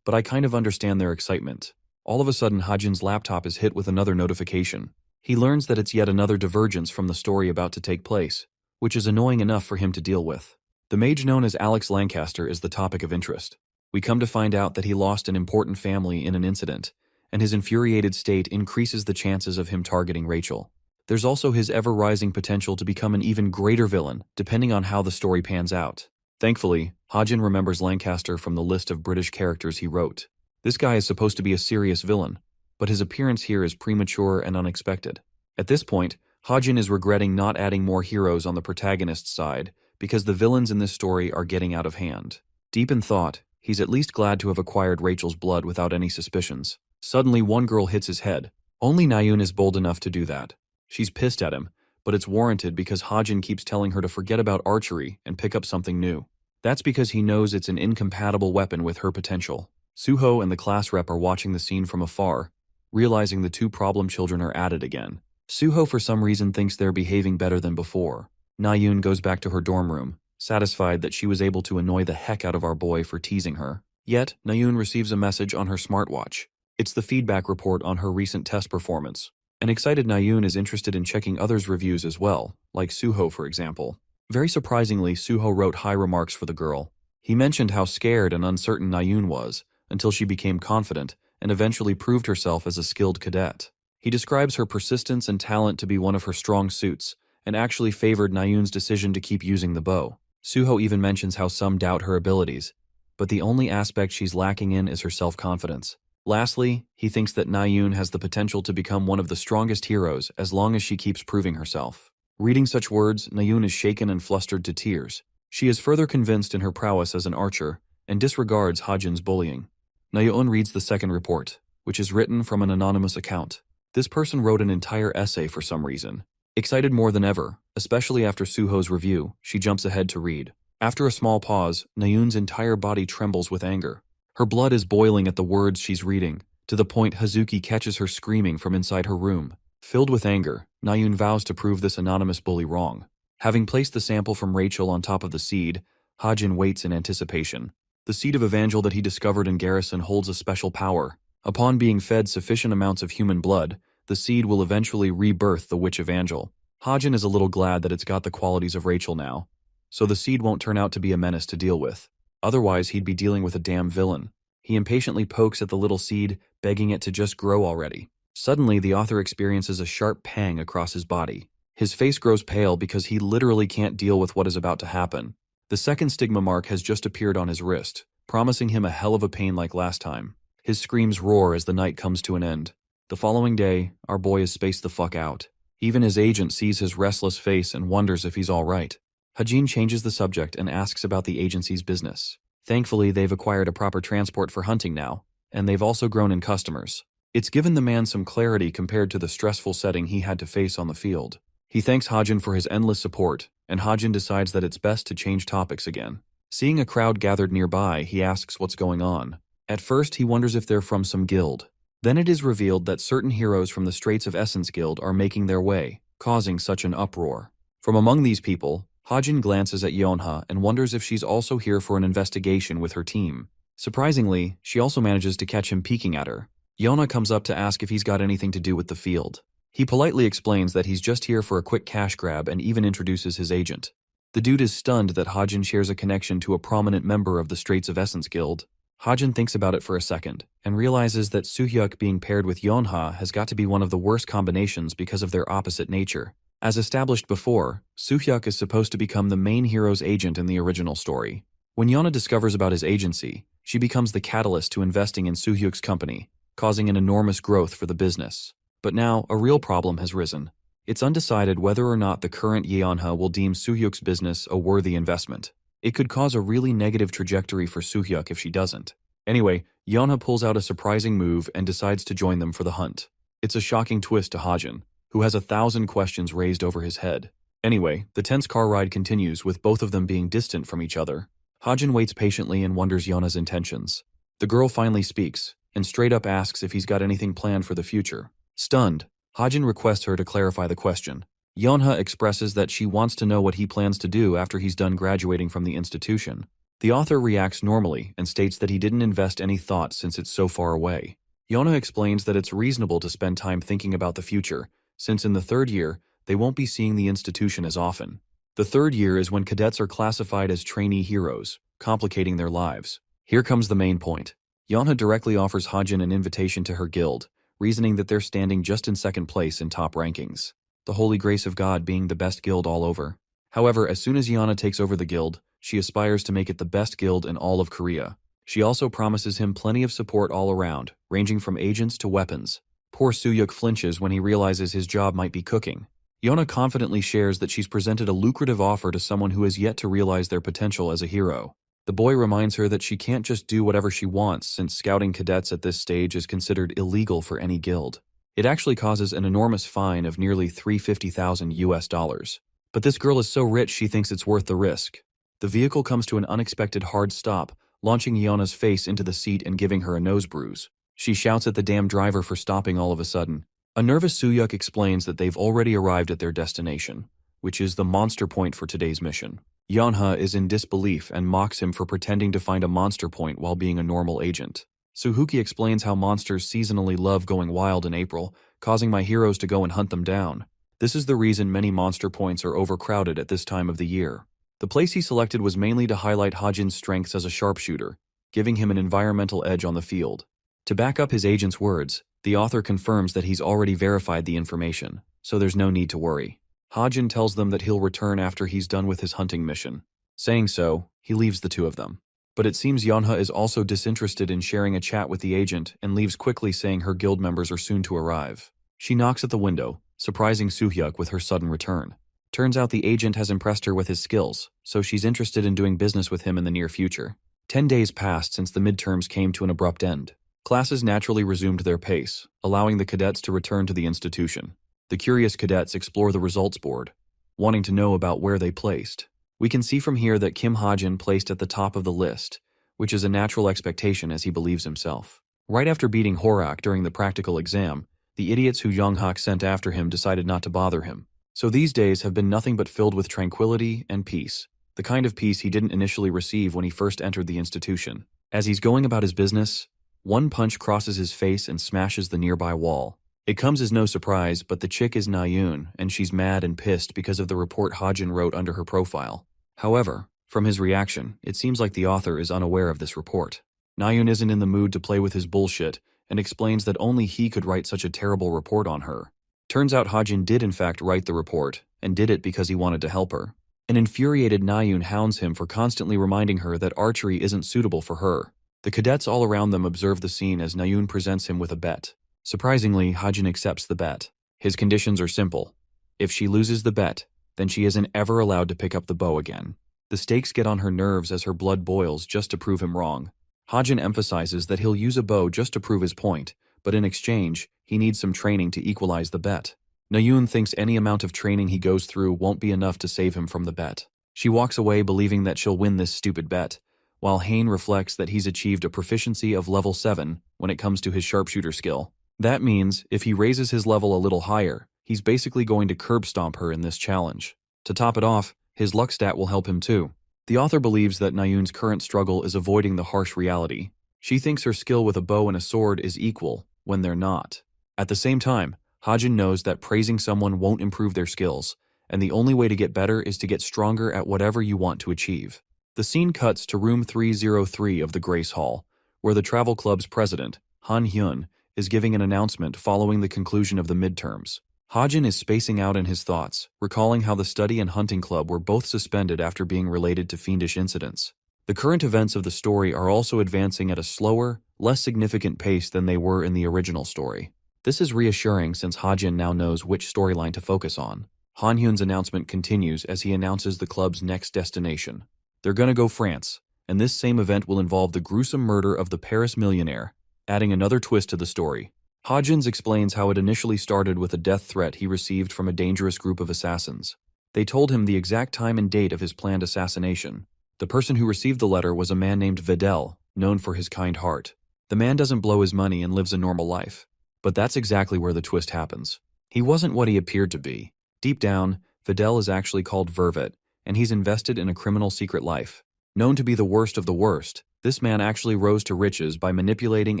But I kind of understand their excitement. All of a sudden, Hajin's laptop is hit with another notification. He learns that it's yet another divergence from the story about to take place, which is annoying enough for him to deal with. The mage known as Alex Lancaster is the topic of interest. We come to find out that he lost an important family in an incident, and his infuriated state increases the chances of him targeting Rachel. There's also his ever-rising potential to become an even greater villain, depending on how the story pans out. Thankfully, Hajin remembers Lancaster from the list of British characters he wrote. This guy is supposed to be a serious villain, but his appearance here is premature and unexpected. At this point, Hajin is regretting not adding more heroes on the protagonist's side, because the villains in this story are getting out of hand. Deep in thought, he's at least glad to have acquired Rachel's blood without any suspicions. Suddenly, one girl hits his head. Only Nayun is bold enough to do that. She's pissed at him, but it's warranted because Hajin keeps telling her to forget about archery and pick up something new. That's because he knows it's an incompatible weapon with her potential. Suho and the class rep are watching the scene from afar, realizing the 2 problem children are at it again. Suho for some reason thinks they're behaving better than before. Nayun goes back to her dorm room, satisfied that she was able to annoy the heck out of our boy for teasing her. Yet, Nayun receives a message on her smartwatch. It's the feedback report on her recent test performance. An excited Nayun is interested in checking others' reviews as well, like Suho for example. Very surprisingly, Suho wrote high remarks for the girl. He mentioned how scared and uncertain Nayun was, until she became confident and eventually proved herself as a skilled cadet. He describes her persistence and talent to be one of her strong suits, and actually favored Nayun's decision to keep using the bow. Suho even mentions how some doubt her abilities, but the only aspect she's lacking in is her self-confidence. Lastly, he thinks that Nayun has the potential to become one of the strongest heroes as long as she keeps proving herself. Reading such words, Nayun is shaken and flustered to tears. She is further convinced in her prowess as an archer and disregards Hajin's bullying. Nayun reads the second report, which is written from an anonymous account. This person wrote an entire essay for some reason. Excited more than ever, especially after Suho's review, she jumps ahead to read. After a small pause, Nayun's entire body trembles with anger. Her blood is boiling at the words she's reading, to the point Hazuki catches her screaming from inside her room. Filled with anger, Nayun vows to prove this anonymous bully wrong. Having placed the sample from Rachel on top of the seed, Hajin waits in anticipation. The seed of Evangel that he discovered in Garrison holds a special power. Upon being fed sufficient amounts of human blood, the seed will eventually rebirth the witch Evangel. Hajin is a little glad that it's got the qualities of Rachel now, so the seed won't turn out to be a menace to deal with. Otherwise, he'd be dealing with a damn villain. He impatiently pokes at the little seed, begging it to just grow already. Suddenly, the author experiences a sharp pang across his body. His face grows pale because he literally can't deal with what is about to happen. The second stigma mark has just appeared on his wrist, promising him a hell of a pain like last time. His screams roar as the night comes to an end. The following day, our boy is spaced the fuck out. Even his agent sees his restless face and wonders if he's all right. Hajin changes the subject and asks about the agency's business. Thankfully, they've acquired a proper transport for hunting now, and they've also grown in customers. It's given the man some clarity compared to the stressful setting he had to face on the field. He thanks Hajin for his endless support, and Hajin decides that it's best to change topics again. Seeing a crowd gathered nearby, he asks what's going on. At first, he wonders if they're from some guild. Then it is revealed that certain heroes from the Straits of Essence Guild are making their way, causing such an uproar. From among these people, Hajin glances at Yonha and wonders if she's also here for an investigation with her team. Surprisingly, she also manages to catch him peeking at her. Yonha comes up to ask if he's got anything to do with the field. He politely explains that he's just here for a quick cash grab and even introduces his agent. The dude is stunned that Hajin shares a connection to a prominent member of the Straits of Essence Guild. Hajin thinks about it for a second and realizes that Suhyuk being paired with Yonha has got to be one of the worst combinations because of their opposite nature. As established before, Suhyuk is supposed to become the main hero's agent in the original story. When Yonha discovers about his agency, she becomes the catalyst to investing in Suhyuk's company, causing an enormous growth for the business. But now, a real problem has risen. It's undecided whether or not the current Yonha will deem Suhyuk's business a worthy investment. It could cause a really negative trajectory for Suhyuk if she doesn't. Anyway, Yonha pulls out a surprising move and decides to join them for the hunt. It's a shocking twist to Hajin, who has 1,000 questions raised over his head. Anyway, the tense car ride continues with both of them being distant from each other. Hajin waits patiently and wonders Yonha's intentions. The girl finally speaks, and straight up asks if he's got anything planned for the future. Stunned, Hajin requests her to clarify the question. Yonha expresses that she wants to know what he plans to do after he's done graduating from the institution. The author reacts normally and states that he didn't invest any thought since it's so far away. Yonha explains that it's reasonable to spend time thinking about the future, since in the third year, they won't be seeing the institution as often. The third year is when cadets are classified as trainee heroes, complicating their lives. Here comes the main point. Yonha directly offers Hajin an invitation to her guild, reasoning that they're standing just in second place in top rankings. The Holy Grace of God being the best guild all over. However, as soon as Yonha takes over the guild, she aspires to make it the best guild in all of Korea. She also promises him plenty of support all around, ranging from agents to weapons. Poor Suhyuk flinches when he realizes his job might be cooking. Yonha confidently shares that she's presented a lucrative offer to someone who has yet to realize their potential as a hero. The boy reminds her that she can't just do whatever she wants since scouting cadets at this stage is considered illegal for any guild. It actually causes an enormous fine of nearly $350,000. But this girl is so rich she thinks it's worth the risk. The vehicle comes to an unexpected hard stop, launching Yonha's face into the seat and giving her a nose bruise. She shouts at the damn driver for stopping all of a sudden. A nervous Suhyuk explains that they've already arrived at their destination, which is the monster point for today's mission. Yonha is in disbelief and mocks him for pretending to find a monster point while being a normal agent. Suhuki explains how monsters seasonally love going wild in April, causing my heroes to go and hunt them down. This is the reason many monster points are overcrowded at this time of the year. The place he selected was mainly to highlight Hajin's strengths as a sharpshooter, giving him an environmental edge on the field. To back up his agent's words, the author confirms that he's already verified the information, so there's no need to worry. Hajin tells them that he'll return after he's done with his hunting mission. Saying so, he leaves the two of them. But it seems Yonha is also disinterested in sharing a chat with the agent and leaves quickly saying her guild members are soon to arrive. She knocks at the window, surprising Suhyuk with her sudden return. Turns out the agent has impressed her with his skills, so she's interested in doing business with him in the near future. 10 days passed since the midterms came to an abrupt end. Classes naturally resumed their pace, allowing the cadets to return to the institution. The curious cadets explore the results board, wanting to know about where they placed. We can see from here that Kim Hajin placed at the top of the list, which is a natural expectation as he believes himself. Right after beating Horak during the practical exam, the idiots who Yonghak sent after him decided not to bother him. So these days have been nothing but filled with tranquility and peace, the kind of peace he didn't initially receive when he first entered the institution. As he's going about his business, one punch crosses his face and smashes the nearby wall. It comes as no surprise, but the chick is Nayun, and she's mad and pissed because of the report Hajin wrote under her profile. However, from his reaction, it seems like the author is unaware of this report. Nayun isn't in the mood to play with his bullshit and explains that only he could write such a terrible report on her. Turns out Hajin did in fact write the report, and did it because he wanted to help her. An infuriated Nayun hounds him for constantly reminding her that archery isn't suitable for her. The cadets all around them observe the scene as Nayun presents him with a bet. Surprisingly, Hajin accepts the bet. His conditions are simple. If she loses the bet, then she isn't ever allowed to pick up the bow again. The stakes get on her nerves as her blood boils just to prove him wrong. Hajin emphasizes that he'll use a bow just to prove his point, but in exchange, he needs some training to equalize the bet. Nayoon thinks any amount of training he goes through won't be enough to save him from the bet. She walks away believing that she'll win this stupid bet, while Hain reflects that he's achieved a proficiency of level 7 when it comes to his sharpshooter skill. That means, if he raises his level a little higher, he's basically going to curb stomp her in this challenge. To top it off, his luck stat will help him too. The author believes that Nayoon's current struggle is avoiding the harsh reality. She thinks her skill with a bow and a sword is equal, when they're not. At the same time, Hajin knows that praising someone won't improve their skills, and the only way to get better is to get stronger at whatever you want to achieve. The scene cuts to room 303 of the Grace Hall, where the travel club's president, Han Hyun, is giving an announcement following the conclusion of the midterms. Hajin is spacing out in his thoughts, recalling how the study and hunting club were both suspended after being related to fiendish incidents. The current events of the story are also advancing at a slower, less significant pace than they were in the original story. This is reassuring since Hajin now knows which storyline to focus on. Han Hyun's announcement continues as he announces the club's next destination. They're gonna go France, and this same event will involve the gruesome murder of the Paris millionaire, adding another twist to the story. Hajin explains how it initially started with a death threat he received from a dangerous group of assassins. They told him the exact time and date of his planned assassination. The person who received the letter was a man named Videl, known for his kind heart. The man doesn't blow his money and lives a normal life. But that's exactly where the twist happens. He wasn't what he appeared to be. Deep down, Videl is actually called Vervet, and he's invested in a criminal secret life. Known to be the worst of the worst, this man actually rose to riches by manipulating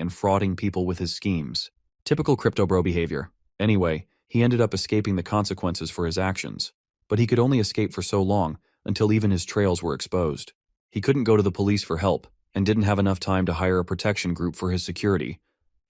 and frauding people with his schemes. Typical crypto bro behavior. Anyway, he ended up escaping the consequences for his actions. But he could only escape for so long, until even his trails were exposed. He couldn't go to the police for help, and didn't have enough time to hire a protection group for his security.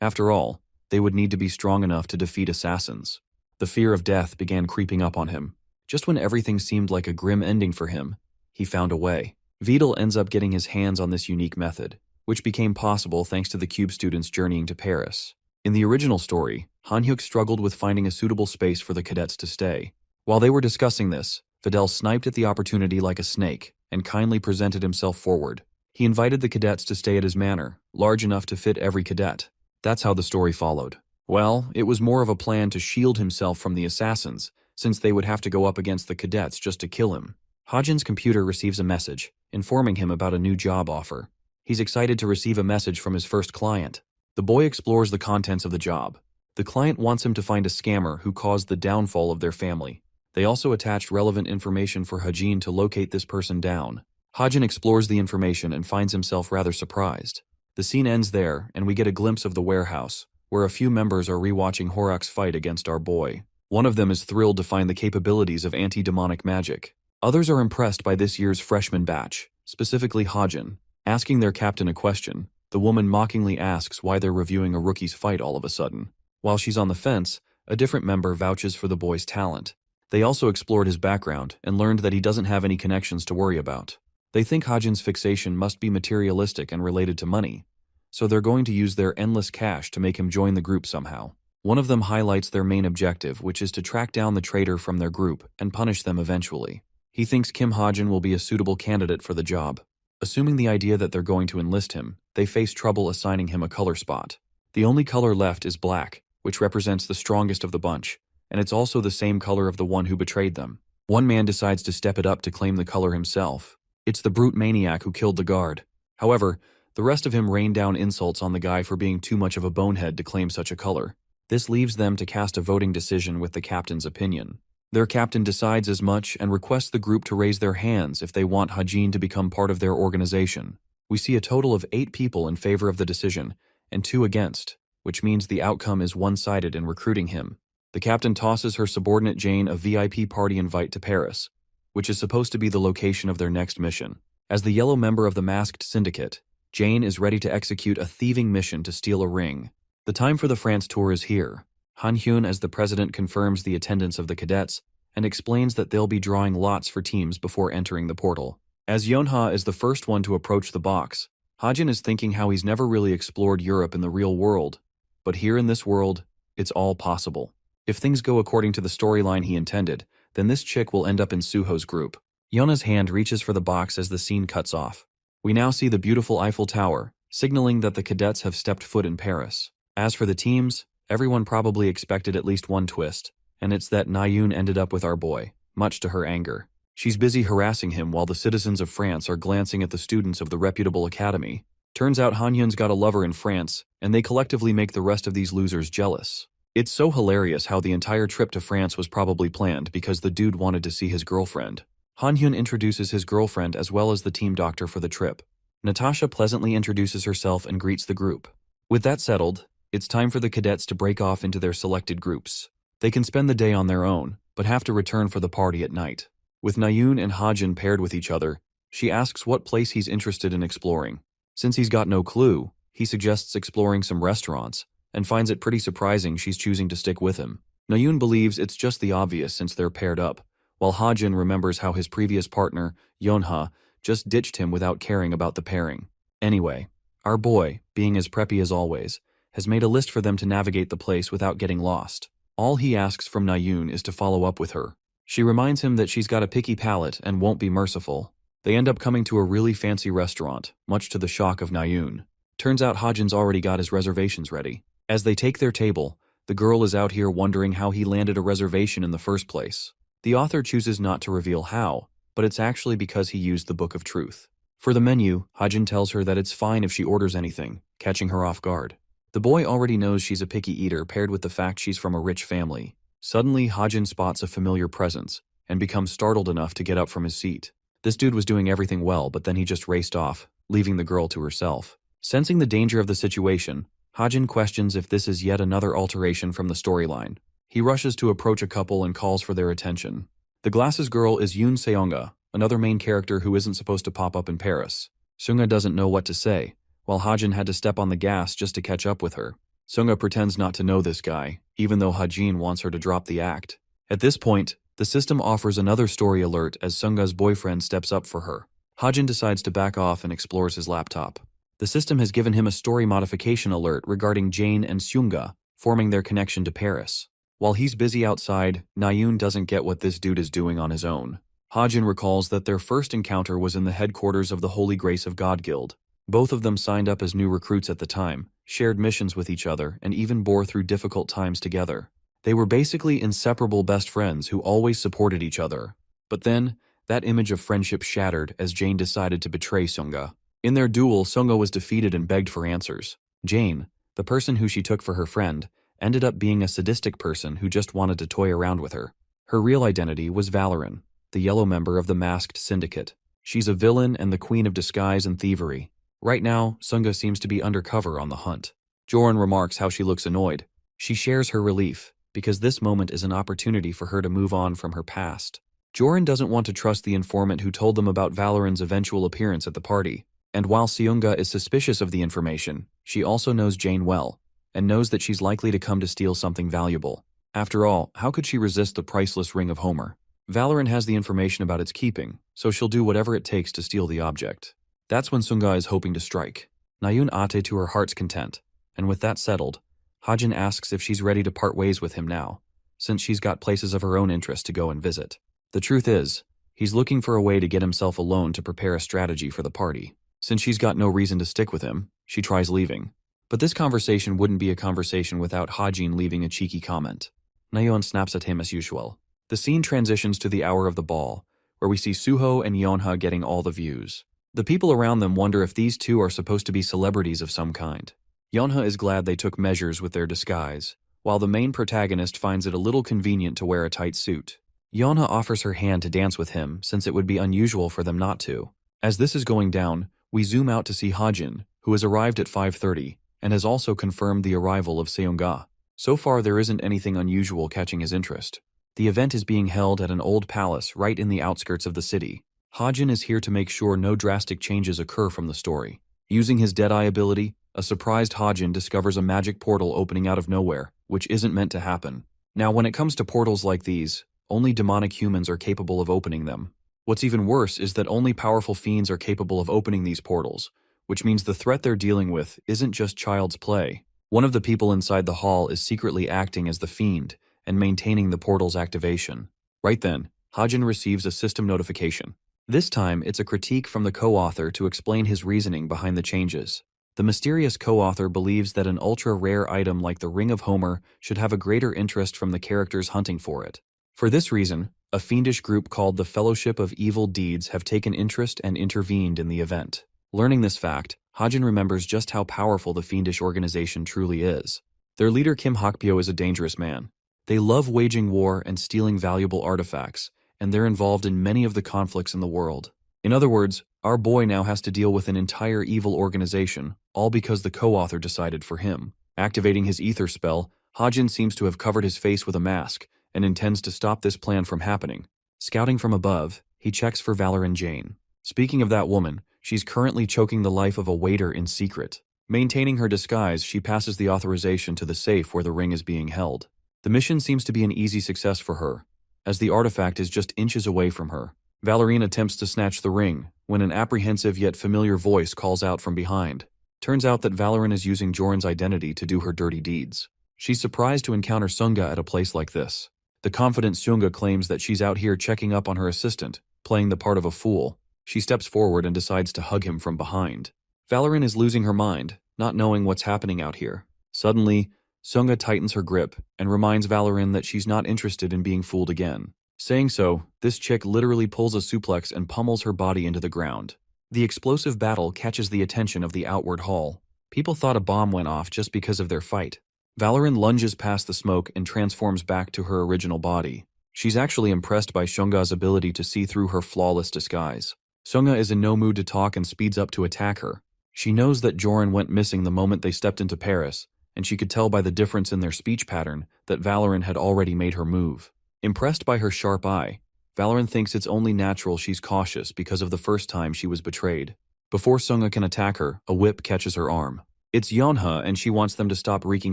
After all, they would need to be strong enough to defeat assassins. The fear of death began creeping up on him. Just when everything seemed like a grim ending for him, he found a way. Vidal ends up getting his hands on this unique method, which became possible thanks to the Cube students journeying to Paris. In the original story, Han-hyuk struggled with finding a suitable space for the cadets to stay. While they were discussing this, Vidal sniped at the opportunity like a snake and kindly presented himself forward. He invited the cadets to stay at his manor, large enough to fit every cadet. That's how the story followed. Well, it was more of a plan to shield himself from the assassins, since they would have to go up against the cadets just to kill him. Hajin's computer receives a message, informing him about a new job offer. He's excited to receive a message from his first client. The boy explores the contents of the job. The client wants him to find a scammer who caused the downfall of their family. They also attached relevant information for Hajin to locate this person down. Hajin explores the information and finds himself rather surprised. The scene ends there, and we get a glimpse of the warehouse, where a few members are rewatching Horak's fight against our boy. One of them is thrilled to find the capabilities of anti-demonic magic. Others are impressed by this year's freshman batch, specifically Hajin. Asking their captain a question, the woman mockingly asks why they're reviewing a rookie's fight all of a sudden. While she's on the fence, a different member vouches for the boy's talent. They also explored his background and learned that he doesn't have any connections to worry about. They think Hajin's fixation must be materialistic and related to money, so they're going to use their endless cash to make him join the group somehow. One of them highlights their main objective, which is to track down the traitor from their group and punish them eventually. He thinks Kim Hajin will be a suitable candidate for the job. Assuming the idea that they're going to enlist him, they face trouble assigning him a color spot. The only color left is black, which represents the strongest of the bunch, and it's also the same color of the one who betrayed them. One man decides to step it up to claim the color himself. It's the brute maniac who killed the guard. However, the rest of him rain down insults on the guy for being too much of a bonehead to claim such a color. This leaves them to cast a voting decision with the captain's opinion. Their captain decides as much and requests the group to raise their hands if they want Hajin to become part of their organization. We see a total of 8 people in favor of the decision and 2 against, which means the outcome is one-sided in recruiting him. The captain tosses her subordinate Jane a VIP party invite to Paris, which is supposed to be the location of their next mission. As the yellow member of the masked syndicate, Jane is ready to execute a thieving mission to steal a ring. The time for the France tour is here. Han Hyun as the president confirms the attendance of the cadets and explains that they'll be drawing lots for teams before entering the portal. As Yonha is the first one to approach the box, Hajin is thinking how he's never really explored Europe in the real world, but here in this world, it's all possible. If things go according to the storyline he intended, then this chick will end up in Suho's group. Yona's hand reaches for the box as the scene cuts off. We now see the beautiful Eiffel Tower, signaling that the cadets have stepped foot in Paris. As for the teams, everyone probably expected at least one twist, and it's that Nayoon ended up with our boy, much to her anger. She's busy harassing him while the citizens of France are glancing at the students of the reputable academy. Turns out Hanhyun's got a lover in France, and they collectively make the rest of these losers jealous. It's so hilarious how the entire trip to France was probably planned because the dude wanted to see his girlfriend. Hanhyun introduces his girlfriend as well as the team doctor for the trip. Natasha pleasantly introduces herself and greets the group. With that settled, it's time for the cadets to break off into their selected groups. They can spend the day on their own, but have to return for the party at night. With Nayoon and Hajin paired with each other, she asks what place he's interested in exploring. Since he's got no clue, he suggests exploring some restaurants, and finds it pretty surprising she's choosing to stick with him. Nayoon believes it's just the obvious since they're paired up, while Hajin remembers how his previous partner, Yonha, just ditched him without caring about the pairing. Anyway, our boy, being as preppy as always, has made a list for them to navigate the place without getting lost. All he asks from Nayoon is to follow up with her. She reminds him that she's got a picky palate and won't be merciful. They end up coming to a really fancy restaurant, much to the shock of Nayoon. Turns out Hajin's already got his reservations ready. As they take their table, the girl is out here wondering how he landed a reservation in the first place. The author chooses not to reveal how, but it's actually because he used the Book of Truth. For the menu, Hajin tells her that it's fine if she orders anything, catching her off guard. The boy already knows she's a picky eater paired with the fact she's from a rich family. Suddenly, Hajin spots a familiar presence and becomes startled enough to get up from his seat. This dude was doing everything well, but then he just raced off, leaving the girl to herself. Sensing the danger of the situation, Hajin questions if this is yet another alteration from the storyline. He rushes to approach a couple and calls for their attention. The glasses girl is Yoon Seonga, another main character who isn't supposed to pop up in Paris. Sunga doesn't know what to say, while Hajin had to step on the gas just to catch up with her. Sunga pretends not to know this guy, even though Hajin wants her to drop the act. At this point, the system offers another story alert as Sunga's boyfriend steps up for her. Hajin decides to back off and explores his laptop. The system has given him a story modification alert regarding Jane and Sunga, forming their connection to Paris. While he's busy outside, Nayoon doesn't get what this dude is doing on his own. Hajin recalls that their first encounter was in the headquarters of the Holy Grace of God Guild. Both of them signed up as new recruits at the time, shared missions with each other, and even bore through difficult times together. They were basically inseparable best friends who always supported each other. But then, that image of friendship shattered as Jane decided to betray Sunga. In their duel, Sunga was defeated and begged for answers. Jane, the person who she took for her friend, ended up being a sadistic person who just wanted to toy around with her. Her real identity was Valoran, the yellow member of the masked syndicate. She's a villain and the queen of disguise and thievery. Right now, Sunga seems to be undercover on the hunt. Joran remarks how she looks annoyed. She shares her relief, because this moment is an opportunity for her to move on from her past. Joran doesn't want to trust the informant who told them about Valoran's eventual appearance at the party. And while Seunga is suspicious of the information, she also knows Jane well, and knows that she's likely to come to steal something valuable. After all, how could she resist the priceless ring of Homer? Valoran has the information about its keeping, so she'll do whatever it takes to steal the object. That's when Sunga is hoping to strike. Nayoon ate to her heart's content, and with that settled, Hajin asks if she's ready to part ways with him now, since she's got places of her own interest to go and visit. The truth is, he's looking for a way to get himself alone to prepare a strategy for the party. Since she's got no reason to stick with him, she tries leaving. But this conversation wouldn't be a conversation without Hajin leaving a cheeky comment. Nayeon snaps at him as usual. The scene transitions to the hour of the ball, where we see Suho and Yeonha getting all the views. The people around them wonder if these two are supposed to be celebrities of some kind. Yeonha is glad they took measures with their disguise, while the main protagonist finds it a little convenient to wear a tight suit. Yeonha offers her hand to dance with him since it would be unusual for them not to. As this is going down, we zoom out to see Hajin, who has arrived at 5:30, and has also confirmed the arrival of Seunga. So far there isn't anything unusual catching his interest. The event is being held at an old palace right in the outskirts of the city. Hajin is here to make sure no drastic changes occur from the story. Using his Deadeye ability, a surprised Hajin discovers a magic portal opening out of nowhere, which isn't meant to happen. Now when it comes to portals like these, only demonic humans are capable of opening them. What's even worse is that only powerful fiends are capable of opening these portals, which means the threat they're dealing with isn't just child's play. One of the people inside the hall is secretly acting as the fiend and maintaining the portal's activation. Right then, Hajin receives a system notification. This time, it's a critique from the co-author to explain his reasoning behind the changes. The mysterious co-author believes that an ultra-rare item like the Ring of Homer should have a greater interest from the characters hunting for it. For this reason, a fiendish group called the Fellowship of Evil Deeds have taken interest and intervened in the event. Learning this fact, Hajin remembers just how powerful the fiendish organization truly is. Their leader Kim Hakpyo is a dangerous man. They love waging war and stealing valuable artifacts, and they're involved in many of the conflicts in the world. In other words, our boy now has to deal with an entire evil organization, all because the co-author decided for him. Activating his ether spell, Hajin seems to have covered his face with a mask and intends to stop this plan from happening. Scouting from above, he checks for Valoran Jane. Speaking of that woman, she's currently choking the life of a waiter in secret. Maintaining her disguise, she passes the authorization to the safe where the ring is being held. The mission seems to be an easy success for her, as the artifact is just inches away from her. Valorine attempts to snatch the ring, when an apprehensive yet familiar voice calls out from behind. Turns out that Valorine is using Joran's identity to do her dirty deeds. She's surprised to encounter Sunga at a place like this. The confident Sunga claims that she's out here checking up on her assistant, playing the part of a fool. She steps forward and decides to hug him from behind. Valorine is losing her mind, not knowing what's happening out here. Suddenly, Sunga tightens her grip and reminds Valorine that she's not interested in being fooled again. Saying so, this chick literally pulls a suplex and pummels her body into the ground. The explosive battle catches the attention of the outward hall. People thought a bomb went off just because of their fight. Valorine lunges past the smoke and transforms back to her original body. She's actually impressed by Shunga's ability to see through her flawless disguise. Sunga is in no mood to talk and speeds up to attack her. She knows that Joran went missing the moment they stepped into Paris, and she could tell by the difference in their speech pattern that Valorine had already made her move. Impressed by her sharp eye, Valorine thinks it's only natural she's cautious because of the first time she was betrayed. Before Sunga can attack her, a whip catches her arm. It's Yeonha, and she wants them to stop wreaking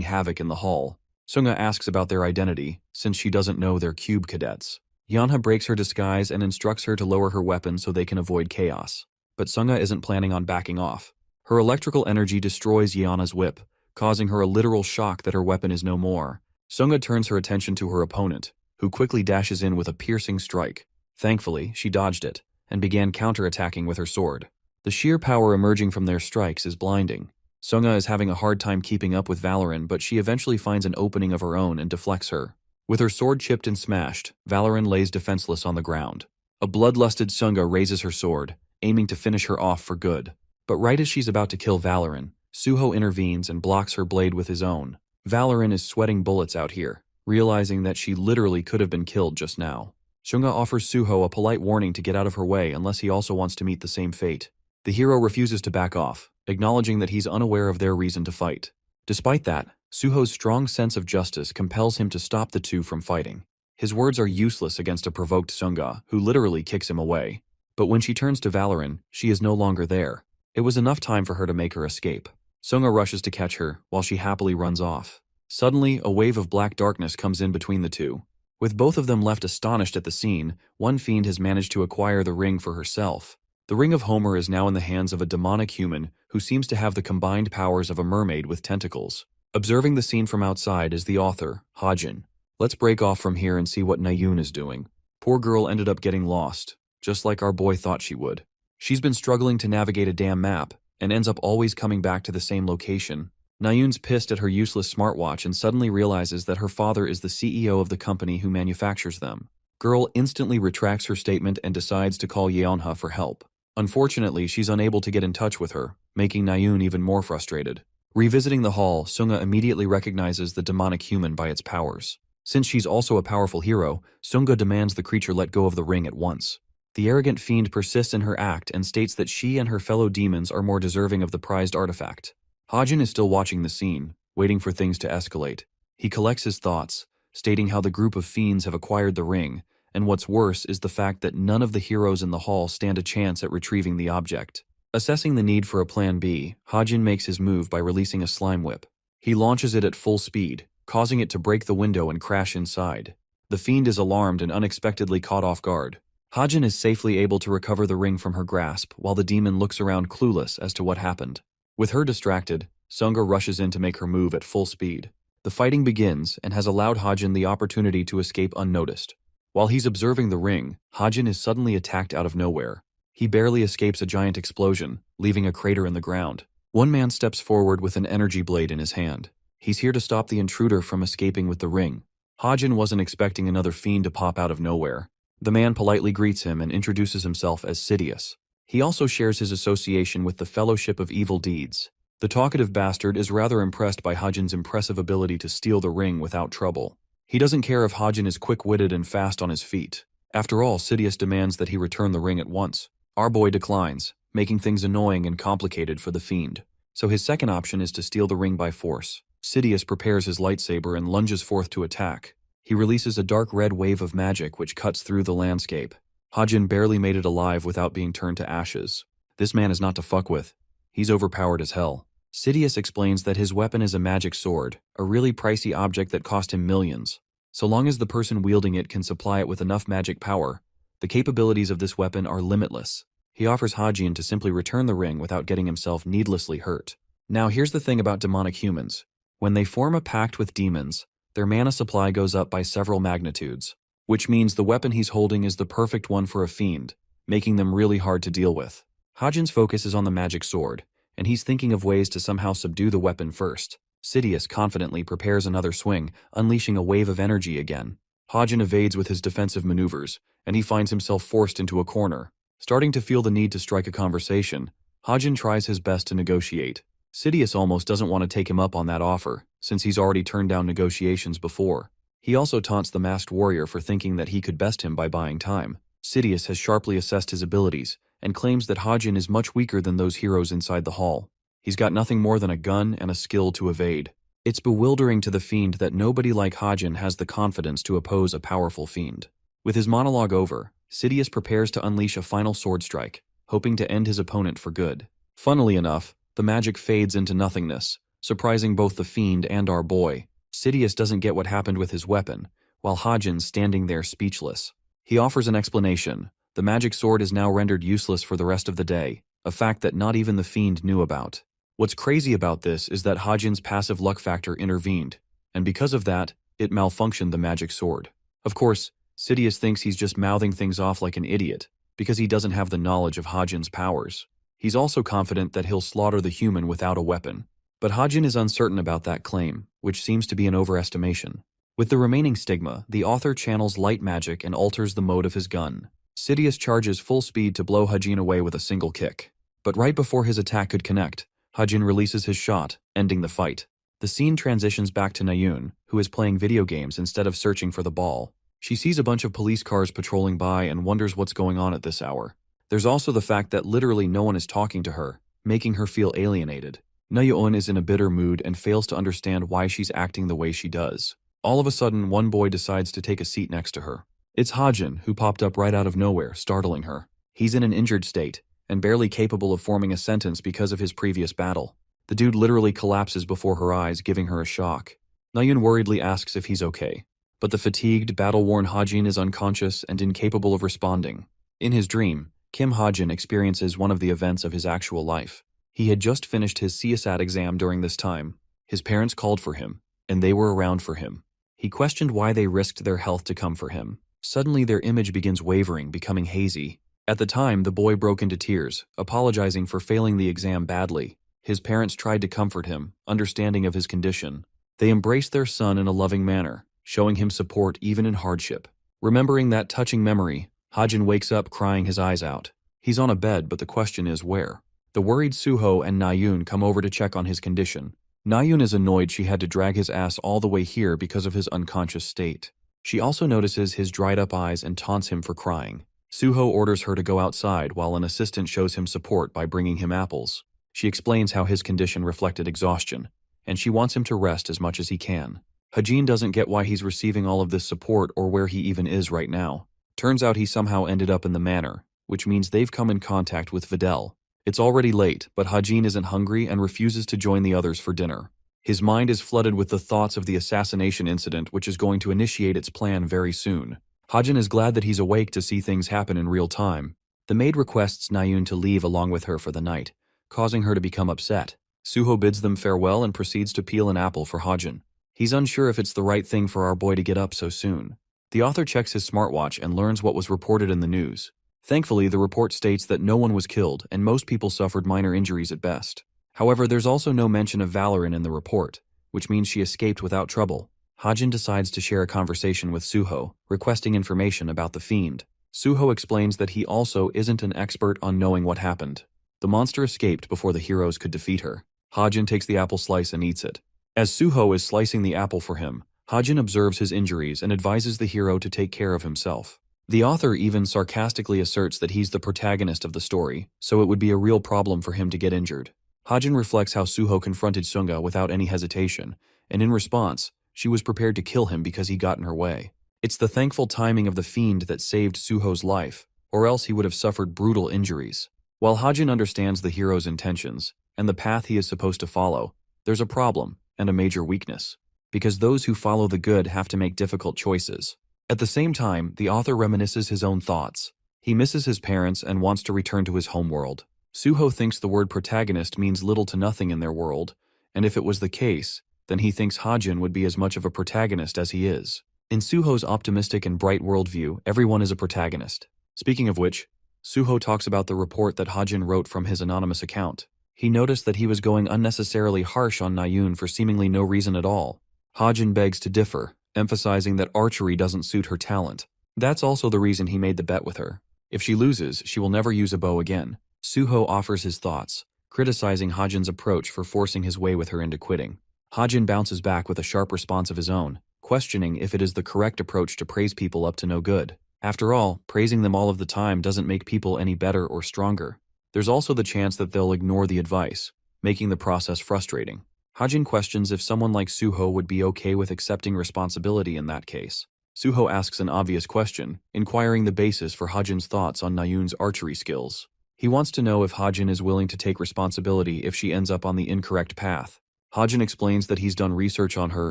havoc in the hall. Sunga asks about their identity, since she doesn't know they're cube cadets. Yeonha breaks her disguise and instructs her to lower her weapon so they can avoid chaos. But Sunga isn't planning on backing off. Her electrical energy destroys Yeonha's whip, causing her a literal shock that her weapon is no more. Sunga turns her attention to her opponent, who quickly dashes in with a piercing strike. Thankfully, she dodged it, and began counterattacking with her sword. The sheer power emerging from their strikes is blinding. Sunga is having a hard time keeping up with Valorine, but she eventually finds an opening of her own and deflects her. With her sword chipped and smashed, Valorine lays defenseless on the ground. A bloodlusted Sunga raises her sword, aiming to finish her off for good. But right as she's about to kill Valorine, Suho intervenes and blocks her blade with his own. Valorine is sweating bullets out here, realizing that she literally could have been killed just now. Shunga offers Suho a polite warning to get out of her way unless he also wants to meet the same fate. The hero refuses to back off, acknowledging that he's unaware of their reason to fight. Despite that, Suho's strong sense of justice compels him to stop the two from fighting. His words are useless against a provoked Sunga, who literally kicks him away. But when she turns to Valorine, she is no longer there. It was enough time for her to make her escape. Sunga rushes to catch her, while she happily runs off. Suddenly, a wave of black darkness comes in between the two. With both of them left astonished at the scene, one fiend has managed to acquire the ring for herself. The Ring of Homer is now in the hands of a demonic human who seems to have the combined powers of a mermaid with tentacles. Observing the scene from outside is the author, Hajin. Let's break off from here and see what Nayun is doing. Poor girl ended up getting lost, just like our boy thought she would. She's been struggling to navigate a damn map, and ends up always coming back to the same location. Nayun's pissed at her useless smartwatch and suddenly realizes that her father is the CEO of the company who manufactures them. Girl instantly retracts her statement and decides to call Yeonha for help. Unfortunately, she's unable to get in touch with her, making Nayun even more frustrated. Revisiting the hall, Sunga immediately recognizes the demonic human by its powers. Since she's also a powerful hero, Sunga demands the creature let go of the ring at once. The arrogant fiend persists in her act and states that she and her fellow demons are more deserving of the prized artifact. Hajin is still watching the scene, waiting for things to escalate. He collects his thoughts, stating how the group of fiends have acquired the ring, and what's worse is the fact that none of the heroes in the hall stand a chance at retrieving the object. Assessing the need for a plan B, Hajin makes his move by releasing a slime whip. He launches it at full speed, causing it to break the window and crash inside. The fiend is alarmed and unexpectedly caught off guard. Hajin is safely able to recover the ring from her grasp while the demon looks around clueless as to what happened. With her distracted, Sunga rushes in to make her move at full speed. The fighting begins and has allowed Hajin the opportunity to escape unnoticed. While he's observing the ring, Hajin is suddenly attacked out of nowhere. He barely escapes a giant explosion, leaving a crater in the ground. One man steps forward with an energy blade in his hand. He's here to stop the intruder from escaping with the ring. Hajin wasn't expecting another fiend to pop out of nowhere. The man politely greets him and introduces himself as Sidious. He also shares his association with the Fellowship of Evil Deeds. The talkative bastard is rather impressed by Hajin's impressive ability to steal the ring without trouble. He doesn't care if Hajin is quick-witted and fast on his feet. After all, Sidious demands that he return the ring at once. Our boy declines, making things annoying and complicated for the fiend. So his second option is to steal the ring by force. Sidious prepares his lightsaber and lunges forth to attack. He releases a dark red wave of magic which cuts through the landscape. Hajin barely made it alive without being turned to ashes. This man is not to fuck with. He's overpowered as hell. Sidious explains that his weapon is a magic sword, a really pricey object that cost him millions. So long as the person wielding it can supply it with enough magic power, the capabilities of this weapon are limitless. He offers Hajin to simply return the ring without getting himself needlessly hurt. Now here's the thing about demonic humans. When they form a pact with demons, their mana supply goes up by several magnitudes, which means the weapon he's holding is the perfect one for a fiend, making them really hard to deal with. Hajin's focus is on the magic sword, and he's thinking of ways to somehow subdue the weapon first. Sidious confidently prepares another swing, unleashing a wave of energy again. Hajin evades with his defensive maneuvers, and he finds himself forced into a corner. Starting to feel the need to strike a conversation, Hajin tries his best to negotiate. Sidious almost doesn't want to take him up on that offer, since he's already turned down negotiations before. He also taunts the masked warrior for thinking that he could best him by buying time. Sidious has sharply assessed his abilities, and claims that Hajin is much weaker than those heroes inside the hall. He's got nothing more than a gun and a skill to evade. It's bewildering to the fiend that nobody like Hajin has the confidence to oppose a powerful fiend. With his monologue over, Sidious prepares to unleash a final sword strike, hoping to end his opponent for good. Funnily enough, the magic fades into nothingness, surprising both the fiend and our boy. Sidious doesn't get what happened with his weapon, while Hajin's standing there speechless. He offers an explanation. The magic sword is now rendered useless for the rest of the day, a fact that not even the fiend knew about. What's crazy about this is that Hajin's passive luck factor intervened, and because of that, it malfunctioned the magic sword. Of course, Sidious thinks he's just mouthing things off like an idiot, because he doesn't have the knowledge of Hajin's powers. He's also confident that he'll slaughter the human without a weapon. But Hajin is uncertain about that claim, which seems to be an overestimation. With the remaining stigma, the author channels light magic and alters the mode of his gun. Sidious charges full speed to blow Hajin away with a single kick. But right before his attack could connect, Hajin releases his shot, ending the fight. The scene transitions back to Nayun, who is playing video games instead of searching for the ball. She sees a bunch of police cars patrolling by and wonders what's going on at this hour. There's also the fact that literally no one is talking to her, making her feel alienated. Nayun is in a bitter mood and fails to understand why she's acting the way she does. All of a sudden, one boy decides to take a seat next to her. It's Hajin, who popped up right out of nowhere, startling her. He's in an injured state, and barely capable of forming a sentence because of his previous battle. The dude literally collapses before her eyes, giving her a shock. Nayun worriedly asks if he's okay, but the fatigued, battle-worn Hajin is unconscious and incapable of responding. In his dream, Kim Hajin experiences one of the events of his actual life. He had just finished his CSAT exam during this time. His parents called for him, and they were around for him. He questioned why they risked their health to come for him. Suddenly their image begins wavering, becoming hazy. At the time, the boy broke into tears, apologizing for failing the exam badly. His parents tried to comfort him, understanding of his condition. They embraced their son in a loving manner, showing him support even in hardship. Remembering that touching memory, Hajin wakes up crying his eyes out. He's on a bed, but the question is where? The worried Suho and Nayun come over to check on his condition. Nayun is annoyed she had to drag his ass all the way here because of his unconscious state. She also notices his dried-up eyes and taunts him for crying. Suho orders her to go outside while an assistant shows him support by bringing him apples. She explains how his condition reflected exhaustion, and she wants him to rest as much as he can. Hajin doesn't get why he's receiving all of this support or where he even is right now. Turns out he somehow ended up in the manor, which means they've come in contact with Videl. It's already late, but Hajin isn't hungry and refuses to join the others for dinner. His mind is flooded with the thoughts of the assassination incident, which is going to initiate its plan very soon. Hajin is glad that he's awake to see things happen in real time. The maid requests Nayun to leave along with her for the night, causing her to become upset. Suho bids them farewell and proceeds to peel an apple for Hajin. He's unsure if it's the right thing for our boy to get up so soon. The author checks his smartwatch and learns what was reported in the news. Thankfully, the report states that no one was killed and most people suffered minor injuries at best. However, there's also no mention of Valorin in the report, which means she escaped without trouble. Hajin decides to share a conversation with Suho, requesting information about the fiend. Suho explains that he also isn't an expert on knowing what happened. The monster escaped before the heroes could defeat her. Hajin takes the apple slice and eats it. As Suho is slicing the apple for him, Hajin observes his injuries and advises the hero to take care of himself. The author even sarcastically asserts that he's the protagonist of the story, so it would be a real problem for him to get injured. Hajin reflects how Suho confronted Sunga without any hesitation, and in response, she was prepared to kill him because he got in her way. It's the thankful timing of the fiend that saved Suho's life, or else he would have suffered brutal injuries. While Hajin understands the hero's intentions and the path he is supposed to follow, there's a problem and a major weakness, because those who follow the good have to make difficult choices. At the same time, the author reminisces his own thoughts. He misses his parents and wants to return to his homeworld. Suho thinks the word protagonist means little to nothing in their world, and if it was the case, then he thinks Hajin would be as much of a protagonist as he is. In Suho's optimistic and bright worldview, everyone is a protagonist. Speaking of which, Suho talks about the report that Hajin wrote from his anonymous account. He noticed that he was going unnecessarily harsh on Nayun for seemingly no reason at all. Hajin begs to differ, emphasizing that archery doesn't suit her talent. That's also the reason he made the bet with her. If she loses, she will never use a bow again. Suho offers his thoughts, criticizing Hajin's approach for forcing his way with her into quitting. Hajin bounces back with a sharp response of his own, questioning if it is the correct approach to praise people up to no good. After all, praising them all of the time doesn't make people any better or stronger. There's also the chance that they'll ignore the advice, making the process frustrating. Hajin questions if someone like Suho would be okay with accepting responsibility in that case. Suho asks an obvious question, inquiring the basis for Hajin's thoughts on Nayun's archery skills. He wants to know if Hajin is willing to take responsibility if she ends up on the incorrect path. Hajin explains that he's done research on her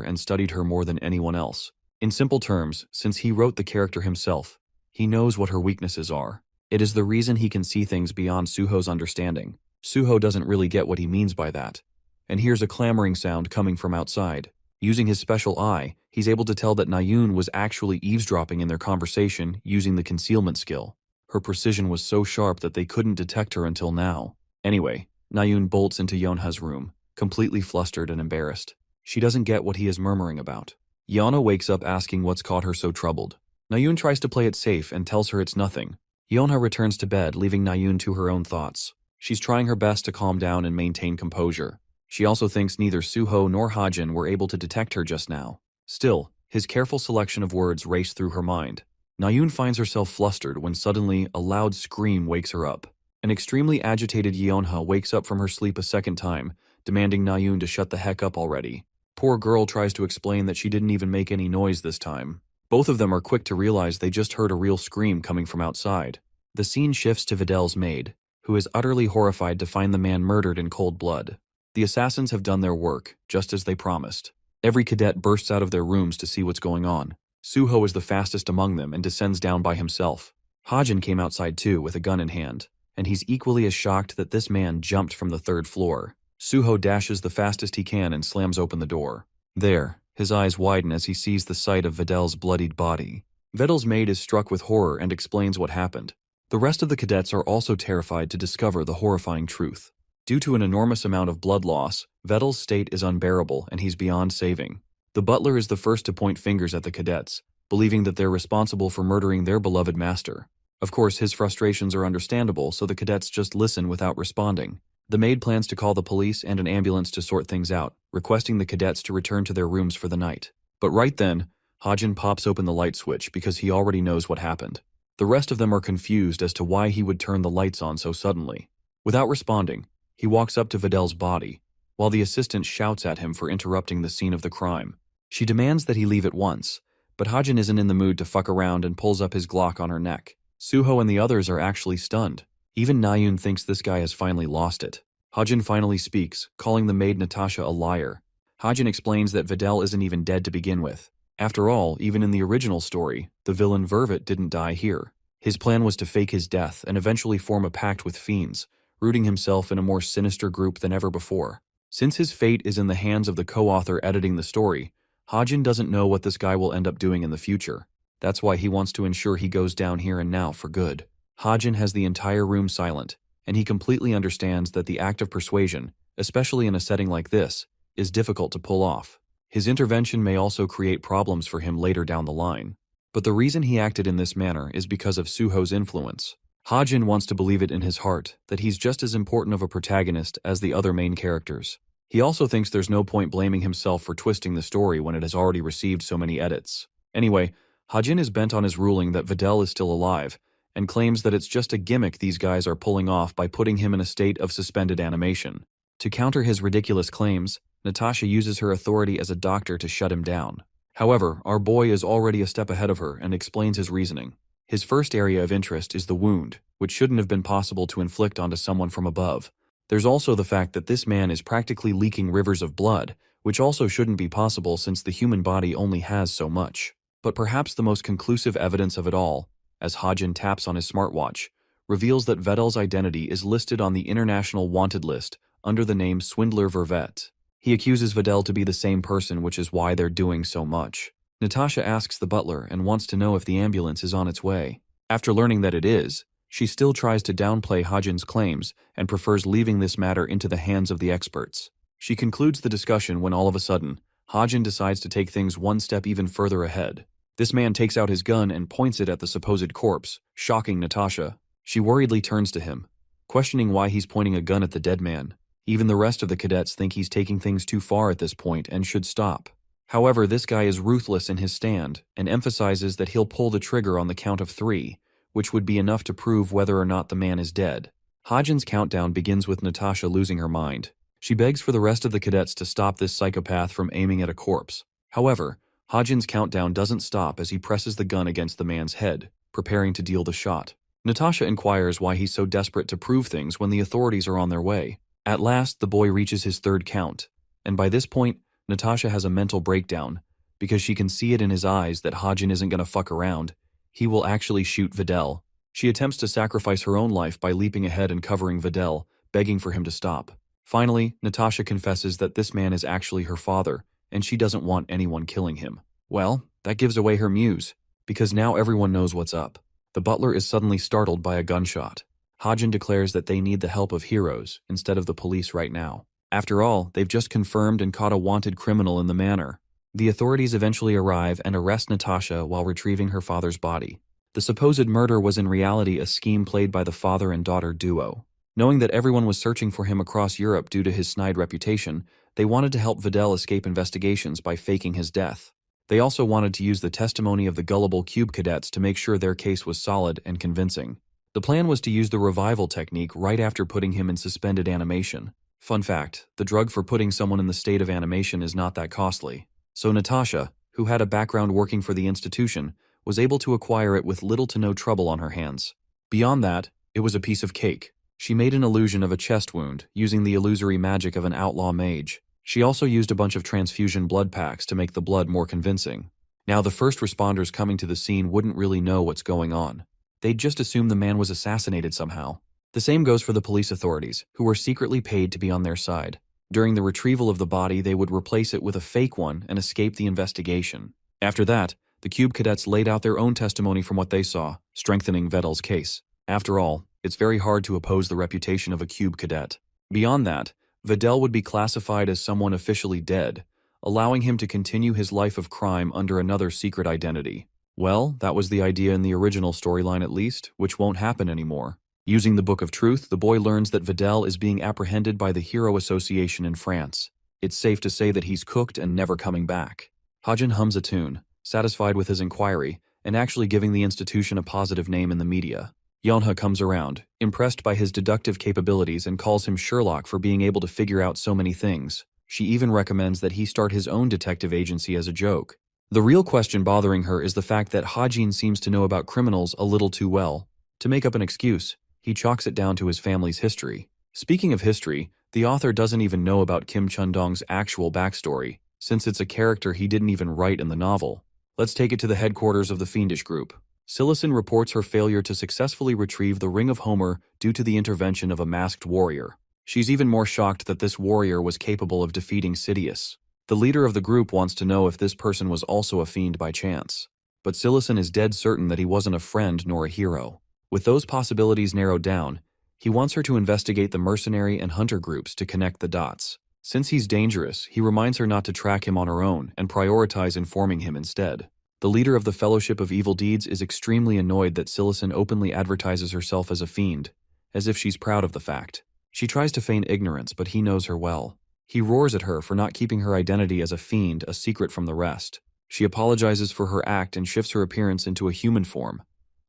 and studied her more than anyone else. In simple terms, since he wrote the character himself, he knows what her weaknesses are. It is the reason he can see things beyond Suho's understanding. Suho doesn't really get what he means by that, and hears a clamoring sound coming from outside. Using his special eye, he's able to tell that Nayun was actually eavesdropping in their conversation using the concealment skill. Her precision was so sharp that they couldn't detect her until now. Anyway, Nayun bolts into Yonha's room, completely flustered and embarrassed. She doesn't get what he is murmuring about. Yona wakes up asking what's caught her so troubled. Nayun tries to play it safe and tells her it's nothing. Yonha returns to bed, leaving Nayun to her own thoughts. She's trying her best to calm down and maintain composure. She also thinks neither Suho nor Hajin were able to detect her just now. Still, his careful selection of words raced through her mind. Nayun finds herself flustered when suddenly a loud scream wakes her up. An extremely agitated Yonha wakes up from her sleep a second time, demanding Nayun to shut the heck up already. Poor girl tries to explain that she didn't even make any noise this time. Both of them are quick to realize they just heard a real scream coming from outside. The scene shifts to Videl's maid, who is utterly horrified to find the man murdered in cold blood. The assassins have done their work, just as they promised. Every cadet bursts out of their rooms to see what's going on. Suho is the fastest among them and descends down by himself. Hajin came outside too with a gun in hand, and he's equally as shocked that this man jumped from the third floor. Suho dashes the fastest he can and slams open the door. There, his eyes widen as he sees the sight of Videl's bloodied body. Videl's maid is struck with horror and explains what happened. The rest of the cadets are also terrified to discover the horrifying truth. Due to an enormous amount of blood loss, Videl's state is unbearable and he's beyond saving. The butler is the first to point fingers at the cadets, believing that they're responsible for murdering their beloved master. Of course, his frustrations are understandable, so the cadets just listen without responding. The maid plans to call the police and an ambulance to sort things out, requesting the cadets to return to their rooms for the night. But right then, Hajin pops open the light switch because he already knows what happened. The rest of them are confused as to why he would turn the lights on so suddenly. Without responding, he walks up to Videl's body, while the assistant shouts at him for interrupting the scene of the crime. She demands that he leave at once, but Hajin isn't in the mood to fuck around and pulls up his Glock on her neck. Suho and the others are actually stunned. Even Nayun thinks this guy has finally lost it. Hajin finally speaks, calling the maid Natasha a liar. Hajin explains that Videl isn't even dead to begin with. After all, even in the original story, the villain Vervet didn't die here. His plan was to fake his death and eventually form a pact with fiends, rooting himself in a more sinister group than ever before. Since his fate is in the hands of the co-author editing the story, Hajin doesn't know what this guy will end up doing in the future. That's why he wants to ensure he goes down here and now for good. Hajin has the entire room silent, and he completely understands that the act of persuasion, especially in a setting like this, is difficult to pull off. His intervention may also create problems for him later down the line. But the reason he acted in this manner is because of Suho's influence. Hajin wants to believe it in his heart that he's just as important of a protagonist as the other main characters. He also thinks there's no point blaming himself for twisting the story when it has already received so many edits. Anyway, Hajin is bent on his ruling that Videl is still alive, and claims that it's just a gimmick these guys are pulling off by putting him in a state of suspended animation. To counter his ridiculous claims, Natasha uses her authority as a doctor to shut him down. However, our boy is already a step ahead of her and explains his reasoning. His first area of interest is the wound, which shouldn't have been possible to inflict onto someone from above. There's also the fact that this man is practically leaking rivers of blood, which also shouldn't be possible since the human body only has so much. But perhaps the most conclusive evidence of it all, as Hajin taps on his smartwatch, reveals that Vedel's identity is listed on the international wanted list under the name Swindler Vervet. He accuses Videl to be the same person, which is why they're doing so much. Natasha asks the butler and wants to know if the ambulance is on its way. After learning that it is, she still tries to downplay Hajin's claims and prefers leaving this matter into the hands of the experts. She concludes the discussion when all of a sudden, Hajin decides to take things one step even further ahead. This man takes out his gun and points it at the supposed corpse, shocking Natasha. She worriedly turns to him, questioning why he's pointing a gun at the dead man. Even the rest of the cadets think he's taking things too far at this point and should stop. However, this guy is ruthless in his stand and emphasizes that he'll pull the trigger on the count of 3, which would be enough to prove whether or not the man is dead. Hajin's countdown begins with Natasha losing her mind. She begs for the rest of the cadets to stop this psychopath from aiming at a corpse. However, Hajin's countdown doesn't stop as he presses the gun against the man's head, preparing to deal the shot. Natasha inquires why he's so desperate to prove things when the authorities are on their way. At last, the boy reaches his 3rd count, and by this point, Natasha has a mental breakdown, because she can see it in his eyes that Hajin isn't gonna fuck around. He will actually shoot Videl. She attempts to sacrifice her own life by leaping ahead and covering Videl, begging for him to stop. Finally, Natasha confesses that this man is actually her father, and she doesn't want anyone killing him. Well, that gives away her muse, because now everyone knows what's up. The butler is suddenly startled by a gunshot. Hajin declares that they need the help of heroes instead of the police right now. After all, they've just confirmed and caught a wanted criminal in the manor. The authorities eventually arrive and arrest Natasha while retrieving her father's body. The supposed murder was in reality a scheme played by the father and daughter duo. Knowing that everyone was searching for him across Europe due to his snide reputation, they wanted to help Videl escape investigations by faking his death. They also wanted to use the testimony of the gullible cube cadets to make sure their case was solid and convincing. The plan was to use the revival technique right after putting him in suspended animation. Fun fact, the drug for putting someone in the state of animation is not that costly. So Natasha, who had a background working for the institution, was able to acquire it with little to no trouble on her hands. Beyond that, it was a piece of cake. She made an illusion of a chest wound, using the illusory magic of an outlaw mage. She also used a bunch of transfusion blood packs to make the blood more convincing. Now the first responders coming to the scene wouldn't really know what's going on. They'd just assume the man was assassinated somehow. The same goes for the police authorities, who were secretly paid to be on their side. During the retrieval of the body, they would replace it with a fake one and escape the investigation. After that, the cube cadets laid out their own testimony from what they saw, strengthening Vedel's case. After all, it's very hard to oppose the reputation of a cube cadet. Beyond that, Videl would be classified as someone officially dead, allowing him to continue his life of crime under another secret identity. Well, that was the idea in the original storyline at least, which won't happen anymore. Using the Book of Truth, the boy learns that Videl is being apprehended by the Hero Association in France. It's safe to say that he's cooked and never coming back. Hajin hums a tune, satisfied with his inquiry, and actually giving the institution a positive name in the media. Yonha comes around, impressed by his deductive capabilities, and calls him Sherlock for being able to figure out so many things. She even recommends that he start his own detective agency as a joke. The real question bothering her is the fact that Hajin seems to know about criminals a little too well. To make up an excuse, he chalks it down to his family's history. Speaking of history, the author doesn't even know about Kim Chun-dong's actual backstory, since it's a character he didn't even write in the novel. Let's take it to the headquarters of the Fiendish Group. Silison reports her failure to successfully retrieve the Ring of Homer due to the intervention of a masked warrior. She's even more shocked that this warrior was capable of defeating Sidious. The leader of the group wants to know if this person was also a fiend by chance. but Silison is dead certain that he wasn't a friend nor a hero. With those possibilities narrowed down, he wants her to investigate the mercenary and hunter groups to connect the dots. Since he's dangerous, he reminds her not to track him on her own and prioritize informing him instead. The leader of the Fellowship of Evil Deeds is extremely annoyed that Silison openly advertises herself as a fiend, as if she's proud of the fact. She tries to feign ignorance, but he knows her well. He roars at her for not keeping her identity as a fiend a secret from the rest. She apologizes for her act and shifts her appearance into a human form,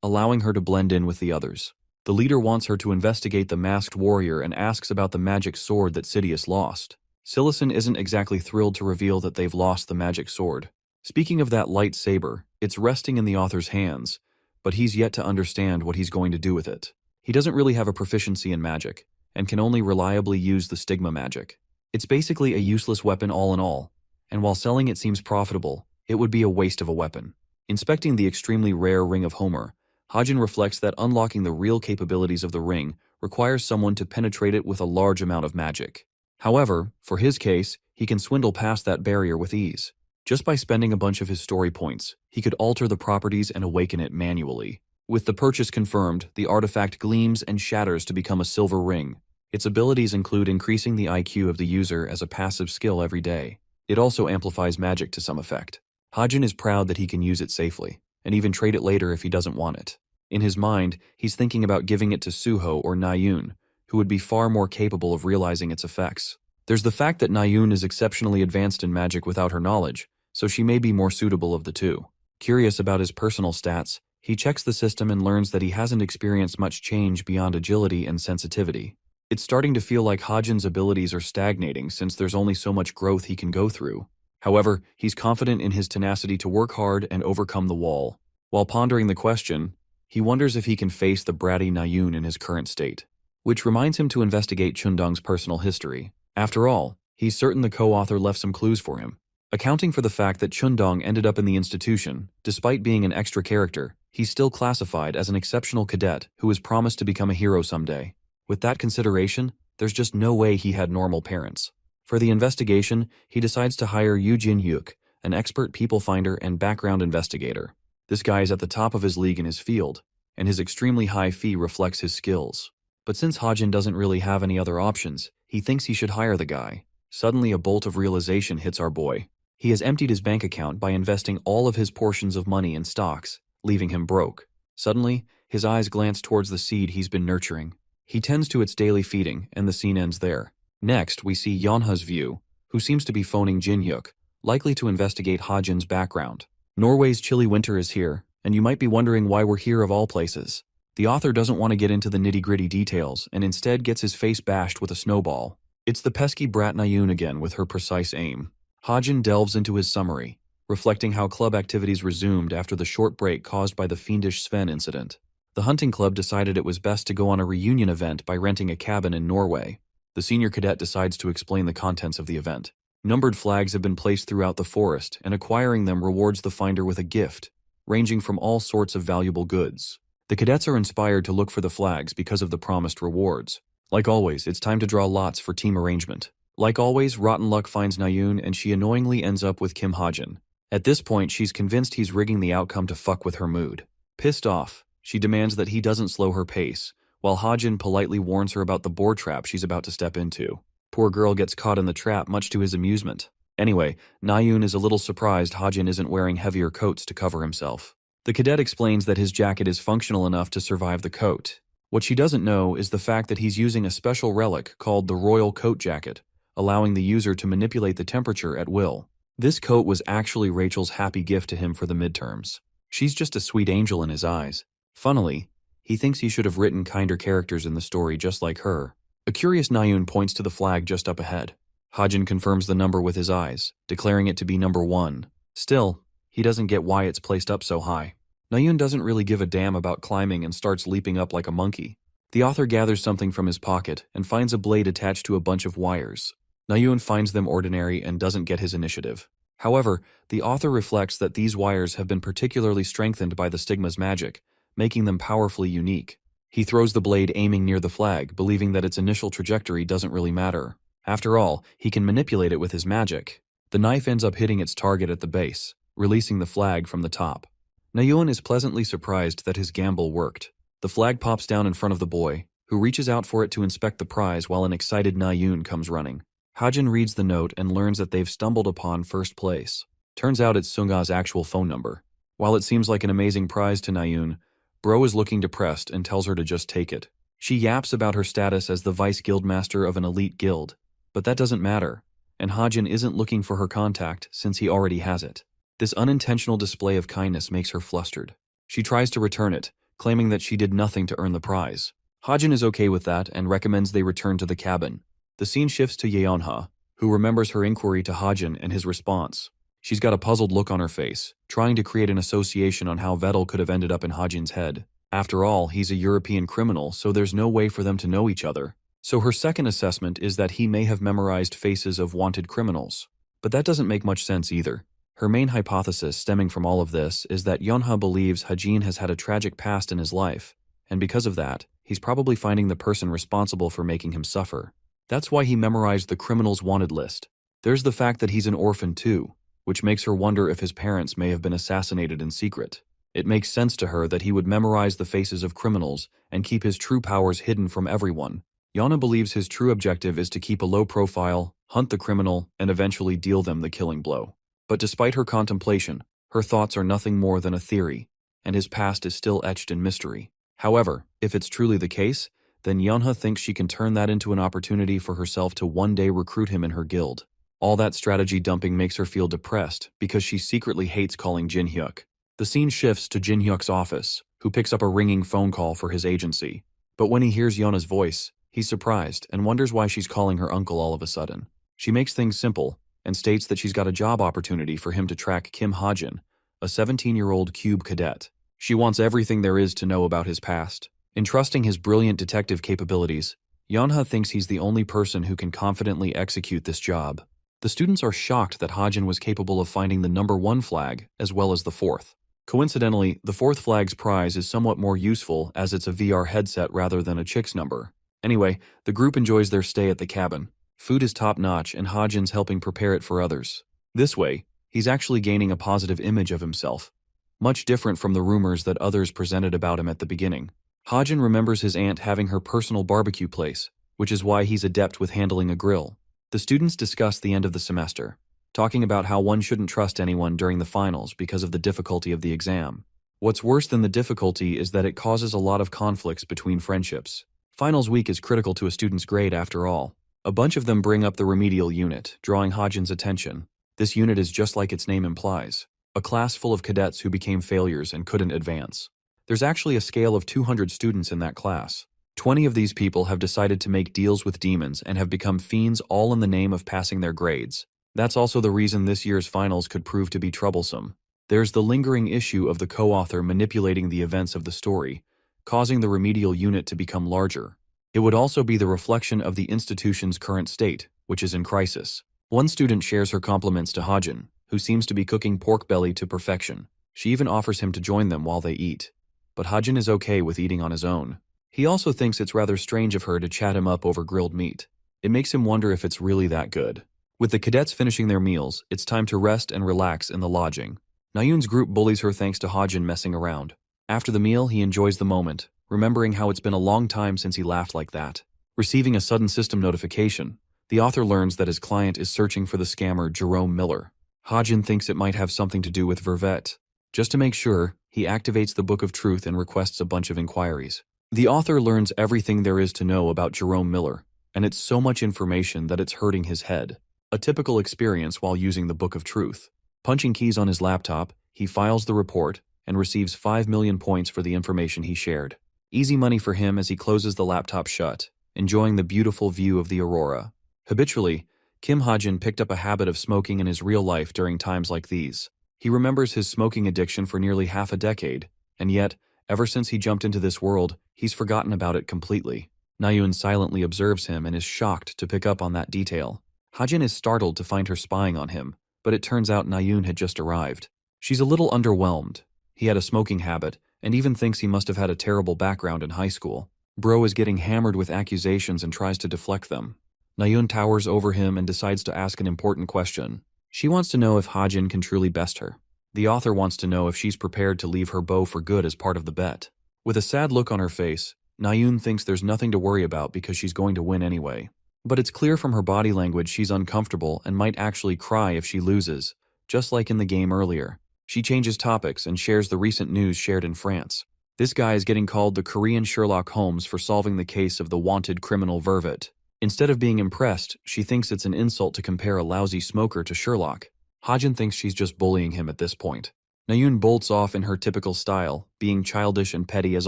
allowing her to blend in with the others. The leader wants her to investigate the masked warrior and asks about the magic sword that Sidious lost. Silison isn't exactly thrilled to reveal that they've lost the magic sword. Speaking of that lightsaber, it's resting in the author's hands, but he's yet to understand what he's going to do with it. He doesn't really have a proficiency in magic, and can only reliably use the stigma magic. It's basically a useless weapon all in all, and while selling it seems profitable, it would be a waste of a weapon. Inspecting the extremely rare Ring of Homer, Hajin reflects that unlocking the real capabilities of the ring requires someone to penetrate it with a large amount of magic. However, for his case, he can swindle past that barrier with ease. Just by spending a bunch of his story points, he could alter the properties and awaken it manually. With the purchase confirmed, the artifact gleams and shatters to become a silver ring. Its abilities include increasing the IQ of the user as a passive skill every day. It also amplifies magic to some effect. Hajin is proud that he can use it safely, and even trade it later if he doesn't want it. In his mind, he's thinking about giving it to Suho or Nayun, who would be far more capable of realizing its effects. There's the fact that Nayun is exceptionally advanced in magic without her knowledge, so she may be more suitable of the two. Curious about his personal stats, he checks the system and learns that he hasn't experienced much change beyond agility and sensitivity. It's starting to feel like Hajin's abilities are stagnating since there's only so much growth he can go through. However, he's confident in his tenacity to work hard and overcome the wall. While pondering the question, he wonders if he can face the bratty Nayun in his current state, which reminds him to investigate Chundong's personal history. After all, he's certain the co-author left some clues for him. Accounting for the fact that Chundong ended up in the institution, despite being an extra character, he's still classified as an exceptional cadet who is promised to become a hero someday. With that consideration, there's just no way he had normal parents. For the investigation, he decides to hire Yu Jin-hyuk, an expert people finder and background investigator. This guy is at the top of his league in his field, and his extremely high fee reflects his skills. But since Hajin doesn't really have any other options, he thinks he should hire the guy. Suddenly a bolt of realization hits our boy. He has emptied his bank account by investing all of his portions of money in stocks, leaving him broke. Suddenly, his eyes glance towards the seed he's been nurturing. He tends to its daily feeding, and the scene ends there. Next, we see Yeonha's view, who seems to be phoning Jin-hyuk, likely to investigate Hajin's background. Norway's chilly winter is here, and you might be wondering why we're here of all places. The author doesn't want to get into the nitty-gritty details, and instead gets his face bashed with a snowball. It's the pesky brat Nayun again with her precise aim. Hajin delves into his summary, reflecting how club activities resumed after the short break caused by the fiendish Sven incident. The hunting club decided it was best to go on a reunion event by renting a cabin in Norway. The senior cadet decides to explain the contents of the event. Numbered flags have been placed throughout the forest, and acquiring them rewards the finder with a gift, ranging from all sorts of valuable goods. The cadets are inspired to look for the flags because of the promised rewards. Like always, it's time to draw lots for team arrangement. Like always, rotten luck finds Nayun, and she annoyingly ends up with Kim Hajin. At this point, she's convinced he's rigging the outcome to fuck with her mood. Pissed off, she demands that he doesn't slow her pace, while Hajin politely warns her about the boar trap she's about to step into. Poor girl gets caught in the trap, much to his amusement. Anyway, Nayun is a little surprised Hajin isn't wearing heavier coats to cover himself. The cadet explains that his jacket is functional enough to survive the coat. What she doesn't know is the fact that he's using a special relic called the Royal Coat Jacket, allowing the user to manipulate the temperature at will. This coat was actually Rachel's happy gift to him for the midterms. She's just a sweet angel in his eyes. Funnily, he thinks he should have written kinder characters in the story just like her. A curious Nayun points to the flag just up ahead. Hajin confirms the number with his eyes, declaring it to be number 1. Still, he doesn't get why it's placed up so high. Nayun doesn't really give a damn about climbing and starts leaping up like a monkey. The author gathers something from his pocket and finds a blade attached to a bunch of wires. Nayun finds them ordinary and doesn't get his initiative. However, the author reflects that these wires have been particularly strengthened by the stigma's magic, making them powerfully unique. He throws the blade aiming near the flag, believing that its initial trajectory doesn't really matter. After all, he can manipulate it with his magic. The knife ends up hitting its target at the base, releasing the flag from the top. Nayun is pleasantly surprised that his gamble worked. The flag pops down in front of the boy, who reaches out for it to inspect the prize while an excited Nayun comes running. Hajin reads the note and learns that they've stumbled upon first place. Turns out it's Sunga's actual phone number. While it seems like an amazing prize to Nayun, Bro is looking depressed and tells her to just take it. She yaps about her status as the vice guildmaster of an elite guild, but that doesn't matter, and Hajin isn't looking for her contact since he already has it. This unintentional display of kindness makes her flustered. She tries to return it, claiming that she did nothing to earn the prize. Hajin is okay with that and recommends they return to the cabin. The scene shifts to Yeonha, who remembers her inquiry to Hajin and his response. She's got a puzzled look on her face, trying to create an association on how Vettel could have ended up in Hajin's head. After all, he's a European criminal, so there's no way for them to know each other. So her second assessment is that he may have memorized faces of wanted criminals. But that doesn't make much sense either. Her main hypothesis stemming from all of this is that Yeonha believes Hajin has had a tragic past in his life, and because of that, he's probably finding the person responsible for making him suffer. That's why he memorized the criminals wanted list. There's the fact that he's an orphan too, which makes her wonder if his parents may have been assassinated in secret. It makes sense to her that he would memorize the faces of criminals and keep his true powers hidden from everyone. Yeonha believes his true objective is to keep a low profile, hunt the criminal, and eventually deal them the killing blow. But despite her contemplation, her thoughts are nothing more than a theory, and his past is still etched in mystery. However, if it's truly the case, then Yeonha thinks she can turn that into an opportunity for herself to one day recruit him in her guild. All that strategy dumping makes her feel depressed because she secretly hates calling Jin-hyuk. The scene shifts to Jin-hyuk's office, who picks up a ringing phone call for his agency. But when he hears Yeonha's voice, he's surprised and wonders why she's calling her uncle all of a sudden. She makes things simple and states that she's got a job opportunity for him to track Kim Hajin, a 17-year-old cube cadet. She wants everything there is to know about his past. Entrusting his brilliant detective capabilities, Yeonha thinks he's the only person who can confidently execute this job. The students are shocked that Hajin was capable of finding the number 1 flag as well as the 4th. Coincidentally, the 4th flag's prize is somewhat more useful as it's a VR headset rather than a chick's number. Anyway, the group enjoys their stay at the cabin. Food is top-notch and Hajin's helping prepare it for others. This way, he's actually gaining a positive image of himself, much different from the rumors that others presented about him at the beginning. Hajin remembers his aunt having her personal barbecue place, which is why he's adept with handling a grill. The students discuss the end of the semester, talking about how one shouldn't trust anyone during the finals because of the difficulty of the exam. What's worse than the difficulty is that it causes a lot of conflicts between friendships. Finals week is critical to a student's grade after all. A bunch of them bring up the remedial unit, drawing Hajin's attention. This unit is just like its name implies, a class full of cadets who became failures and couldn't advance. There's actually a scale of 200 students in that class. 20 of these people have decided to make deals with demons and have become fiends all in the name of passing their grades. That's also the reason this year's finals could prove to be troublesome. There's the lingering issue of the co-author manipulating the events of the story, causing the remedial unit to become larger. It would also be the reflection of the institution's current state, which is in crisis. One student shares her compliments to Hajin, who seems to be cooking pork belly to perfection. She even offers him to join them while they eat. But Hajin is okay with eating on his own. He also thinks it's rather strange of her to chat him up over grilled meat. It makes him wonder if it's really that good. With the cadets finishing their meals, it's time to rest and relax in the lodging. Nayun's group bullies her thanks to Hajin messing around. After the meal, he enjoys the moment, remembering how it's been a long time since he laughed like that. Receiving a sudden system notification, the author learns that his client is searching for the scammer Jerome Miller. Hajin thinks it might have something to do with Vervet. Just to make sure, he activates the Book of Truth and requests a bunch of inquiries. The author learns everything there is to know about Jerome Miller, and it's so much information that it's hurting his head. A typical experience while using the Book of Truth. Punching keys on his laptop, he files the report and receives 5 million points for the information he shared. Easy money for him as he closes the laptop shut, enjoying the beautiful view of the aurora. Habitually, Kim Hajin picked up a habit of smoking in his real life during times like these. He remembers his smoking addiction for nearly half a decade, and yet, ever since he jumped into this world, he's forgotten about it completely. Nayun silently observes him and is shocked to pick up on that detail. Hajin is startled to find her spying on him, but it turns out Nayun had just arrived. She's a little underwhelmed. He had a smoking habit, and even thinks he must have had a terrible background in high school. Bro is getting hammered with accusations and tries to deflect them. Nayun towers over him and decides to ask an important question. She wants to know if Hajin can truly best her. The author wants to know if she's prepared to leave her bow for good as part of the bet. With a sad look on her face, Nayun thinks there's nothing to worry about because she's going to win anyway. But it's clear from her body language she's uncomfortable and might actually cry if she loses, just like in the game earlier. She changes topics and shares the recent news shared in France. This guy is getting called the Korean Sherlock Holmes for solving the case of the wanted criminal Vervet. Instead of being impressed, she thinks it's an insult to compare a lousy smoker to Sherlock. Hajin thinks she's just bullying him at this point. Nayun bolts off in her typical style, being childish and petty as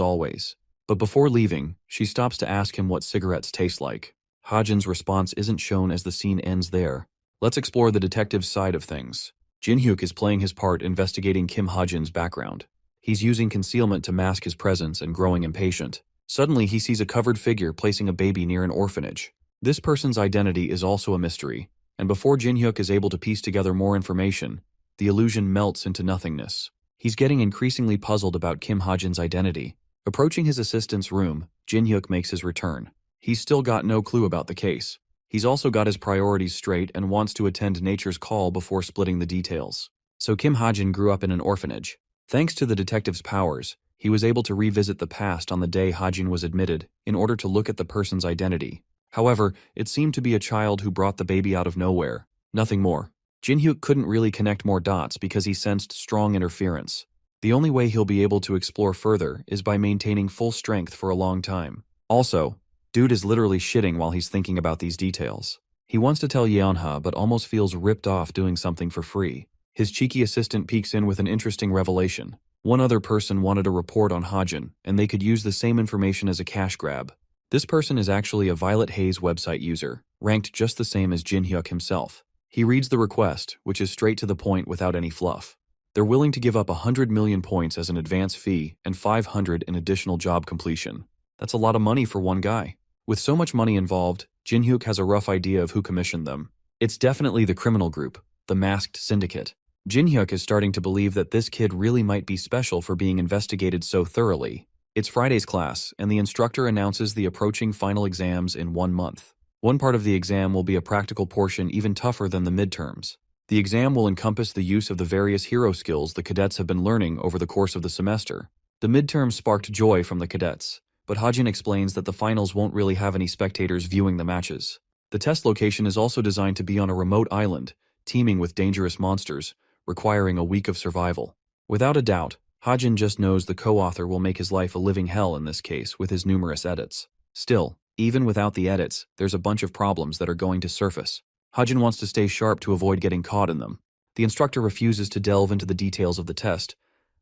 always. But before leaving, she stops to ask him what cigarettes taste like. Hajin's response isn't shown as the scene ends there. Let's explore the detective's side of things. Jin-hyuk is playing his part investigating Kim Hajin's background. He's using concealment to mask his presence and growing impatient. Suddenly, he sees a covered figure placing a baby near an orphanage. This person's identity is also a mystery, and before Jin-hyuk is able to piece together more information, the illusion melts into nothingness. He's getting increasingly puzzled about Kim Hajin's identity. Approaching his assistant's room, Jin-hyuk makes his return. He's still got no clue about the case. He's also got his priorities straight and wants to attend nature's call before splitting the details. So Kim Hajin grew up in an orphanage. Thanks to the detective's powers, he was able to revisit the past on the day Hajin was admitted in order to look at the person's identity. However, it seemed to be a child who brought the baby out of nowhere. Nothing more. Jin-hyuk couldn't really connect more dots because he sensed strong interference. The only way he'll be able to explore further is by maintaining full strength for a long time. Also, dude is literally shitting while he's thinking about these details. He wants to tell Yeonha but almost feels ripped off doing something for free. His cheeky assistant peeks in with an interesting revelation. One other person wanted a report on Hajin, and they could use the same information as a cash grab. This person is actually a Violet Haze website user, ranked just the same as Jin-hyuk himself. He reads the request, which is straight to the point without any fluff. They're willing to give up 100 million points as an advance fee and 500 in additional job completion. That's a lot of money for one guy. With so much money involved, Jin-hyuk has a rough idea of who commissioned them. It's definitely the criminal group, the masked syndicate. Jin-hyuk is starting to believe that this kid really might be special for being investigated so thoroughly. It's Friday's class, and the instructor announces the approaching final exams in 1 month. One part of the exam will be a practical portion even tougher than the midterms. The exam will encompass the use of the various hero skills the cadets have been learning over the course of the semester. The midterms sparked joy from the cadets, but Hajin explains that the finals won't really have any spectators viewing the matches. The test location is also designed to be on a remote island, teeming with dangerous monsters, requiring a week of survival. Without a doubt, Hajin just knows the co-author will make his life a living hell in this case with his numerous edits. Still, even without the edits, there's a bunch of problems that are going to surface. Hajin wants to stay sharp to avoid getting caught in them. The instructor refuses to delve into the details of the test,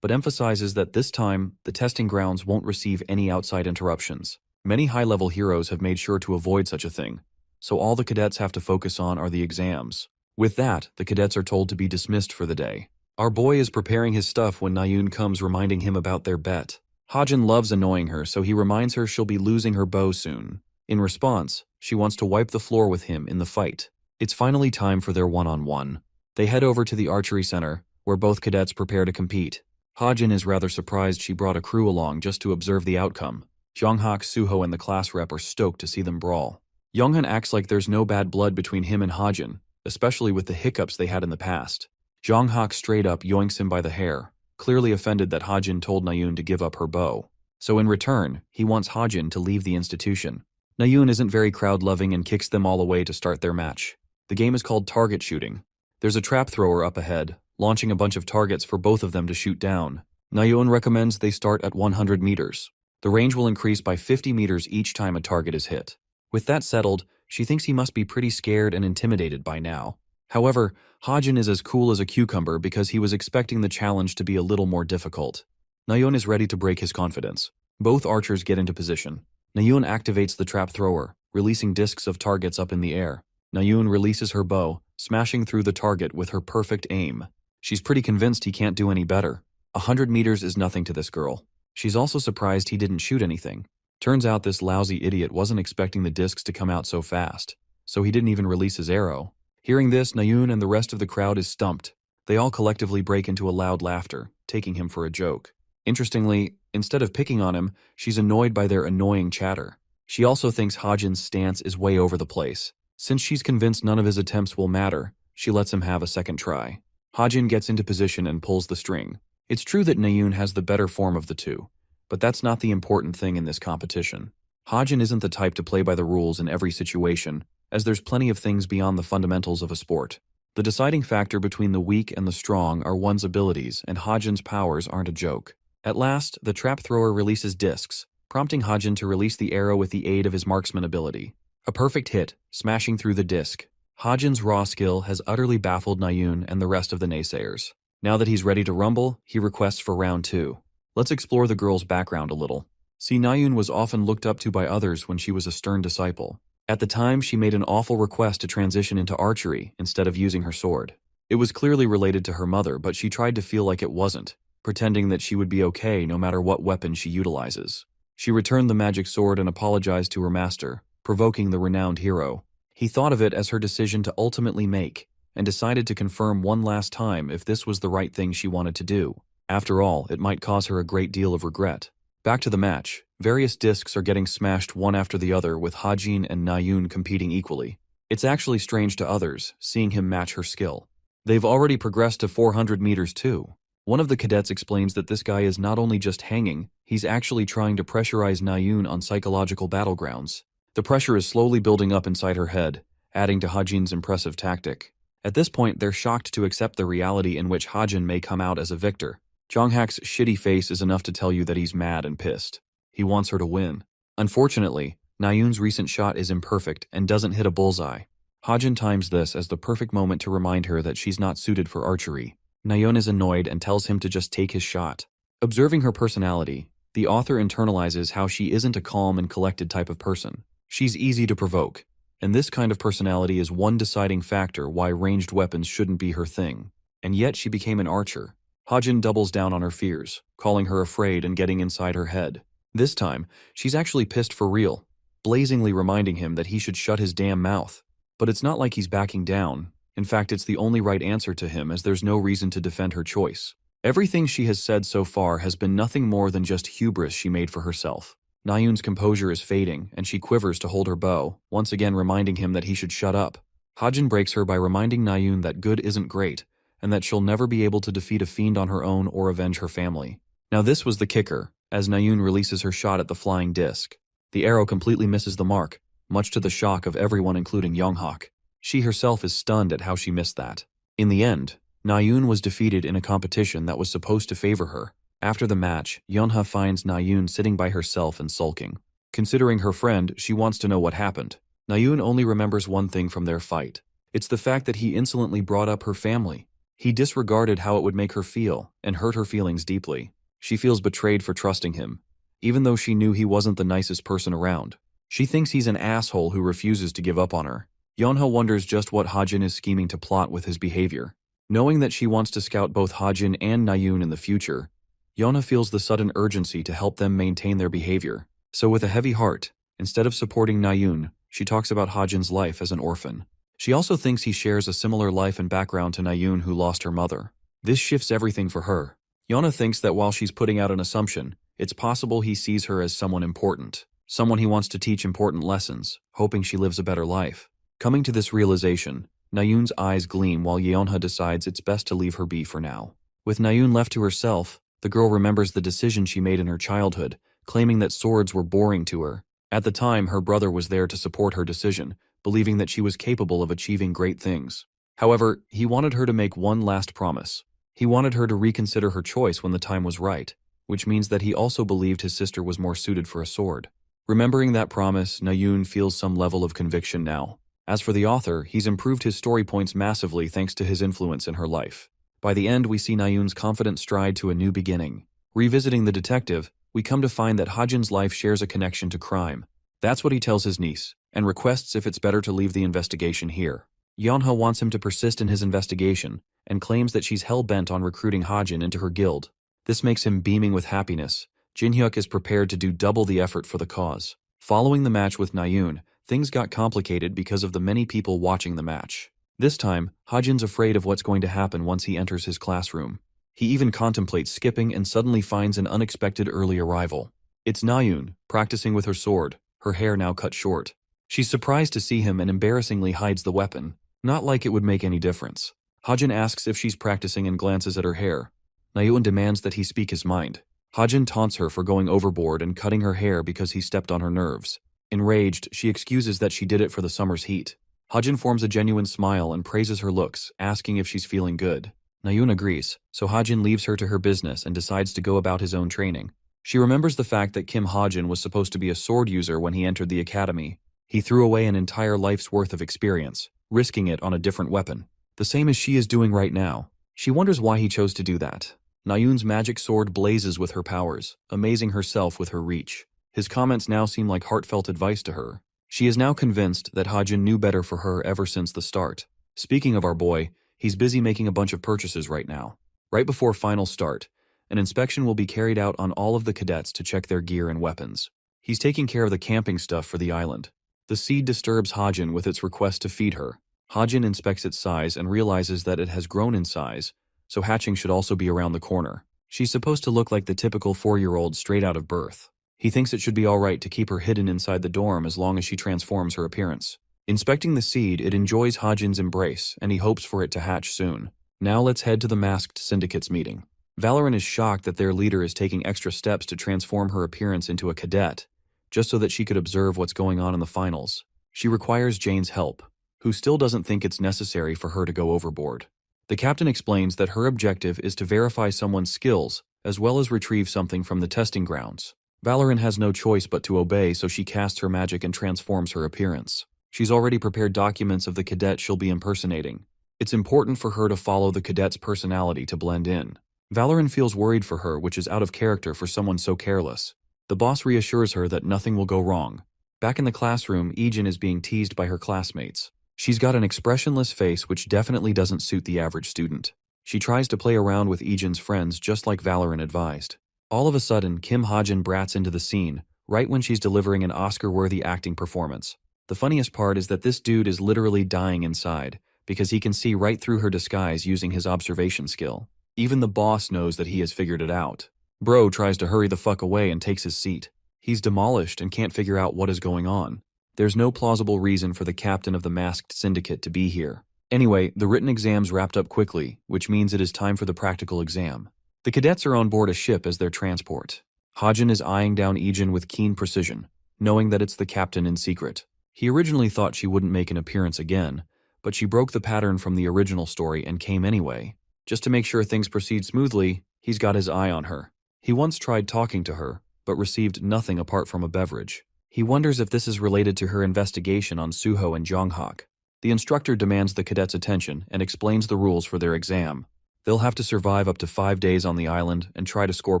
but emphasizes that this time, the testing grounds won't receive any outside interruptions. Many high-level heroes have made sure to avoid such a thing, so all the cadets have to focus on are the exams. With that, the cadets are told to be dismissed for the day. Our boy is preparing his stuff when Nayun comes reminding him about their bet. Hajin loves annoying her, so he reminds her she'll be losing her bow soon. In response, she wants to wipe the floor with him in the fight. It's finally time for their one-on-one. They head over to the archery center, where both cadets prepare to compete. Hajin is rather surprised she brought a crew along just to observe the outcome. Jonghyuk, Suho, and the class rep are stoked to see them brawl. Younghan acts like there's no bad blood between him and Hajin, especially with the hiccups they had in the past. Jonghyuk straight up yoinks him by the hair, clearly offended that Hajin told Nayun to give up her bow. So in return, he wants Hajin to leave the institution. Nayun isn't very crowd-loving and kicks them all away to start their match. The game is called target shooting. There's a trap thrower up ahead, launching a bunch of targets for both of them to shoot down. Nayun recommends they start at 100 meters. The range will increase by 50 meters each time a target is hit. With that settled, she thinks he must be pretty scared and intimidated by now. However, Hajin is as cool as a cucumber because he was expecting the challenge to be a little more difficult. Nayun is ready to break his confidence. Both archers get into position. Nayun activates the trap thrower, releasing discs of targets up in the air. Nayun releases her bow, smashing through the target with her perfect aim. She's pretty convinced he can't do any better. 100 meters is nothing to this girl. She's also surprised he didn't shoot anything. Turns out this lousy idiot wasn't expecting the discs to come out so fast, so he didn't even release his arrow. Hearing this, Nayun and the rest of the crowd is stumped. They all collectively break into a loud laughter, taking him for a joke. Interestingly, instead of picking on him, she's annoyed by their annoying chatter. She also thinks Hajin's stance is way over the place. Since she's convinced none of his attempts will matter, she lets him have a second try. Hajin gets into position and pulls the string. It's true that Nayoon has the better form of the two, but that's not the important thing in this competition. Hajin isn't the type to play by the rules in every situation, as there's plenty of things beyond the fundamentals of a sport. The deciding factor between the weak and the strong are one's abilities, and Hajin's powers aren't a joke. At last, the trap thrower releases discs, prompting Hajin to release the arrow with the aid of his marksman ability. A perfect hit, smashing through the disc. Hajin's raw skill has utterly baffled Nayoon and the rest of the naysayers. Now that he's ready to rumble, he requests for round 2. Let's explore the girl's background a little. See, Nayoon was often looked up to by others when she was a stern disciple. At the time, she made an awful request to transition into archery instead of using her sword. It was clearly related to her mother, but she tried to feel like it wasn't, pretending that she would be okay no matter what weapon she utilizes. She returned the magic sword and apologized to her master, provoking the renowned hero. He thought of it as her decision to ultimately make, and decided to confirm one last time if this was the right thing she wanted to do. After all, it might cause her a great deal of regret. Back to the match. Various discs are getting smashed one after the other, with Hajin and Nayoon competing equally. It's actually strange to others, seeing him match her skill. They've already progressed to 400 meters too. One of the cadets explains that this guy is not only just hanging, he's actually trying to pressurize Nayoon on psychological battlegrounds. The pressure is slowly building up inside her head, adding to Hajin's impressive tactic. At this point, they're shocked to accept the reality in which Hajin may come out as a victor. Jonghak's shitty face is enough to tell you that he's mad and pissed. He wants her to win. Unfortunately, Nayoon's recent shot is imperfect and doesn't hit a bullseye. Hajin times this as the perfect moment to remind her that she's not suited for archery. Nayoon is annoyed and tells him to just take his shot. Observing her personality, the author internalizes how she isn't a calm and collected type of person. She's easy to provoke, and this kind of personality is one deciding factor why ranged weapons shouldn't be her thing. And yet she became an archer. Hajin doubles down on her fears, calling her afraid and getting inside her head. This time, she's actually pissed for real, blazingly reminding him that he should shut his damn mouth. But it's not like he's backing down. In fact, it's the only right answer to him, as there's no reason to defend her choice. Everything she has said so far has been nothing more than just hubris she made for herself. Nayoon's composure is fading, and she quivers to hold her bow, once again reminding him that he should shut up. Hajin breaks her by reminding Nayoon that good isn't great, and that she'll never be able to defeat a fiend on her own or avenge her family. Now this was the kicker, as Nayoon releases her shot at the flying disc. The arrow completely misses the mark, much to the shock of everyone including Yonghak. She herself is stunned at how she missed that. In the end, Nayoon was defeated in a competition that was supposed to favor her. After the match, Yonha finds Nayoon sitting by herself and sulking. Considering her friend, she wants to know what happened. Nayoon only remembers one thing from their fight. It's the fact that he insolently brought up her family. He disregarded how it would make her feel, and hurt her feelings deeply. She feels betrayed for trusting him, even though she knew he wasn't the nicest person around. She thinks he's an asshole who refuses to give up on her. Yonha wonders just what Hajin is scheming to plot with his behavior. Knowing that she wants to scout both Hajin and Nayoon in the future, Yonha feels the sudden urgency to help them maintain their behavior. So with a heavy heart, instead of supporting Nayoon, she talks about Hajin's life as an orphan. She also thinks he shares a similar life and background to Nayoon, who lost her mother. This shifts everything for her. Yonha thinks that while she's putting out an assumption, it's possible he sees her as someone important, someone he wants to teach important lessons, hoping she lives a better life. Coming to this realization, Nayoon's eyes gleam while Yonha decides it's best to leave her be for now. With Nayoon left to herself, the girl remembers the decision she made in her childhood, claiming that swords were boring to her. At the time, her brother was there to support her decision, believing that she was capable of achieving great things. However, he wanted her to make one last promise. He wanted her to reconsider her choice when the time was right, which means that he also believed his sister was more suited for a sword. Remembering that promise, Nayoon feels some level of conviction now. As for the author, he's improved his story points massively thanks to his influence in her life. By the end, we see Nayoon's confident stride to a new beginning. Revisiting the detective, we come to find that Hajin's life shares a connection to crime. That's what he tells his niece, and requests if it's better to leave the investigation here. Yonha wants him to persist in his investigation, and claims that she's hell-bent on recruiting Hajin into her guild. This makes him beaming with happiness. Jinhyuk is prepared to do double the effort for the cause. Following the match with Nayoon, things got complicated because of the many people watching the match. This time, Hajin's afraid of what's going to happen once he enters his classroom. He even contemplates skipping and suddenly finds an unexpected early arrival. It's Nayoon, practicing with her sword, her hair now cut short. She's surprised to see him and embarrassingly hides the weapon, not like it would make any difference. Hajin asks if she's practicing and glances at her hair. Nayun demands that he speak his mind. Hajin taunts her for going overboard and cutting her hair because he stepped on her nerves. Enraged, she excuses that she did it for the summer's heat. Hajin forms a genuine smile and praises her looks, asking if she's feeling good. Nayun agrees, so Hajin leaves her to her business and decides to go about his own training. She remembers the fact that Kim Hajin was supposed to be a sword user when he entered the academy. He threw away an entire life's worth of experience, risking it on a different weapon. The same as she is doing right now. She wonders why he chose to do that. Nayun's magic sword blazes with her powers, amazing herself with her reach. His comments now seem like heartfelt advice to her. She is now convinced that Hajin knew better for her ever since the start. Speaking of our boy, he's busy making a bunch of purchases right now. Right before final start, an inspection will be carried out on all of the cadets to check their gear and weapons. He's taking care of the camping stuff for the island. The seed disturbs Hajin with its request to feed her. Hajin inspects its size and realizes that it has grown in size, so hatching should also be around the corner. She's supposed to look like the typical 4-year-old straight out of birth. He thinks it should be alright to keep her hidden inside the dorm as long as she transforms her appearance. Inspecting the seed, it enjoys Hajin's embrace, and he hopes for it to hatch soon. Now let's head to the Masked Syndicate's meeting. Valorant is shocked that their leader is taking extra steps to transform her appearance into a cadet, just so that she could observe what's going on in the finals. She requires Jane's help, who still doesn't think it's necessary for her to go overboard. The captain explains that her objective is to verify someone's skills, as well as retrieve something from the testing grounds. Valorant has no choice but to obey, so she casts her magic and transforms her appearance. She's already prepared documents of the cadet she'll be impersonating. It's important for her to follow the cadet's personality to blend in. Valorant feels worried for her, which is out of character for someone so careless. The boss reassures her that nothing will go wrong. Back in the classroom, Ijin is being teased by her classmates. She's got an expressionless face which definitely doesn't suit the average student. She tries to play around with Ijin's friends just like Valorant advised. All of a sudden, Kim Hajin brats into the scene, right when she's delivering an Oscar-worthy acting performance. The funniest part is that this dude is literally dying inside, because he can see right through her disguise using his observation skill. Even the boss knows that he has figured it out. Bro tries to hurry the fuck away and takes his seat. He's demolished and can't figure out what is going on. There's no plausible reason for the captain of the Masked Syndicate to be here. Anyway, the written exams wrapped up quickly, which means it is time for the practical exam. The cadets are on board a ship as their transport. Hajin is eyeing down Ijin with keen precision, knowing that it's the captain in secret. He originally thought she wouldn't make an appearance again, but she broke the pattern from the original story and came anyway. Just to make sure things proceed smoothly, he's got his eye on her. He once tried talking to her, but received nothing apart from a beverage. He wonders if this is related to her investigation on Suho and Jonghak. The instructor demands the cadets' attention and explains the rules for their exam. They'll have to survive up to 5 days on the island and try to score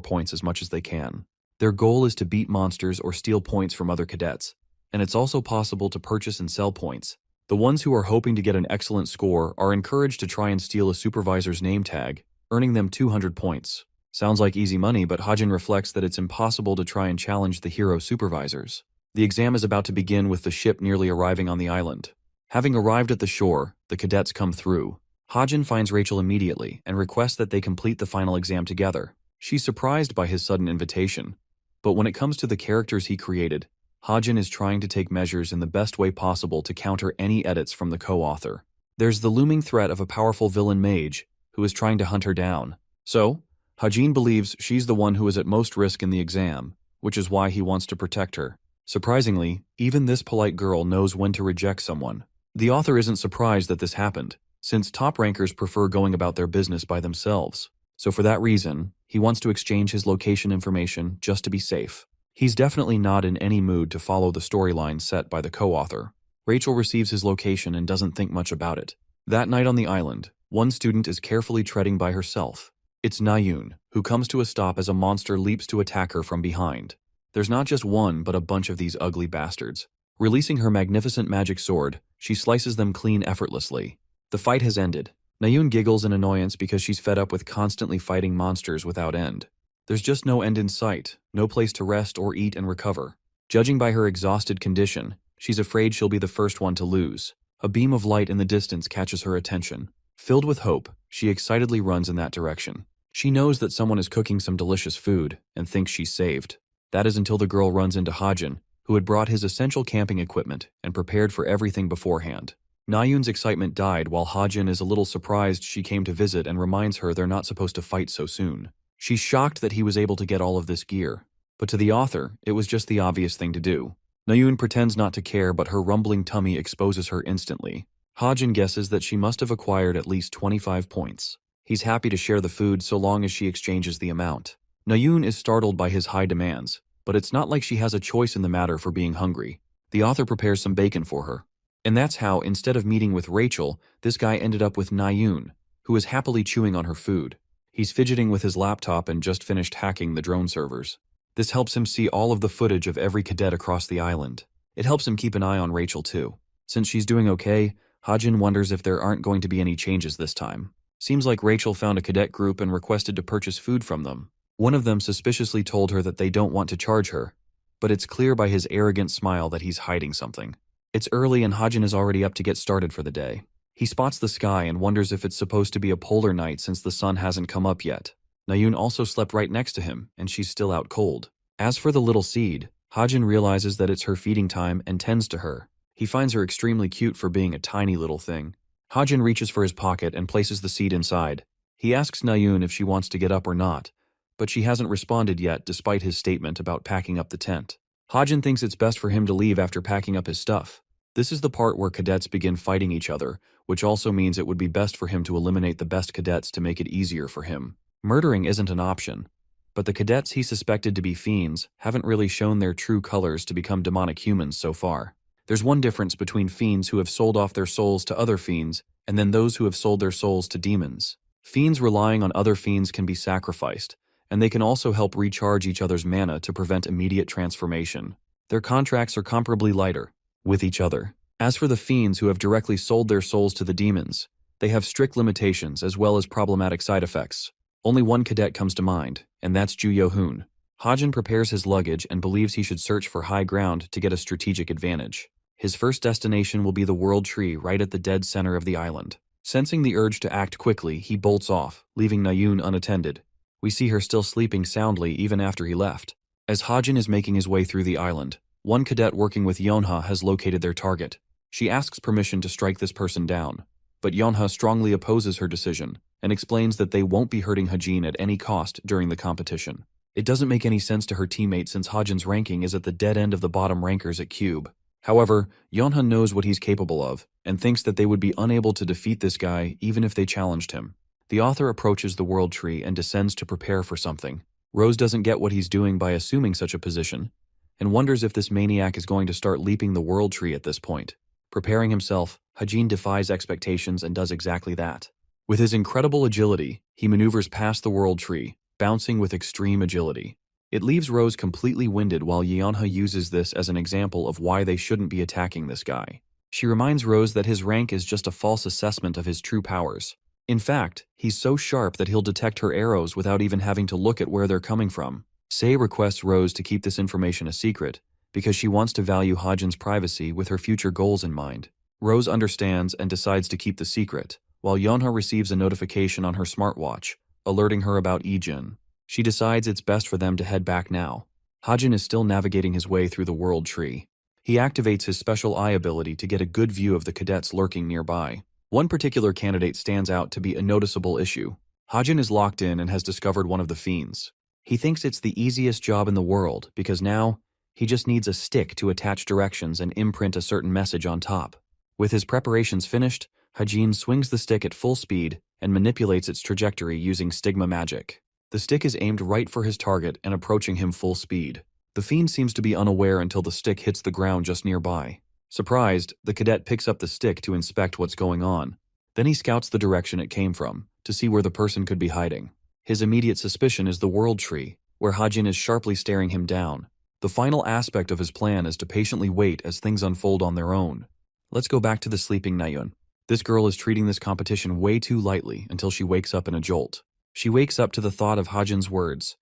points as much as they can. Their goal is to beat monsters or steal points from other cadets, and it's also possible to purchase and sell points. The ones who are hoping to get an excellent score are encouraged to try and steal a supervisor's name tag, earning them 200 points. Sounds like easy money, but Hajin reflects that it's impossible to try and challenge the hero supervisors. The exam is about to begin with the ship nearly arriving on the island. Having arrived at the shore, the cadets come through. Hajin finds Rachel immediately and requests that they complete the final exam together. She's surprised by his sudden invitation, but when it comes to the characters he created, Hajin is trying to take measures in the best way possible to counter any edits from the co-author. There's the looming threat of a powerful villain mage who is trying to hunt her down. So, Hajin believes she's the one who is at most risk in the exam, which is why he wants to protect her. Surprisingly, even this polite girl knows when to reject someone. The author isn't surprised that this happened, since top rankers prefer going about their business by themselves. So for that reason, he wants to exchange his location information just to be safe. He's definitely not in any mood to follow the storyline set by the co-author. Rachel receives his location and doesn't think much about it. That night on the island, one student is carefully treading by herself. It's Nayun, who comes to a stop as a monster leaps to attack her from behind. There's not just one, but a bunch of these ugly bastards. Releasing her magnificent magic sword, she slices them clean effortlessly. The fight has ended. Nayun giggles in annoyance because she's fed up with constantly fighting monsters without end. There's just no end in sight, no place to rest or eat and recover. Judging by her exhausted condition, she's afraid she'll be the first one to lose. A beam of light in the distance catches her attention. Filled with hope, she excitedly runs in that direction. She knows that someone is cooking some delicious food and thinks she's saved. That is until the girl runs into Hajin, who had brought his essential camping equipment and prepared for everything beforehand. Nayun's excitement died while Hajin is a little surprised she came to visit and reminds her they're not supposed to fight so soon. She's shocked that he was able to get all of this gear, but to the author, it was just the obvious thing to do. Nayun pretends not to care, but her rumbling tummy exposes her instantly. Hajin guesses that she must have acquired at least 25 points. He's happy to share the food so long as she exchanges the amount. Nayun is startled by his high demands, but it's not like she has a choice in the matter for being hungry. The author prepares some bacon for her. And that's how, instead of meeting with Rachel, this guy ended up with Nayun, who is happily chewing on her food. He's fidgeting with his laptop and just finished hacking the drone servers. This helps him see all of the footage of every cadet across the island. It helps him keep an eye on Rachel too. Since she's doing okay, Hajin wonders if there aren't going to be any changes this time. Seems like Rachel found a cadet group and requested to purchase food from them. One of them suspiciously told her that they don't want to charge her, but it's clear by his arrogant smile that he's hiding something. It's early and Hajin is already up to get started for the day. He spots the sky and wonders if it's supposed to be a polar night since the sun hasn't come up yet. Nayun also slept right next to him, and she's still out cold. As for the little seed, Hajin realizes that it's her feeding time and tends to her. He finds her extremely cute for being a tiny little thing. Hajin reaches for his pocket and places the seed inside. He asks Nayun if she wants to get up or not, but she hasn't responded yet despite his statement about packing up the tent. Hajin thinks it's best for him to leave after packing up his stuff. This is the part where cadets begin fighting each other, which also means it would be best for him to eliminate the best cadets to make it easier for him. Murdering isn't an option, but the cadets he suspected to be fiends haven't really shown their true colors to become demonic humans so far. There's one difference between fiends who have sold off their souls to other fiends and then those who have sold their souls to demons. Fiends relying on other fiends can be sacrificed, and they can also help recharge each other's mana to prevent immediate transformation. Their contracts are comparably lighter with each other. As for the fiends who have directly sold their souls to the demons, they have strict limitations as well as problematic side effects. Only one cadet comes to mind, and that's Ju Yo-hoon. Hajin prepares his luggage and believes he should search for high ground to get a strategic advantage. His first destination will be the World Tree right at the dead center of the island. Sensing the urge to act quickly, he bolts off, leaving Nayun unattended. We see her still sleeping soundly even after he left. As Hajin is making his way through the island, one cadet working with Yonha has located their target. She asks permission to strike this person down, but Yonha strongly opposes her decision and explains that they won't be hurting Hajin at any cost during the competition. It doesn't make any sense to her teammate since Hajin's ranking is at the dead end of the bottom rankers at Cube. However, Yonha knows what he's capable of and thinks that they would be unable to defeat this guy even if they challenged him. The author approaches the World Tree and descends to prepare for something. Rose doesn't get what he's doing by assuming such a position, and wonders if this maniac is going to start leaping the World Tree at this point. Preparing himself, Hajin defies expectations and does exactly that. With his incredible agility, he maneuvers past the World Tree, bouncing with extreme agility. It leaves Rose completely winded while Yeonha uses this as an example of why they shouldn't be attacking this guy. She reminds Rose that his rank is just a false assessment of his true powers. In fact, he's so sharp that he'll detect her arrows without even having to look at where they're coming from. Sei requests Rose to keep this information a secret because she wants to value Hajin's privacy with her future goals in mind. Rose understands and decides to keep the secret, while Yeonha receives a notification on her smartwatch, alerting her about Ijin. She decides it's best for them to head back now. Hajin is still navigating his way through the World Tree. He activates his special eye ability to get a good view of the cadets lurking nearby. One particular candidate stands out to be a noticeable issue. Hajin is locked in and has discovered one of the fiends. He thinks it's the easiest job in the world because now he just needs a stick to attach directions and imprint a certain message on top. With his preparations finished, Hajin swings the stick at full speed and manipulates its trajectory using stigma magic. The stick is aimed right for his target and approaching him full speed. The fiend seems to be unaware until the stick hits the ground just nearby. Surprised, the cadet picks up the stick to inspect what's going on. Then he scouts the direction it came from, to see where the person could be hiding. His immediate suspicion is the World Tree, where Hajin is sharply staring him down. The final aspect of his plan is to patiently wait as things unfold on their own. Let's go back to the sleeping Nayun. This girl is treating this competition way too lightly until she wakes up in a jolt. She wakes up to the thought of Hajin's words,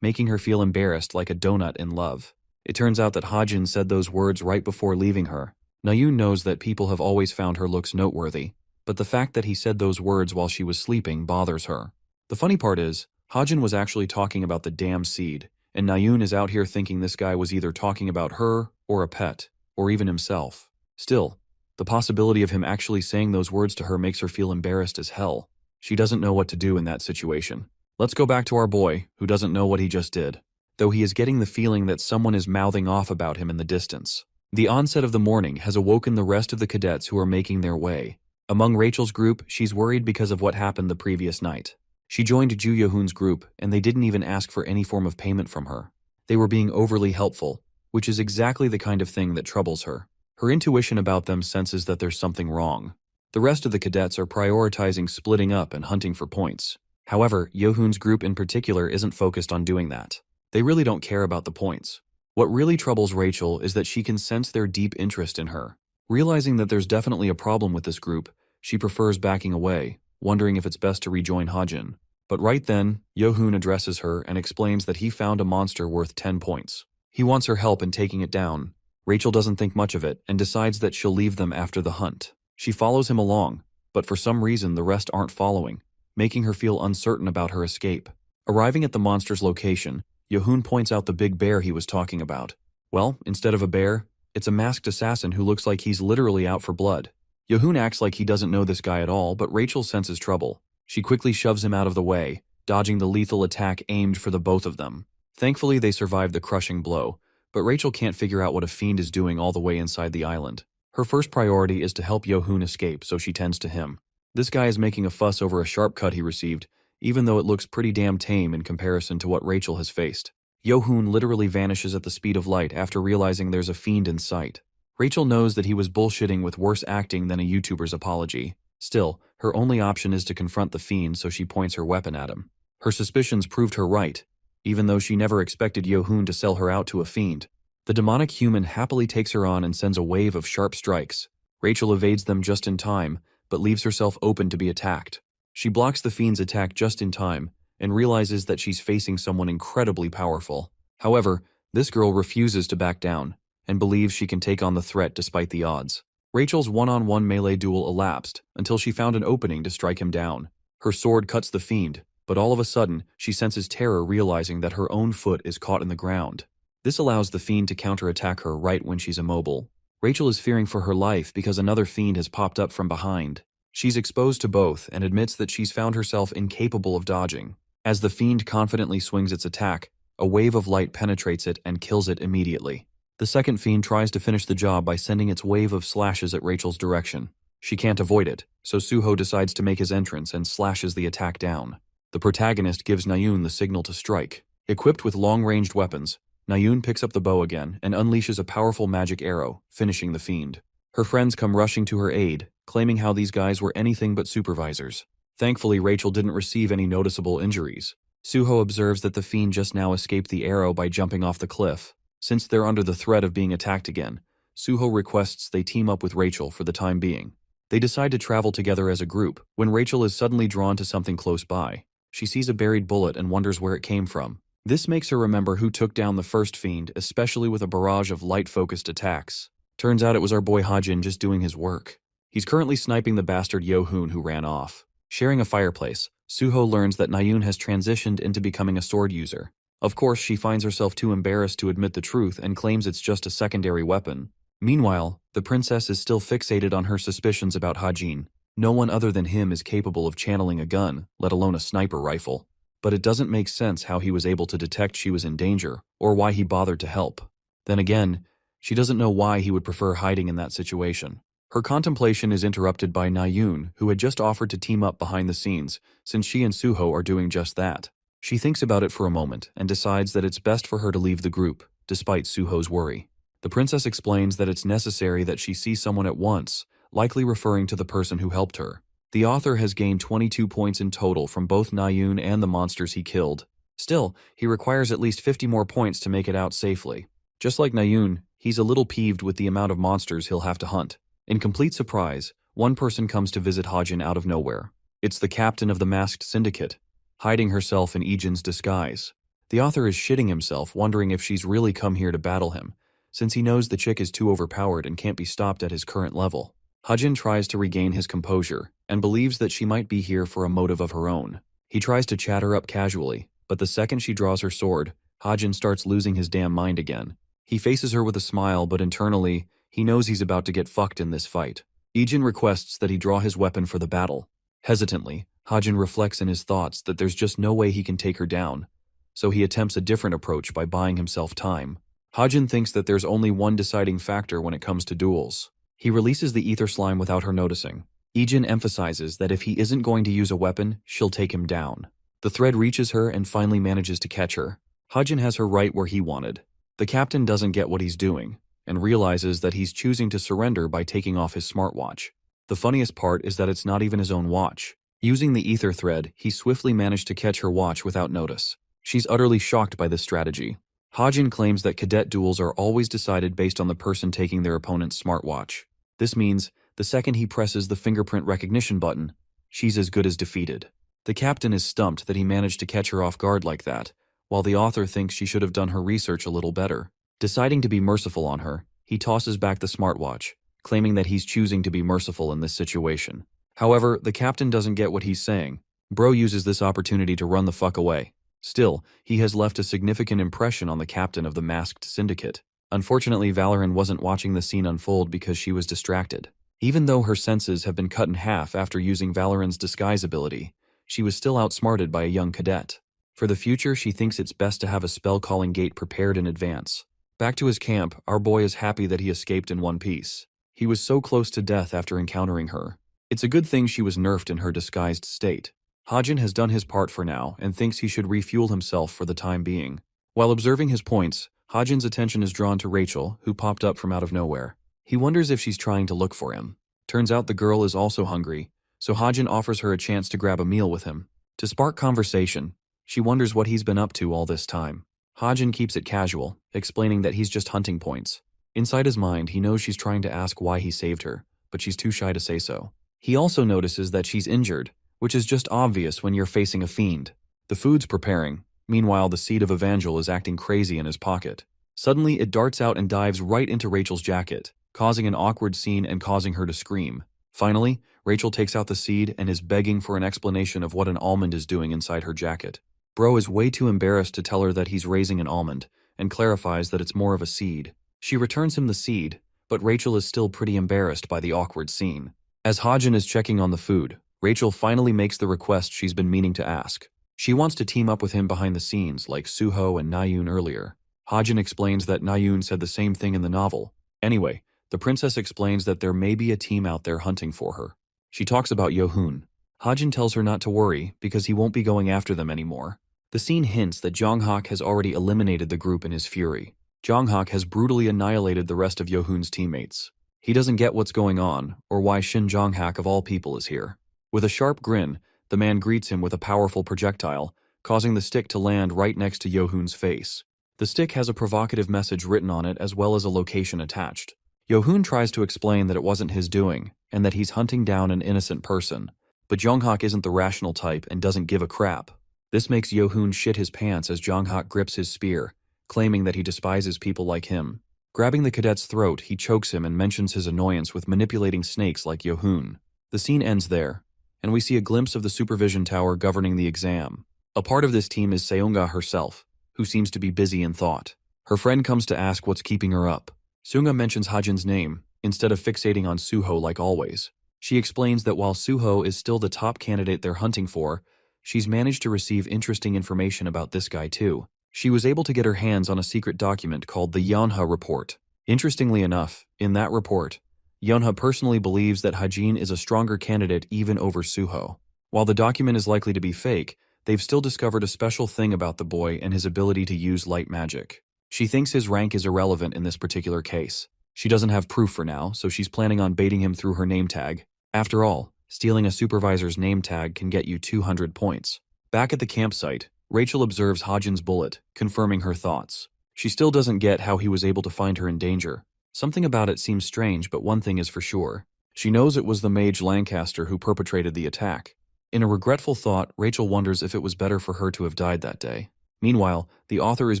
making her feel embarrassed like a donut in love. It turns out that Hajin said those words right before leaving her. Nayun knows that people have always found her looks noteworthy, but the fact that he said those words while she was sleeping bothers her. The funny part is, Hajin was actually talking about the damn seed, and Nayun is out here thinking this guy was either talking about her, or a pet, or even himself. Still, The possibility of him actually saying those words to her makes her feel embarrassed as hell. She doesn't know what to do in that situation. Let's go back to our boy, who doesn't know what he just did, though he is getting the feeling that someone is mouthing off about him in the distance. The onset of the morning has awoken the rest of the cadets who are making their way. Among Rachel's group, she's worried because of what happened the previous night. She joined Ju Yohoon's group, and they didn't even ask for any form of payment from her. They were being overly helpful, which is exactly the kind of thing that troubles her. Her intuition about them senses that there's something wrong. The rest of the cadets are prioritizing splitting up and hunting for points. However, Yohoon's group in particular isn't focused on doing that. They really don't care about the points. What really troubles Rachel is that she can sense their deep interest in her. Realizing that there's definitely a problem with this group, she prefers backing away, wondering if it's best to rejoin Hajin. But right then, Yohoon addresses her and explains that he found a monster worth 10 points. He wants her help in taking it down. Rachel doesn't think much of it and decides that she'll leave them after the hunt. She follows him along, but for some reason the rest aren't following, making her feel uncertain about her escape. Arriving at the monster's location, Yohoon points out the big bear he was talking about. Well, instead of a bear, it's a masked assassin who looks like he's literally out for blood. Yohoon acts like he doesn't know this guy at all, but Rachel senses trouble. She quickly shoves him out of the way, dodging the lethal attack aimed for the both of them. Thankfully, they survive the crushing blow, but Rachel can't figure out what a fiend is doing all the way inside the island. Her first priority is to help Yohoon escape, so she tends to him. This guy is making a fuss over a sharp cut he received, even though it looks pretty damn tame in comparison to what Rachel has faced. Yohoon literally vanishes at the speed of light after realizing there's a fiend in sight. Rachel knows that he was bullshitting with worse acting than a YouTuber's apology. Still, her only option is to confront the fiend, so she points her weapon at him. Her suspicions proved her right, even though she never expected Yohoon to sell her out to a fiend. The demonic human happily takes her on and sends a wave of sharp strikes. Rachel evades them just in time, but leaves herself open to be attacked. She blocks the fiend's attack just in time, and realizes that she's facing someone incredibly powerful. However, this girl refuses to back down, and believes she can take on the threat despite the odds. Rachel's one-on-one melee duel elapsed until she found an opening to strike him down. Her sword cuts the fiend, but all of a sudden, she senses terror realizing that her own foot is caught in the ground. This allows the fiend to counterattack her right when she's immobile. Rachel is fearing for her life because another fiend has popped up from behind. She's exposed to both and admits that she's found herself incapable of dodging. As the fiend confidently swings its attack, a wave of light penetrates it and kills it immediately. The second fiend tries to finish the job by sending its wave of slashes at Rachel's direction. She can't avoid it, so Suho decides to make his entrance and slashes the attack down. The protagonist gives Nayun the signal to strike. Equipped with long-ranged weapons, Nayun picks up the bow again and unleashes a powerful magic arrow, finishing the fiend. Her friends come rushing to her aid, claiming how these guys were anything but supervisors. Thankfully, Rachel didn't receive any noticeable injuries. Suho observes that the fiend just now escaped the arrow by jumping off the cliff. Since they're under the threat of being attacked again, Suho requests they team up with Rachel for the time being. They decide to travel together as a group, when Rachel is suddenly drawn to something close by. She sees a buried bullet and wonders where it came from. This makes her remember who took down the first fiend, especially with a barrage of light-focused attacks. Turns out it was our boy Hajin just doing his work. He's currently sniping the bastard Yohoon who ran off. Sharing a fireplace, Suho learns that Nayun has transitioned into becoming a sword user. Of course, she finds herself too embarrassed to admit the truth and claims it's just a secondary weapon. Meanwhile, the princess is still fixated on her suspicions about Hajin. No one other than him is capable of channeling a gun, let alone a sniper rifle. But it doesn't make sense how he was able to detect she was in danger, or why he bothered to help. Then again, she doesn't know why he would prefer hiding in that situation. Her contemplation is interrupted by Nayun, who had just offered to team up behind the scenes, since she and Suho are doing just that. She thinks about it for a moment and decides that it's best for her to leave the group, despite Suho's worry. The princess explains that it's necessary that she see someone at once, likely referring to the person who helped her. The author has gained 22 points in total from both Nayun and the monsters he killed. Still, he requires at least 50 more points to make it out safely. Just like Nayun, he's a little peeved with the amount of monsters he'll have to hunt. In complete surprise, one person comes to visit Hajin out of nowhere. It's the captain of the masked syndicate, hiding herself in Ijin's disguise. The author is shitting himself, wondering if she's really come here to battle him, since he knows the chick is too overpowered and can't be stopped at his current level. Hajin tries to regain his composure, and believes that she might be here for a motive of her own. He tries to chat her up casually, but the second she draws her sword, Hajin starts losing his damn mind again. He faces her with a smile, but internally, He knows he's about to get fucked in this fight. Ijin requests that he draw his weapon for the battle. Hesitantly, Hajin reflects in his thoughts that there's just no way he can take her down, so he attempts a different approach by buying himself time. Hajin thinks that there's only one deciding factor when it comes to duels. He releases the ether slime without her noticing. Ijin emphasizes that if he isn't going to use a weapon, she'll take him down. The thread reaches her and finally manages to catch her. Hajin has her right where he wanted. The captain doesn't get what he's doing, and realizes that he's choosing to surrender by taking off his smartwatch. The funniest part is that it's not even his own watch. Using the ether thread, he swiftly managed to catch her watch without notice. She's utterly shocked by this strategy. Hajin claims that cadet duels are always decided based on the person taking their opponent's smartwatch. This means, the second he presses the fingerprint recognition button, she's as good as defeated. The captain is stumped that he managed to catch her off guard like that, while the author thinks she should have done her research a little better. Deciding to be merciful on her, he tosses back the smartwatch, claiming that he's choosing to be merciful in this situation. However, the captain doesn't get what he's saying. Bro uses this opportunity to run the fuck away. Still, he has left a significant impression on the captain of the masked syndicate. Unfortunately, Valoran wasn't watching the scene unfold because she was distracted. Even though her senses have been cut in half after using Valoran's disguise ability, she was still outsmarted by a young cadet. For the future, she thinks it's best to have a spell-calling gate prepared in advance. Back to his camp, our boy is happy that he escaped in one piece. He was so close to death after encountering her. It's a good thing she was nerfed in her disguised state. Hajin has done his part for now and thinks he should refuel himself for the time being. While observing his points, Hajin's attention is drawn to Rachel, who popped up from out of nowhere. He wonders if she's trying to look for him. Turns out the girl is also hungry, so Hajin offers her a chance to grab a meal with him. To spark conversation, she wonders what he's been up to all this time. Hajin keeps it casual, explaining that he's just hunting points. Inside his mind, he knows she's trying to ask why he saved her, but she's too shy to say so. He also notices that she's injured, which is just obvious when you're facing a fiend. The food's preparing. Meanwhile, the seed of Evangel is acting crazy in his pocket. Suddenly, it darts out and dives right into Rachel's jacket, causing an awkward scene and causing her to scream. Finally, Rachel takes out the seed and is begging for an explanation of what an almond is doing inside her jacket. Bro is way too embarrassed to tell her that he's raising an almond, and clarifies that it's more of a seed. She returns him the seed, but Rachel is still pretty embarrassed by the awkward scene. As Hajin is checking on the food, Rachel finally makes the request she's been meaning to ask. She wants to team up with him behind the scenes like Suho and Nayun earlier. Hajin explains that Nayun said the same thing in the novel. Anyway, the princess explains that there may be a team out there hunting for her. She talks about Yohun. Hajin tells her not to worry because he won't be going after them anymore. The scene hints that Jonghak has already eliminated the group in his fury. Jonghak has brutally annihilated the rest of Yohun's teammates. He doesn't get what's going on, or why Shin Jonghak of all people is here. With a sharp grin, the man greets him with a powerful projectile, causing the stick to land right next to Yohun's face. The stick has a provocative message written on it as well as a location attached. Yohun tries to explain that it wasn't his doing, and that he's hunting down an innocent person. But Jonghak isn't the rational type and doesn't give a crap. This makes Yohun shit his pants as Jonghak grips his spear, claiming that he despises people like him. Grabbing the cadet's throat, he chokes him and mentions his annoyance with manipulating snakes like Yohun. The scene ends there, and we see a glimpse of the supervision tower governing the exam. A part of this team is Seonga herself, who seems to be busy in thought. Her friend comes to ask what's keeping her up. Seonga mentions Hajin's name, instead of fixating on Suho like always. She explains that while Suho is still the top candidate they're hunting for, she's managed to receive interesting information about this guy too. She was able to get her hands on a secret document called the Yanha Report. Interestingly enough, in that report, Yanha personally believes that Hajin is a stronger candidate even over Suho. While the document is likely to be fake, they've still discovered a special thing about the boy and his ability to use light magic. She thinks his rank is irrelevant in this particular case. She doesn't have proof for now, so she's planning on baiting him through her name tag. After all, stealing a supervisor's name tag can get you 200 points. Back at the campsite, Rachel observes Hajin's bullet, confirming her thoughts. She still doesn't get how he was able to find her in danger. Something about it seems strange, but one thing is for sure. She knows it was the mage Lancaster who perpetrated the attack. In a regretful thought, Rachel wonders if it was better for her to have died that day. Meanwhile, the author is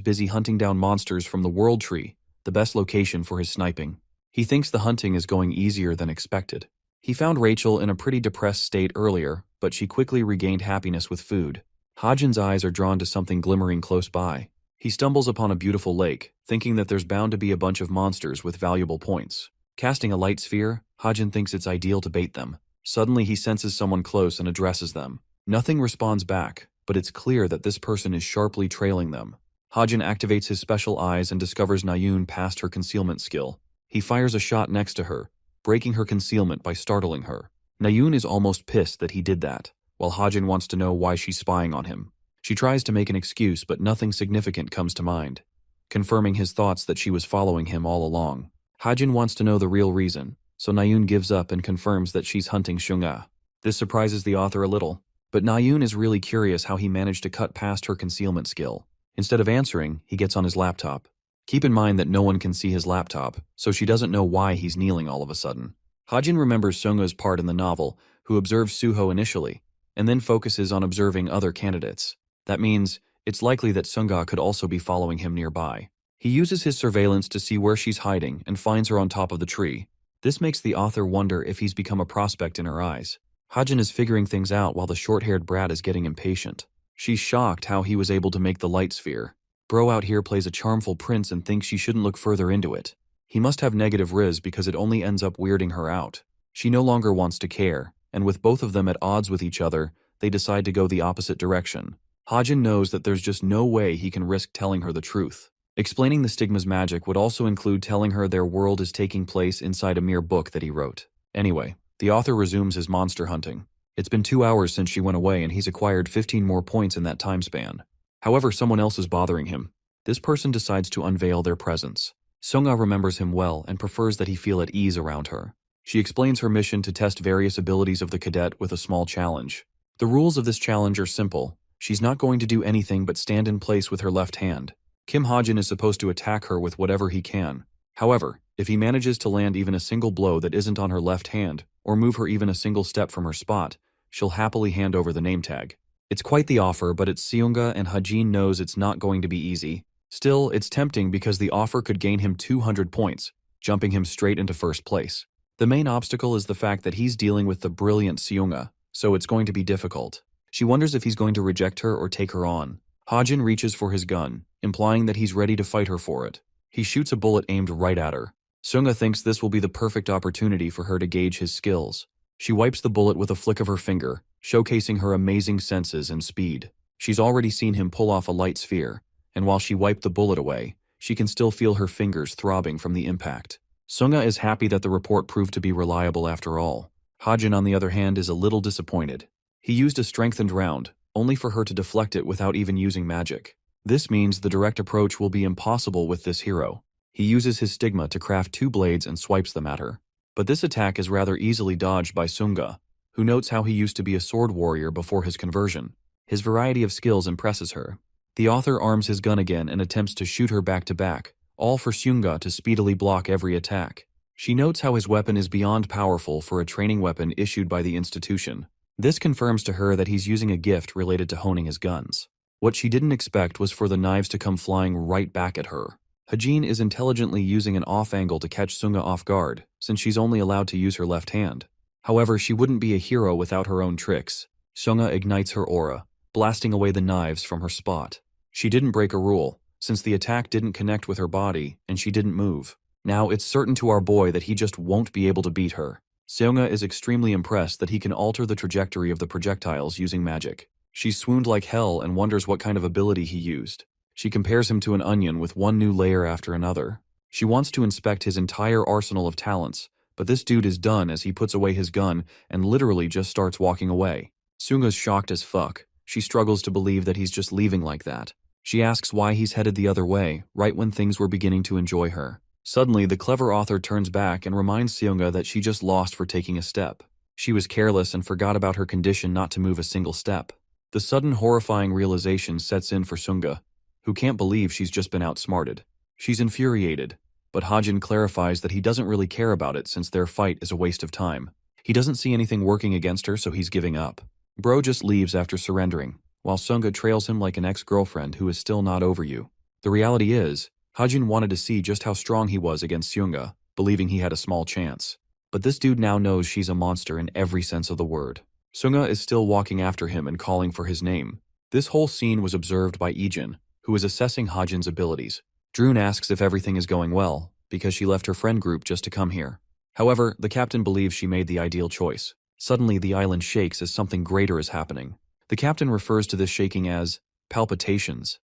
busy hunting down monsters from the World Tree, the best location for his sniping. He thinks the hunting is going easier than expected. He found Rachel in a pretty depressed state earlier, but she quickly regained happiness with food. Hajin's eyes are drawn to something glimmering close by. He stumbles upon a beautiful lake, thinking that there's bound to be a bunch of monsters with valuable points. Casting a light sphere, Hajin thinks it's ideal to bait them. Suddenly he senses someone close and addresses them. Nothing responds back, but it's clear that this person is sharply trailing them. Hajin activates his special eyes and discovers Nayun passed her concealment skill. He fires a shot next to her, breaking her concealment by startling her. Nayun is almost pissed that he did that, while Hajin wants to know why she's spying on him. She tries to make an excuse, but nothing significant comes to mind, confirming his thoughts that she was following him all along. Hajin wants to know the real reason, so Nayun gives up and confirms that she's hunting Seung-ah. This surprises the author a little, but Nayun is really curious how he managed to cut past her concealment skill. Instead of answering, he gets on his laptop. Keep in mind that no one can see his laptop, so she doesn't know why he's kneeling all of a sudden. Hajin remembers Seung-ah's part in the novel, who observes Suho initially, and then focuses on observing other candidates. That means it's likely that Seung-ah could also be following him nearby. He uses his surveillance to see where she's hiding and finds her on top of the tree. This makes the author wonder if he's become a prospect in her eyes. Hajin is figuring things out while the short-haired brat is getting impatient. She's shocked how he was able to make the light sphere. Bro out here plays a charmful prince and thinks she shouldn't look further into it. He must have negative riz because it only ends up weirding her out. She no longer wants to care, and with both of them at odds with each other, they decide to go the opposite direction. Hajin knows that there's just no way he can risk telling her the truth. Explaining the stigma's magic would also include telling her their world is taking place inside a mere book that he wrote. Anyway, the author resumes his monster hunting. It's been 2 hours since she went away and he's acquired 15 more points in that time span. However, someone else is bothering him. This person decides to unveil their presence. Seung-ah remembers him well and prefers that he feel at ease around her. She explains her mission to test various abilities of the cadet with a small challenge. The rules of this challenge are simple. She's not going to do anything but stand in place with her left hand. Kim Hajin is supposed to attack her with whatever he can. However, if he manages to land even a single blow that isn't on her left hand, or move her even a single step from her spot, she'll happily hand over the name tag. It's quite the offer, but it's Seung-ah and Hajin knows it's not going to be easy. Still, it's tempting because the offer could gain him 200 points, jumping him straight into first place. The main obstacle is the fact that he's dealing with the brilliant Seung-ah, so it's going to be difficult. She wonders if he's going to reject her or take her on. Hajin reaches for his gun, implying that he's ready to fight her for it. He shoots a bullet aimed right at her. Seung-ah thinks this will be the perfect opportunity for her to gauge his skills. She wipes the bullet with a flick of her finger, showcasing her amazing senses and speed. She's already seen him pull off a light sphere, and while she wiped the bullet away, she can still feel her fingers throbbing from the impact. Seung-ah is happy that the report proved to be reliable after all. Hajin, on the other hand, is a little disappointed. He used a strengthened round, only for her to deflect it without even using magic. This means the direct approach will be impossible with this hero. He uses his stigma to craft 2 blades and swipes them at her. But this attack is rather easily dodged by Seung-ah, who notes how he used to be a sword warrior before his conversion. His variety of skills impresses her. The author arms his gun again and attempts to shoot her back to back, all for Seung-ah to speedily block every attack. She notes how his weapon is beyond powerful for a training weapon issued by the institution. This confirms to her that he's using a gift related to honing his guns. What she didn't expect was for the knives to come flying right back at her. Hajin is intelligently using an off angle to catch Seung-ah off guard, since she's only allowed to use her left hand. However, she wouldn't be a hero without her own tricks. Seung-ah ignites her aura, blasting away the knives from her spot. She didn't break a rule, since the attack didn't connect with her body and she didn't move. Now it's certain to our boy that he just won't be able to beat her. Seung-ah is extremely impressed that he can alter the trajectory of the projectiles using magic. She swooned like hell and wonders what kind of ability he used. She compares him to an onion with one new layer after another. She wants to inspect his entire arsenal of talents, but this dude is done as he puts away his gun and literally just starts walking away. Seung-ah's shocked as fuck. She struggles to believe that he's just leaving like that. She asks why he's headed the other way, right when things were beginning to enjoy her. Suddenly, the clever author turns back and reminds Seung-ah that she just lost for taking a step. She was careless and forgot about her condition not to move a single step. The sudden horrifying realization sets in for Seung-ah, who can't believe she's just been outsmarted. She's infuriated, but Hajin clarifies that he doesn't really care about it since their fight is a waste of time. He doesn't see anything working against her, so he's giving up. Bro just leaves after surrendering, while Seung-ah trails him like an ex-girlfriend who is still not over you. The reality is, Hajin wanted to see just how strong he was against Seung-ah, believing he had a small chance. But this dude now knows she's a monster in every sense of the word. Seung-ah is still walking after him and calling for his name. This whole scene was observed by Ijin, who is assessing Hajin's abilities. Droon asks if everything is going well, because she left her friend group just to come here. However, the captain believes she made the ideal choice. Suddenly, the island shakes as something greater is happening. The captain refers to this shaking as palpitations.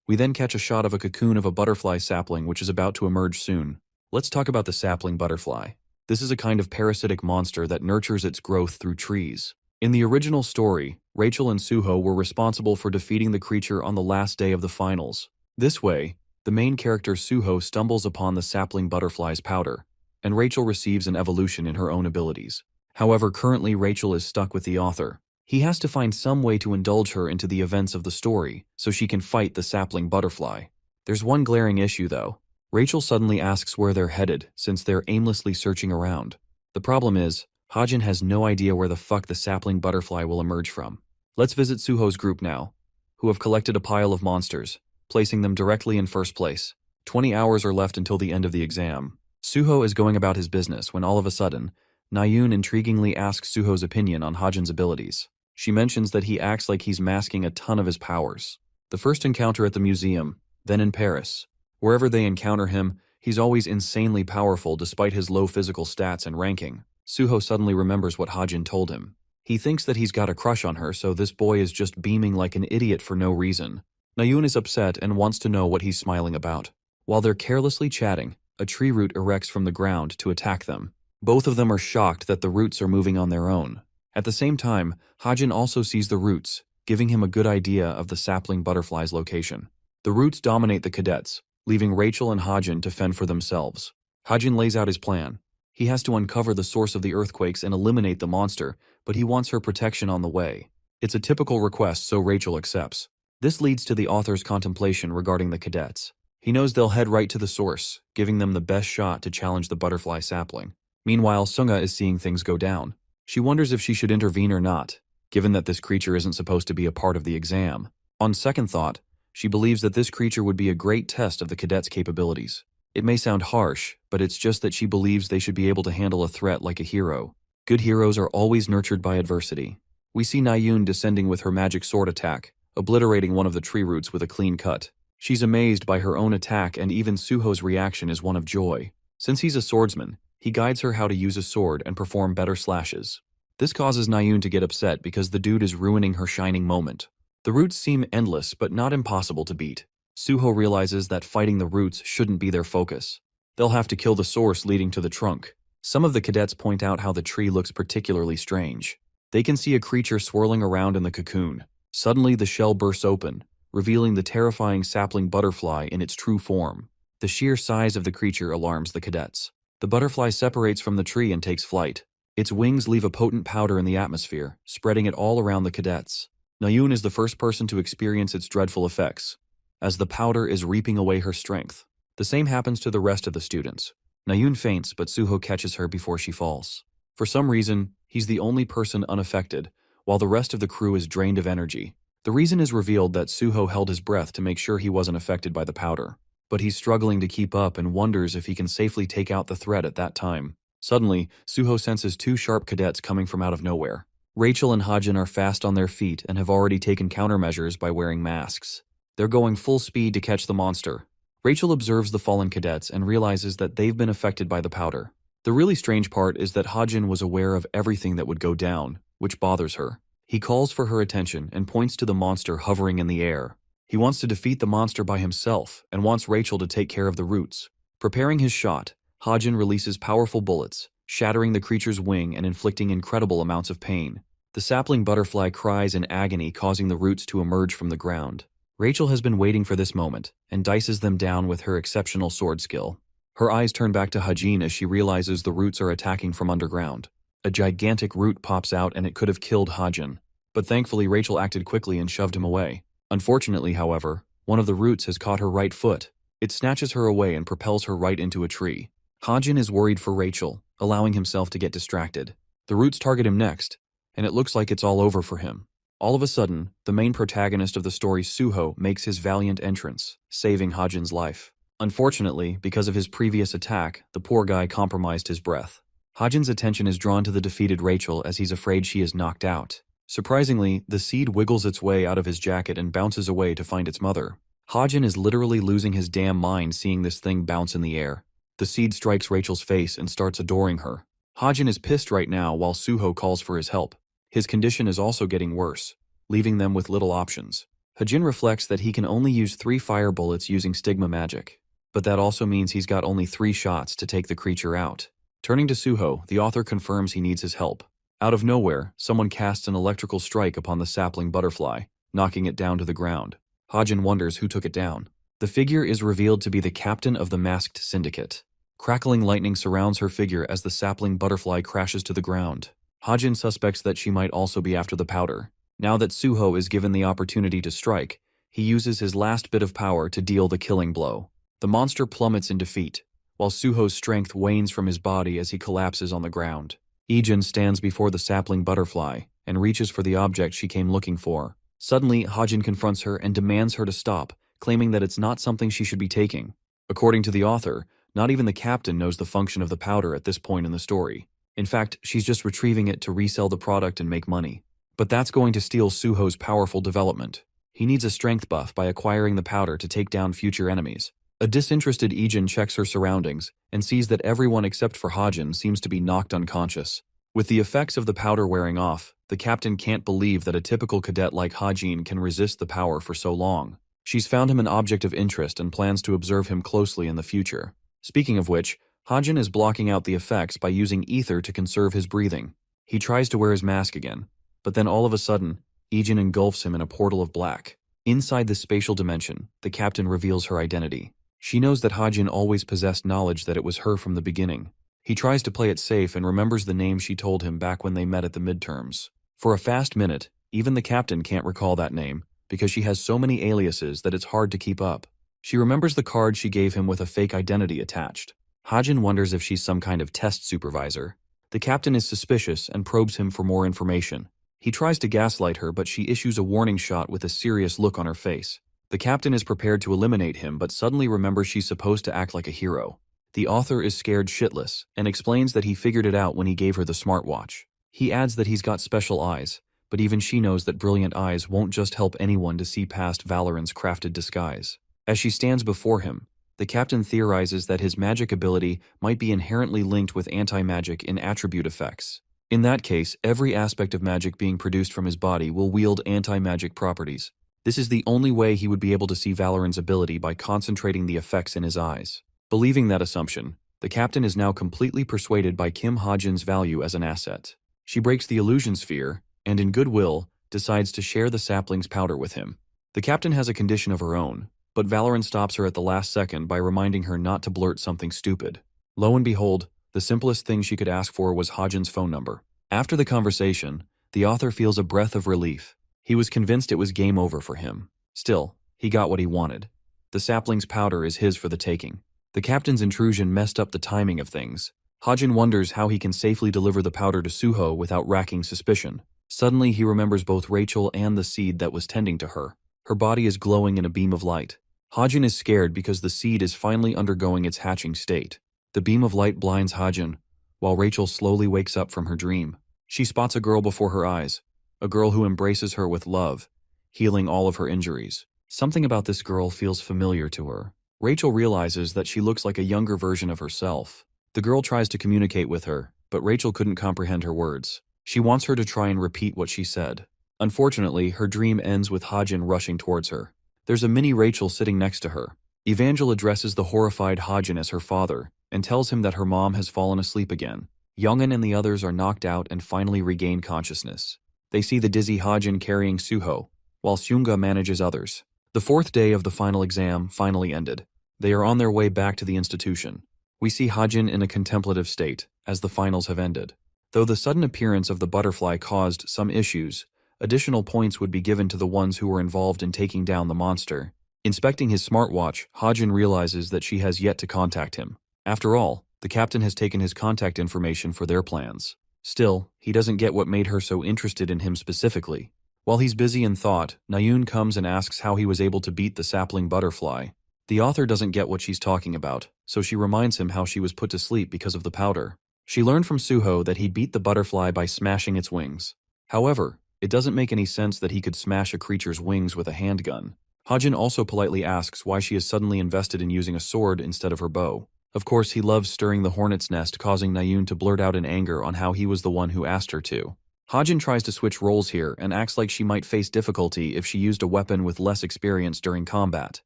We then catch a shot of a cocoon of a butterfly sapling which is about to emerge soon. Let's talk about the sapling butterfly. This is a kind of parasitic monster that nurtures its growth through trees. In the original story, Rachel and Suho were responsible for defeating the creature on the last day of the finals. This way, the main character Suho stumbles upon the sapling butterfly's powder, and Rachel receives an evolution in her own abilities. However, currently Rachel is stuck with the author. He has to find some way to indulge her into the events of the story so she can fight the sapling butterfly. There's one glaring issue though. Rachel suddenly asks where they're headed since they're aimlessly searching around. The problem is, Hajin has no idea where the fuck the sapling butterfly will emerge from. Let's visit Suho's group now, who have collected a pile of monsters, placing them directly in first place. 20 hours are left until the end of the exam. Suho is going about his business when all of a sudden, Nayoon intriguingly asks Suho's opinion on Hajin's abilities. She mentions that he acts like he's masking a ton of his powers. The first encounter at the museum, then in Paris. Wherever they encounter him, he's always insanely powerful despite his low physical stats and ranking. Suho suddenly remembers what Hajin told him. He thinks that he's got a crush on her, so this boy is just beaming like an idiot for no reason. Nayoon is upset and wants to know what he's smiling about. While they're carelessly chatting, a tree root erects from the ground to attack them. Both of them are shocked that the roots are moving on their own. At the same time, Hajin also sees the roots, giving him a good idea of the sapling butterfly's location. The roots dominate the cadets, leaving Rachel and Hajin to fend for themselves. Hajin lays out his plan. He has to uncover the source of the earthquakes and eliminate the monster, but he wants her protection on the way. It's a typical request, so Rachel accepts. This leads to the author's contemplation regarding the cadets. He knows they'll head right to the source, giving them the best shot to challenge the butterfly sapling. Meanwhile, Sunga is seeing things go down. She wonders if she should intervene or not, given that this creature isn't supposed to be a part of the exam. On second thought, she believes that this creature would be a great test of the cadets' capabilities. It may sound harsh, but it's just that she believes they should be able to handle a threat like a hero. Good heroes are always nurtured by adversity. We see Nayoon descending with her magic sword attack, obliterating one of the tree roots with a clean cut. She's amazed by her own attack, and even Suho's reaction is one of joy. Since he's a swordsman, he guides her how to use a sword and perform better slashes. This causes Nayoon to get upset because the dude is ruining her shining moment. The roots seem endless but not impossible to beat. Suho realizes that fighting the roots shouldn't be their focus. They'll have to kill the source leading to the trunk. Some of the cadets point out how the tree looks particularly strange. They can see a creature swirling around in the cocoon. Suddenly the shell bursts open, revealing the terrifying sapling butterfly in its true form. The sheer size of the creature alarms the cadets. The butterfly separates from the tree and takes flight. Its wings leave a potent powder in the atmosphere, spreading it all around the cadets. Nayoon is the first person to experience its dreadful effects, as the powder is reaping away her strength. The same happens to the rest of the students. Nayoon faints, but Suho catches her before she falls. For some reason, he's the only person unaffected, while the rest of the crew is drained of energy. The reason is revealed that Suho held his breath to make sure he wasn't affected by the powder. But he's struggling to keep up and wonders if he can safely take out the threat at that time. Suddenly, Suho senses two sharp cadets coming from out of nowhere. Rachel and Hajin are fast on their feet and have already taken countermeasures by wearing masks. They're going full speed to catch the monster. Rachel observes the fallen cadets and realizes that they've been affected by the powder. The really strange part is that Hajin was aware of everything that would go down, which bothers her. He calls for her attention and points to the monster hovering in the air. He wants to defeat the monster by himself and wants Rachel to take care of the roots. Preparing his shot, Hajin releases powerful bullets, shattering the creature's wing and inflicting incredible amounts of pain. The sapling butterfly cries in agony, causing the roots to emerge from the ground. Rachel has been waiting for this moment and dices them down with her exceptional sword skill. Her eyes turn back to Hajin as she realizes the roots are attacking from underground. A gigantic root pops out and it could have killed Hajin. But thankfully Rachel acted quickly and shoved him away. Unfortunately, however, one of the roots has caught her right foot. It snatches her away and propels her right into a tree. Hajin is worried for Rachel, allowing himself to get distracted. The roots target him next, and it looks like it's all over for him. All of a sudden, the main protagonist of the story, Suho, makes his valiant entrance, saving Hajin's life. Unfortunately, because of his previous attack, the poor guy compromised his breath. Hajin's attention is drawn to the defeated Rachel as he's afraid she is knocked out. Surprisingly, the seed wiggles its way out of his jacket and bounces away to find its mother. Hajin is literally losing his damn mind seeing this thing bounce in the air. The seed strikes Rachel's face and starts adoring her. Hajin is pissed right now while Suho calls for his help. His condition is also getting worse, leaving them with little options. Hajin reflects that he can only use 3 fire bullets using stigma magic, but that also means he's got only 3 shots to take the creature out. Turning to Suho, the author confirms he needs his help. Out of nowhere, someone casts an electrical strike upon the sapling butterfly, knocking it down to the ground. Hajin wonders who took it down. The figure is revealed to be the captain of the masked syndicate. Crackling lightning surrounds her figure as the sapling butterfly crashes to the ground. Hajin suspects that she might also be after the powder. Now that Suho is given the opportunity to strike, he uses his last bit of power to deal the killing blow. The monster plummets in defeat, while Suho's strength wanes from his body as he collapses on the ground. Ijin stands before the sapling butterfly and reaches for the object she came looking for. Suddenly, Hajin confronts her and demands her to stop, claiming that it's not something she should be taking. According to the author, not even the captain knows the function of the powder at this point in the story. In fact, she's just retrieving it to resell the product and make money. But that's going to steal Suho's powerful development. He needs a strength buff by acquiring the powder to take down future enemies. A disinterested Ijin checks her surroundings and sees that everyone except for Hajin seems to be knocked unconscious. With the effects of the powder wearing off, the captain can't believe that a typical cadet like Hajin can resist the power for so long. She's found him an object of interest and plans to observe him closely in the future. Speaking of which, Hajin is blocking out the effects by using ether to conserve his breathing. He tries to wear his mask again, but then all of a sudden, Ijin engulfs him in a portal of black. Inside this spatial dimension, the captain reveals her identity. She knows that Hajin always possessed knowledge that it was her from the beginning. He tries to play it safe and remembers the name she told him back when they met at the midterms. For a fast minute, even the captain can't recall that name, because she has so many aliases that it's hard to keep up. She remembers the card she gave him with a fake identity attached. Hajin wonders if she's some kind of test supervisor. The captain is suspicious and probes him for more information. He tries to gaslight her, but she issues a warning shot with a serious look on her face. The captain is prepared to eliminate him, but suddenly remembers she's supposed to act like a hero. The author is scared shitless and explains that he figured it out when he gave her the smartwatch. He adds that he's got special eyes, but even she knows that brilliant eyes won't just help anyone to see past Valoran's crafted disguise. As she stands before him, the captain theorizes that his magic ability might be inherently linked with anti-magic in attribute effects. In that case, every aspect of magic being produced from his body will wield anti-magic properties. This is the only way he would be able to see Valoran's ability, by concentrating the effects in his eyes. Believing that assumption, the captain is now completely persuaded by Kim Hajin's value as an asset. She breaks the illusion sphere, and in goodwill, decides to share the sapling's powder with him. The captain has a condition of her own, but Valoran stops her at the last second by reminding her not to blurt something stupid. Lo and behold, the simplest thing she could ask for was Hajin's phone number. After the conversation, the author feels a breath of relief. He was convinced it was game over for him. Still, he got what he wanted. The sapling's powder is his for the taking. The captain's intrusion messed up the timing of things. Hajin wonders how he can safely deliver the powder to Suho without racking suspicion. Suddenly, he remembers both Rachel and the seed that was tending to her. Her body is glowing in a beam of light. Hajin is scared because the seed is finally undergoing its hatching state. The beam of light blinds Hajin, while Rachel slowly wakes up from her dream. She spots a girl before her eyes, a girl who embraces her with love, healing all of her injuries. Something about this girl feels familiar to her. Rachel realizes that she looks like a younger version of herself. The girl tries to communicate with her, but Rachel couldn't comprehend her words. She wants her to try and repeat what she said. Unfortunately, her dream ends with Hajin rushing towards her. There's a mini Rachel sitting next to her. Evangel addresses the horrified Hajin as her father and tells him that her mom has fallen asleep again. Youngin and the others are knocked out and finally regain consciousness. They see the dizzy Hajin carrying Suho, while Seunga manages others. The 4th day of the final exam finally ended. They are on their way back to the institution. We see Hajin in a contemplative state, as the finals have ended. Though the sudden appearance of the butterfly caused some issues, additional points would be given to the ones who were involved in taking down the monster. Inspecting his smartwatch, Hajin realizes that she has yet to contact him. After all, the captain has taken his contact information for their plans. Still, he doesn't get what made her so interested in him specifically. While he's busy in thought, Nayun comes and asks how he was able to beat the sapling butterfly. The author doesn't get what she's talking about, so she reminds him how she was put to sleep because of the powder. She learned from Suho that he beat the butterfly by smashing its wings. However, it doesn't make any sense that he could smash a creature's wings with a handgun. Hajin also politely asks why she is suddenly invested in using a sword instead of her bow. Of course, he loves stirring the hornet's nest, causing Nayoon to blurt out in anger on how he was the one who asked her to. Hajin tries to switch roles here and acts like she might face difficulty if she used a weapon with less experience during combat.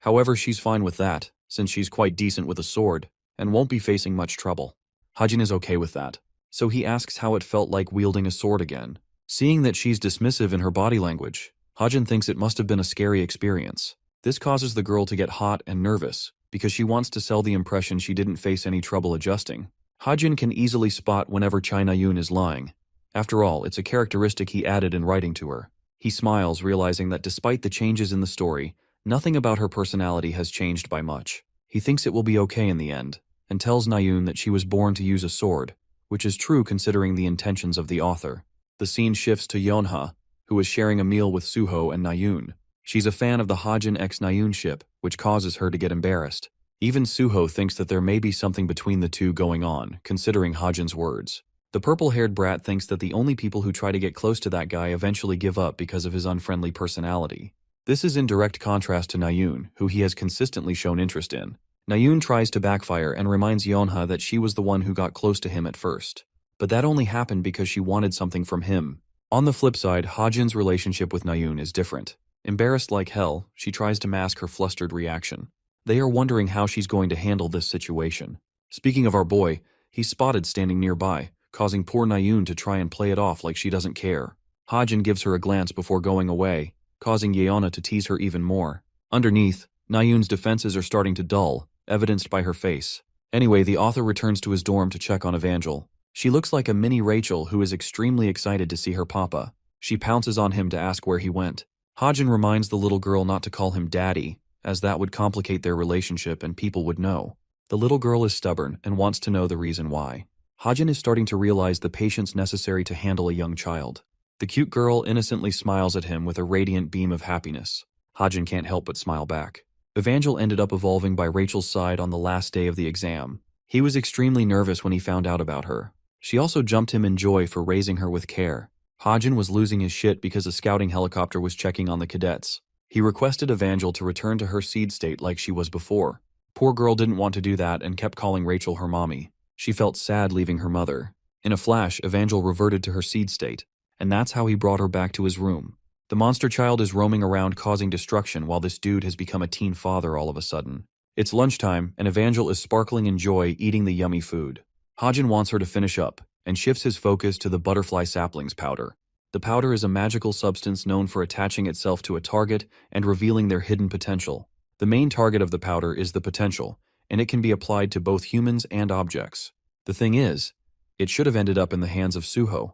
However, she's fine with that, since she's quite decent with a sword, and won't be facing much trouble. Hajin is okay with that, so he asks how it felt like wielding a sword again. Seeing that she's dismissive in her body language, Hajin thinks it must have been a scary experience. This causes the girl to get hot and nervous, because she wants to sell the impression she didn't face any trouble adjusting. Hajin can easily spot whenever Chai Na-yoon is lying. After all, it's a characteristic he added in writing to her. He smiles, realizing that despite the changes in the story, nothing about her personality has changed by much. He thinks it will be okay in the end, and tells Na-yoon that she was born to use a sword, which is true considering the intentions of the author. The scene shifts to Yeonha, who is sharing a meal with Suho and Na-yoon. She's a fan of the Hajin x Na-yoon ship, which causes her to get embarrassed. Even Suho thinks that there may be something between the two going on, considering Hajin's words. The purple-haired brat thinks that the only people who try to get close to that guy eventually give up because of his unfriendly personality. This is in direct contrast to Na-yoon, who he has consistently shown interest in. Na-yoon tries to backfire and reminds Yeonha that she was the one who got close to him at first. But that only happened because she wanted something from him. On the flip side, Hajin's relationship with Na-yoon is different. Embarrassed like hell, she tries to mask her flustered reaction. They are wondering how she's going to handle this situation. Speaking of our boy, he's spotted standing nearby, causing poor Na-yoon to try and play it off like she doesn't care. Hajin gives her a glance before going away, causing Yeonha to tease her even more. Underneath, Na-yoon's defenses are starting to dull, evidenced by her face. Anyway, the author returns to his dorm to check on Evangel. She looks like a mini Rachel who is extremely excited to see her papa. She pounces on him to ask where he went. Hajin reminds the little girl not to call him daddy, as that would complicate their relationship and people would know. The little girl is stubborn and wants to know the reason why. Hajin is starting to realize the patience necessary to handle a young child. The cute girl innocently smiles at him with a radiant beam of happiness. Hajin can't help but smile back. Evangel ended up evolving by Rachel's side on the last day of the exam. He was extremely nervous when he found out about her. She also jumped him in joy for raising her with care. Hajin was losing his shit because a scouting helicopter was checking on the cadets. He requested Evangel to return to her seed state like she was before. Poor girl didn't want to do that and kept calling Rachel her mommy. She felt sad leaving her mother. In a flash, Evangel reverted to her seed state, and that's how he brought her back to his room. The monster child is roaming around causing destruction while this dude has become a teen father all of a sudden. It's lunchtime, and Evangel is sparkling in joy eating the yummy food. Hajin wants her to finish up, and shifts his focus to the butterfly saplings powder. The powder is a magical substance known for attaching itself to a target and revealing their hidden potential. The main target of the powder is the potential, and it can be applied to both humans and objects. The thing is, it should have ended up in the hands of Suho,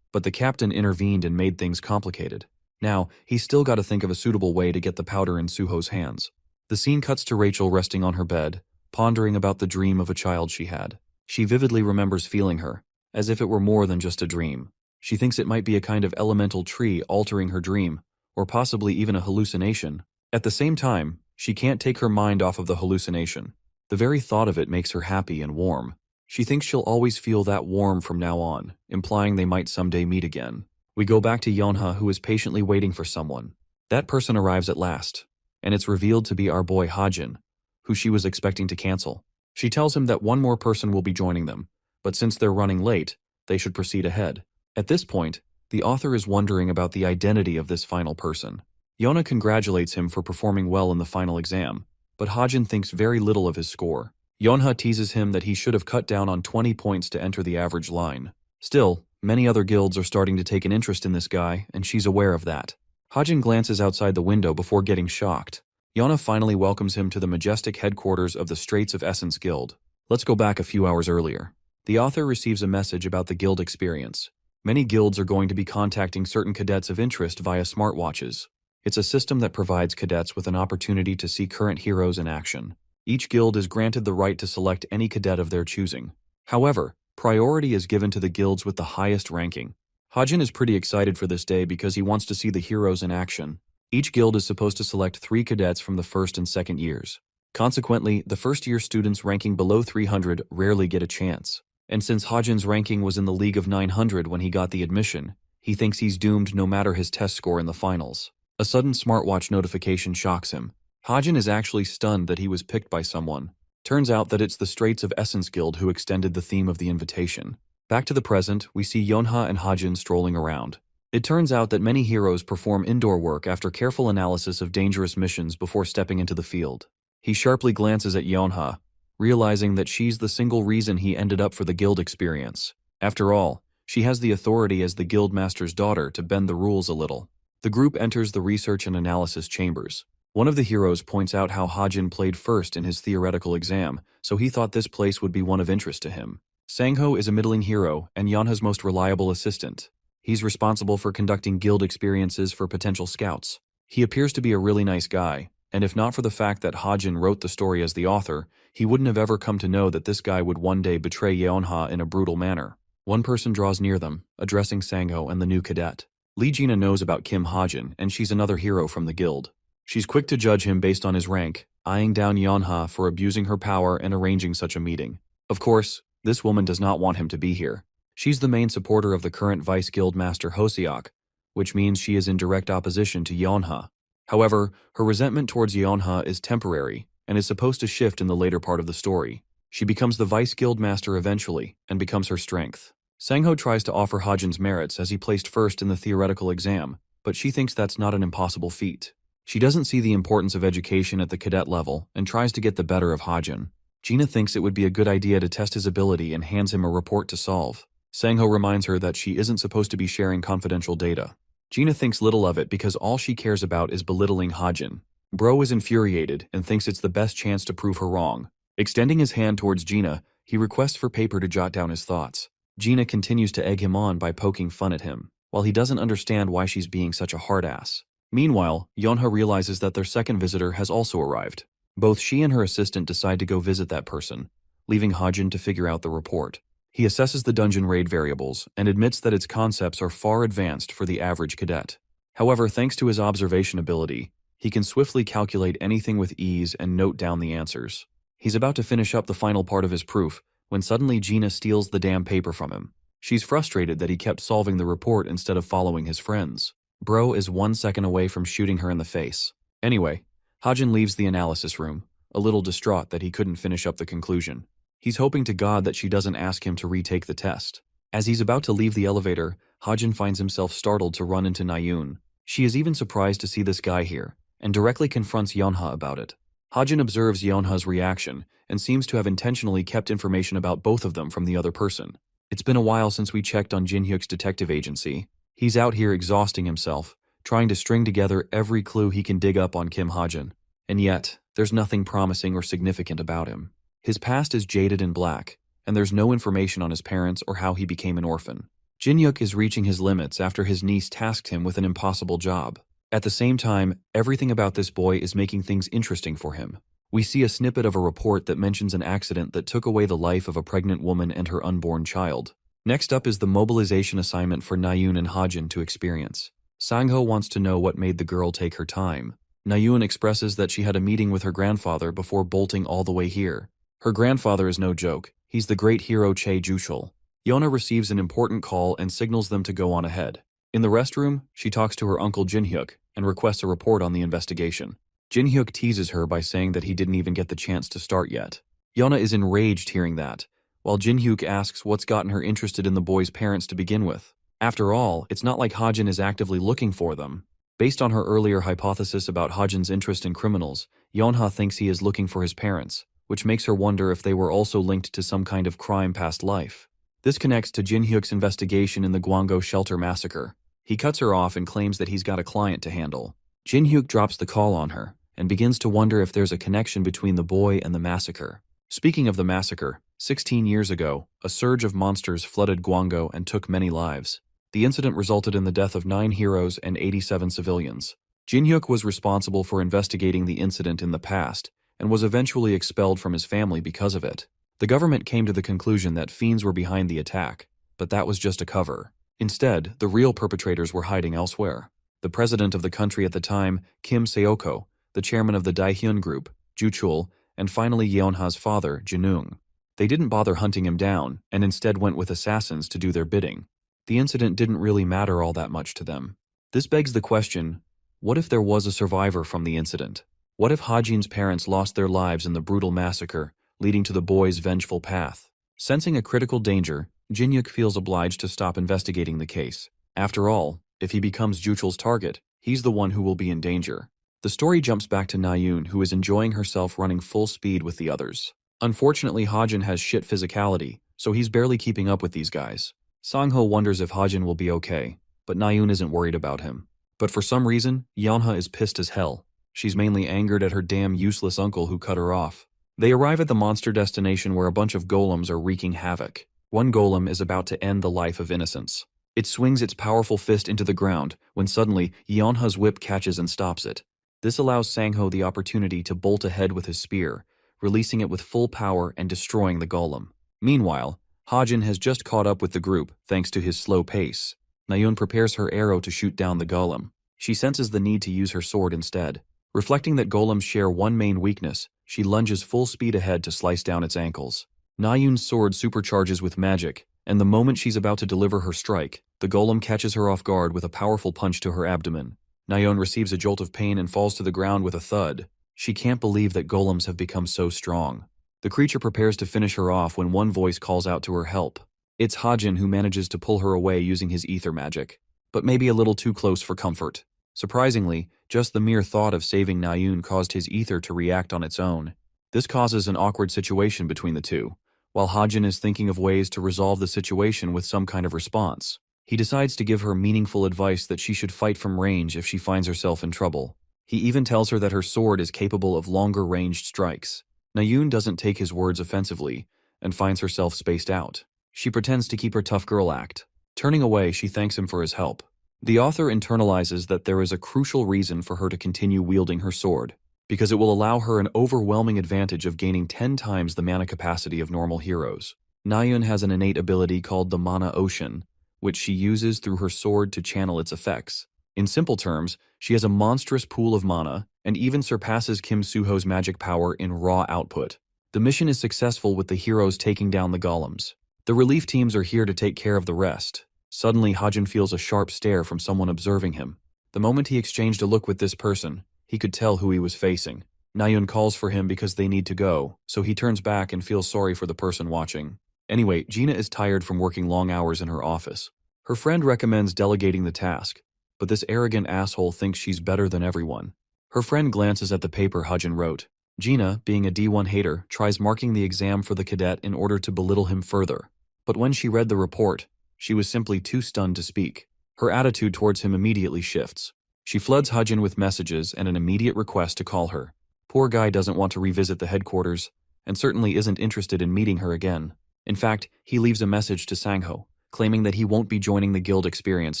but the captain intervened and made things complicated. Now, he's still got to think of a suitable way to get the powder in Suho's hands. The scene cuts to Rachel resting on her bed, pondering about the dream of a child she had. She vividly remembers feeling her, as if it were more than just a dream. She thinks it might be a kind of elemental tree altering her dream, or possibly even a hallucination. At the same time, she can't take her mind off of the hallucination. The very thought of it makes her happy and warm. She thinks she'll always feel that warm from now on, implying they might someday meet again. We go back to Yeonha, who is patiently waiting for someone. That person arrives at last, and it's revealed to be our boy Hajin, who she was expecting to cancel. She tells him that one more person will be joining them, but since they're running late, they should proceed ahead. At this point, the author is wondering about the identity of this final person. Yeonha congratulates him for performing well in the final exam, but Hajin thinks very little of his score. Yeonha teases him that he should have cut down on 20 points to enter the average line. Still, many other guilds are starting to take an interest in this guy, and she's aware of that. Hajin glances outside the window before getting shocked. Yeonha finally welcomes him to the majestic headquarters of the Straits of Essence Guild. Let's go back a few hours earlier. The author receives a message about the guild experience. Many guilds are going to be contacting certain cadets of interest via smartwatches. It's a system that provides cadets with an opportunity to see current heroes in action. Each guild is granted the right to select any cadet of their choosing. However, priority is given to the guilds with the highest ranking. Hajin is pretty excited for this day because he wants to see the heroes in action. Each guild is supposed to select 3 cadets from the first and second years. Consequently, the first-year students ranking below 300 rarely get a chance. And since Hajin's ranking was in the League of 900 when he got the admission, he thinks he's doomed no matter his test score in the finals. A sudden smartwatch notification shocks him. Hajin is actually stunned that he was picked by someone. Turns out that it's the Straits of Essence Guild who extended the theme of the invitation. Back to the present, we see Yonha and Hajin strolling around. It turns out that many heroes perform indoor work after careful analysis of dangerous missions before stepping into the field. He sharply glances at Yonha, realizing that she's the single reason he ended up for the guild experience. After all, she has the authority as the guildmaster's daughter to bend the rules a little. The group enters the research and analysis chambers. One of the heroes points out how Hajin played first in his theoretical exam, so he thought this place would be one of interest to him. Sangho is a middling hero and Yonha's most reliable assistant. He's responsible for conducting guild experiences for potential scouts. He appears to be a really nice guy, and if not for the fact that Hajin wrote the story as the author, he wouldn't have ever come to know that this guy would one day betray Yonha in a brutal manner. One person draws near them, addressing Sangho and the new cadet. Lee Jina knows about Kim Hajin, and she's another hero from the guild. She's quick to judge him based on his rank, eyeing down Yonha for abusing her power and arranging such a meeting. Of course, this woman does not want him to be here. She's the main supporter of the current Vice Guild Master Hosiak, which means she is in direct opposition to Yonha. However, her resentment towards Yonha is temporary and is supposed to shift in the later part of the story. She becomes the Vice Guild Master eventually and becomes her strength. Sangho tries to offer Hajin's merits as he placed first in the theoretical exam, but she thinks that's not an impossible feat. She doesn't see the importance of education at the cadet level and tries to get the better of Hajin. Gina thinks it would be a good idea to test his ability and hands him a report to solve. Sangho reminds her that she isn't supposed to be sharing confidential data. Gina thinks little of it because all she cares about is belittling Hajin. Bro is infuriated and thinks it's the best chance to prove her wrong. Extending his hand towards Gina, he requests for paper to jot down his thoughts. Gina continues to egg him on by poking fun at him, while he doesn't understand why she's being such a hard-ass. Meanwhile, Yonha realizes that their second visitor has also arrived. Both she and her assistant decide to go visit that person, leaving Hajin to figure out the report. He assesses the dungeon raid variables and admits that its concepts are far advanced for the average cadet. However, thanks to his observation ability, he can swiftly calculate anything with ease and note down the answers. He's about to finish up the final part of his proof when suddenly Gina steals the damn paper from him. She's frustrated that he kept solving the report instead of following his friends. Bro is 1 second away from shooting her in the face. Anyway, Hajin leaves the analysis room, a little distraught that he couldn't finish up the conclusion. He's hoping to God that she doesn't ask him to retake the test. As he's about to leave the elevator, Hajin finds himself startled to run into Nayun. She is even surprised to see this guy here, and directly confronts Yonha about it. Hajin observes Yonha's reaction, and seems to have intentionally kept information about both of them from the other person. It's been a while since we checked on Jinhyuk's detective agency. He's out here exhausting himself, trying to string together every clue he can dig up on Kim Hajin. And yet, there's nothing promising or significant about him. His past is jaded and black, and there's no information on his parents or how he became an orphan. Jinhyuk is reaching his limits after his niece tasked him with an impossible job. At the same time, everything about this boy is making things interesting for him. We see a snippet of a report that mentions an accident that took away the life of a pregnant woman and her unborn child. Next up is the mobilization assignment for Nayun and Hajin to experience. Sangho wants to know what made the girl take her time. Nayun expresses that she had a meeting with her grandfather before bolting all the way here. Her grandfather is no joke. He's the great hero Che Jushul. Yona receives an important call and signals them to go on ahead. In the restroom, she talks to her uncle Jinhyuk and requests a report on the investigation. Jinhyuk teases her by saying that he didn't even get the chance to start yet. Yona is enraged hearing that, while Jinhyuk asks what's gotten her interested in the boy's parents to begin with. After all, it's not like Hajin is actively looking for them. Based on her earlier hypothesis about Hajin's interest in criminals, Yonha thinks he is looking for his parents, which makes her wonder if they were also linked to some kind of crime past life. This connects to Jinhyuk's investigation in the Gwango shelter massacre. He cuts her off and claims that he's got a client to handle. Jinhyuk drops the call on her and begins to wonder if there's a connection between the boy and the massacre. Speaking of the massacre, 16 years ago, a surge of monsters flooded Gwango and took many lives. The incident resulted in the death of 9 heroes and 87 civilians. Jinhyuk was responsible for investigating the incident in the past and was eventually expelled from his family because of it. The government came to the conclusion that fiends were behind the attack, but that was just a cover. Instead, the real perpetrators were hiding elsewhere. The president of the country at the time, Kim Seoko, the chairman of the Daehyun group, Juchul, and finally Yeonha's father, Jinung. They didn't bother hunting him down, and instead went with assassins to do their bidding. The incident didn't really matter all that much to them. This begs the question, what if there was a survivor from the incident? What if Hajin's parents lost their lives in the brutal massacre, leading to the boy's vengeful path. Sensing a critical danger, Jinyuk feels obliged to stop investigating the case. After all, if he becomes Juchul's target, he's the one who will be in danger. The story jumps back to Nayun, who is enjoying herself running full speed with the others. Unfortunately, Hajin has shit physicality, so he's barely keeping up with these guys. Sangho wonders if Hajin will be okay, but Nayun isn't worried about him. But for some reason, Yeonha is pissed as hell. She's mainly angered at her damn useless uncle who cut her off. They arrive at the monster destination where a bunch of golems are wreaking havoc. One golem is about to end the life of innocence. It swings its powerful fist into the ground when suddenly Yeonha's whip catches and stops it. This allows Sangho the opportunity to bolt ahead with his spear, releasing it with full power and destroying the golem. Meanwhile, Hajin has just caught up with the group thanks to his slow pace. Nayun prepares her arrow to shoot down the golem. She senses the need to use her sword instead. Reflecting that golems share one main weakness, she lunges full speed ahead to slice down its ankles. Nayun's sword supercharges with magic, and the moment she's about to deliver her strike, the golem catches her off guard with a powerful punch to her abdomen. Nayun receives a jolt of pain and falls to the ground with a thud. She can't believe that golems have become so strong. The creature prepares to finish her off when one voice calls out to her help. It's Hajin who manages to pull her away using his ether magic, but maybe a little too close for comfort. Surprisingly, just the mere thought of saving Nayun caused his ether to react on its own. This causes an awkward situation between the two. While Hajin is thinking of ways to resolve the situation with some kind of response, he decides to give her meaningful advice that she should fight from range if she finds herself in trouble. He even tells her that her sword is capable of longer-ranged strikes. Nayun doesn't take his words offensively and finds herself spaced out. She pretends to keep her tough girl act. Turning away, she thanks him for his help. The author internalizes that there is a crucial reason for her to continue wielding her sword, because it will allow her an overwhelming advantage of gaining 10 times the mana capacity of normal heroes. Nayun has an innate ability called the Mana Ocean, which she uses through her sword to channel its effects. In simple terms, she has a monstrous pool of mana and even surpasses Kim Suho's magic power in raw output. The mission is successful with the heroes taking down the golems. The relief teams are here to take care of the rest. Suddenly, Hajin feels a sharp stare from someone observing him. The moment he exchanged a look with this person, he could tell who he was facing. Nayun calls for him because they need to go, so he turns back and feels sorry for the person watching. Anyway, Gina is tired from working long hours in her office. Her friend recommends delegating the task, but this arrogant asshole thinks she's better than everyone. Her friend glances at the paper Hajin wrote. Gina, being a D1 hater, tries marking the exam for the cadet in order to belittle him further. But when she read the report, she was simply too stunned to speak. Her attitude towards him immediately shifts. She floods Hajin with messages and an immediate request to call her. Poor guy doesn't want to revisit the headquarters, and certainly isn't interested in meeting her again. In fact, he leaves a message to Sangho, claiming that he won't be joining the guild experience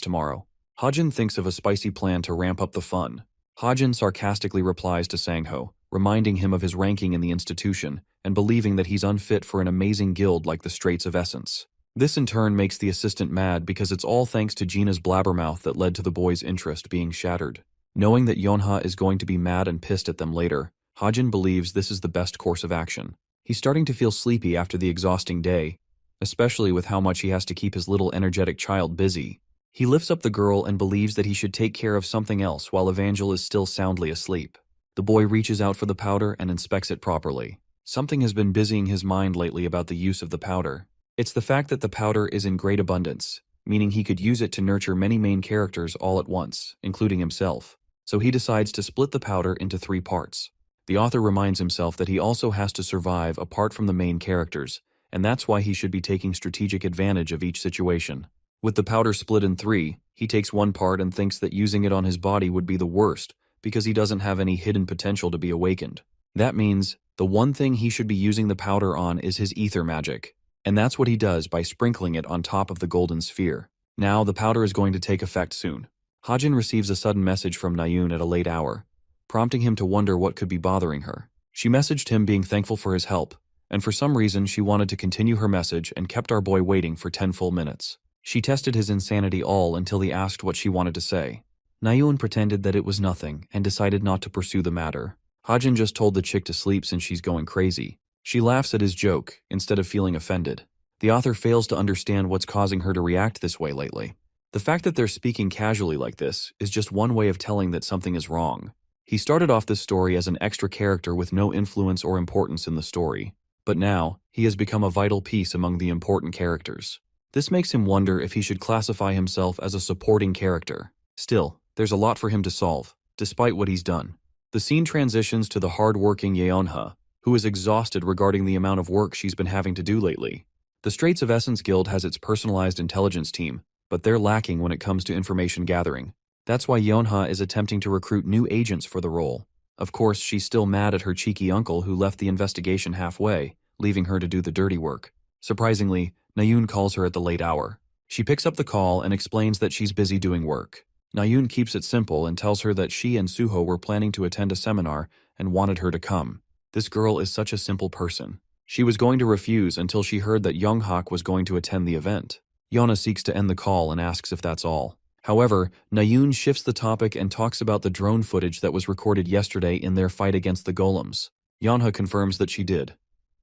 tomorrow. Hajin thinks of a spicy plan to ramp up the fun. Hajin sarcastically replies to Sangho, reminding him of his ranking in the institution and believing that he's unfit for an amazing guild like the Straits of Essence. This in turn makes the assistant mad because it's all thanks to Gina's blabbermouth that led to the boy's interest being shattered. Knowing that Yeonha is going to be mad and pissed at them later, Hajin believes this is the best course of action. He's starting to feel sleepy after the exhausting day, especially with how much he has to keep his little energetic child busy. He lifts up the girl and believes that he should take care of something else while Evangel is still soundly asleep. The boy reaches out for the powder and inspects it properly. Something has been busying his mind lately about the use of the powder. It's the fact that the powder is in great abundance, meaning he could use it to nurture many main characters all at once, including himself. So he decides to split the powder into 3 parts. The author reminds himself that he also has to survive apart from the main characters, and that's why he should be taking strategic advantage of each situation. With the powder split in 3, he takes one part and thinks that using it on his body would be the worst because he doesn't have any hidden potential to be awakened. That means the one thing he should be using the powder on is his ether magic. And that's what he does by sprinkling it on top of the golden sphere. Now, the powder is going to take effect soon. Hajin receives a sudden message from Nayun at a late hour, prompting him to wonder what could be bothering her. She messaged him being thankful for his help, and for some reason she wanted to continue her message and kept our boy waiting for 10 full minutes. She tested his insanity all until he asked what she wanted to say. Nayun pretended that it was nothing and decided not to pursue the matter. Hajin just told the chick to sleep since she's going crazy. She laughs at his joke, instead of feeling offended. The author fails to understand what's causing her to react this way lately. The fact that they're speaking casually like this is just one way of telling that something is wrong. He started off this story as an extra character with no influence or importance in the story, But now, he has become a vital piece among the important characters. This makes him wonder if he should classify himself as a supporting character. Still, there's a lot for him to solve, despite what he's done. The scene transitions to the hard-working Yeonha, who is exhausted regarding the amount of work she's been having to do lately. The Straits of Essence Guild has its personalized intelligence team, but they're lacking when it comes to information gathering. That's why Yeonha is attempting to recruit new agents for the role. Of course, she's still mad at her cheeky uncle who left the investigation halfway, leaving her to do the dirty work. Surprisingly, Nayoon calls her at the late hour. She picks up the call and explains that she's busy doing work. Nayoon keeps it simple and tells her that she and Suho were planning to attend a seminar and wanted her to come. This girl is such a simple person. She was going to refuse until she heard that Younghak was going to attend the event. Yeonha seeks to end the call and asks if that's all. However, Nayoon shifts the topic and talks about the drone footage that was recorded yesterday in their fight against the golems. Yeonha confirms that she did.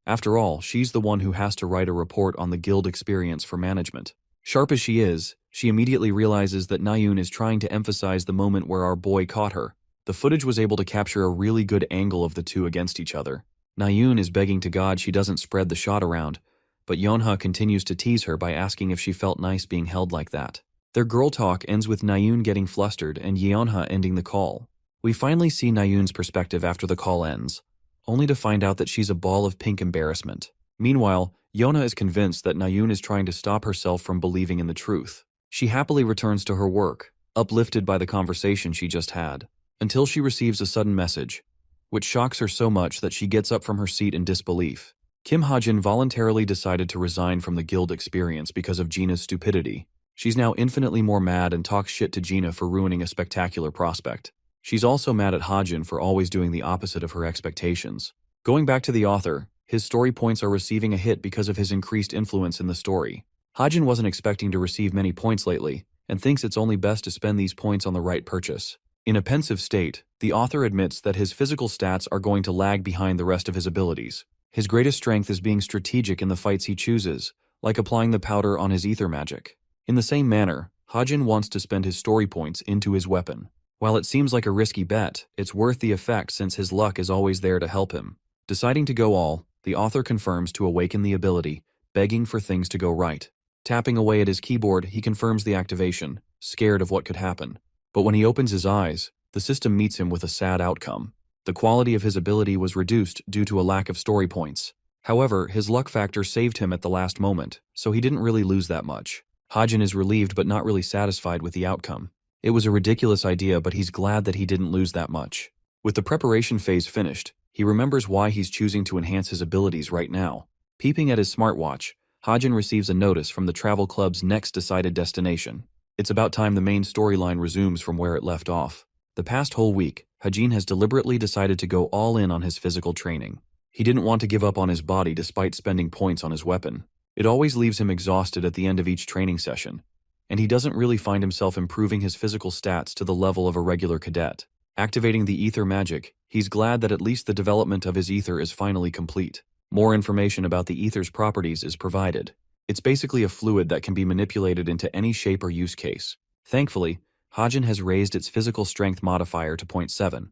After all, she's the one who has to write a report on the guild experience for management. Sharp as she is, she immediately realizes that Nayoon is trying to emphasize the moment where our boy caught her. The footage was able to capture a really good angle of the two against each other. Nayoon is begging to God she doesn't spread the shot around, but Yeonha continues to tease her by asking if she felt nice being held like that. Their girl talk ends with Nayoon getting flustered and Yeonha ending the call. We finally see Nayoon's perspective after the call ends, only to find out that she's a ball of pink embarrassment. Meanwhile, Yeonha is convinced that Nayoon is trying to stop herself from believing in the truth. She happily returns to her work, uplifted by the conversation she just had, until she receives a sudden message, which shocks her so much that she gets up from her seat in disbelief. Kim Hajin voluntarily decided to resign from the guild experience because of Gina's stupidity. She's now infinitely more mad and talks shit to Gina for ruining a spectacular prospect. She's also mad at Hajin for always doing the opposite of her expectations. Going back to the author, his story points are receiving a hit because of his increased influence in the story. Hajin wasn't expecting to receive many points lately, and thinks it's only best to spend these points on the right purchase. In a pensive state, the author admits that his physical stats are going to lag behind the rest of his abilities. His greatest strength is being strategic in the fights he chooses, like applying the powder on his ether magic. In the same manner, Hajin wants to spend his story points into his weapon. While it seems like a risky bet, it's worth the effect since his luck is always there to help him. Deciding to go all, the author confirms to awaken the ability, begging for things to go right. Tapping away at his keyboard, he confirms the activation, scared of what could happen. But when he opens his eyes, the system meets him with a sad outcome. The quality of his ability was reduced due to a lack of story points. However, his luck factor saved him at the last moment, so he didn't really lose that much. Hajin is relieved but not really satisfied with the outcome. It was a ridiculous idea, but he's glad that he didn't lose that much. With the preparation phase finished, he remembers why he's choosing to enhance his abilities right now. Peeping at his smartwatch, Hajin receives a notice from the travel club's next decided destination. It's about time the main storyline resumes from where it left off. The past whole week, Hajin has deliberately decided to go all in on his physical training. He didn't want to give up on his body despite spending points on his weapon. It always leaves him exhausted at the end of each training session, and he doesn't really find himself improving his physical stats to the level of a regular cadet. Activating the ether magic, he's glad that at least the development of his ether is finally complete. More information about the ether's properties is provided. It's basically a fluid that can be manipulated into any shape or use case. Thankfully, Hajin has raised its physical strength modifier to 0.7,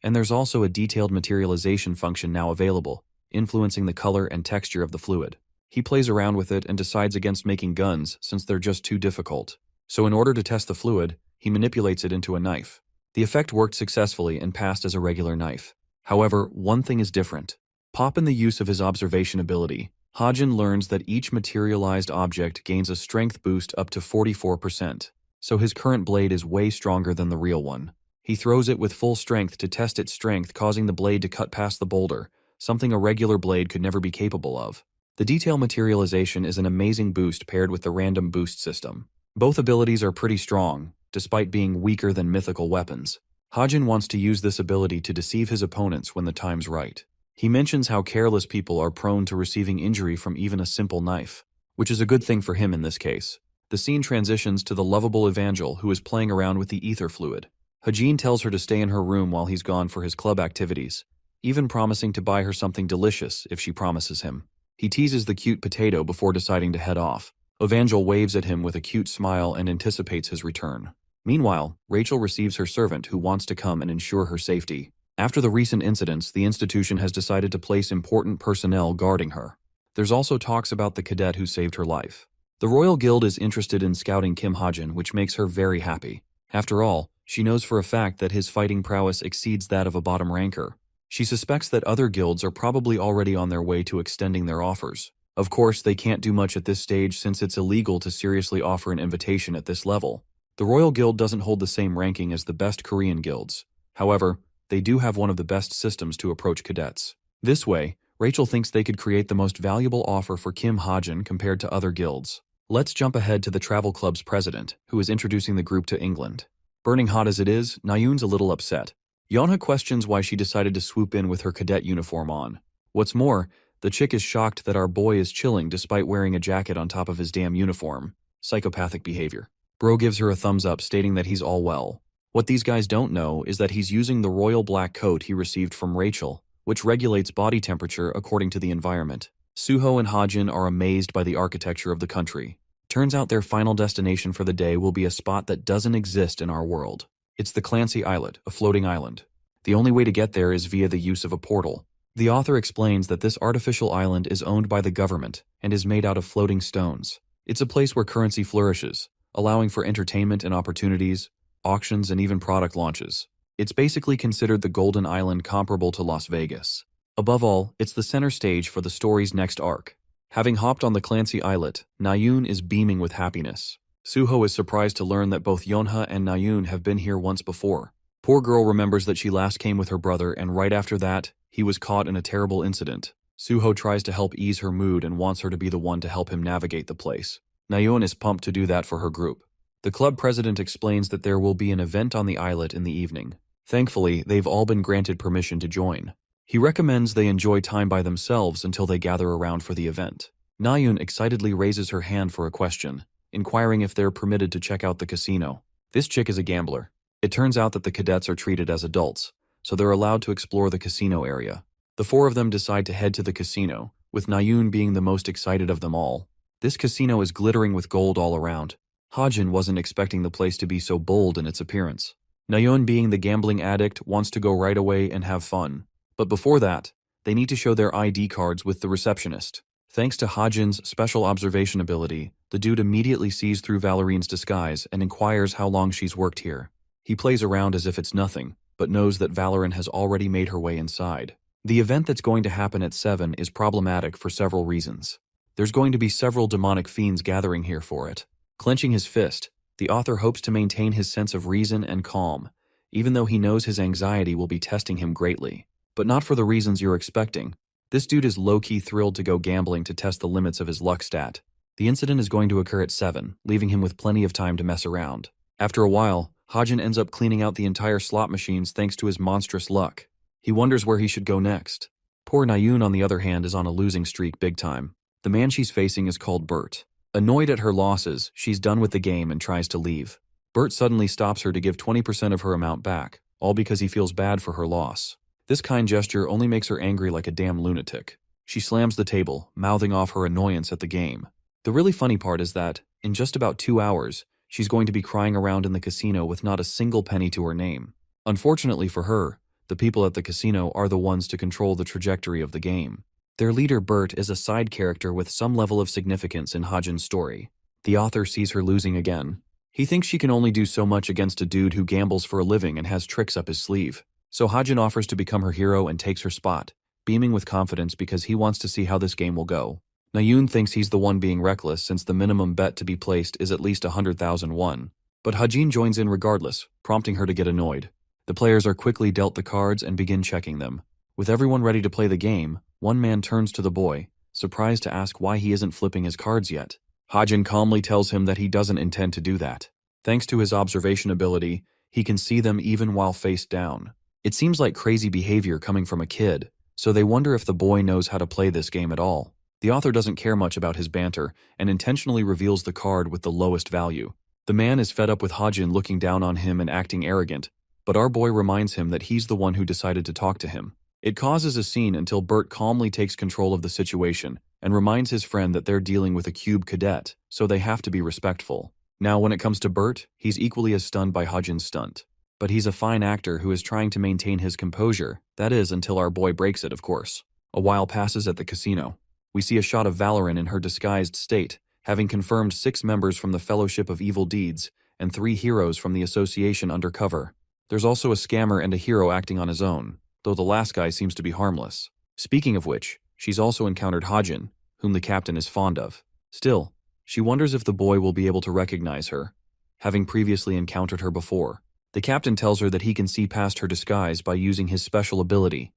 and there's also a detailed materialization function now available, influencing the color and texture of the fluid. He plays around with it and decides against making guns since they're just too difficult. So in order to test the fluid, he manipulates it into a knife. The effect worked successfully and passed as a regular knife. However, one thing is different. Pop in the use of his observation ability, Hajin learns that each materialized object gains a strength boost up to 44%, so his current blade is way stronger than the real one. He throws it with full strength to test its strength, causing the blade to cut past the boulder, something a regular blade could never be capable of. The detail materialization is an amazing boost paired with the random boost system. Both abilities are pretty strong, despite being weaker than mythical weapons. Hajin wants to use this ability to deceive his opponents when the time's right. He mentions how careless people are prone to receiving injury from even a simple knife, which is a good thing for him in this case. The scene transitions to the lovable Evangel, who is playing around with the ether fluid. Hajin tells her to stay in her room while he's gone for his club activities, even promising to buy her something delicious if she promises him. He teases the cute potato before deciding to head off. Evangel waves at him with a cute smile and anticipates his return. Meanwhile, Rachel receives her servant who wants to come and ensure her safety. After the recent incidents, the institution has decided to place important personnel guarding her. There's also talks about the cadet who saved her life. The Royal Guild is interested in scouting Kim Hajin, which makes her very happy. After all, she knows for a fact that his fighting prowess exceeds that of a bottom ranker. She suspects that other guilds are probably already on their way to extending their offers. Of course, they can't do much at this stage since it's illegal to seriously offer an invitation at this level. The Royal Guild doesn't hold the same ranking as the best Korean guilds. However, they do have one of the best systems to approach cadets. This way, Rachel thinks they could create the most valuable offer for Kim Hajin compared to other guilds. Let's jump ahead to the travel club's president, who is introducing the group to England. Burning hot as it is, Nayoon's a little upset. Yeonha questions why she decided to swoop in with her cadet uniform on. What's more, the chick is shocked that our boy is chilling despite wearing a jacket on top of his damn uniform. Psychopathic behavior. Bro gives her a thumbs up stating that he's all well. What these guys don't know is that he's using the royal black coat he received from Rachel, which regulates body temperature according to the environment. Suho and Hajin are amazed by the architecture of the country. Turns out their final destination for the day will be a spot that doesn't exist in our world. It's the Clancy Islet, a floating island. The only way to get there is via the use of a portal. The author explains that this artificial island is owned by the government and is made out of floating stones. It's a place where currency flourishes, allowing for entertainment and opportunities, auctions, and even product launches. It's basically considered the Golden Island comparable to Las Vegas. Above all, it's the center stage for the story's next arc. Having hopped on the Clancy Islet, Nayoon is beaming with happiness. Suho is surprised to learn that both Yeonha and Nayoon have been here once before. Poor girl remembers that she last came with her brother, and right after that, he was caught in a terrible incident. Suho tries to help ease her mood and wants her to be the one to help him navigate the place. Nayoon is pumped to do that for her group. The club president explains that there will be an event on the islet in the evening. Thankfully, they've all been granted permission to join. He recommends they enjoy time by themselves until they gather around for the event. Nayoon excitedly raises her hand for a question, inquiring if they're permitted to check out the casino. This chick is a gambler. It turns out that the cadets are treated as adults, so they're allowed to explore the casino area. The four of them decide to head to the casino, with Nayoon being the most excited of them all. This casino is glittering with gold all around. Hajin wasn't expecting the place to be so bold in its appearance. Nayoon, being the gambling addict, wants to go right away and have fun. But before that, they need to show their ID cards with the receptionist. Thanks to Hajin's special observation ability, the dude immediately sees through Valerine's disguise and inquires how long she's worked here. He plays around as if it's nothing, but knows that Valorine has already made her way inside. The event that's going to happen at 7 is problematic for several reasons. There's going to be several demonic fiends gathering here for it. Clenching his fist, the author hopes to maintain his sense of reason and calm, even though he knows his anxiety will be testing him greatly. But not for the reasons you're expecting. This dude is low-key thrilled to go gambling to test the limits of his luck stat. The incident is going to occur at 7, leaving him with plenty of time to mess around. After a while, Hajin ends up cleaning out the entire slot machines thanks to his monstrous luck. He wonders where he should go next. Poor Nayoon, on the other hand, is on a losing streak big time. The man she's facing is called Bert. Annoyed at her losses, she's done with the game and tries to leave. Bert suddenly stops her to give 20% of her amount back, all because he feels bad for her loss. This kind gesture only makes her angry like a damn lunatic. She slams the table, mouthing off her annoyance at the game. The really funny part is that, in just about 2 hours, she's going to be crying around in the casino with not a single penny to her name. Unfortunately for her, the people at the casino are the ones to control the trajectory of the game. Their leader Bert is a side character with some level of significance in Hajin's story. The author sees her losing again. He thinks she can only do so much against a dude who gambles for a living and has tricks up his sleeve. So Hajin offers to become her hero and takes her spot, beaming with confidence because he wants to see how this game will go. Nayoon thinks he's the one being reckless since the minimum bet to be placed is at least 100,000 won. But Hajin joins in regardless, prompting her to get annoyed. The players are quickly dealt the cards and begin checking them. With everyone ready to play the game, one man turns to the boy, surprised to ask why he isn't flipping his cards yet. Hajin calmly tells him that he doesn't intend to do that. Thanks to his observation ability, he can see them even while face down. It seems like crazy behavior coming from a kid, so they wonder if the boy knows how to play this game at all. The author doesn't care much about his banter and intentionally reveals the card with the lowest value. The man is fed up with Hajin looking down on him and acting arrogant, but our boy reminds him that he's the one who decided to talk to him. It causes a scene until Bert calmly takes control of the situation and reminds his friend that they're dealing with a cube cadet, so they have to be respectful. Now when it comes to Bert, he's equally as stunned by Hajin's stunt. But he's a fine actor who is trying to maintain his composure, that is, until our boy breaks it, of course. A while passes at the casino. We see a shot of Valorant in her disguised state, having confirmed 6 members from the Fellowship of Evil Deeds and 3 heroes from the Association Undercover. There's also a scammer and a hero acting on his own, though the last guy seems to be harmless. Speaking of which, she's also encountered Hajin, whom the captain is fond of. Still, she wonders if the boy will be able to recognize her, having previously encountered her before. The captain tells her that he can see past her disguise by using his special ability,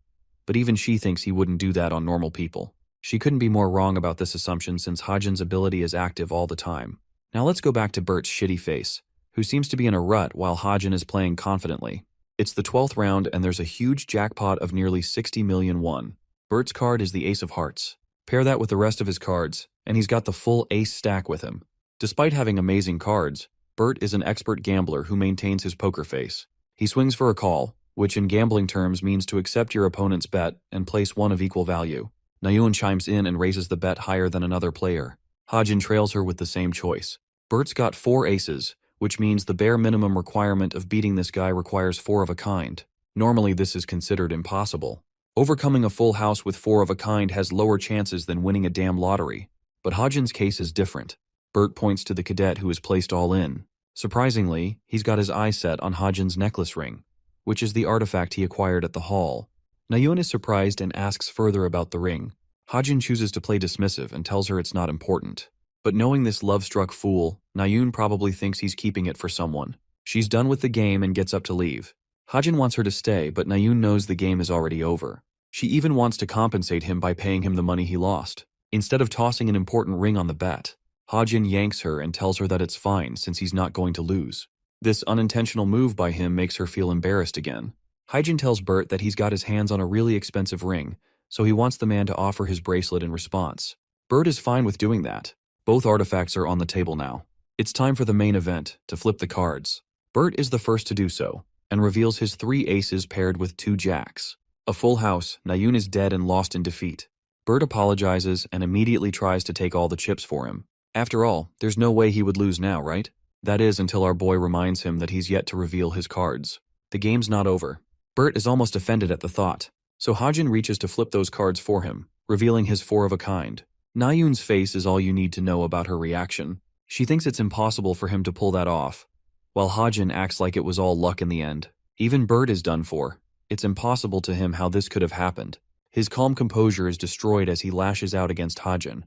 but even she thinks he wouldn't do that on normal people. She couldn't be more wrong about this assumption since Hajin's ability is active all the time. Now let's go back to Bert's shitty face, who seems to be in a rut while Hajin is playing confidently. It's the 12th round and there's a huge jackpot of nearly 60 million won. Bert's card is the Ace of Hearts. Pair that with the rest of his cards, and he's got the full ace stack with him. Despite having amazing cards, Bert is an expert gambler who maintains his poker face. He swings for a call, which in gambling terms means to accept your opponent's bet and place one of equal value. Nayun chimes in and raises the bet higher than another player. Hajin trails her with the same choice. Bert's got 4 aces, which means the bare minimum requirement of beating this guy requires 4 of a kind. Normally this is considered impossible. Overcoming a full house with 4 of a kind has lower chances than winning a damn lottery. But Hajin's case is different. Bert points to the cadet who is placed all in. Surprisingly, he's got his eye set on Hajin's necklace ring, which is the artifact he acquired at the hall. Nayun is surprised and asks further about the ring. Hajin chooses to play dismissive and tells her it's not important. But knowing this love-struck fool, Nayun probably thinks he's keeping it for someone. She's done with the game and gets up to leave. Hajin wants her to stay, but Nayun knows the game is already over. She even wants to compensate him by paying him the money he lost. Instead of tossing an important ring on the bet, Hajin yanks her and tells her that it's fine since he's not going to lose. This unintentional move by him makes her feel embarrassed again. Hajin tells Bert that he's got his hands on a really expensive ring, so he wants the man to offer his bracelet in response. Bert is fine with doing that. Both artifacts are on the table now. It's time for the main event, to flip the cards. Bert is the first to do so, and reveals his 3 aces paired with 2 jacks. A full house, Nayun is dead and lost in defeat. Bert apologizes and immediately tries to take all the chips for him. After all, there's no way he would lose now, right? That is until our boy reminds him that he's yet to reveal his cards. The game's not over. Bert is almost offended at the thought, so Hajin reaches to flip those cards for him, revealing his 4 of a kind. Nayun's face is all you need to know about her reaction. She thinks it's impossible for him to pull that off, while Hajin acts like it was all luck in the end. Even Bert is done for. It's impossible to him how this could have happened. His calm composure is destroyed as he lashes out against Hajin.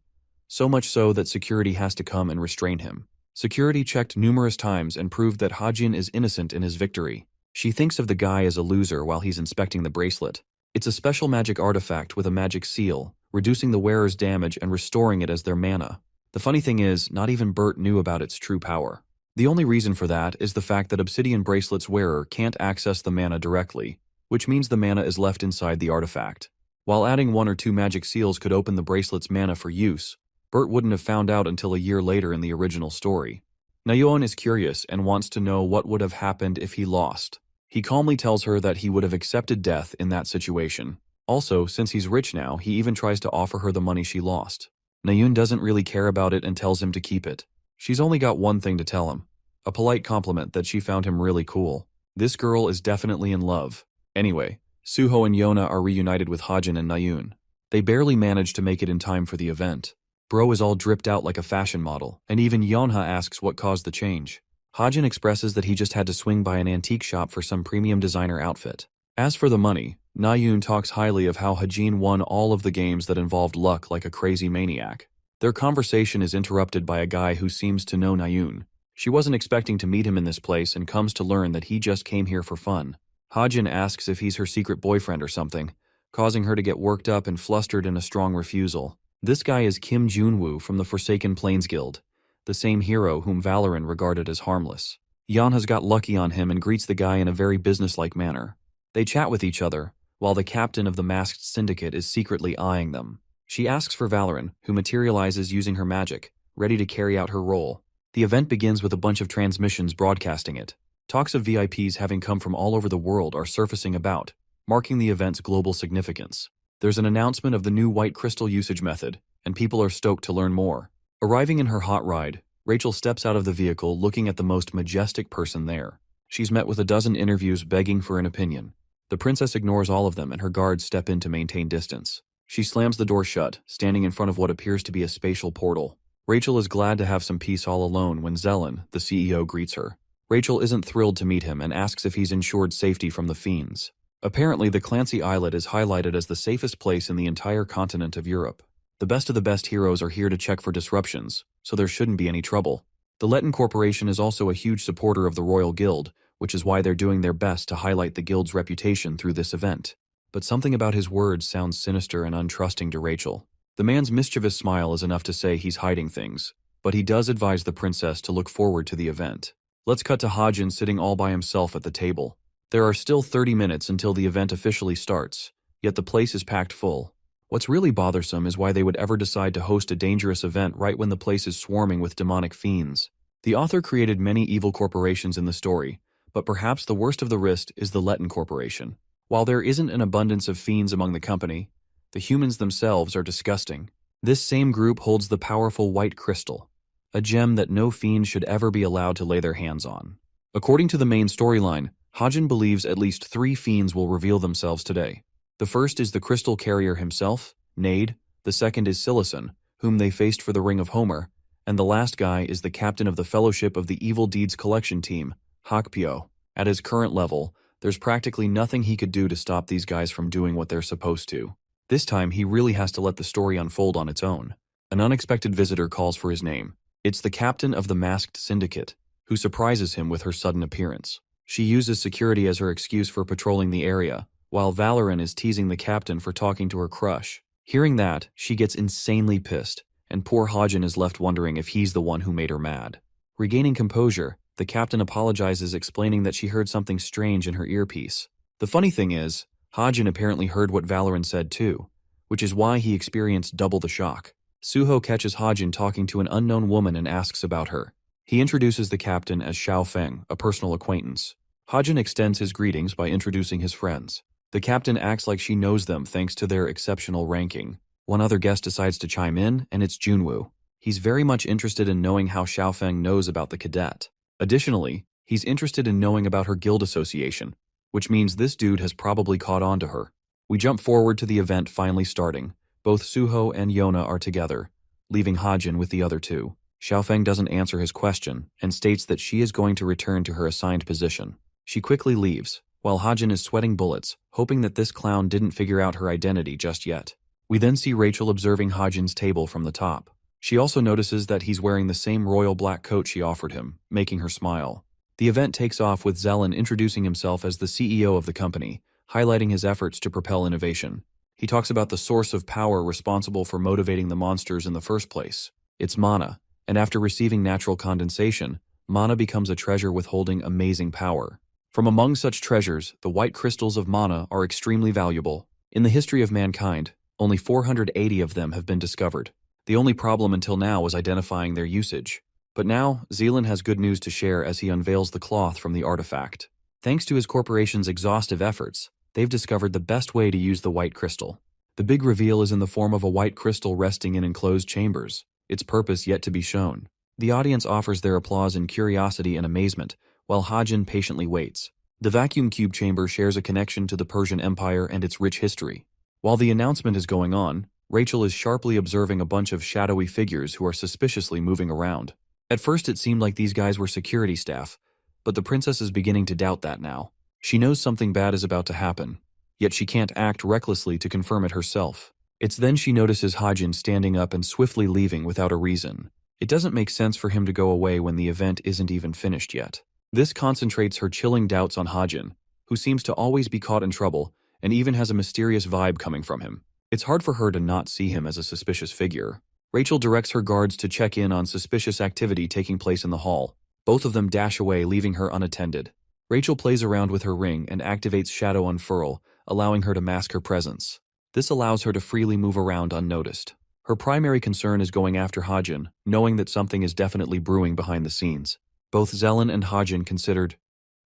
So much so that security has to come and restrain him. Security checked numerous times and proved that Hajin is innocent in his victory. She thinks of the guy as a loser while he's inspecting the bracelet. It's a special magic artifact with a magic seal, reducing the wearer's damage and restoring it as their mana. The funny thing is, not even Bert knew about its true power. The only reason for that is the fact that Obsidian Bracelet's wearer can't access the mana directly, which means the mana is left inside the artifact. While adding 1 or 2 magic seals could open the bracelet's mana for use, Bert wouldn't have found out until a year later in the original story. Nayun is curious and wants to know what would have happened if he lost. He calmly tells her that he would have accepted death in that situation. Also, since he's rich now, he even tries to offer her the money she lost. Nayun doesn't really care about it and tells him to keep it. She's only got one thing to tell him. A polite compliment that she found him really cool. This girl is definitely in love. Anyway, Suho and Yona are reunited with Hajin and Nayun. They barely manage to make it in time for the event. Bro is all dripped out like a fashion model, and even Yonha asks what caused the change. Hajin expresses that he just had to swing by an antique shop for some premium designer outfit. As for the money, Nayun talks highly of how Hajin won all of the games that involved luck like a crazy maniac. Their conversation is interrupted by a guy who seems to know Nayun. She wasn't expecting to meet him in this place and comes to learn that he just came here for fun. Hajin asks if he's her secret boyfriend or something, causing her to get worked up and flustered in a strong refusal. This guy is Kim Junwoo from the Forsaken Plains Guild, the same hero whom Valorant regarded as harmless. Yanha's got lucky on him and greets the guy in a very businesslike manner. They chat with each other, while the captain of the masked syndicate is secretly eyeing them. She asks for Valorant, who materializes using her magic, ready to carry out her role. The event begins with a bunch of transmissions broadcasting it. Talks of VIPs having come from all over the world are surfacing about, marking the event's global significance. There's an announcement of the new white crystal usage method, and people are stoked to learn more. Arriving in her hot ride, Rachel steps out of the vehicle looking at the most majestic person there. She's met with a dozen interviews begging for an opinion. The princess ignores all of them and her guards step in to maintain distance. She slams the door shut, standing in front of what appears to be a spatial portal. Rachel is glad to have some peace all alone when Zelen, the CEO, greets her. Rachel isn't thrilled to meet him and asks if he's ensured safety from the fiends. Apparently, the Clancy Islet is highlighted as the safest place in the entire continent of Europe. The best of the best heroes are here to check for disruptions, so there shouldn't be any trouble. The Letton Corporation is also a huge supporter of the Royal Guild, which is why they're doing their best to highlight the Guild's reputation through this event. But something about his words sounds sinister and untrusting to Rachel. The man's mischievous smile is enough to say he's hiding things, but he does advise the princess to look forward to the event. Let's cut to Hajin sitting all by himself at the table. There are still 30 minutes until the event officially starts, yet the place is packed full. What's really bothersome is why they would ever decide to host a dangerous event right when the place is swarming with demonic fiends. The author created many evil corporations in the story, but perhaps the worst of the list is the Letton Corporation. While there isn't an abundance of fiends among the company, the humans themselves are disgusting. This same group holds the powerful white crystal, a gem that no fiend should ever be allowed to lay their hands on. According to the main storyline, Hajin believes at least 3 fiends will reveal themselves today. The first is the crystal carrier himself, Nade, the second is Silison, whom they faced for the Ring of Homer, and the last guy is the captain of the Fellowship of the Evil Deeds Collection Team, Hakpyo. At his current level, there's practically nothing he could do to stop these guys from doing what they're supposed to. This time, he really has to let the story unfold on its own. An unexpected visitor calls for his name. It's the captain of the Masked Syndicate, who surprises him with her sudden appearance. She uses security as her excuse for patrolling the area, while Valoran is teasing the captain for talking to her crush. Hearing that, she gets insanely pissed, and poor Hajin is left wondering if he's the one who made her mad. Regaining composure, the captain apologizes, explaining that she heard something strange in her earpiece. The funny thing is, Hajin apparently heard what Valoran said too, which is why he experienced double the shock. Suho catches Hajin talking to an unknown woman and asks about her. He introduces the captain as Xiao Feng, a personal acquaintance. Hajin extends his greetings by introducing his friends. The captain acts like she knows them thanks to their exceptional ranking. One other guest decides to chime in, and it's Junwoo. He's very much interested in knowing how Xiao Feng knows about the cadet. Additionally, he's interested in knowing about her guild association, which means this dude has probably caught on to her. We jump forward to the event finally starting. Both Suho and Yona are together, leaving Hajin with the other two. Xiao Feng doesn't answer his question and states that she is going to return to her assigned position. She quickly leaves, while Hajin is sweating bullets, hoping that this clown didn't figure out her identity just yet. We then see Rachel observing Hajin's table from the top. She also notices that he's wearing the same royal black coat she offered him, making her smile. The event takes off with Zelen introducing himself as the CEO of the company, highlighting his efforts to propel innovation. He talks about the source of power responsible for motivating the monsters in the first place. It's mana, and after receiving natural condensation, mana becomes a treasure withholding amazing power. From among such treasures, the white crystals of mana are extremely valuable. In the history of mankind, only 480 of them have been discovered. The only problem until now was identifying their usage. But now, Zealand has good news to share as he unveils the cloth from the artifact. Thanks to his corporation's exhaustive efforts, they've discovered the best way to use the white crystal. The big reveal is in the form of a white crystal resting in enclosed chambers, its purpose yet to be shown. The audience offers their applause in curiosity and amazement, while Hajin patiently waits. The vacuum cube chamber shares a connection to the Persian Empire and its rich history. While the announcement is going on, Rachel is sharply observing a bunch of shadowy figures who are suspiciously moving around. At first it seemed like these guys were security staff, but the princess is beginning to doubt that now. She knows something bad is about to happen, yet she can't act recklessly to confirm it herself. It's then she notices Hajin standing up and swiftly leaving without a reason. It doesn't make sense for him to go away when the event isn't even finished yet. This concentrates her chilling doubts on Hajin, who seems to always be caught in trouble and even has a mysterious vibe coming from him. It's hard for her to not see him as a suspicious figure. Rachel directs her guards to check in on suspicious activity taking place in the hall. Both of them dash away, leaving her unattended. Rachel plays around with her ring and activates Shadow Unfurl, allowing her to mask her presence. This allows her to freely move around unnoticed. Her primary concern is going after Hajin, knowing that something is definitely brewing behind the scenes. Both Zelen and Hajin considered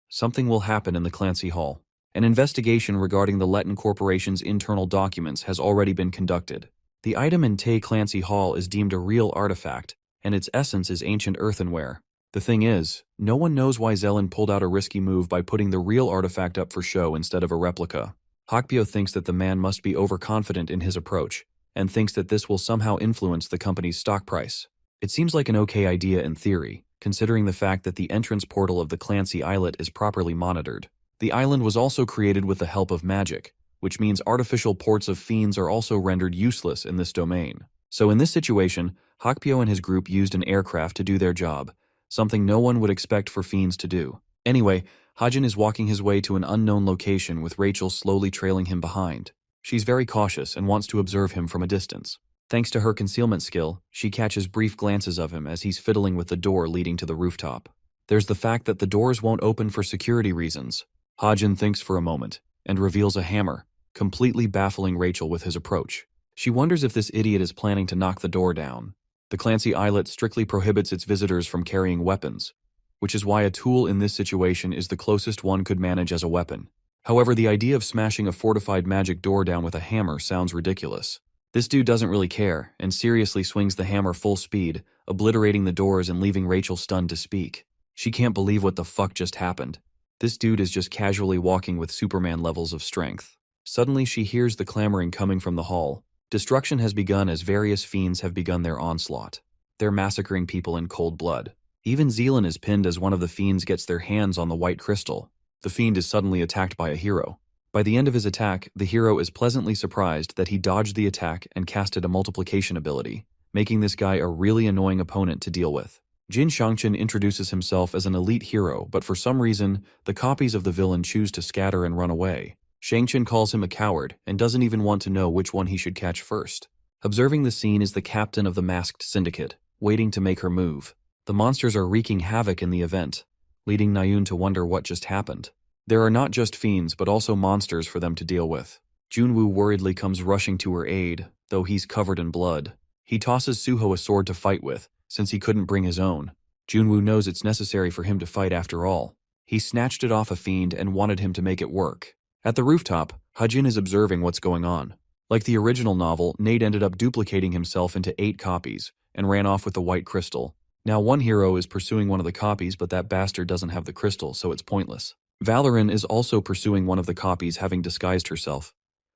something will happen in the Clancy Hall. An investigation regarding the Letton Corporation's internal documents has already been conducted. The item in Tay Clancy Hall is deemed a real artifact, and its essence is ancient earthenware. The thing is, no one knows why Zelen pulled out a risky move by putting the real artifact up for show instead of a replica. Hakbyo thinks that the man must be overconfident in his approach, and thinks that this will somehow influence the company's stock price. It seems like an okay idea in theory, considering the fact that the entrance portal of the Clancy Islet is properly monitored. The island was also created with the help of magic, which means artificial ports of fiends are also rendered useless in this domain. So in this situation, Hakbyo and his group used an aircraft to do their job, something no one would expect for fiends to do. Anyway, Hajin is walking his way to an unknown location with Rachel slowly trailing him behind. She's very cautious and wants to observe him from a distance. Thanks to her concealment skill, she catches brief glances of him as he's fiddling with the door leading to the rooftop. There's the fact that the doors won't open for security reasons. Hajin thinks for a moment and reveals a hammer, completely baffling Rachel with his approach. She wonders if this idiot is planning to knock the door down. The Clancy Islet strictly prohibits its visitors from carrying weapons, which is why a tool in this situation is the closest one could manage as a weapon. However, the idea of smashing a fortified magic door down with a hammer sounds ridiculous. This dude doesn't really care, and seriously swings the hammer full speed, obliterating the doors and leaving Rachel stunned to speak. She can't believe what the fuck just happened. This dude is just casually walking with Superman levels of strength. Suddenly she hears the clamoring coming from the hall. Destruction has begun as various fiends have begun their onslaught. They're massacring people in cold blood. Even Zealand is pinned as one of the fiends gets their hands on the white crystal. The fiend is suddenly attacked by a hero. By the end of his attack, the hero is pleasantly surprised that he dodged the attack and casted a multiplication ability, making this guy a really annoying opponent to deal with. Jin Shangchen introduces himself as an elite hero, but for some reason, the copies of the villain choose to scatter and run away. Shangchen calls him a coward and doesn't even want to know which one he should catch first. Observing the scene is the captain of the masked syndicate, waiting to make her move. The monsters are wreaking havoc in the event, leading Nayun to wonder what just happened. There are not just fiends, but also monsters for them to deal with. Junwoo worriedly comes rushing to her aid, though he's covered in blood. He tosses Suho a sword to fight with, since he couldn't bring his own. Junwoo knows it's necessary for him to fight after all. He snatched it off a fiend and wanted him to make it work. At the rooftop, Hajin is observing what's going on. Like the original novel, Nate ended up duplicating himself into 8 copies, and ran off with the white crystal. Now one hero is pursuing one of the copies, but that bastard doesn't have the crystal, so it's pointless. Valorin is also pursuing one of the copies, having disguised herself.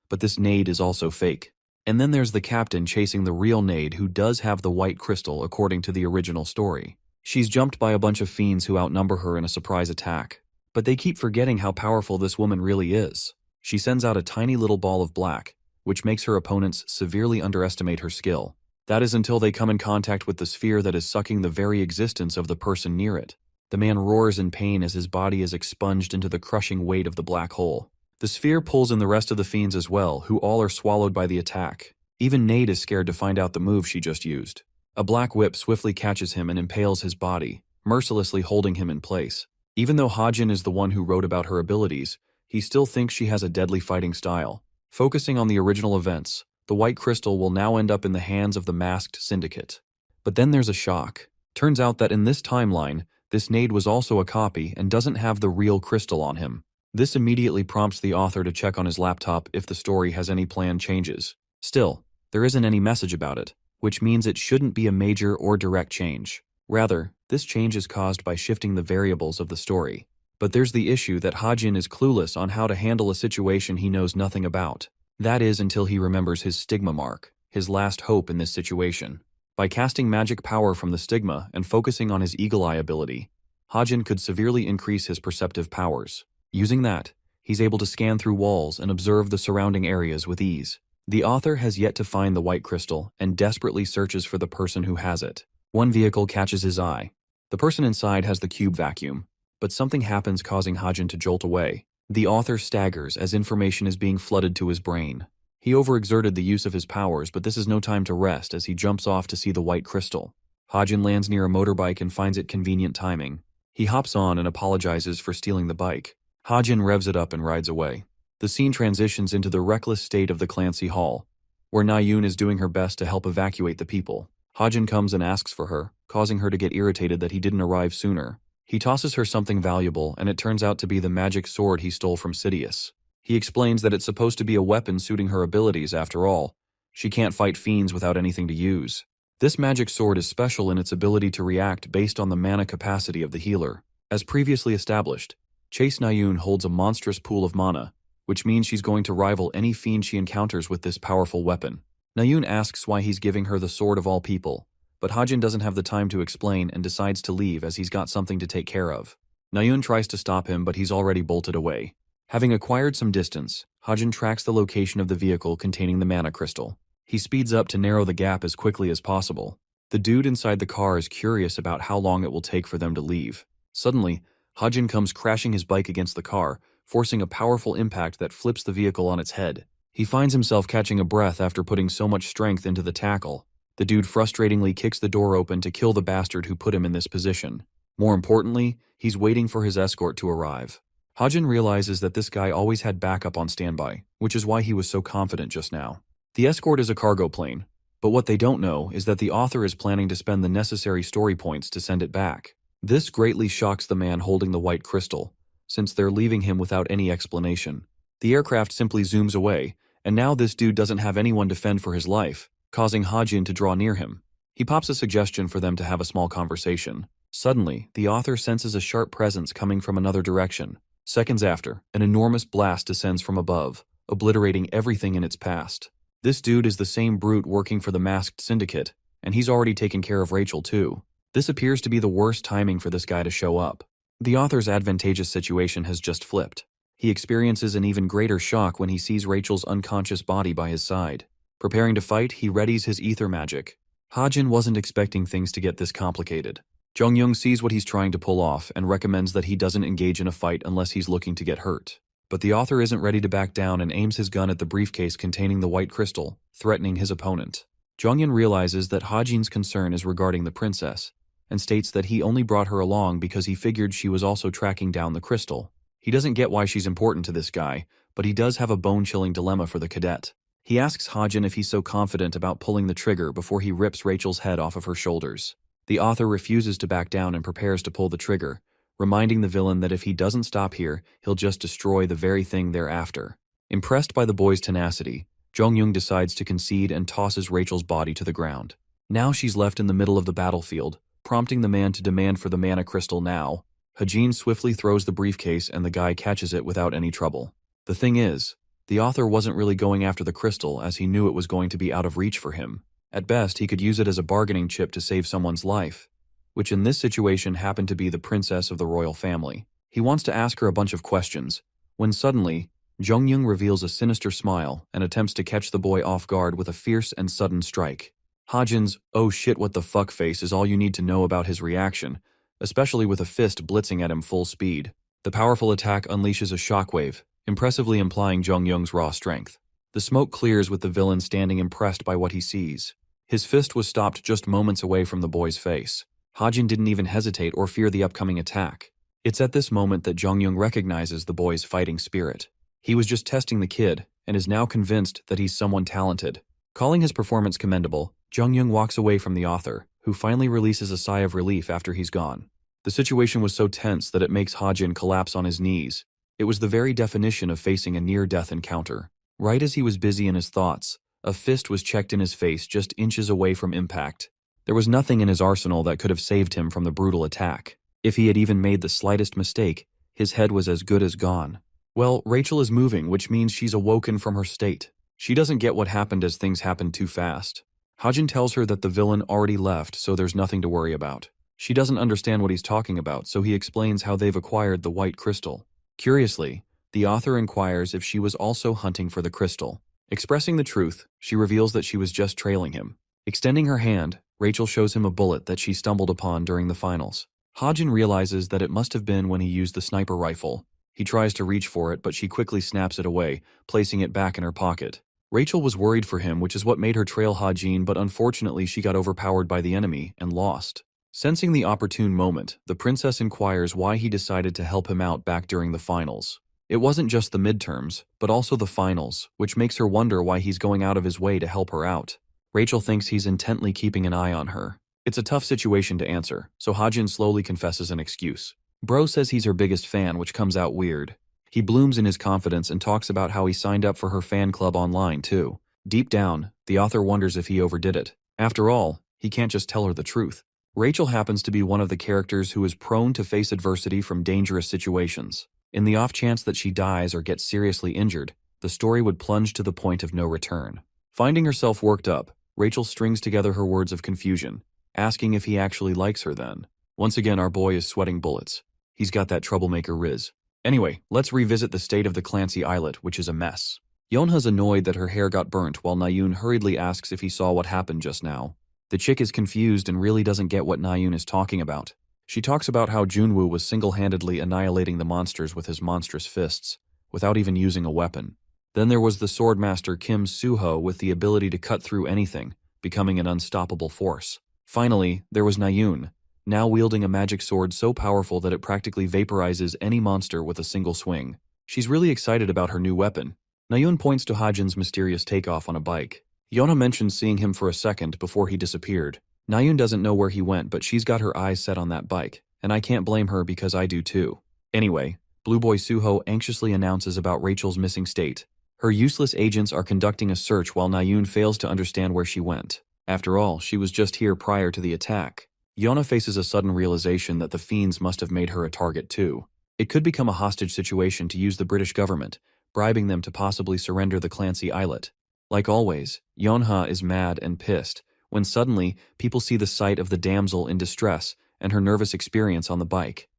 But this Nade is also fake. And then there's the captain chasing the real Nade, who does have the white crystal according to the original story. She's jumped by a bunch of fiends who outnumber her in a surprise attack. But they keep forgetting how powerful this woman really is. She sends out a tiny little ball of black, which makes her opponents severely underestimate her skill. That is until they come in contact with the sphere that is sucking the very existence of the person near it. The man roars in pain as his body is expunged into the crushing weight of the black hole. The sphere pulls in the rest of the fiends as well, who all are swallowed by the attack. Even Nade is scared to find out the move she just used. A black whip swiftly catches him and impales his body, mercilessly holding him in place. Even though Hajin is the one who wrote about her abilities, he still thinks she has a deadly fighting style. Focusing on the original events, the white crystal will now end up in the hands of the masked syndicate. But then there's a shock. Turns out that in this timeline, this Nade was also a copy and doesn't have the real crystal on him. This immediately prompts the author to check on his laptop if the story has any planned changes. Still, there isn't any message about it, which means it shouldn't be a major or direct change. Rather, this change is caused by shifting the variables of the story. But there's the issue that Hajin is clueless on how to handle a situation he knows nothing about. That is until he remembers his stigma mark, his last hope in this situation. By casting magic power from the stigma and focusing on his eagle eye ability, Hajin could severely increase his perceptive powers. Using that, he's able to scan through walls and observe the surrounding areas with ease. The author has yet to find the white crystal and desperately searches for the person who has it. One vehicle catches his eye. The person inside has the cube vacuum, but something happens causing Hajin to jolt away. The author staggers as information is being flooded to his brain. He overexerted the use of his powers, but this is no time to rest as he jumps off to see the white crystal. Hajin lands near a motorbike and finds it convenient timing. He hops on and apologizes for stealing the bike. Hajin revs it up and rides away. The scene transitions into the reckless state of the Clancy Hall, where Nayun is doing her best to help evacuate the people. Hajin comes and asks for her, causing her to get irritated that he didn't arrive sooner. He tosses her something valuable, and it turns out to be the magic sword he stole from Sidious. He explains that it's supposed to be a weapon suiting her abilities after all. She can't fight fiends without anything to use. This magic sword is special in its ability to react based on the mana capacity of the healer. As previously established, Chase Nayun holds a monstrous pool of mana, which means she's going to rival any fiend she encounters with this powerful weapon. Nayun asks why he's giving her the sword of all people, but Hajin doesn't have the time to explain and decides to leave as he's got something to take care of. Nayun tries to stop him, but he's already bolted away. Having acquired some distance, Hajin tracks the location of the vehicle containing the mana crystal. He speeds up to narrow the gap as quickly as possible. The dude inside the car is curious about how long it will take for them to leave. Suddenly, Hajin comes crashing his bike against the car, forcing a powerful impact that flips the vehicle on its head. He finds himself catching a breath after putting so much strength into the tackle. The dude frustratingly kicks the door open to kill the bastard who put him in this position. More importantly, he's waiting for his escort to arrive. Hajin realizes that this guy always had backup on standby, which is why he was so confident just now. The escort is a cargo plane, but what they don't know is that the author is planning to spend the necessary story points to send it back. This greatly shocks the man holding the white crystal, since they're leaving him without any explanation. The aircraft simply zooms away, and now this dude doesn't have anyone to fend for his life, causing Hajin to draw near him. He pops a suggestion for them to have a small conversation. Suddenly, the author senses a sharp presence coming from another direction. Seconds after, an enormous blast descends from above, obliterating everything in its past. This dude is the same brute working for the masked syndicate, and he's already taken care of Rachel too. This appears to be the worst timing for this guy to show up. The author's advantageous situation has just flipped. He experiences an even greater shock when he sees Rachel's unconscious body by his side. Preparing to fight, he readies his ether magic. Hajin wasn't expecting things to get this complicated. Jong-young sees what he's trying to pull off and recommends that he doesn't engage in a fight unless he's looking to get hurt. But the author isn't ready to back down and aims his gun at the briefcase containing the white crystal, threatening his opponent. Jong-yun realizes that Hajin's concern is regarding the princess, and states that he only brought her along because he figured she was also tracking down the crystal. He doesn't get why she's important to this guy, but he does have a bone-chilling dilemma for the cadet. He asks Hajin if he's so confident about pulling the trigger before he rips Rachel's head off of her shoulders. The author refuses to back down and prepares to pull the trigger, reminding the villain that if he doesn't stop here, he'll just destroy the very thing they're after. Impressed by the boy's tenacity, Jong-young decides to concede and tosses Rachel's body to the ground. Now she's left in the middle of the battlefield, prompting the man to demand for the mana crystal now. Hajin swiftly throws the briefcase and the guy catches it without any trouble. The thing is, the author wasn't really going after the crystal as he knew it was going to be out of reach for him. At best, he could use it as a bargaining chip to save someone's life, which in this situation happened to be the princess of the royal family. He wants to ask her a bunch of questions, when suddenly, Jong-young reveals a sinister smile and attempts to catch the boy off guard with a fierce and sudden strike. Hajin's "oh shit what the fuck" face is all you need to know about his reaction, especially with a fist blitzing at him full speed. The powerful attack unleashes a shockwave, impressively implying Jong-young's raw strength. The smoke clears with the villain standing impressed by what he sees. His fist was stopped just moments away from the boy's face. Hajin didn't even hesitate or fear the upcoming attack. It's at this moment that Jong-young recognizes the boy's fighting spirit. He was just testing the kid, and is now convinced that he's someone talented. Calling his performance commendable, Jong-young walks away from the author, who finally releases a sigh of relief after he's gone. The situation was so tense that it makes Hajin collapse on his knees. It was the very definition of facing a near-death encounter. Right as he was busy in his thoughts, a fist was checked in his face just inches away from impact. There was nothing in his arsenal that could have saved him from the brutal attack. If he had even made the slightest mistake, his head was as good as gone. Well, Rachel is moving, which means she's awoken from her state. She doesn't get what happened as things happened too fast. Hajin tells her that the villain already left, so there's nothing to worry about. She doesn't understand what he's talking about, so he explains how they've acquired the white crystal. Curiously, the author inquires if she was also hunting for the crystal. Expressing the truth, she reveals that she was just trailing him. Extending her hand, Rachel shows him a bullet that she stumbled upon during the finals. Hajin realizes that it must have been when he used the sniper rifle. He tries to reach for it, but she quickly snaps it away, placing it back in her pocket. Rachel was worried for him, which is what made her trail Hajin, but unfortunately she got overpowered by the enemy and lost. Sensing the opportune moment, the princess inquires why he decided to help him out back during the finals. It wasn't just the midterms, but also the finals, which makes her wonder why he's going out of his way to help her out. Rachel thinks he's intently keeping an eye on her. It's a tough situation to answer, so Hajin slowly confesses an excuse. Bro says he's her biggest fan, which comes out weird. He blooms in his confidence and talks about how he signed up for her fan club online too. Deep down, the author wonders if he overdid it. After all, He can't just tell her the truth. Rachel happens to be one of the characters who is prone to face adversity from dangerous situations. In the off chance that she dies or gets seriously injured, the story would plunge to the point of no return. Finding herself worked up, Rachel strings together her words of confusion, asking if he actually likes her then. Once again, our boy is sweating bullets. He's got that troublemaker riz. Anyway, let's revisit the state of the Clancy islet, which is a mess. Yonha's annoyed that her hair got burnt while Nayun hurriedly asks if he saw what happened just now. The chick is confused and really doesn't get what Nayun is talking about. She talks about how Junwoo was single-handedly annihilating the monsters with his monstrous fists, without even using a weapon. Then there was the swordmaster Kim Suho with the ability to cut through anything, becoming an unstoppable force. Finally, there was Nayun, now wielding a magic sword so powerful that it practically vaporizes any monster with a single swing. She's really excited about her new weapon. Nayun points to Hajin's mysterious takeoff on a bike. Yona mentions seeing him for a second before he disappeared. Nayun doesn't know where he went, but she's got her eyes set on that bike, and I can't blame her because I do too. Anyway, Blue Boy Suho anxiously announces about Rachel's missing state. Her useless agents are conducting a search while Nayun fails to understand where she went. After all, she was just here prior to the attack. Yona faces a sudden realization that the fiends must have made her a target too. It could become a hostage situation to use the British government, bribing them to possibly surrender the Clancy islet. Like always, Yonha is mad and pissed when suddenly people see the sight of the damsel in distress and her nervous experience on the bike.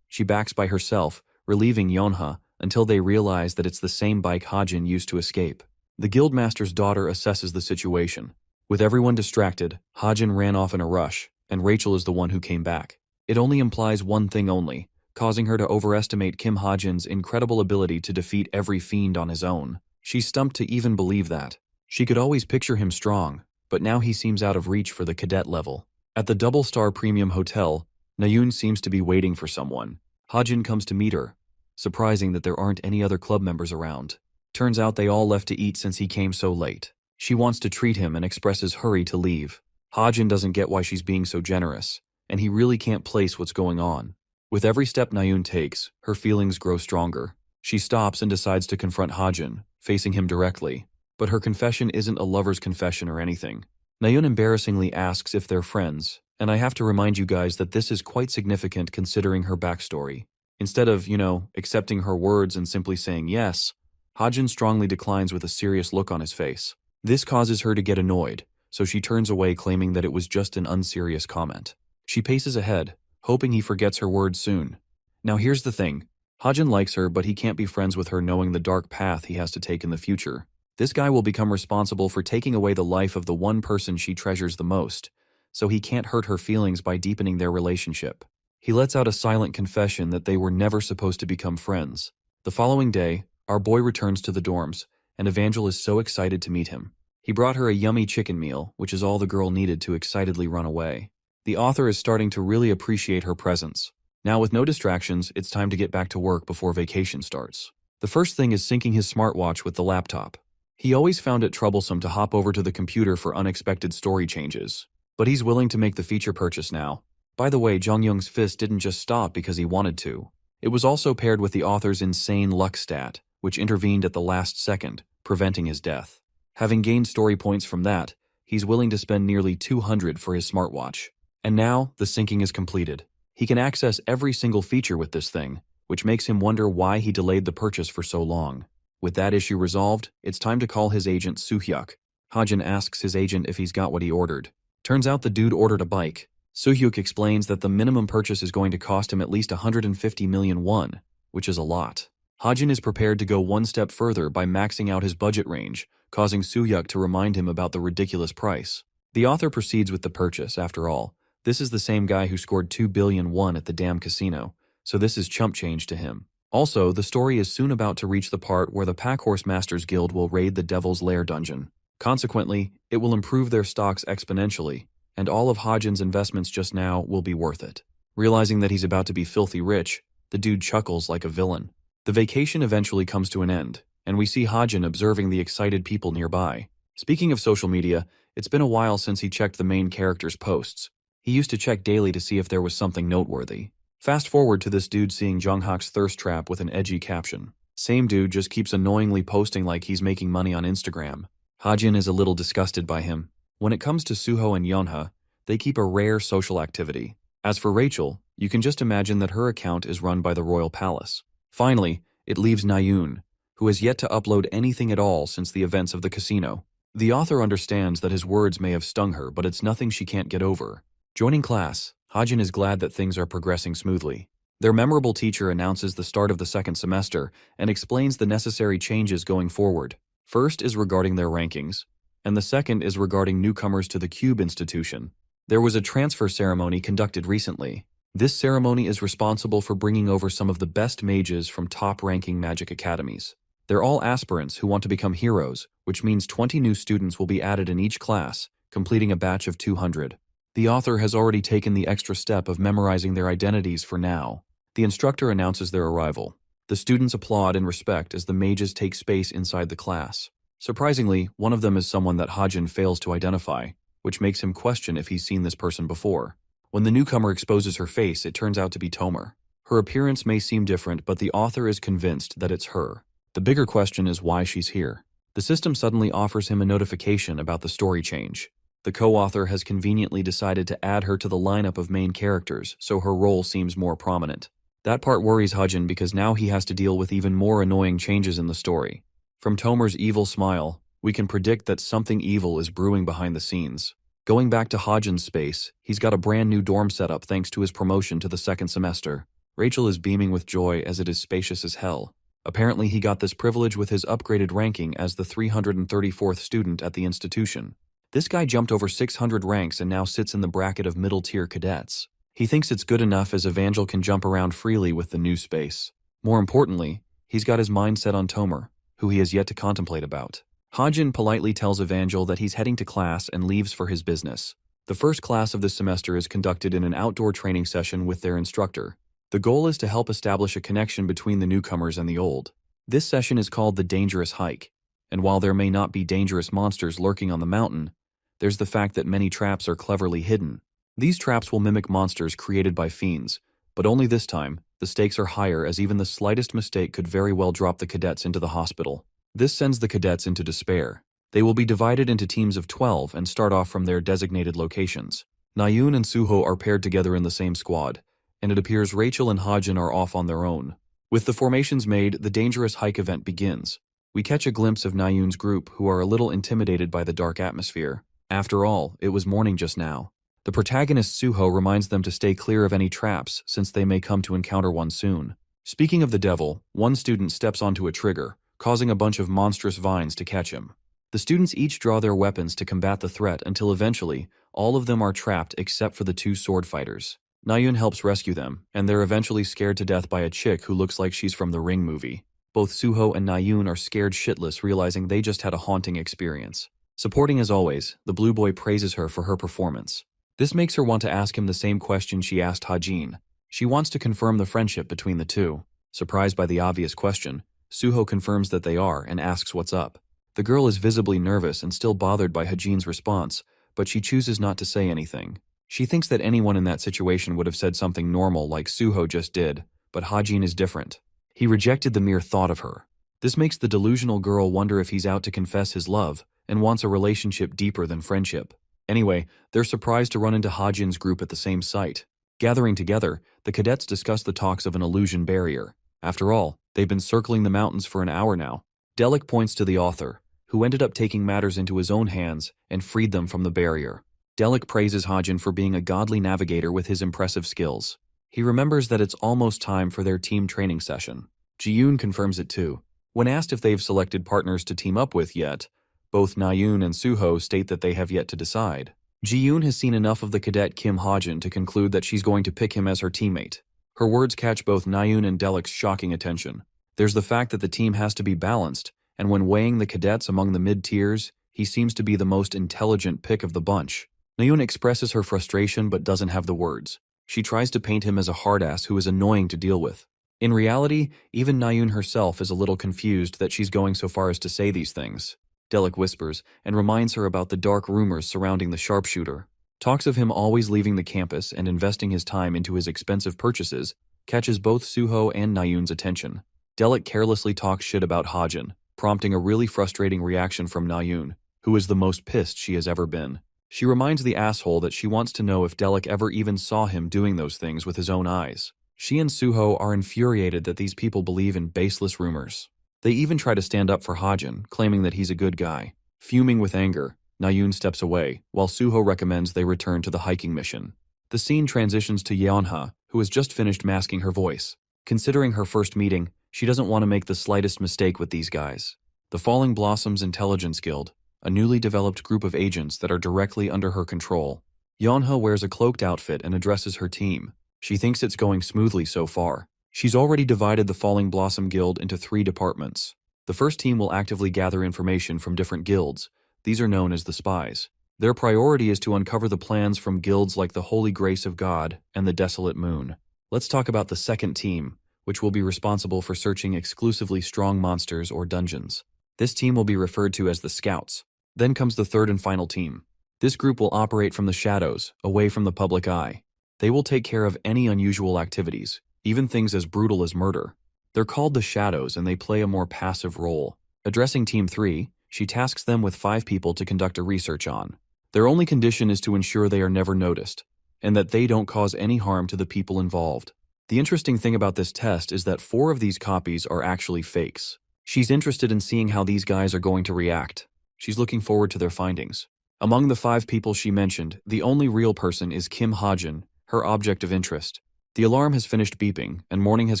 She backs by herself, relieving Yonha until they realize that it's the same bike Hajin used to escape. The guildmaster's daughter assesses the situation. With everyone distracted, Hajin ran off in a rush, and Rachel is the one who came back. It only implies one thing only, causing her to overestimate Kim Hajin's incredible ability to defeat every fiend on his own. She's stumped to even believe that. She could always picture him strong, but now he seems out of reach for the cadet level. At the double-star premium hotel, Nayun seems to be waiting for someone. Hajin comes to meet her, surprising that there aren't any other club members around. Turns out they all left to eat since he came so late. She wants to treat him and expresses hurry to leave. Hajin doesn't get why she's being so generous, and he really can't place what's going on. With every step Nayun takes, her feelings grow stronger. She stops and decides to confront Hajin, facing him directly. But her confession isn't a lover's confession or anything. Nayun embarrassingly asks if they're friends, and I have to remind you guys that this is quite significant considering her backstory. Instead of, accepting her words and simply saying yes, Hajin strongly declines with a serious look on his face. This causes her to get annoyed, so she turns away claiming that it was just an unserious comment. She paces ahead, hoping he forgets her words soon. Now here's the thing. Hajin likes her, but he can't be friends with her knowing the dark path he has to take in the future. This guy will become responsible for taking away the life of the one person she treasures the most, so he can't hurt her feelings by deepening their relationship. He lets out a silent confession that they were never supposed to become friends. The following day, our boy returns to the dorms, and Evangel is so excited to meet him. He brought her a yummy chicken meal, which is all the girl needed to excitedly run away. The author is starting to really appreciate her presence. Now with no distractions, it's time to get back to work before vacation starts. The first thing is syncing his smartwatch with the laptop. He always found it troublesome to hop over to the computer for unexpected story changes, but he's willing to make the feature purchase now. By the way, Jonghyung's fist didn't just stop because he wanted to. It was also paired with the author's insane luck stat, which intervened at the last second, preventing his death. Having gained story points from that, he's willing to spend nearly 200 for his smartwatch. And now, the syncing is completed. He can access every single feature with this thing, which makes him wonder why he delayed the purchase for so long. With that issue resolved, it's time to call his agent Soo-hyuk. Hajin asks his agent if he's got what he ordered. Turns out the dude ordered a bike. Soo-hyuk explains that the minimum purchase is going to cost him at least 150 million won, which is a lot. Hajin is prepared to go one step further by maxing out his budget range, causing Soo-hyuk to remind him about the ridiculous price. The author proceeds with the purchase, after all. This is the same guy who scored 2 billion won at the damn casino, so this is chump change to him. Also, the story is soon about to reach the part where the Packhorse Masters Guild will raid the Devil's Lair dungeon. Consequently, it will improve their stocks exponentially, and all of Hajin's investments just now will be worth it. Realizing that he's about to be filthy rich, the dude chuckles like a villain. The vacation eventually comes to an end, and we see Hajin observing the excited people nearby. Speaking of social media, it's been a while since he checked the main character's posts. He used to check daily to see if there was something noteworthy. Fast forward to this dude seeing Jonghyuk's thirst trap with an edgy caption. Same dude just keeps annoyingly posting like he's making money on Instagram. Hajin is a little disgusted by him. When it comes to Suho and Yonha, They keep a rare social activity. As for Rachel, you can just imagine that her account is run by the royal palace. Finally, it leaves Nayun, who has yet to upload anything at all since the events of the casino. The author understands that his words may have stung her, but it's nothing she can't get over. Joining class, Hajin is glad that things are progressing smoothly. Their memorable teacher announces the start of the second semester and explains the necessary changes going forward. First is regarding their rankings, and the second is regarding newcomers to the Cube Institution. There was a transfer ceremony conducted recently. This ceremony is responsible for bringing over some of the best mages from top-ranking magic academies. They're all aspirants who want to become heroes, which means 20 new students will be added in each class, completing a batch of 200. The author has already taken the extra step of memorizing their identities for now. The instructor announces their arrival. The students applaud and respect as the mages take space inside the class. Surprisingly, one of them is someone that Hajin fails to identify, which makes him question if he's seen this person before. When the newcomer exposes her face, it turns out to be Tomer. Her appearance may seem different, but the author is convinced that it's her. The bigger question is why she's here. The system suddenly offers him a notification about the story change. The co-author has conveniently decided to add her to the lineup of main characters, so her role seems more prominent. That part worries Hajin because now he has to deal with even more annoying changes in the story. From Tomer's evil smile, we can predict that something evil is brewing behind the scenes. Going back to Hajin's space, he's got a brand new dorm setup thanks to his promotion to the second semester. Rachel is beaming with joy as it is spacious as hell. Apparently he got this privilege with his upgraded ranking as the 334th student at the institution. This guy jumped over 600 ranks and now sits in the bracket of middle-tier cadets. He thinks it's good enough as Evangel can jump around freely with the new space. More importantly, he's got his mind set on Tomer, who he has yet to contemplate about. Hajin politely tells Evangel that he's heading to class and leaves for his business. The first class of this semester is conducted in an outdoor training session with their instructor. The goal is to help establish a connection between the newcomers and the old. This session is called the Dangerous Hike, and while there may not be dangerous monsters lurking on the mountain, there's the fact that many traps are cleverly hidden. These traps will mimic monsters created by fiends, but only this time, the stakes are higher as even the slightest mistake could very well drop the cadets into the hospital. This sends the cadets into despair. They will be divided into teams of 12 and start off from their designated locations. Nayun and Suho are paired together in the same squad, and it appears Rachel and Hajin are off on their own. With the formations made, the Dangerous Hike event begins. We catch a glimpse of Nayun's group, who are a little intimidated by the dark atmosphere. After all, it was morning just now. The protagonist Suho reminds them to stay clear of any traps since they may come to encounter one soon. Speaking of the devil, one student steps onto a trigger, causing a bunch of monstrous vines to catch him. The students each draw their weapons to combat the threat until eventually, all of them are trapped except for the two sword fighters. Nayun helps rescue them, and they're eventually scared to death by a chick who looks like she's from the Ring movie. Both Suho and Nayun are scared shitless, realizing they just had a haunting experience. Supporting as always, the blue boy praises her for her performance. This makes her want to ask him the same question she asked Hajin. She wants to confirm the friendship between the two. Surprised by the obvious question, Suho confirms that they are and asks what's up. The girl is visibly nervous and still bothered by Hajin's response, but she chooses not to say anything. She thinks that anyone in that situation would have said something normal like Suho just did, but Hajin is different. He rejected the mere thought of her. This makes the delusional girl wonder if he's out to confess his love and wants a relationship deeper than friendship. Anyway, they're surprised to run into Hajin's group at the same site. Gathering together, the cadets discuss the talks of an illusion barrier. After all, they've been circling the mountains for an hour now. Delic points to the author, who ended up taking matters into his own hands and freed them from the barrier. Delic praises Hajin for being a godly navigator with his impressive skills. He remembers that it's almost time for their team training session. Ji-yoon confirms it too. When asked if they've selected partners to team up with yet, both Nayun and Suho state that they have yet to decide. Ji-yoon has seen enough of the cadet Kim Hajin to conclude that she's going to pick him as her teammate. Her words catch both Nayun and Delic's shocking attention. There's the fact that the team has to be balanced, and when weighing the cadets among the mid-tiers, he seems to be the most intelligent pick of the bunch. Nayun expresses her frustration but doesn't have the words. She tries to paint him as a hard-ass who is annoying to deal with. In reality, even Nayun herself is a little confused that she's going so far as to say these things. Delic whispers and reminds her about the dark rumors surrounding the sharpshooter. Talks of him always leaving the campus and investing his time into his expensive purchases catches both Suho and Nayun's attention. Delic carelessly talks shit about Hajin, prompting a really frustrating reaction from Nayun, who is the most pissed she has ever been. She reminds the asshole that she wants to know if Delic ever even saw him doing those things with his own eyes. She and Suho are infuriated that these people believe in baseless rumors. They even try to stand up for Hajin, claiming that he's a good guy. Fuming with anger, Nayun steps away, while Suho recommends they return to the hiking mission. The scene transitions to Yeonha, who has just finished masking her voice. Considering her first meeting, she doesn't want to make the slightest mistake with these guys. The Falling Blossoms Intelligence Guild, a newly developed group of agents that are directly under her control. Yeonha wears a cloaked outfit and addresses her team. She thinks it's going smoothly so far. She's already divided the Falling Blossom Guild into 3 departments. The first team will actively gather information from different guilds. These are known as the spies. Their priority is to uncover the plans from guilds like the Holy Grace of God and the Desolate Moon. Let's talk about the second team, which will be responsible for searching exclusively strong monsters or dungeons. This team will be referred to as the Scouts. Then comes the third and final team. This group will operate from the shadows, away from the public eye. They will take care of any unusual activities, even things as brutal as murder. They're called the Shadows and they play a more passive role. Addressing Team 3, she tasks them with 5 people to conduct a research on. Their only condition is to ensure they are never noticed, and that they don't cause any harm to the people involved. The interesting thing about this test is that 4 of these copies are actually fakes. She's interested in seeing how these guys are going to react. She's looking forward to their findings. Among the 5 people she mentioned, the only real person is Kim Hajin, her object of interest. The alarm has finished beeping, and morning has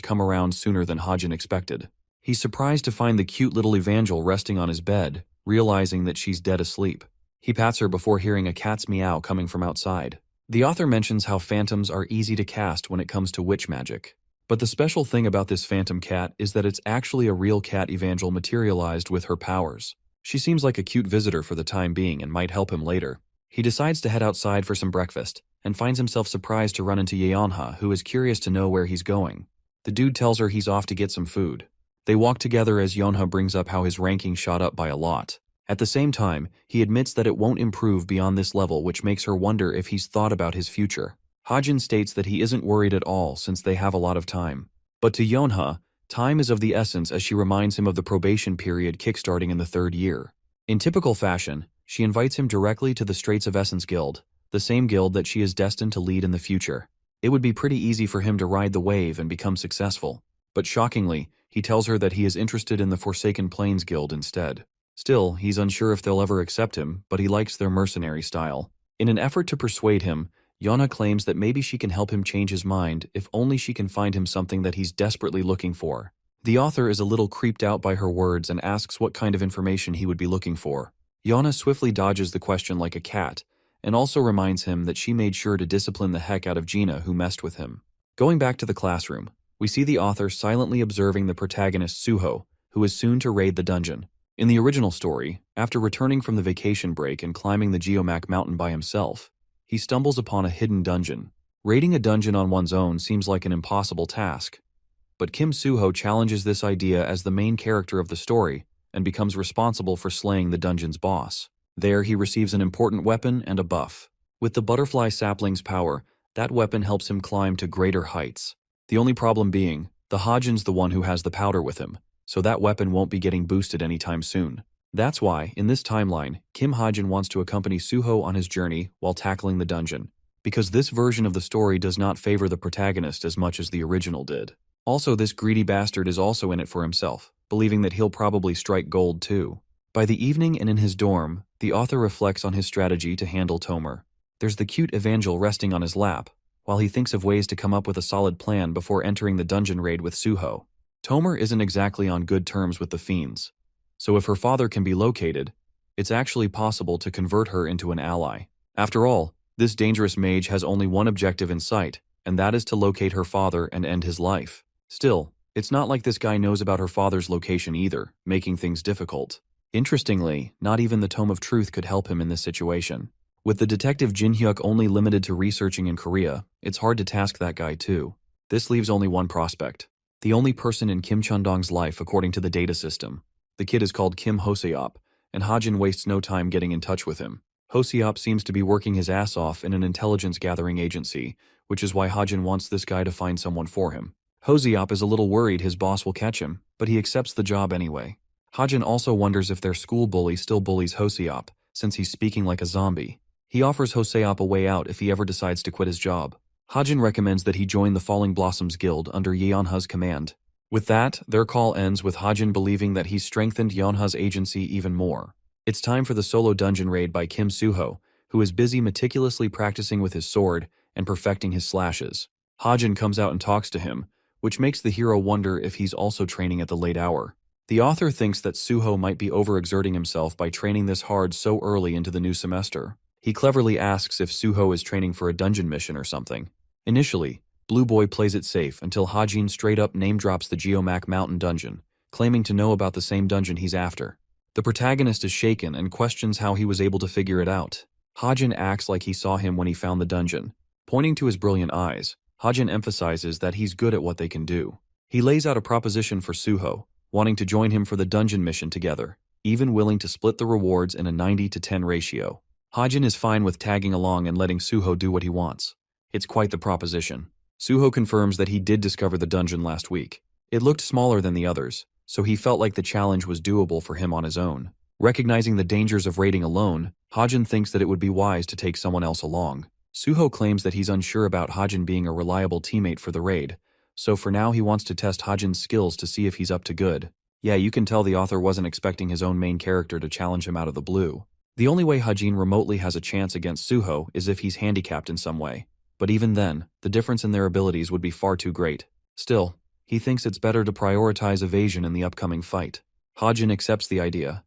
come around sooner than Hajin expected. He's surprised to find the cute little Evangel resting on his bed, realizing that she's dead asleep. He pats her before hearing a cat's meow coming from outside. The author mentions how phantoms are easy to cast when it comes to witch magic. But the special thing about this phantom cat is that it's actually a real cat Evangel materialized with her powers. She seems like a cute visitor for the time being and might help him later. He decides to head outside for some breakfast, and finds himself surprised to run into Yeonha, who is curious to know where he's going. The dude tells her he's off to get some food. They walk together as Yeonha brings up how his ranking shot up by a lot. At the same time, he admits that it won't improve beyond this level, which makes her wonder if he's thought about his future. Hajin states that he isn't worried at all since they have a lot of time. But to Yeonha, time is of the essence as she reminds him of the probation period kickstarting in the 3rd year. In typical fashion, she invites him directly to the Straits of Essence Guild, the same guild that she is destined to lead in the future. It would be pretty easy for him to ride the wave and become successful. But shockingly, he tells her that he is interested in the Forsaken Plains Guild instead. Still, he's unsure if they'll ever accept him, but he likes their mercenary style. In an effort to persuade him, Yeonha claims that maybe she can help him change his mind if only she can find him something that he's desperately looking for. The author is a little creeped out by her words and asks what kind of information he would be looking for. Yeonha swiftly dodges the question like a cat, and also reminds him that she made sure to discipline the heck out of Gina who messed with him. Going back to the classroom, we see the author silently observing the protagonist Suho, who is soon to raid the dungeon. In the original story, after returning from the vacation break and climbing the Geomac mountain by himself, he stumbles upon a hidden dungeon. Raiding a dungeon on one's own seems like an impossible task. But Kim Suho challenges this idea as the main character of the story and becomes responsible for slaying the dungeon's boss. There he receives an important weapon and a buff. With the butterfly sapling's power, that weapon helps him climb to greater heights. The only problem being, the Hajin's the one who has the powder with him, so that weapon won't be getting boosted anytime soon. That's why, in this timeline, Kim Hajin wants to accompany Suho on his journey while tackling the dungeon, because this version of the story does not favor the protagonist as much as the original did. Also, this greedy bastard is also in it for himself, believing that he'll probably strike gold too. By the evening and in his dorm, the author reflects on his strategy to handle Tomer. There's the cute Evangel resting on his lap, while he thinks of ways to come up with a solid plan before entering the dungeon raid with Suho. Tomer isn't exactly on good terms with the fiends, so if her father can be located, it's actually possible to convert her into an ally. After all, this dangerous mage has only one objective in sight, and that is to locate her father and end his life. Still, it's not like this guy knows about her father's location either, making things difficult. Interestingly, not even the Tome of Truth could help him in this situation. With the detective Jin Hyuk only limited to researching in Korea, it's hard to task that guy too. This leaves only one prospect. The only person in Kim Chundong's life according to the data system. The kid is called Kim Hoseop, and Hajin wastes no time getting in touch with him. Hoseop seems to be working his ass off in an intelligence-gathering agency, which is why Hajin wants this guy to find someone for him. Hoseop is a little worried his boss will catch him, but he accepts the job anyway. Hajin also wonders if their school bully still bullies Hoseop, since he's speaking like a zombie. He offers Hoseop a way out if he ever decides to quit his job. Hajin recommends that he join the Falling Blossoms Guild under Yeonha's command. With that, their call ends with Hajin believing that he's strengthened Yeonha's agency even more. It's time for the solo dungeon raid by Kim Suho, who is busy meticulously practicing with his sword and perfecting his slashes. Hajin comes out and talks to him, which makes the hero wonder if he's also training at the late hour. The author thinks that Suho might be overexerting himself by training this hard so early into the new semester. He cleverly asks if Suho is training for a dungeon mission or something. Initially, Blue Boy plays it safe until Hajin straight up name drops the Geomac Mountain dungeon, claiming to know about the same dungeon he's after. The protagonist is shaken and questions how he was able to figure it out. Hajin acts like he saw him when he found the dungeon. Pointing to his brilliant eyes, Hajin emphasizes that he's good at what they can do. He lays out a proposition for Suho, wanting to join him for the dungeon mission together, even willing to split the rewards in a 90-10 ratio. Hajin is fine with tagging along and letting Suho do what he wants. It's quite the proposition. Suho confirms that he did discover the dungeon last week. It looked smaller than the others, so he felt like the challenge was doable for him on his own. Recognizing the dangers of raiding alone, Hajin thinks that it would be wise to take someone else along. Suho claims that he's unsure about Hajin being a reliable teammate for the raid, so for now he wants to test Hajin's skills to see if he's up to good. Yeah, you can tell the author wasn't expecting his own main character to challenge him out of the blue. The only way Hajin remotely has a chance against Suho is if he's handicapped in some way. But even then, the difference in their abilities would be far too great. Still, he thinks it's better to prioritize evasion in the upcoming fight. Hajin accepts the idea.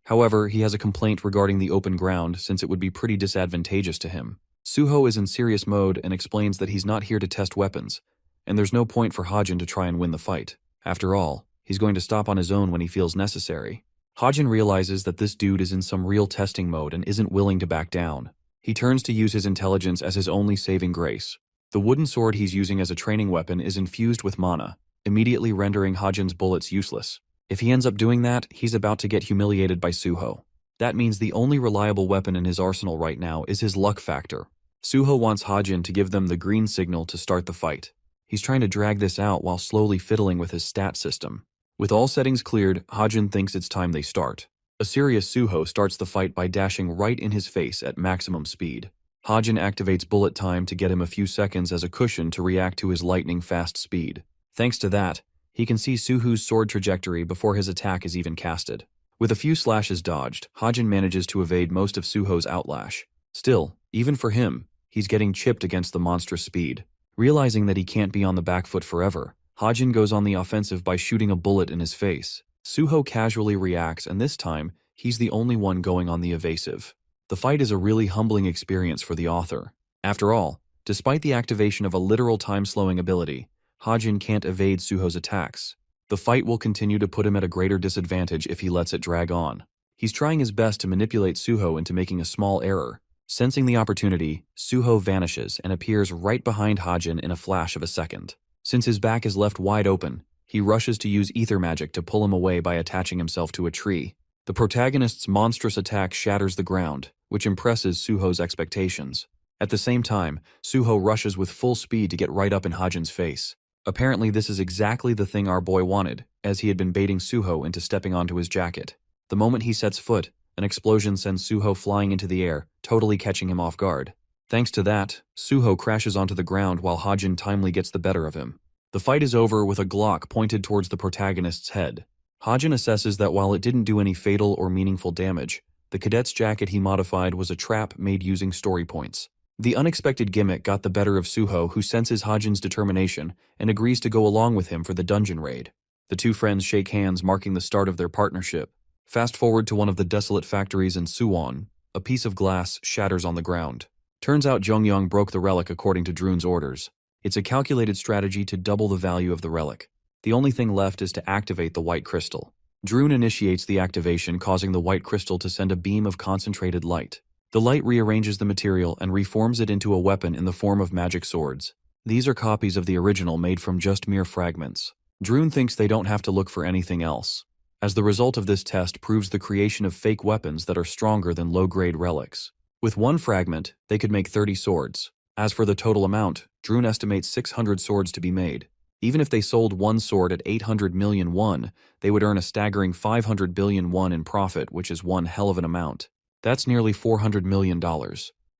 However, he has a complaint regarding the open ground since it would be pretty disadvantageous to him. Suho is in serious mode and explains that he's not here to test weapons, and there's no point for Hajin to try and win the fight. After all, he's going to stop on his own when he feels necessary. Hajin realizes that this dude is in some real testing mode and isn't willing to back down. He turns to use his intelligence as his only saving grace. The wooden sword he's using as a training weapon is infused with mana, immediately rendering Hajin's bullets useless. If he ends up doing that, he's about to get humiliated by Suho. That means the only reliable weapon in his arsenal right now is his luck factor. Suho wants Hajin to give them the green signal to start the fight. He's trying to drag this out while slowly fiddling with his stat system. With all settings cleared, Hajin thinks it's time they start. A serious Suho starts the fight by dashing right in his face at maximum speed. Hajin activates bullet time to get him a few seconds as a cushion to react to his lightning-fast speed. Thanks to that, he can see Suho's sword trajectory before his attack is even casted. With a few slashes dodged, Hajin manages to evade most of Suho's outlash. Still, even for him, he's getting chipped against the monstrous speed. Realizing that he can't be on the back foot forever, Hajin goes on the offensive by shooting a bullet in his face. Suho casually reacts, and this time, he's the only one going on the evasive. The fight is a really humbling experience for the author. After all, despite the activation of a literal time-slowing ability, Hajin can't evade Suho's attacks. The fight will continue to put him at a greater disadvantage if he lets it drag on. He's trying his best to manipulate Suho into making a small error. Sensing the opportunity, Suho vanishes and appears right behind Hajin in a flash of a second. Since his back is left wide open, he rushes to use ether magic to pull him away by attaching himself to a tree. The protagonist's monstrous attack shatters the ground, which impresses Suho's expectations. At the same time, Suho rushes with full speed to get right up in Hajin's face. Apparently this is exactly the thing our boy wanted, as he had been baiting Suho into stepping onto his jacket. The moment he sets foot, an explosion sends Suho flying into the air, totally catching him off guard. Thanks to that, Suho crashes onto the ground while Hajin timely gets the better of him. The fight is over with a Glock pointed towards the protagonist's head. Hajin assesses that while it didn't do any fatal or meaningful damage, the cadet's jacket he modified was a trap made using story points. The unexpected gimmick got the better of Suho, who senses Hajin's determination and agrees to go along with him for the dungeon raid. The two friends shake hands, marking the start of their partnership. Fast forward to one of the desolate factories in Suwon. A piece of glass shatters on the ground. Turns out Jongyong broke the relic according to Droon's orders. It's a calculated strategy to double the value of the relic. The only thing left is to activate the white crystal. Droon initiates the activation, causing the white crystal to send a beam of concentrated light. The light rearranges the material and reforms it into a weapon in the form of magic swords. These are copies of the original made from just mere fragments. Droon thinks they don't have to look for anything else, as the result of this test proves the creation of fake weapons that are stronger than low-grade relics. With one fragment, they could make 30 swords. As for the total amount, Droon estimates 600 swords to be made. Even if they sold one sword at 800 million won, they would earn a staggering 500 billion won in profit, which is one hell of an amount. That's nearly $400 million.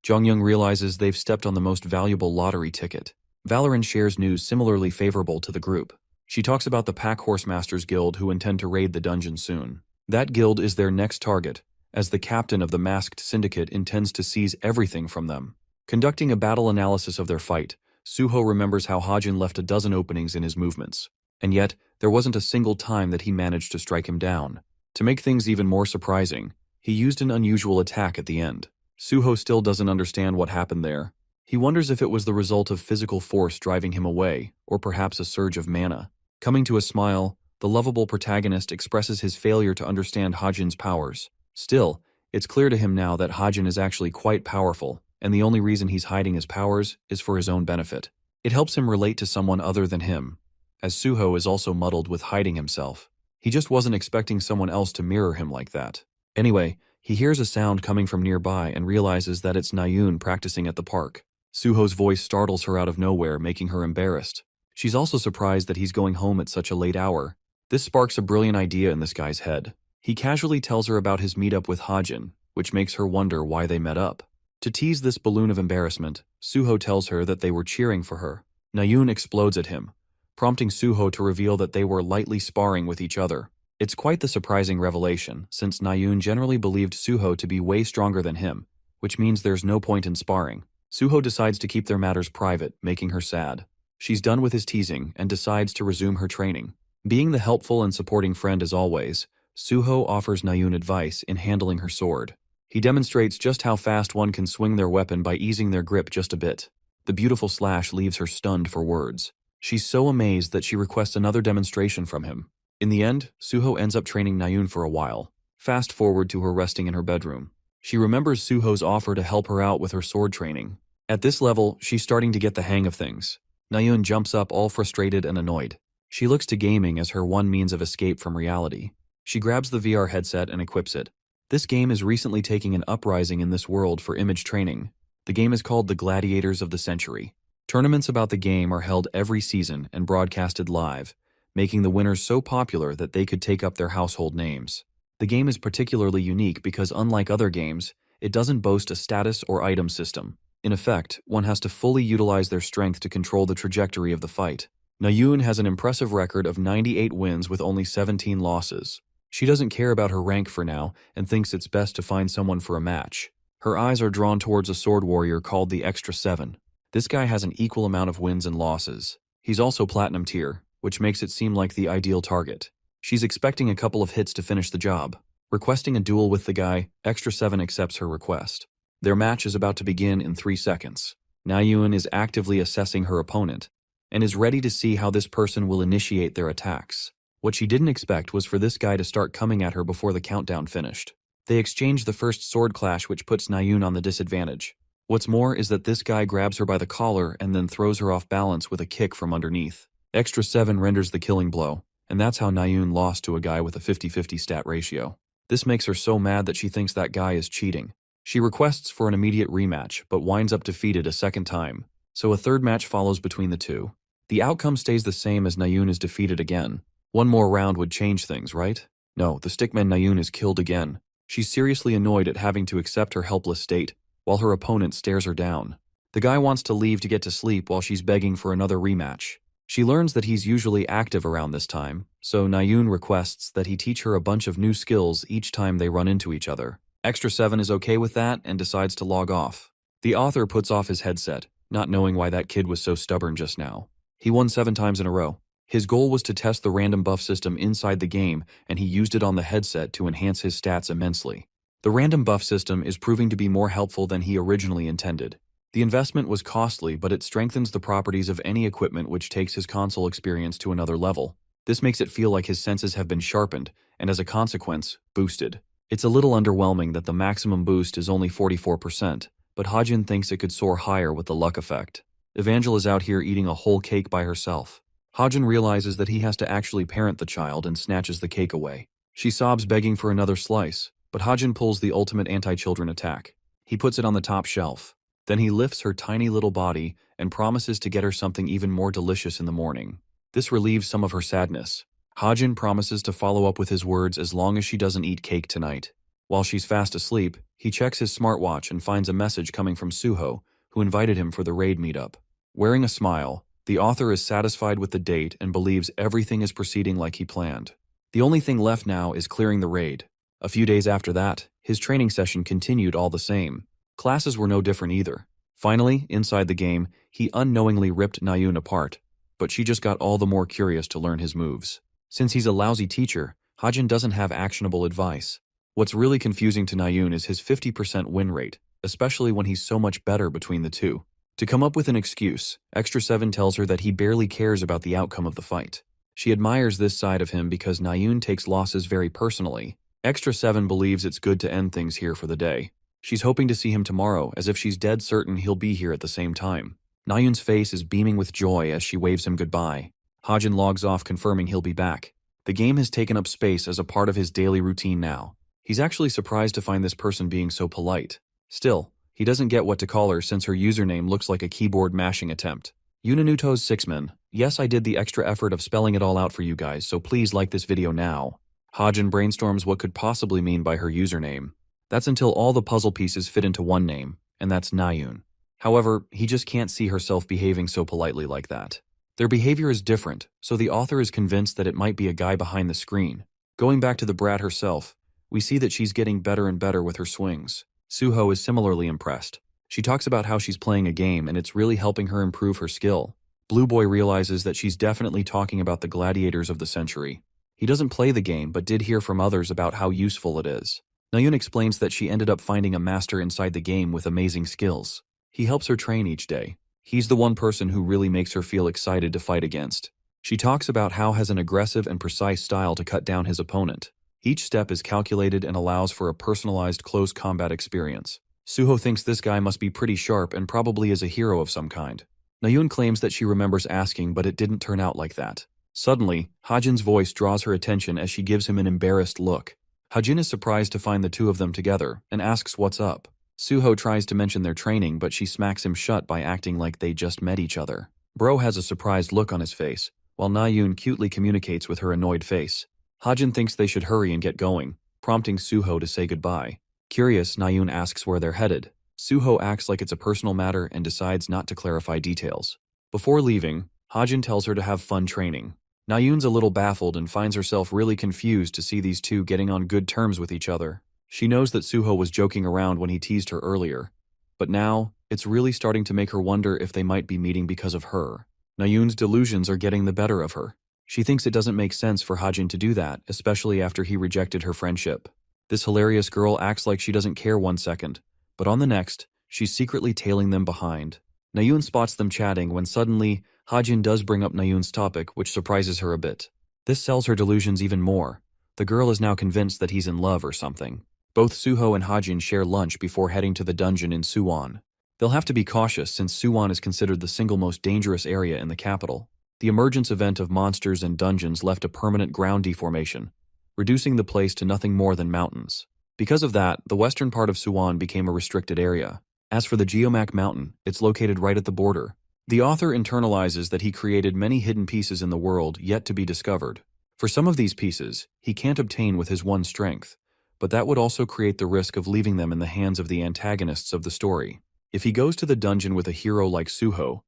Jonghyun realizes they've stepped on the most valuable lottery ticket. Valoran shares news similarly favorable to the group. She talks about the Pack Horsemasters Guild who intend to raid the dungeon soon. That guild is their next target, as the captain of the masked syndicate intends to seize everything from them. Conducting a battle analysis of their fight, Suho remembers how Hajin left a dozen openings in his movements, and yet there wasn't a single time that he managed to strike him down. To make things even more surprising, he used an unusual attack at the end. Suho still doesn't understand what happened there. He wonders if it was the result of physical force driving him away, or perhaps a surge of mana. Coming to a smile, the lovable protagonist expresses his failure to understand Hajin's powers. Still, it's clear to him now that Hajin is actually quite powerful, and the only reason he's hiding his powers is for his own benefit. It helps him relate to someone other than him, as Suho is also muddled with hiding himself. He just wasn't expecting someone else to mirror him like that. Anyway, he hears a sound coming from nearby and realizes that it's Nayun practicing at the park. Suho's voice startles her out of nowhere, making her embarrassed. She's also surprised that he's going home at such a late hour. This sparks a brilliant idea in this guy's head. He casually tells her about his meetup with Hajin, which makes her wonder why they met up. To tease this balloon of embarrassment, Suho tells her that they were cheering for her. Nayun explodes at him, prompting Suho to reveal that they were lightly sparring with each other. It's quite the surprising revelation, since Nayun generally believed Suho to be way stronger than him, which means there's no point in sparring. Suho decides to keep their matters private, making her sad. She's done with his teasing and decides to resume her training. Being the helpful and supporting friend as always, Suho offers Nayun advice in handling her sword. He demonstrates just how fast one can swing their weapon by easing their grip just a bit. The beautiful slash leaves her stunned for words. She's so amazed that she requests another demonstration from him. In the end, Suho ends up training Nayun for a while. Fast forward to her resting in her bedroom. She remembers Suho's offer to help her out with her sword training. At this level, she's starting to get the hang of things. Nayun jumps up all frustrated and annoyed. She looks to gaming as her one means of escape from reality. She grabs the VR headset and equips it. This game is recently taking an uprising in this world for image training. The game is called the Gladiators of the Century. Tournaments about the game are held every season and broadcasted live, making the winners so popular that they could take up their household names. The game is particularly unique because unlike other games, it doesn't boast a status or item system. In effect, one has to fully utilize their strength to control the trajectory of the fight. Nayun has an impressive record of 98 wins with only 17 losses. She doesn't care about her rank for now and thinks it's best to find someone for a match. Her eyes are drawn towards a sword warrior called the Extra 7. This guy has an equal amount of wins and losses. He's also platinum tier, which makes it seem like the ideal target. She's expecting a couple of hits to finish the job. Requesting a duel with the guy, Extra 7 accepts her request. Their match is about to begin in 3 seconds. Nayun is actively assessing her opponent, and is ready to see how this person will initiate their attacks. What she didn't expect was for this guy to start coming at her before the countdown finished. They exchange the first sword clash, which puts Nayun on the disadvantage. What's more is that this guy grabs her by the collar and then throws her off balance with a kick from underneath. Extra 7 renders the killing blow, and that's how Nayun lost to a guy with a 50-50 stat ratio. This makes her so mad that she thinks that guy is cheating. She requests for an immediate rematch, but winds up defeated a second time, so a third match follows between the two. The outcome stays the same as Nayun is defeated again. One more round would change things, right? No, the stickman Nayun is killed again. She's seriously annoyed at having to accept her helpless state, while her opponent stares her down. The guy wants to leave to get to sleep while she's begging for another rematch. She learns that he's usually active around this time, so Nayun requests that he teach her a bunch of new skills each time they run into each other. Extra 7 is okay with that and decides to log off. The author puts off his headset, not knowing why that kid was so stubborn just now. He won 7 times in a row. His goal was to test the random buff system inside the game, and he used it on the headset to enhance his stats immensely. The random buff system is proving to be more helpful than he originally intended. The investment was costly, but it strengthens the properties of any equipment, which takes his console experience to another level. This makes it feel like his senses have been sharpened, and as a consequence, boosted. It's a little underwhelming that the maximum boost is only 44%, but Hajin thinks it could soar higher with the luck effect. Evangel is out here eating a whole cake by herself. Hajin realizes that he has to actually parent the child and snatches the cake away. She sobs, begging for another slice, but Hajin pulls the ultimate anti-children attack. He puts it on the top shelf. Then he lifts her tiny little body and promises to get her something even more delicious in the morning. This relieves some of her sadness. Hajin promises to follow up with his words as long as she doesn't eat cake tonight. While she's fast asleep, he checks his smartwatch and finds a message coming from Suho, who invited him for the raid meetup. Wearing a smile, the author is satisfied with the date and believes everything is proceeding like he planned. The only thing left now is clearing the raid. A few days after that, his training session continued all the same. Classes were no different either. Finally, inside the game, he unknowingly ripped Nayun apart, but she just got all the more curious to learn his moves. Since he's a lousy teacher, Hajin doesn't have actionable advice. What's really confusing to Nayun is his 50% win rate, especially when he's so much better between the two. To come up with an excuse, Extra 7 tells her that he barely cares about the outcome of the fight. She admires this side of him because Nayun takes losses very personally. Extra 7 believes it's good to end things here for the day. She's hoping to see him tomorrow, as if she's dead certain he'll be here at the same time. Nayun's face is beaming with joy as she waves him goodbye. Hajin logs off, confirming he'll be back. The game has taken up space as a part of his daily routine now. He's actually surprised to find this person being so polite. Still, he doesn't get what to call her since her username looks like a keyboard mashing attempt. Yunanuto's Sixman. Yes, I did the extra effort of spelling it all out for you guys, so please like this video now. Hajin brainstorms what could possibly mean by her username. That's until all the puzzle pieces fit into one name, and that's Nayun. However, he just can't see herself behaving so politely like that. Their behavior is different, so the author is convinced that it might be a guy behind the screen. Going back to the brat herself, we see that she's getting better and better with her swings. Suho is similarly impressed. She talks about how she's playing a game and it's really helping her improve her skill. Blue Boy realizes that she's definitely talking about the gladiators of the century. He doesn't play the game but did hear from others about how useful it is. Nayun explains that she ended up finding a master inside the game with amazing skills. He helps her train each day. He's the one person who really makes her feel excited to fight against. She talks about how he has an aggressive and precise style to cut down his opponent. Each step is calculated and allows for a personalized close combat experience. Suho thinks this guy must be pretty sharp and probably is a hero of some kind. Nayun claims that she remembers asking, but it didn't turn out like that. Suddenly, Hajin's voice draws her attention as she gives him an embarrassed look. Hajin is surprised to find the two of them together and asks what's up. Suho tries to mention their training, but she smacks him shut by acting like they just met each other. Bro has a surprised look on his face, while Nayun cutely communicates with her annoyed face. Hajin thinks they should hurry and get going, prompting Suho to say goodbye. Curious, Nayun asks where they're headed. Suho acts like it's a personal matter and decides not to clarify details. Before leaving, Hajin tells her to have fun training. Nayun's a little baffled and finds herself really confused to see these two getting on good terms with each other. She knows that Suho was joking around when he teased her earlier, but now, it's really starting to make her wonder if they might be meeting because of her. Nayun's delusions are getting the better of her. She thinks it doesn't make sense for Hajin to do that, especially after he rejected her friendship. This hilarious girl acts like she doesn't care 1 second, but on the next, she's secretly tailing them behind. Nayun spots them chatting when suddenly, Hajin does bring up Nayun's topic, which surprises her a bit. This sells her delusions even more. The girl is now convinced that he's in love or something. Both Suho and Hajin share lunch before heading to the dungeon in Suwon. They'll have to be cautious since Suwon is considered the single most dangerous area in the capital. The emergence event of monsters and dungeons left a permanent ground deformation, reducing the place to nothing more than mountains. Because of that, the western part of Suwon became a restricted area. As for the Geomac Mountain, it's located right at the border. The author internalizes that he created many hidden pieces in the world yet to be discovered. For some of these pieces, he can't obtain with his one strength, but that would also create the risk of leaving them in the hands of the antagonists of the story. If he goes to the dungeon with a hero like Suho,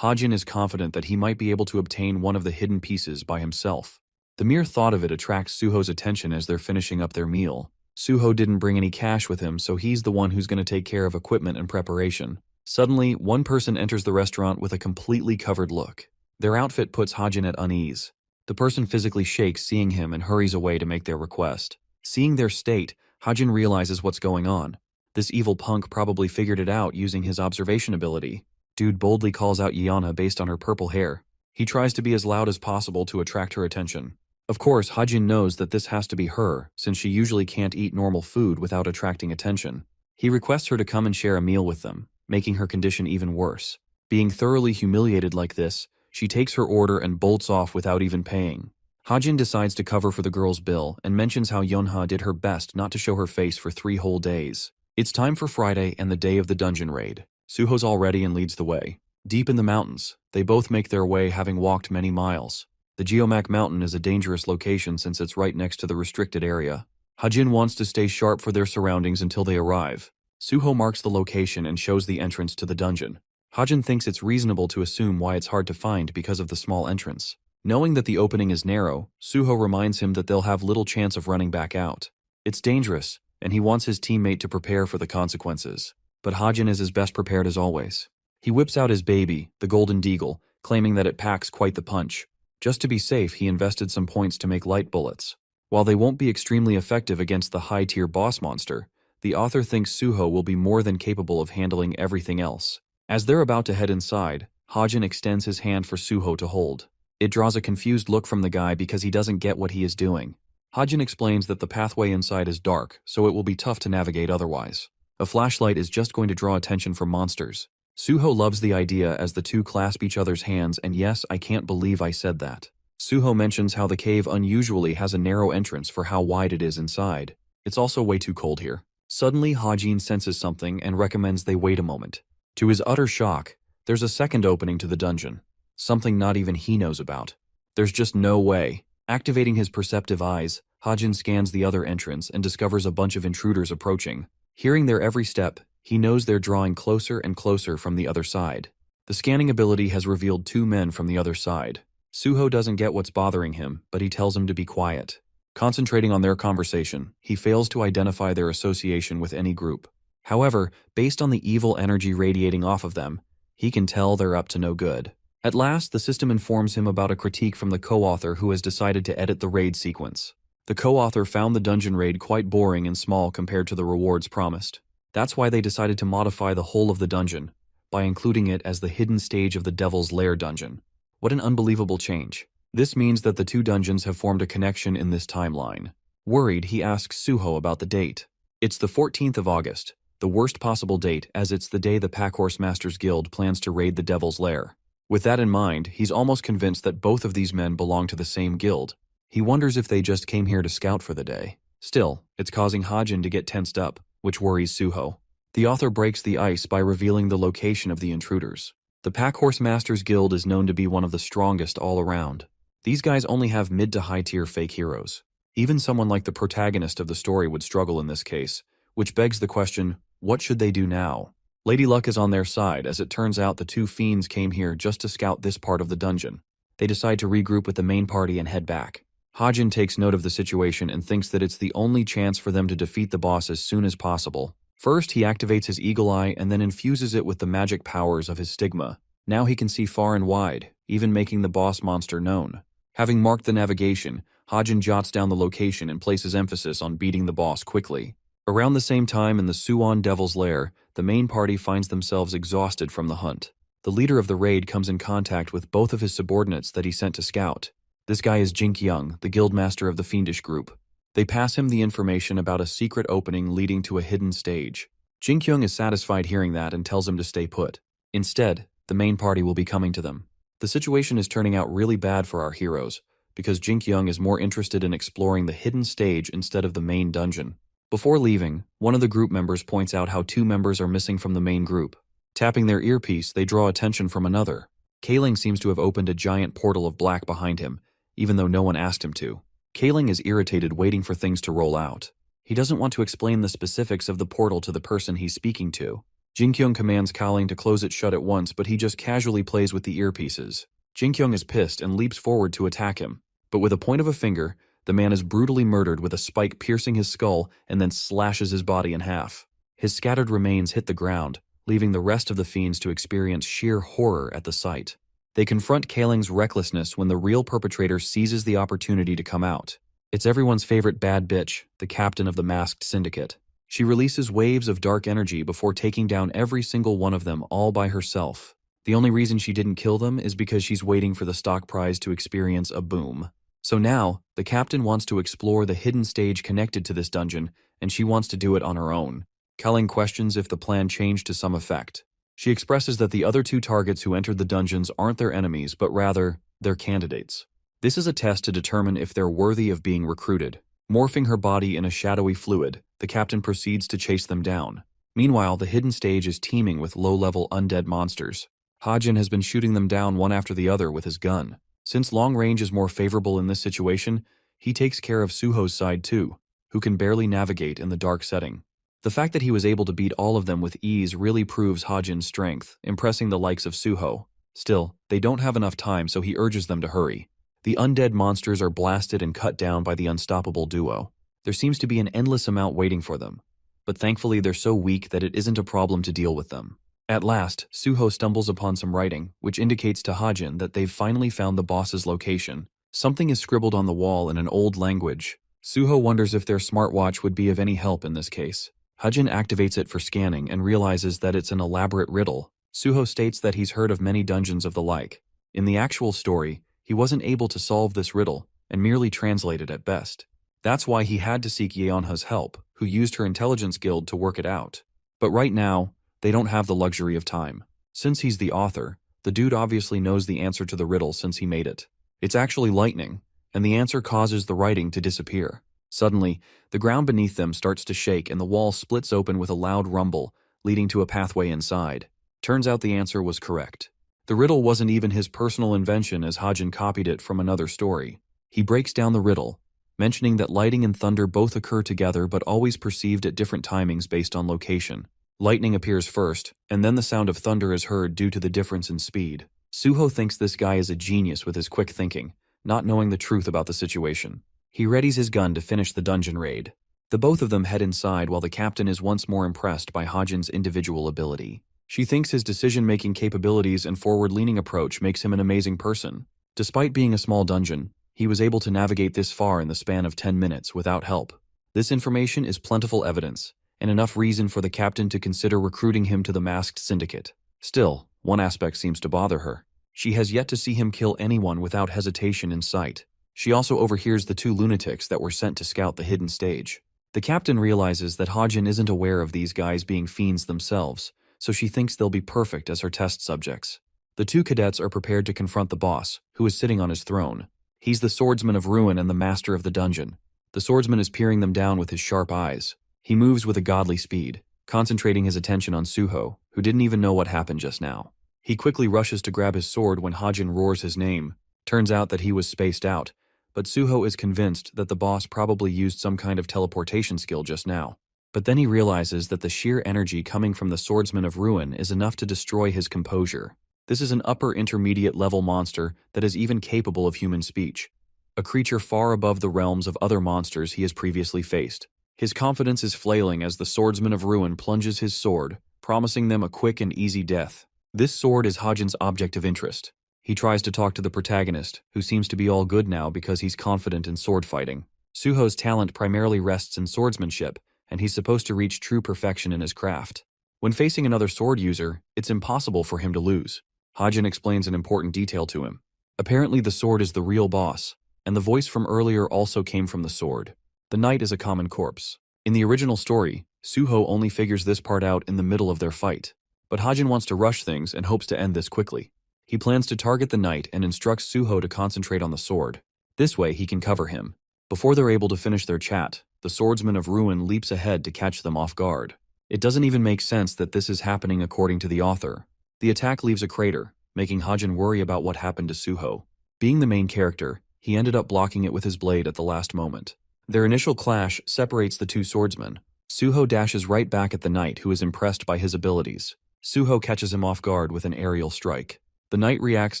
Hajin is confident that he might be able to obtain one of the hidden pieces by himself. The mere thought of it attracts Suho's attention as they're finishing up their meal. Suho didn't bring any cash with him, so he's the one who's going to take care of equipment and preparation. Suddenly, one person enters the restaurant with a completely covered look. Their outfit puts Hajin at unease. The person physically shakes seeing him and hurries away to make their request. Seeing their state, Hajin realizes what's going on. This evil punk probably figured it out using his observation ability. Dude boldly calls out Yana based on her purple hair. He tries to be as loud as possible to attract her attention. Of course, Hajin knows that this has to be her, since she usually can't eat normal food without attracting attention. He requests her to come and share a meal with them, making her condition even worse. Being thoroughly humiliated like this, she takes her order and bolts off without even paying. Hajin decides to cover for the girl's bill and mentions how Yonha did her best not to show her face for 3 whole days. It's time for Friday and the day of the dungeon raid. Suho's all ready and leads the way. Deep in the mountains, they both make their way having walked many miles. The Geomac Mountain is a dangerous location since it's right next to the restricted area. Hajin wants to stay sharp for their surroundings until they arrive. Suho marks the location and shows the entrance to the dungeon. Hajin thinks it's reasonable to assume why it's hard to find because of the small entrance. Knowing that the opening is narrow, Suho reminds him that they'll have little chance of running back out. It's dangerous, and he wants his teammate to prepare for the consequences. But Hajin is as best prepared as always. He whips out his baby, the Golden Deagle, claiming that it packs quite the punch. Just to be safe, he invested some points to make light bullets. While they won't be extremely effective against the high-tier boss monster, the author thinks Suho will be more than capable of handling everything else. As they're about to head inside, Hajin extends his hand for Suho to hold. It draws a confused look from the guy because he doesn't get what he is doing. Hajin explains that the pathway inside is dark, so it will be tough to navigate otherwise. A flashlight is just going to draw attention from monsters. Suho loves the idea as the two clasp each other's hands, and yes, I can't believe I said that. Suho mentions how the cave unusually has a narrow entrance for how wide it is inside. It's also way too cold here. Suddenly, Hajin senses something and recommends they wait a moment. To his utter shock, there's a second opening to the dungeon. Something not even he knows about. There's just no way. Activating his perceptive eyes, Hajin scans the other entrance and discovers a bunch of intruders approaching. Hearing their every step, he knows they're drawing closer and closer from the other side. The scanning ability has revealed two men from the other side. Suho doesn't get what's bothering him, but he tells him to be quiet. Concentrating on their conversation, he fails to identify their association with any group. However, based on the evil energy radiating off of them, he can tell they're up to no good. At last, the system informs him about a critique from the co-author who has decided to edit the raid sequence. The co-author found the dungeon raid quite boring and small compared to the rewards promised. That's why they decided to modify the whole of the dungeon, by including it as the hidden stage of the Devil's Lair dungeon. What an unbelievable change. This means that the two dungeons have formed a connection in this timeline. Worried, he asks Suho about the date. It's the 14th of August, the worst possible date as it's the day the Packhorse Masters Guild plans to raid the Devil's Lair. With that in mind, he's almost convinced that both of these men belong to the same guild. He wonders if they just came here to scout for the day. Still, it's causing Hajin to get tensed up, which worries Suho. The author breaks the ice by revealing the location of the intruders. The Packhorse Masters Guild is known to be one of the strongest all around. These guys only have mid to high tier fake heroes. Even someone like the protagonist of the story would struggle in this case, which begs the question, what should they do now? Lady Luck is on their side, as it turns out the two fiends came here just to scout this part of the dungeon. They decide to regroup with the main party and head back. Hajin takes note of the situation and thinks that it's the only chance for them to defeat the boss as soon as possible. First, he activates his eagle eye and then infuses it with the magic powers of his stigma. Now he can see far and wide, even making the boss monster known. Having marked the navigation, Hajin jots down the location and places emphasis on beating the boss quickly. Around the same time in the Suwon Devil's Lair, the main party finds themselves exhausted from the hunt. The leader of the raid comes in contact with both of his subordinates that he sent to scout. This guy is Jinkyung, the guildmaster of the fiendish group. They pass him the information about a secret opening leading to a hidden stage. Jinkyung is satisfied hearing that and tells him to stay put. Instead, the main party will be coming to them. The situation is turning out really bad for our heroes, because Jinkyung is more interested in exploring the hidden stage instead of the main dungeon. Before leaving, one of the group members points out how two members are missing from the main group. Tapping their earpiece, they draw attention from another. Kaling seems to have opened a giant portal of black behind him, even though no one asked him to. Kaling is irritated waiting for things to roll out. He doesn't want to explain the specifics of the portal to the person he's speaking to. Jinkyung commands Kaling to close it shut at once, but he just casually plays with the earpieces. Jinkyung is pissed and leaps forward to attack him. But with a point of a finger, the man is brutally murdered with a spike piercing his skull and then slashes his body in half. His scattered remains hit the ground, leaving the rest of the fiends to experience sheer horror at the sight. They confront Kaling's recklessness when the real perpetrator seizes the opportunity to come out. It's everyone's favorite bad bitch, the captain of the masked syndicate. She releases waves of dark energy before taking down every single one of them all by herself. The only reason she didn't kill them is because she's waiting for the stock prize to experience a boom. So now, the captain wants to explore the hidden stage connected to this dungeon, and she wants to do it on her own. Kaling questions if the plan changed to some effect. She expresses that the other two targets who entered the dungeons aren't their enemies, but rather, their candidates. This is a test to determine if they're worthy of being recruited. Morphing her body in a shadowy fluid, the captain proceeds to chase them down. Meanwhile, the hidden stage is teeming with low-level undead monsters. Hajin has been shooting them down one after the other with his gun. Since long range is more favorable in this situation, he takes care of Suho's side too. who can barely navigate in the dark setting. The fact that he was able to beat all of them with ease really proves Hajin's strength, impressing the likes of Suho. Still, they don't have enough time, so he urges them to hurry. The undead monsters are blasted and cut down by the unstoppable duo. There seems to be an endless amount waiting for them, but thankfully they're so weak that it isn't a problem to deal with them. At last, Suho stumbles upon some writing, which indicates to Hajin that they've finally found the boss's location. Something is scribbled on the wall in an old language. Suho wonders if their smartwatch would be of any help in this case. Hajin activates it for scanning and realizes that it's an elaborate riddle. Suho states that he's heard of many dungeons of the like. In the actual story, he wasn't able to solve this riddle and merely translated at best. That's why he had to seek Yeonha's help, who used her intelligence guild to work it out. But right now, they don't have the luxury of time. Since he's the author, the dude obviously knows the answer to the riddle since he made it. It's actually lightning, and the answer causes the writing to disappear. Suddenly, the ground beneath them starts to shake and the wall splits open with a loud rumble, leading to a pathway inside. Turns out the answer was correct. The riddle wasn't even his personal invention, as Hajin copied it from another story. He breaks down the riddle, mentioning that lightning and thunder both occur together but always perceived at different timings based on location. Lightning appears first, and then the sound of thunder is heard due to the difference in speed. Suho thinks this guy is a genius with his quick thinking, not knowing the truth about the situation. He readies his gun to finish the dungeon raid. The both of them head inside while the captain is once more impressed by Hajin's individual ability. She thinks his decision-making capabilities and forward-leaning approach makes him an amazing person. Despite being a small dungeon, he was able to navigate this far in the span of 10 minutes without help. This information is plentiful evidence, and enough reason for the captain to consider recruiting him to the masked syndicate. Still, one aspect seems to bother her. She has yet to see him kill anyone without hesitation in sight. She also overhears the two lunatics that were sent to scout the hidden stage. The captain realizes that Hajin isn't aware of these guys being fiends themselves, so she thinks they'll be perfect as her test subjects. The two cadets are prepared to confront the boss, who is sitting on his throne. He's the swordsman of ruin and the master of the dungeon. The swordsman is peering them down with his sharp eyes. He moves with a godly speed, concentrating his attention on Suho, who didn't even know what happened just now. He quickly rushes to grab his sword when Hajin roars his name. Turns out that he was spaced out, but Suho is convinced that the boss probably used some kind of teleportation skill just now. But then he realizes that the sheer energy coming from the swordsman of ruin is enough to destroy his composure. This is an upper intermediate level monster that is even capable of human speech, a creature far above the realms of other monsters he has previously faced. His confidence is flailing as the swordsman of ruin plunges his sword, promising them a quick and easy death. This sword is Hajin's object of interest. He tries to talk to the protagonist, who seems to be all good now because he's confident in sword fighting. Suho's talent primarily rests in swordsmanship, and he's supposed to reach true perfection in his craft. When facing another sword user, it's impossible for him to lose. Hajin explains an important detail to him. Apparently the sword is the real boss, and the voice from earlier also came from the sword. The knight is a common corpse. In the original story, Suho only figures this part out in the middle of their fight, but Hajin wants to rush things and hopes to end this quickly. He plans to target the knight and instructs Suho to concentrate on the sword. This way he can cover him. Before they're able to finish their chat, the swordsman of ruin leaps ahead to catch them off guard. It doesn't even make sense that this is happening according to the author. The attack leaves a crater, making Hajin worry about what happened to Suho. Being the main character, he ended up blocking it with his blade at the last moment. Their initial clash separates the two swordsmen. Suho dashes right back at the knight, who is impressed by his abilities. Suho catches him off guard with an aerial strike. The knight reacts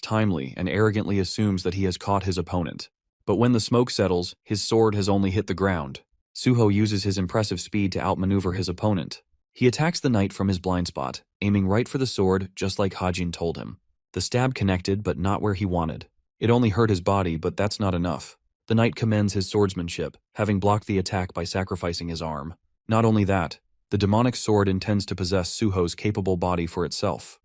timely and arrogantly assumes that he has caught his opponent. But when the smoke settles, his sword has only hit the ground. Suho uses his impressive speed to outmaneuver his opponent. He attacks the knight from his blind spot, aiming right for the sword just like Hajin told him. The stab connected, but not where he wanted. It only hurt his body, but that's not enough. The knight commends his swordsmanship, having blocked the attack by sacrificing his arm. Not only that, the demonic sword intends to possess Suho's capable body for itself.